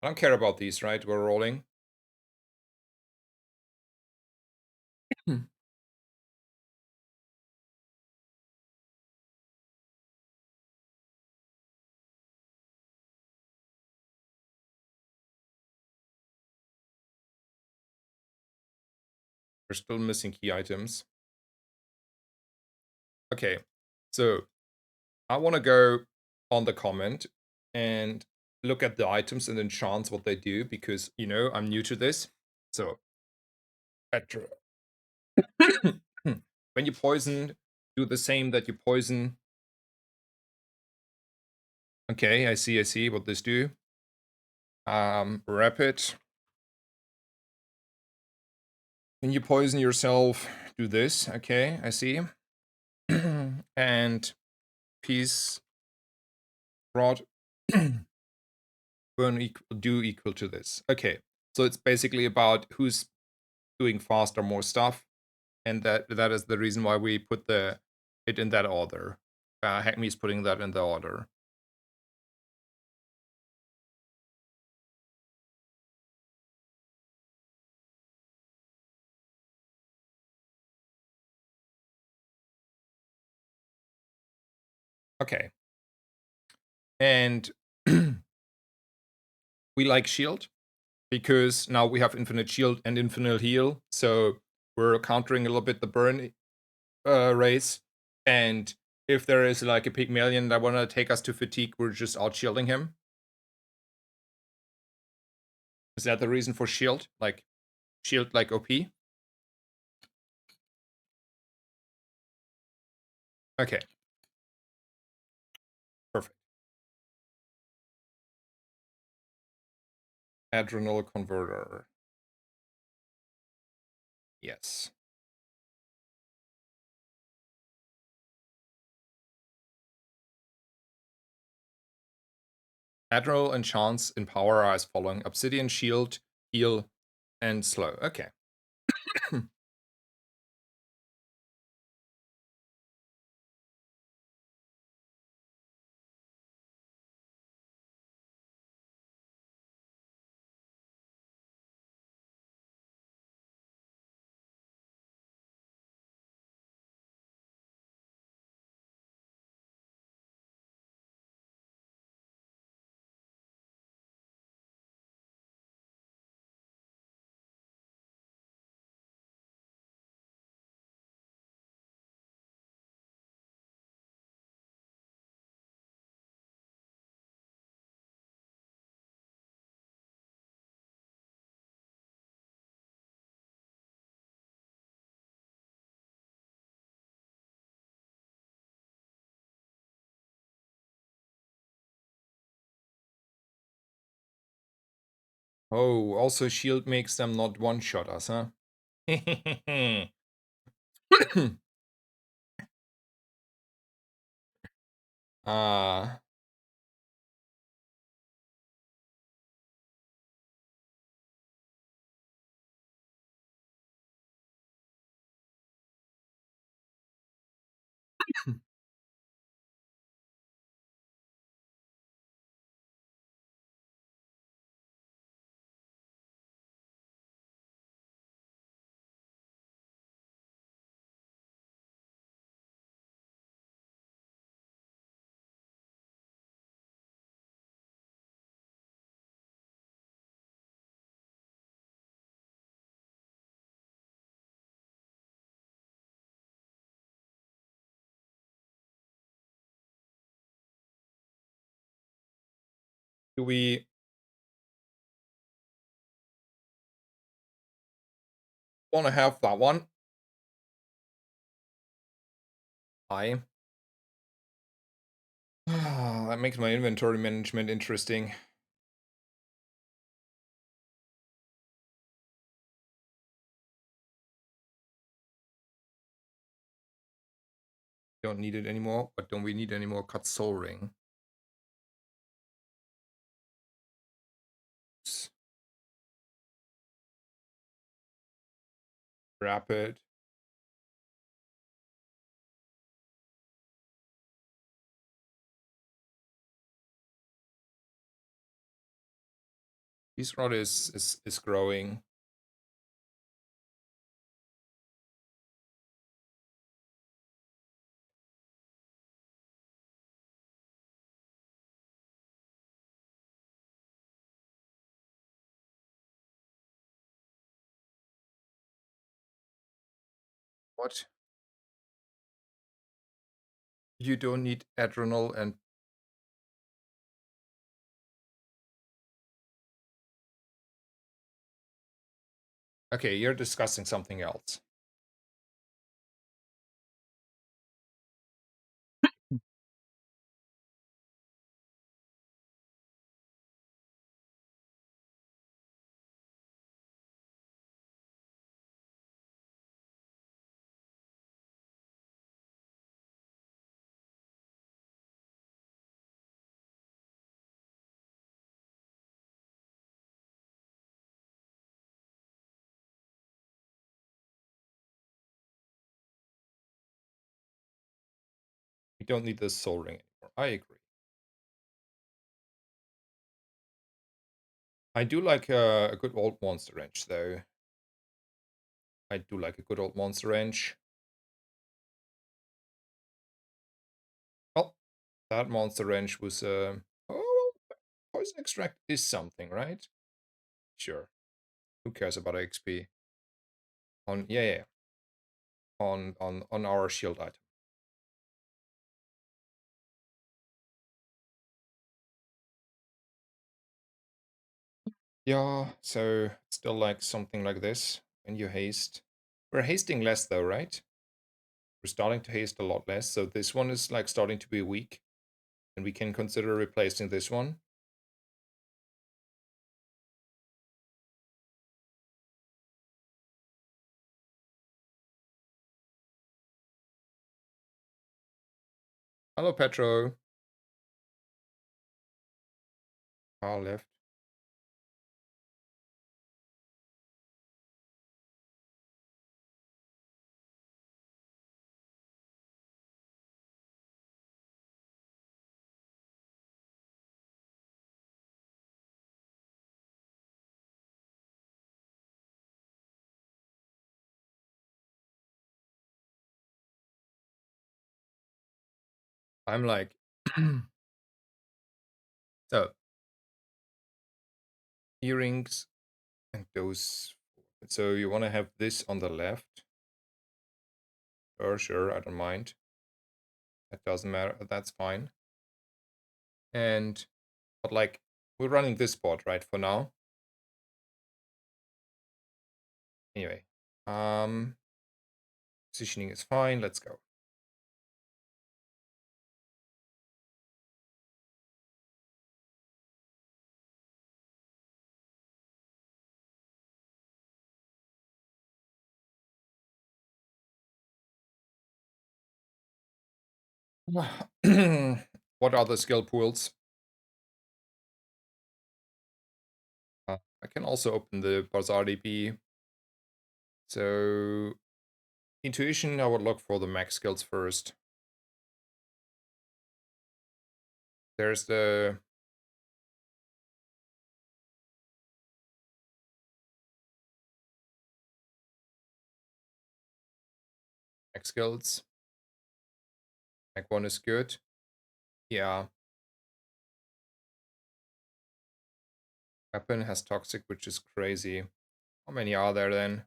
I don't care about these, right? We're rolling. Hmm. We're still missing key items. Okay, so I want to go on the comment and look at the items and then chance what they do because, you know, I'm new to this. So, Petra. When you poison, do the same that you poison. Okay, I see what this do. Rapid. When you poison yourself, do this. Okay, I see. And peace rod burn do equal to this. Okay, so it's basically about who's doing faster more stuff, and that is the reason why we put it in that order. Hackme is putting that in the order. Okay, and we like shield because now we have infinite shield and infinite heal, so we're countering a little bit the burn race. And if there is like a Pygmalion that want to take us to fatigue, we're just out shielding him. Is that the reason for shield? Like shield like OP? Okay, perfect. Adrenal converter. Yes. Admiral and Chance in power are as following: Obsidian, Shield, Heal, and Slow. Okay. Oh, also Shield makes them not one-shot us, huh? Ah, Do we want to have that one? I. That makes my inventory management interesting. Don't need it anymore, but don't we need any more cut soul ring? Rapid. This rod is growing. What? You don't need adrenal and okay, you're discussing something else. We don't need this soul ring anymore. I agree. I do like a good old monster range, though. I do like a good old monster range. Well, that monster range was oh, poison extract is something, right? Sure. Who cares about XP? On yeah, on our shield item. Yeah, so still like something like this when you haste. We're hasting less though, right? We're starting to haste a lot less, so this one is like starting to be weak, and we can consider replacing this one. Hello, Petro. Car left. I'm like, so earrings and those. So you want to have this on the left? Sure, I don't mind. That doesn't matter. That's fine. And but like we're running this bot right for now. Anyway, positioning is fine. Let's go. What are the skill pools? I can also open the Bazaar DB. So intuition, I would look for the max skills first. There's the X skills. Like one is good. Yeah. Weapon has toxic, which is crazy. How many are there then?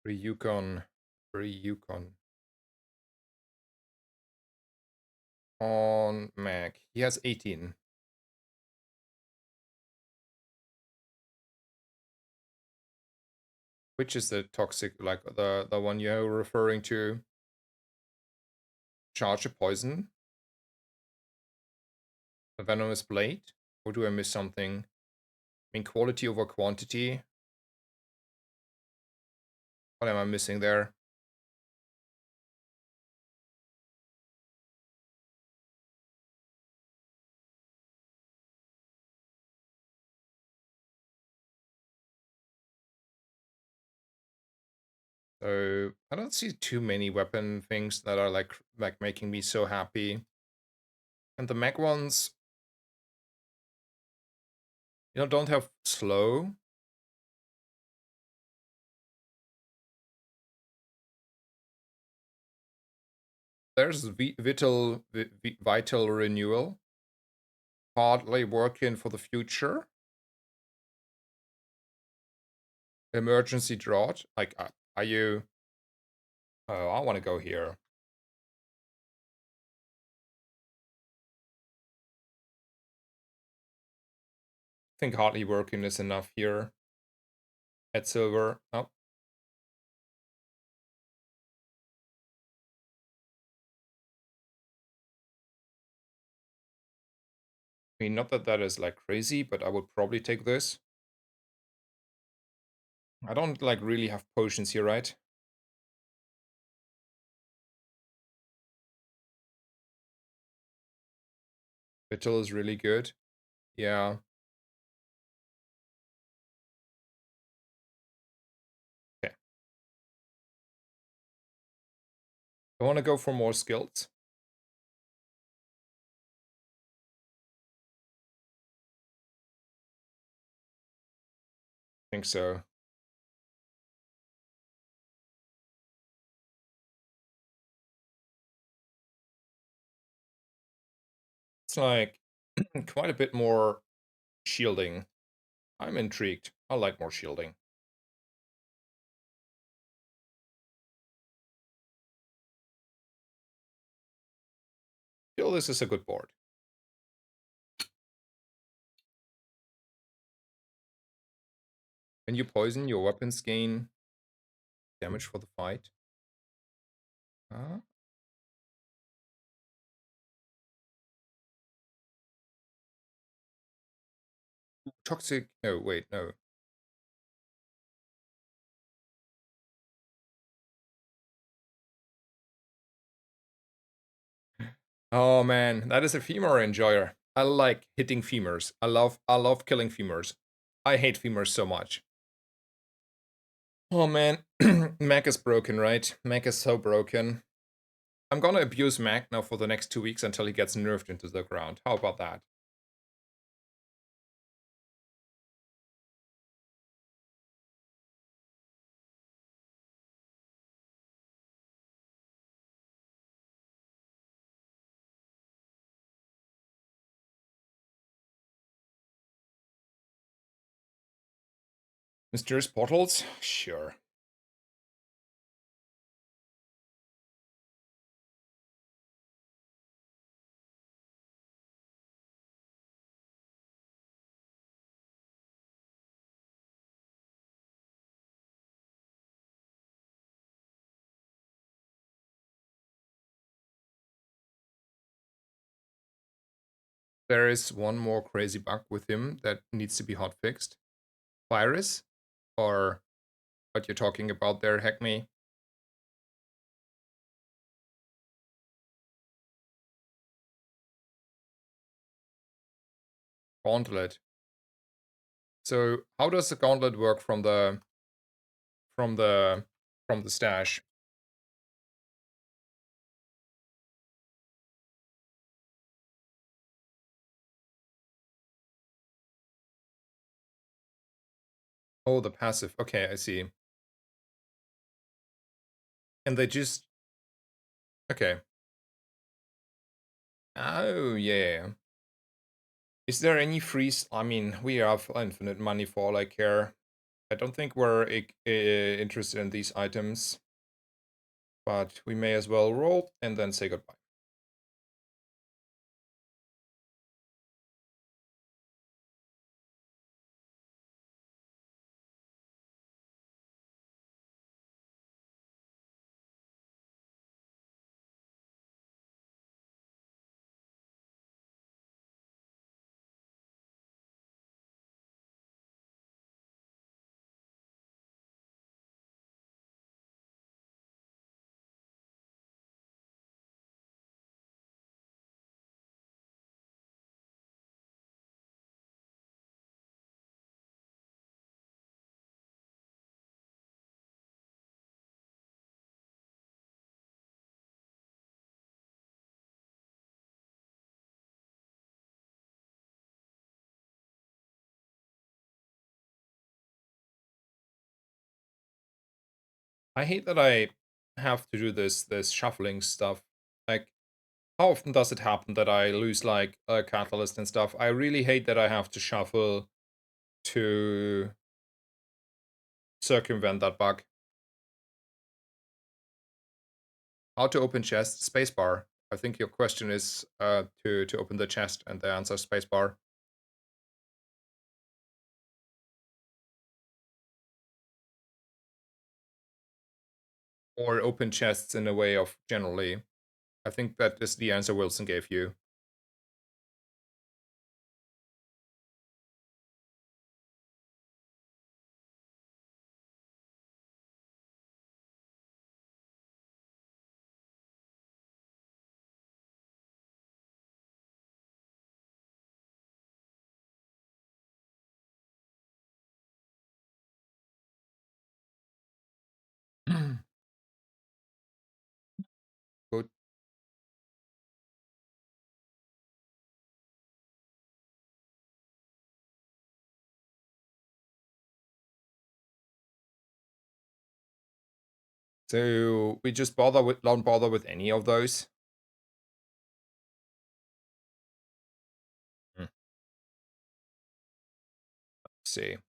Free Yukon. Free Yukon. On Mac. He has 18. Which is the toxic, like the one you're referring to? Charge a poison? A venomous blade? Or do I miss something? I mean, quality over quantity. What am I missing there? So I don't see too many weapon things that are like making me so happy. And the mech ones, don't have slow. There's vital renewal. Hardly working for the future. Emergency drought. Like, are you? Oh, I want to go here. I think hardly working is enough here. At silver. Oh, I mean, not that that is like crazy, but I would probably take this. I don't like really have potions here, right? Vital is really good. Yeah. Okay. I want to go for more skills. I think so. It's like quite a bit more shielding. I'm intrigued. I like more shielding. Feel this is a good board. When you poison, your weapons gain damage for the fight. Uh, Toxic. No, wait, no. Oh man, that is a femur enjoyer. I like hitting femurs. I love killing femurs. I hate femurs so much. Oh man, Mac is broken, right? Mac is so broken. I'm gonna abuse Mac now for the next 2 weeks until he gets nerfed into the ground. How about that? Mysterious portals? Sure. There is one more crazy bug with him that needs to be hotfixed. Virus? Or what you're talking about there, Hack Me? Gauntlet. So how does the gauntlet work from the from the stash? Oh, the passive. Okay, I see. And they just okay. Oh yeah. Is there any freeze? I mean, we have infinite money for all I care. I don't think we're interested in these items, but we may as well roll and then say goodbye. I hate that I have to do this shuffling stuff. Like, how often does it happen that I lose like a catalyst and stuff? I really hate that I have to shuffle to circumvent that bug. How to open chest? Spacebar. I think your question is to open the chest, and the answer is spacebar. Or open chests in a way of generally. I think that is the answer Wilson gave you. Good. So we just don't bother with any of those. Hmm. Let's see. Let's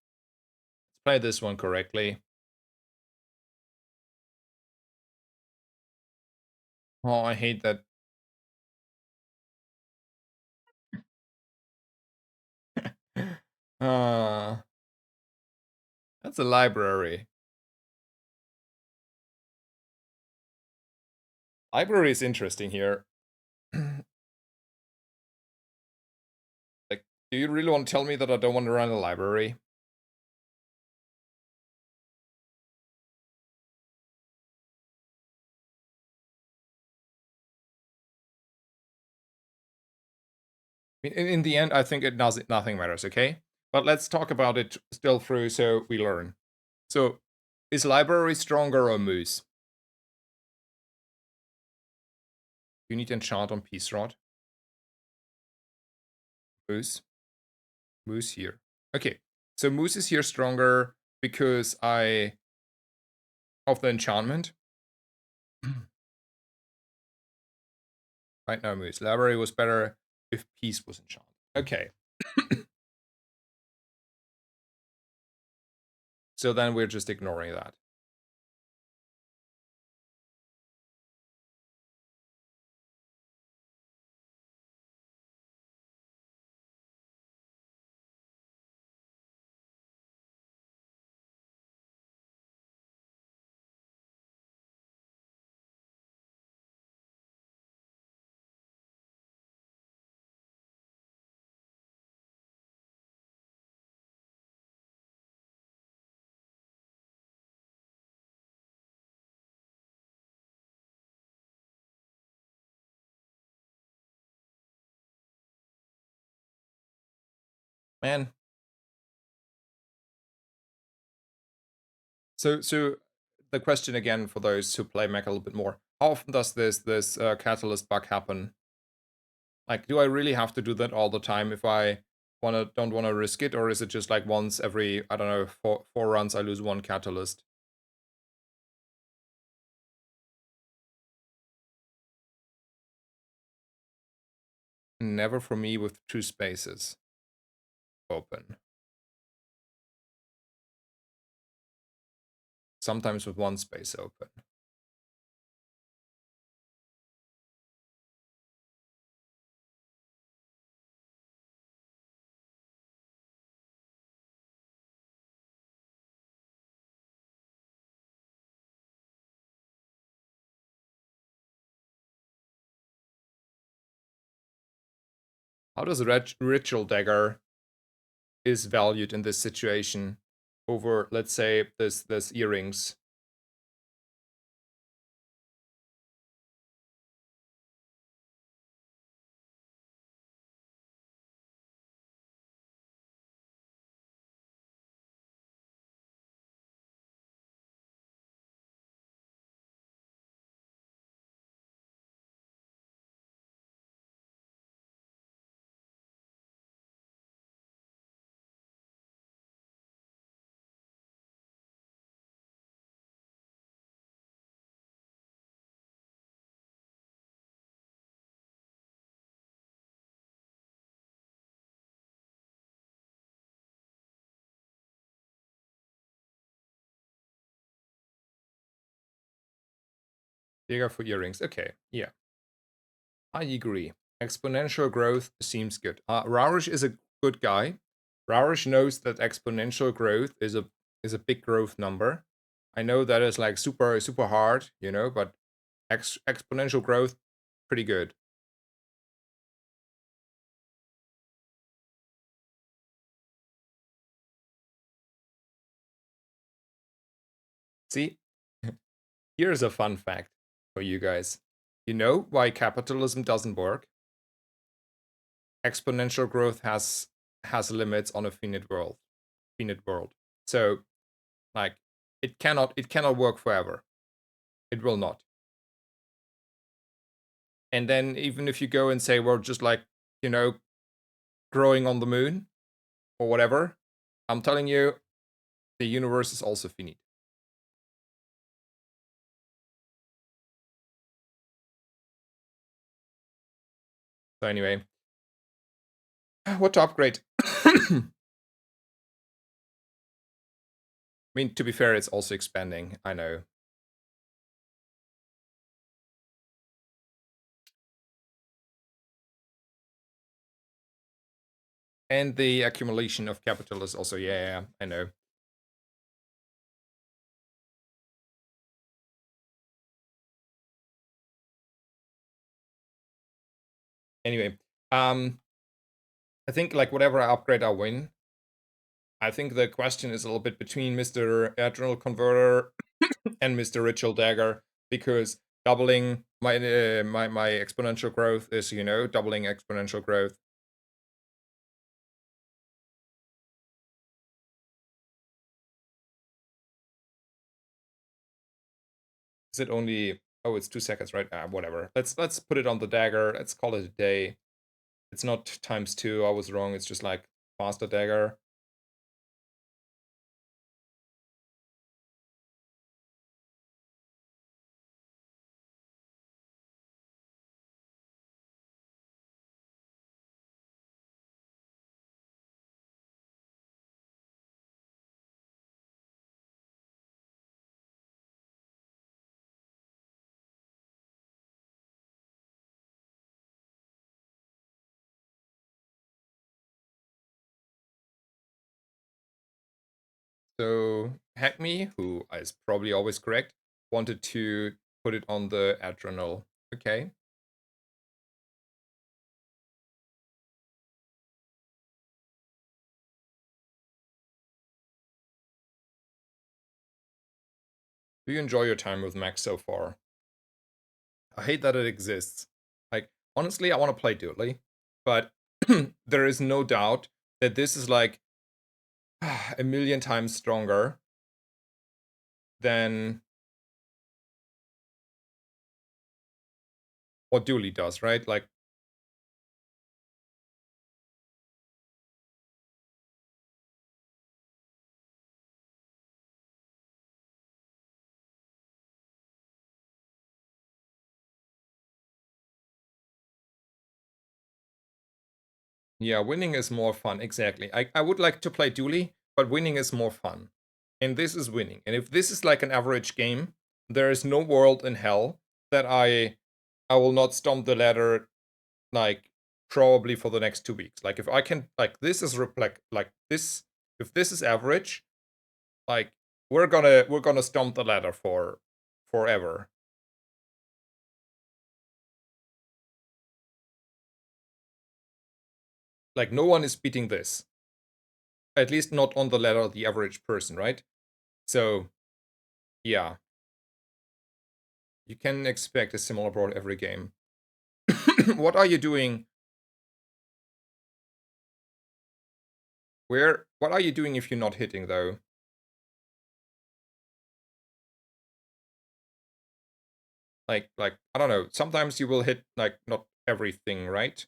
play this one correctly. Oh, I hate that. uh, that's a library. Library is interesting here. Like, do you really want to tell me that I don't want to run a library? In the end, I think it does nothing matters, okay? But let's talk about it still through so we learn. So, is library stronger or moose? You need enchant on peace rod. Moose. Moose here. Okay. So moose is here stronger because I of the enchantment. Right now, moose. Library was better if peace was enchanted. Okay. So then we're just ignoring that. Man. So the question again for those who play mech a little bit more: how often does this catalyst bug happen? Like, do I really have to do that all the time if I don't wanna risk it, or is it just like once every, I don't know, four runs I lose one catalyst? Never for me with two spaces open. Sometimes with one space open. How does Ritual Dagger is valued in this situation over, let's say, this earrings? Dagger for earrings. Okay, yeah. I agree. Exponential growth seems good. Raurish is a good guy. Raurish knows that exponential growth is a big growth number. I know that is like super hard, but exponential growth, pretty good. See, here's a fun fact for you guys. You know why capitalism doesn't work? Exponential growth has limits on a finite world. Finite world. So like it cannot work forever. It will not. And then even if you go and say, well, just like, you know, growing on the moon or whatever, I'm telling you, the universe is also finite. So anyway, what to upgrade? I mean, to be fair, it's also expanding. I know. And the accumulation of capital is also, yeah, I know. Anyway, I think like whatever I upgrade, I win. I think the question is a little bit between Mr. Adrenal Converter and Mr. Ritual Dagger, because doubling my exponential growth is, doubling exponential growth. Is it only? Oh, it's 2 seconds, right? Whatever. Let's put it on the dagger. Let's call it a day. It's not times two. I was wrong. It's just like faster dagger. So Hack Me, who is probably always correct, wanted to put it on the adrenal. Okay. Do you enjoy your time with Max so far? I hate that it exists. Like, honestly, I want to play Dooley, but there is no doubt that this is like a million times stronger than what Dooley does, right? Like, Yeah, winning is more fun. Exactly. I would like to play Dooley, but winning is more fun. And this is winning. And if this is like an average game, there is no world in hell that I will not stomp the ladder like probably for the next 2 weeks. Like if I can like this is like this if this is average, like we're gonna stomp the ladder for forever. Like no one is beating this. At least not on the ladder the average person, right? So yeah, you can expect a similar board every game. What are you doing? What are you doing if you're not hitting though? Like I don't know. Sometimes you will hit like not everything, right?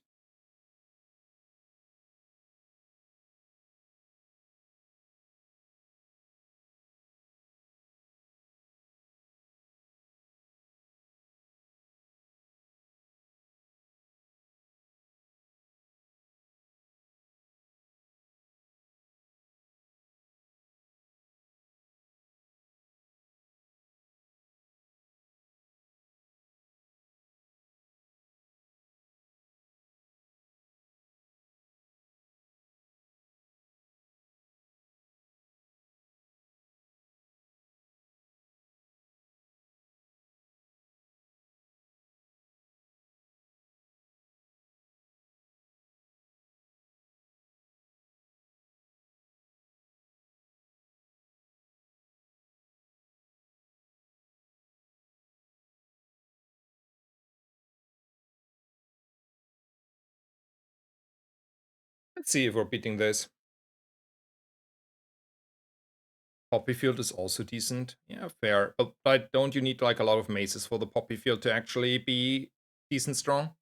Let's see if we're beating this. Poppy field is also decent. Yeah, fair. But don't you need like a lot of maces for the poppy field to actually be decent strong?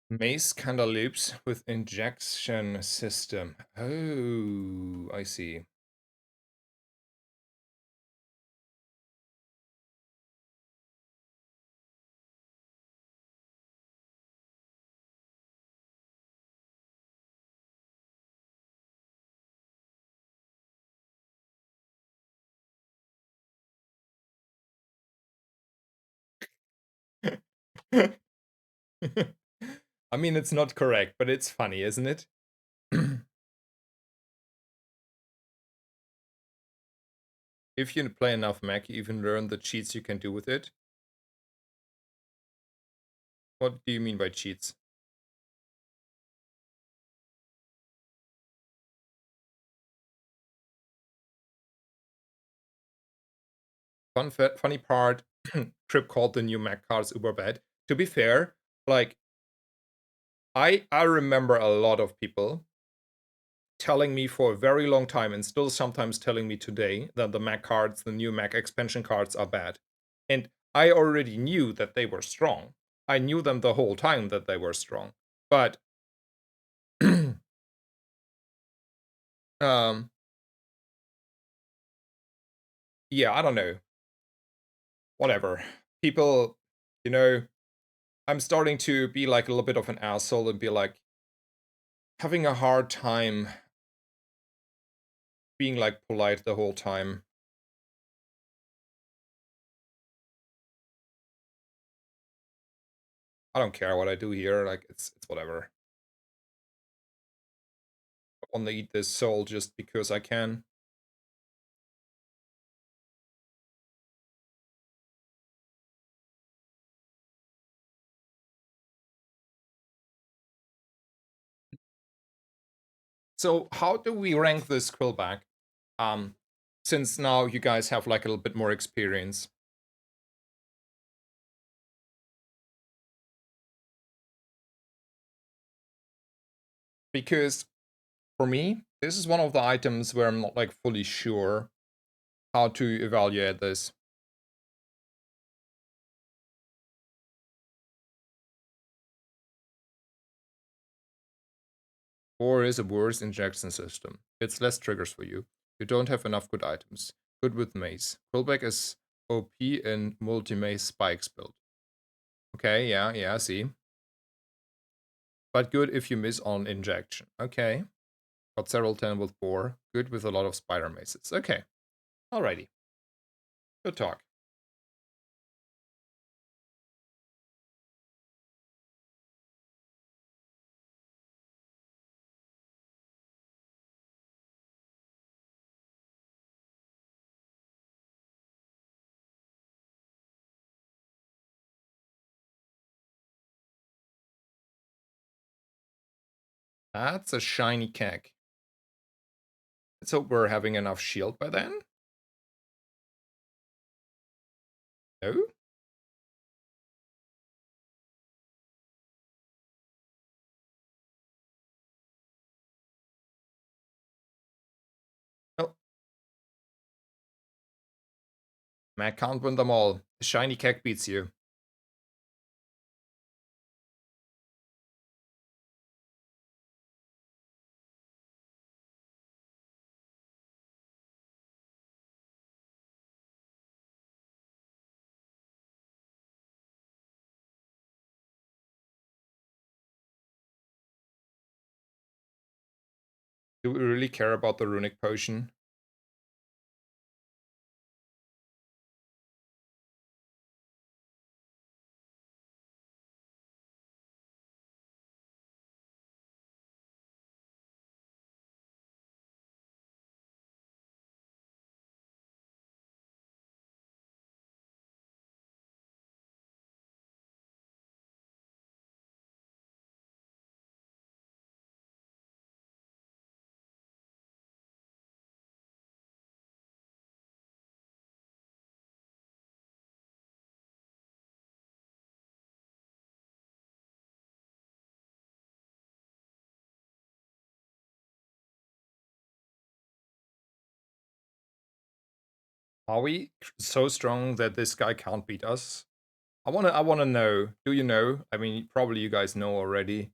Mace kinda loops with injection system. Oh, I see. I mean, it's not correct, but it's funny, isn't it? If you play enough mech, you even learn the cheats you can do with it. What do you mean by cheats? Funny part, Trip called the new mech cards uber bad. To be fair, like I remember a lot of people telling me for a very long time and still sometimes telling me today that the Mac cards, the new Mac expansion cards are bad. And I already knew that they were strong. I knew them the whole time that they were strong. But um yeah, I don't know. Whatever. People, you know, I'm starting to be like a little bit of an asshole and be like having a hard time being like polite the whole time. I don't care what I do here, like it's whatever. I want to eat this soul just because I can. So how do we rank this quillback? Um, since now you guys have like a little bit more experience. Because for me, this is one of the items where I'm not like fully sure how to evaluate this. 4 is a worse injection system. It's less triggers for you. You don't have enough good items. Good with mace. Pullback is OP in multi-mace spikes build. Okay, yeah, I see. But good if you miss on injection. Okay. Got several 10 with 4. Good with a lot of spider maces. Okay. Alrighty. Good talk. That's a shiny keg. Let's hope we're having enough shield by then. No? Oh. Man can't win them all. The shiny keg beats you. Do we really care about the runic potion? Are we so strong that this guy can't beat us? I wanna know. Do you know? I mean, probably you guys know already.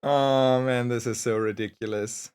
Oh man, this is so ridiculous.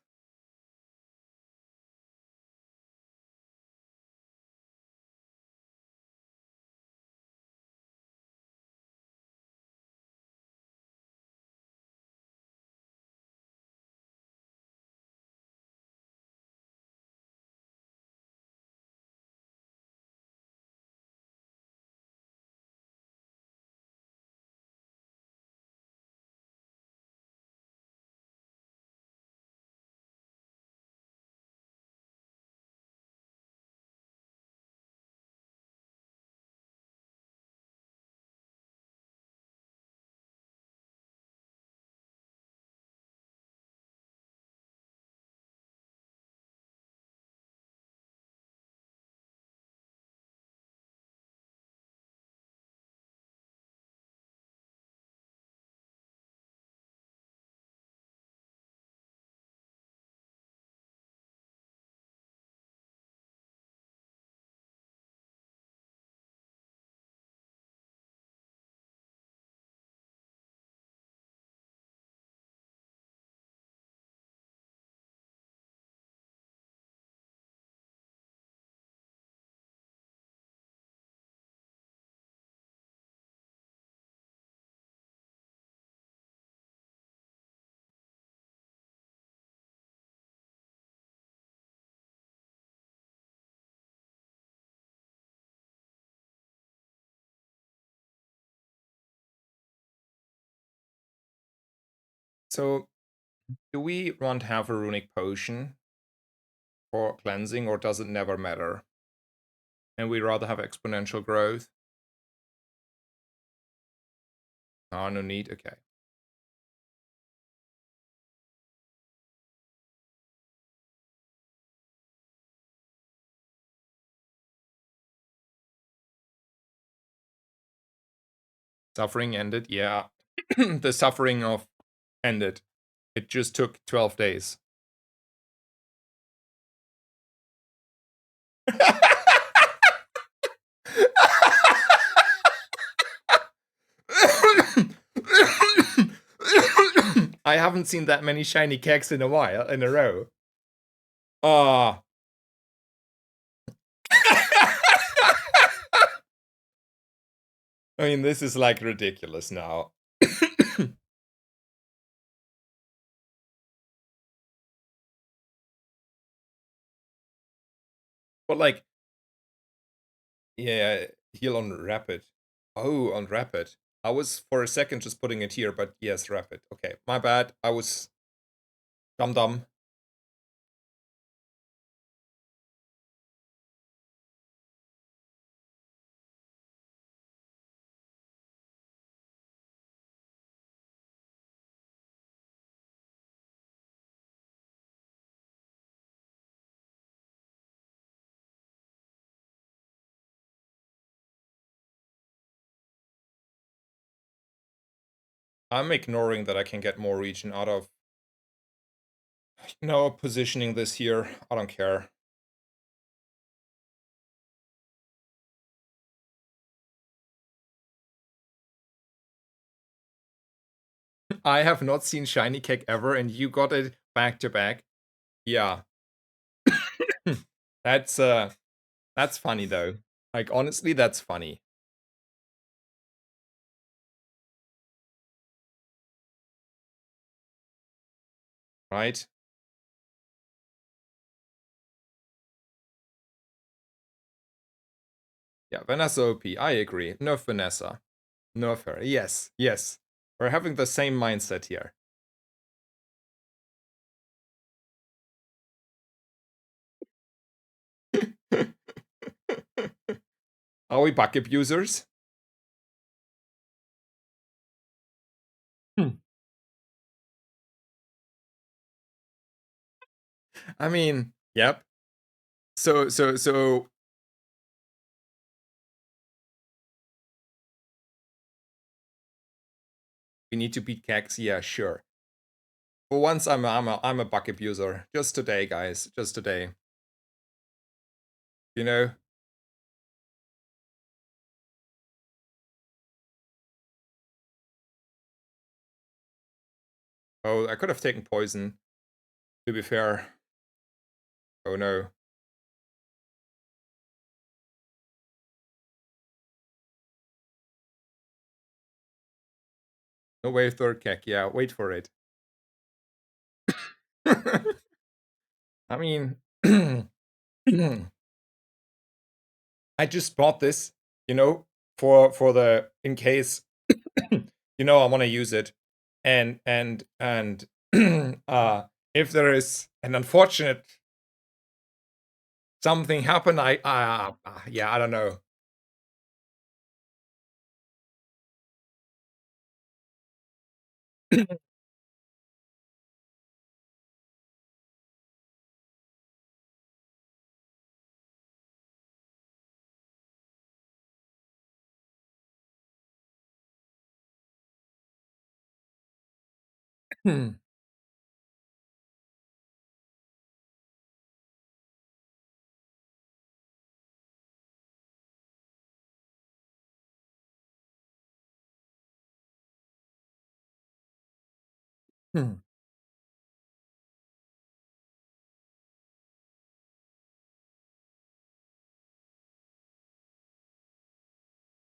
So, do we want to have a runic potion for cleansing, or does it never matter? And we rather have exponential growth? Oh, no need? Okay. Suffering ended? Yeah. The suffering of ended. It just took 12 days. I haven't seen that many shiny kegs in a while, in a row. Ah. I mean, this is like ridiculous now. But like, yeah, heal on rapid. Oh, on rapid. I was for a second just putting it here, but yes, rapid. Okay, my bad. I was dumb. I'm ignoring that I can get more region out of, positioning this here. I don't care. I have not seen shiny cake ever, and you got it back to back. Yeah. That's funny though. Like honestly, that's funny. Right? Yeah, Vanessa OP, I agree. Nerf Vanessa. Nerf her. Yes, yes. We're having the same mindset here. Are we bug abusers? I mean, yep. So we need to beat Cax. Yeah, sure. For once, I'm a bug abuser. Just today, guys. Just today. You know. Oh, I could have taken poison. To be fair. Oh no. No way, third Kek. Yeah, wait for it. I mean, I just bought this, for the in case, I want to use it, and if there is an unfortunate something happen, yeah, I don't know.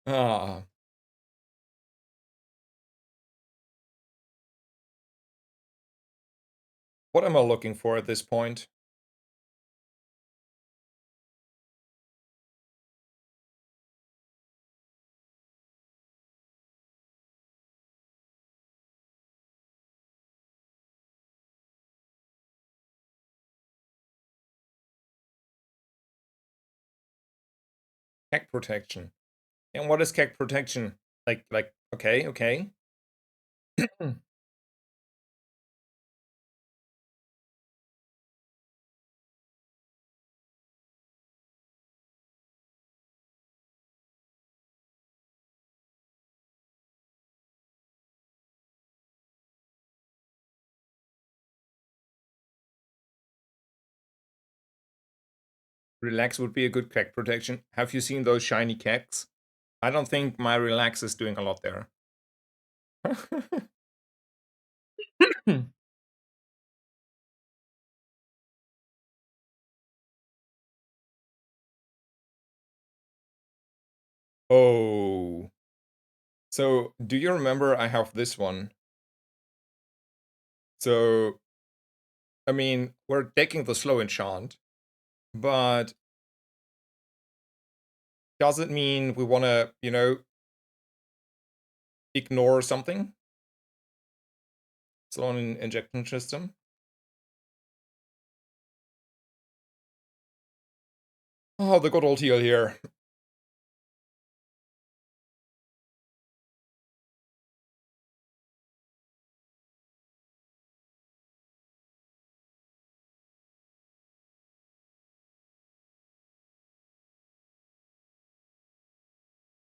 Ah, what am I looking for at this point? Keg protection. And what is keg protection? Okay, okay. Relax would be a good keg protection. Have you seen those shiny kegs? I don't think my relax is doing a lot there. Oh. So, do you remember I have this one? So, I mean, we're taking the slow enchant, but does it mean we want to, ignore something? Slow injection system? Oh, the good old heal here.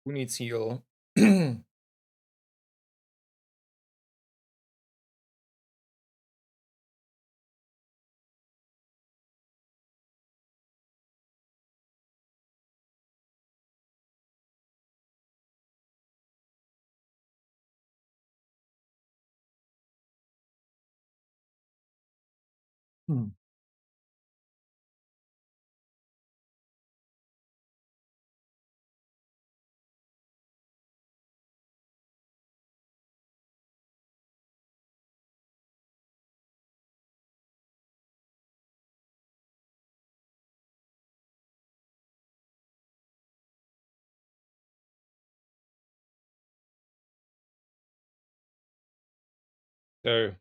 Who needs heal? Hmm. So,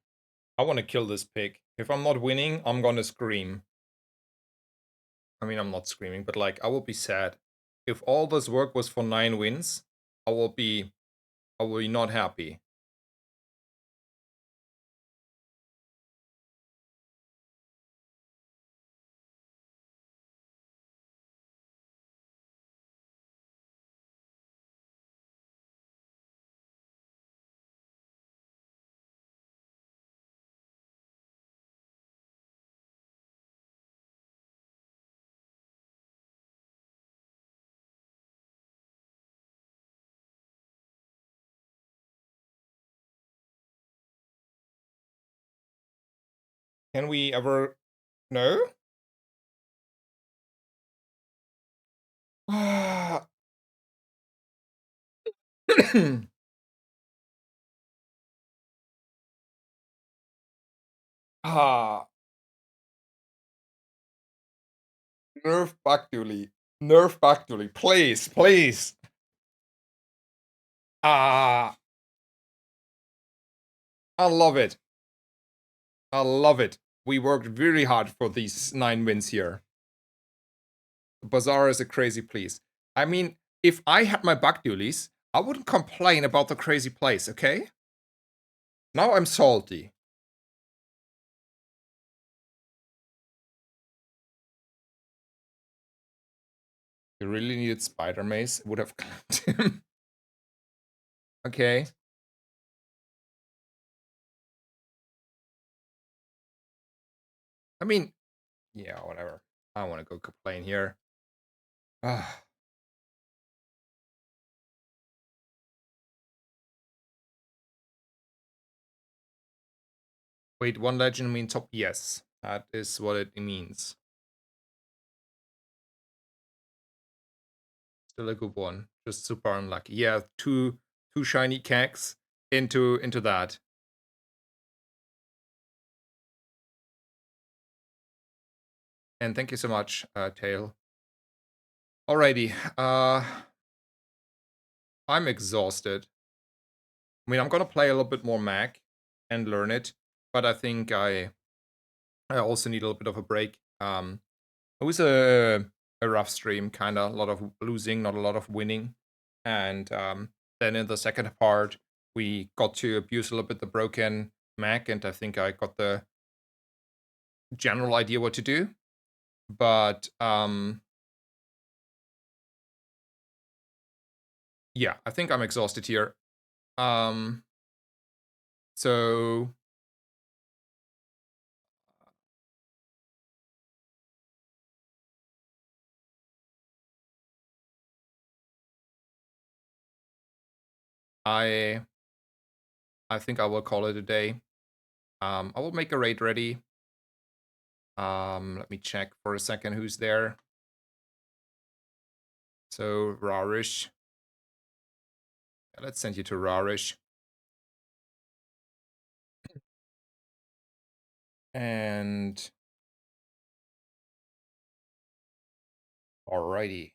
I want to kill this pig. If I'm not winning, I'm gonna scream. I mean, I'm not screaming, but like, I will be sad. If all this work was for 9 wins, I will be not happy. Can we ever... No? Ah. Ah. Nerf back Dooley. Nerf back Dooley. Please, please. Ah. I love it. I love it. We worked very hard for these 9 wins here. Bazaar is a crazy place. I mean, if I had my bug dualies, I wouldn't complain about the crazy place, okay? Now I'm salty. You really needed Spider Maze? Would have clapped him. Okay. I mean, yeah, whatever. I don't want to go complain here. Ah. Wait, one legend mean top? Yes, that is what it means. Still a good one. Just super unlucky. Yeah, two shiny kegs into that. And thank you so much, Tail. Alrighty. I'm exhausted. I mean, I'm gonna play a little bit more Mac and learn it, but I think I also need a little bit of a break. It was a a rough stream, kind of a lot of losing, not a lot of winning. And then in the second part, we got to abuse a little bit the broken Mac, and I think I got the general idea what to do. But yeah, I think I'm exhausted here. Um, so I I think I will call it a day. I will make a raid ready. Let me check for a second who's there. So Rarish. Let's send you to Rarish. And alrighty.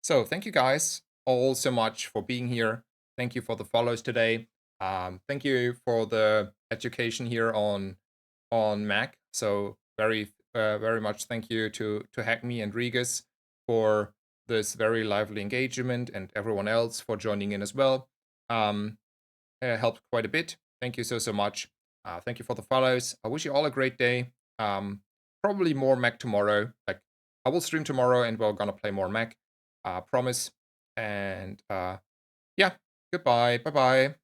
So thank you guys all so much for being here. Thank you for the follows today. Thank you for the education here on Mac. So very much thank you to Hackme and Regis for this very lively engagement, and everyone else for joining in as well. Helped quite a bit. Thank you so much. Thank you for the follows. I wish you all a great day. Probably more Mac tomorrow. Like, I will stream tomorrow and we're gonna play more Mac. Promise. And yeah, goodbye. Bye bye.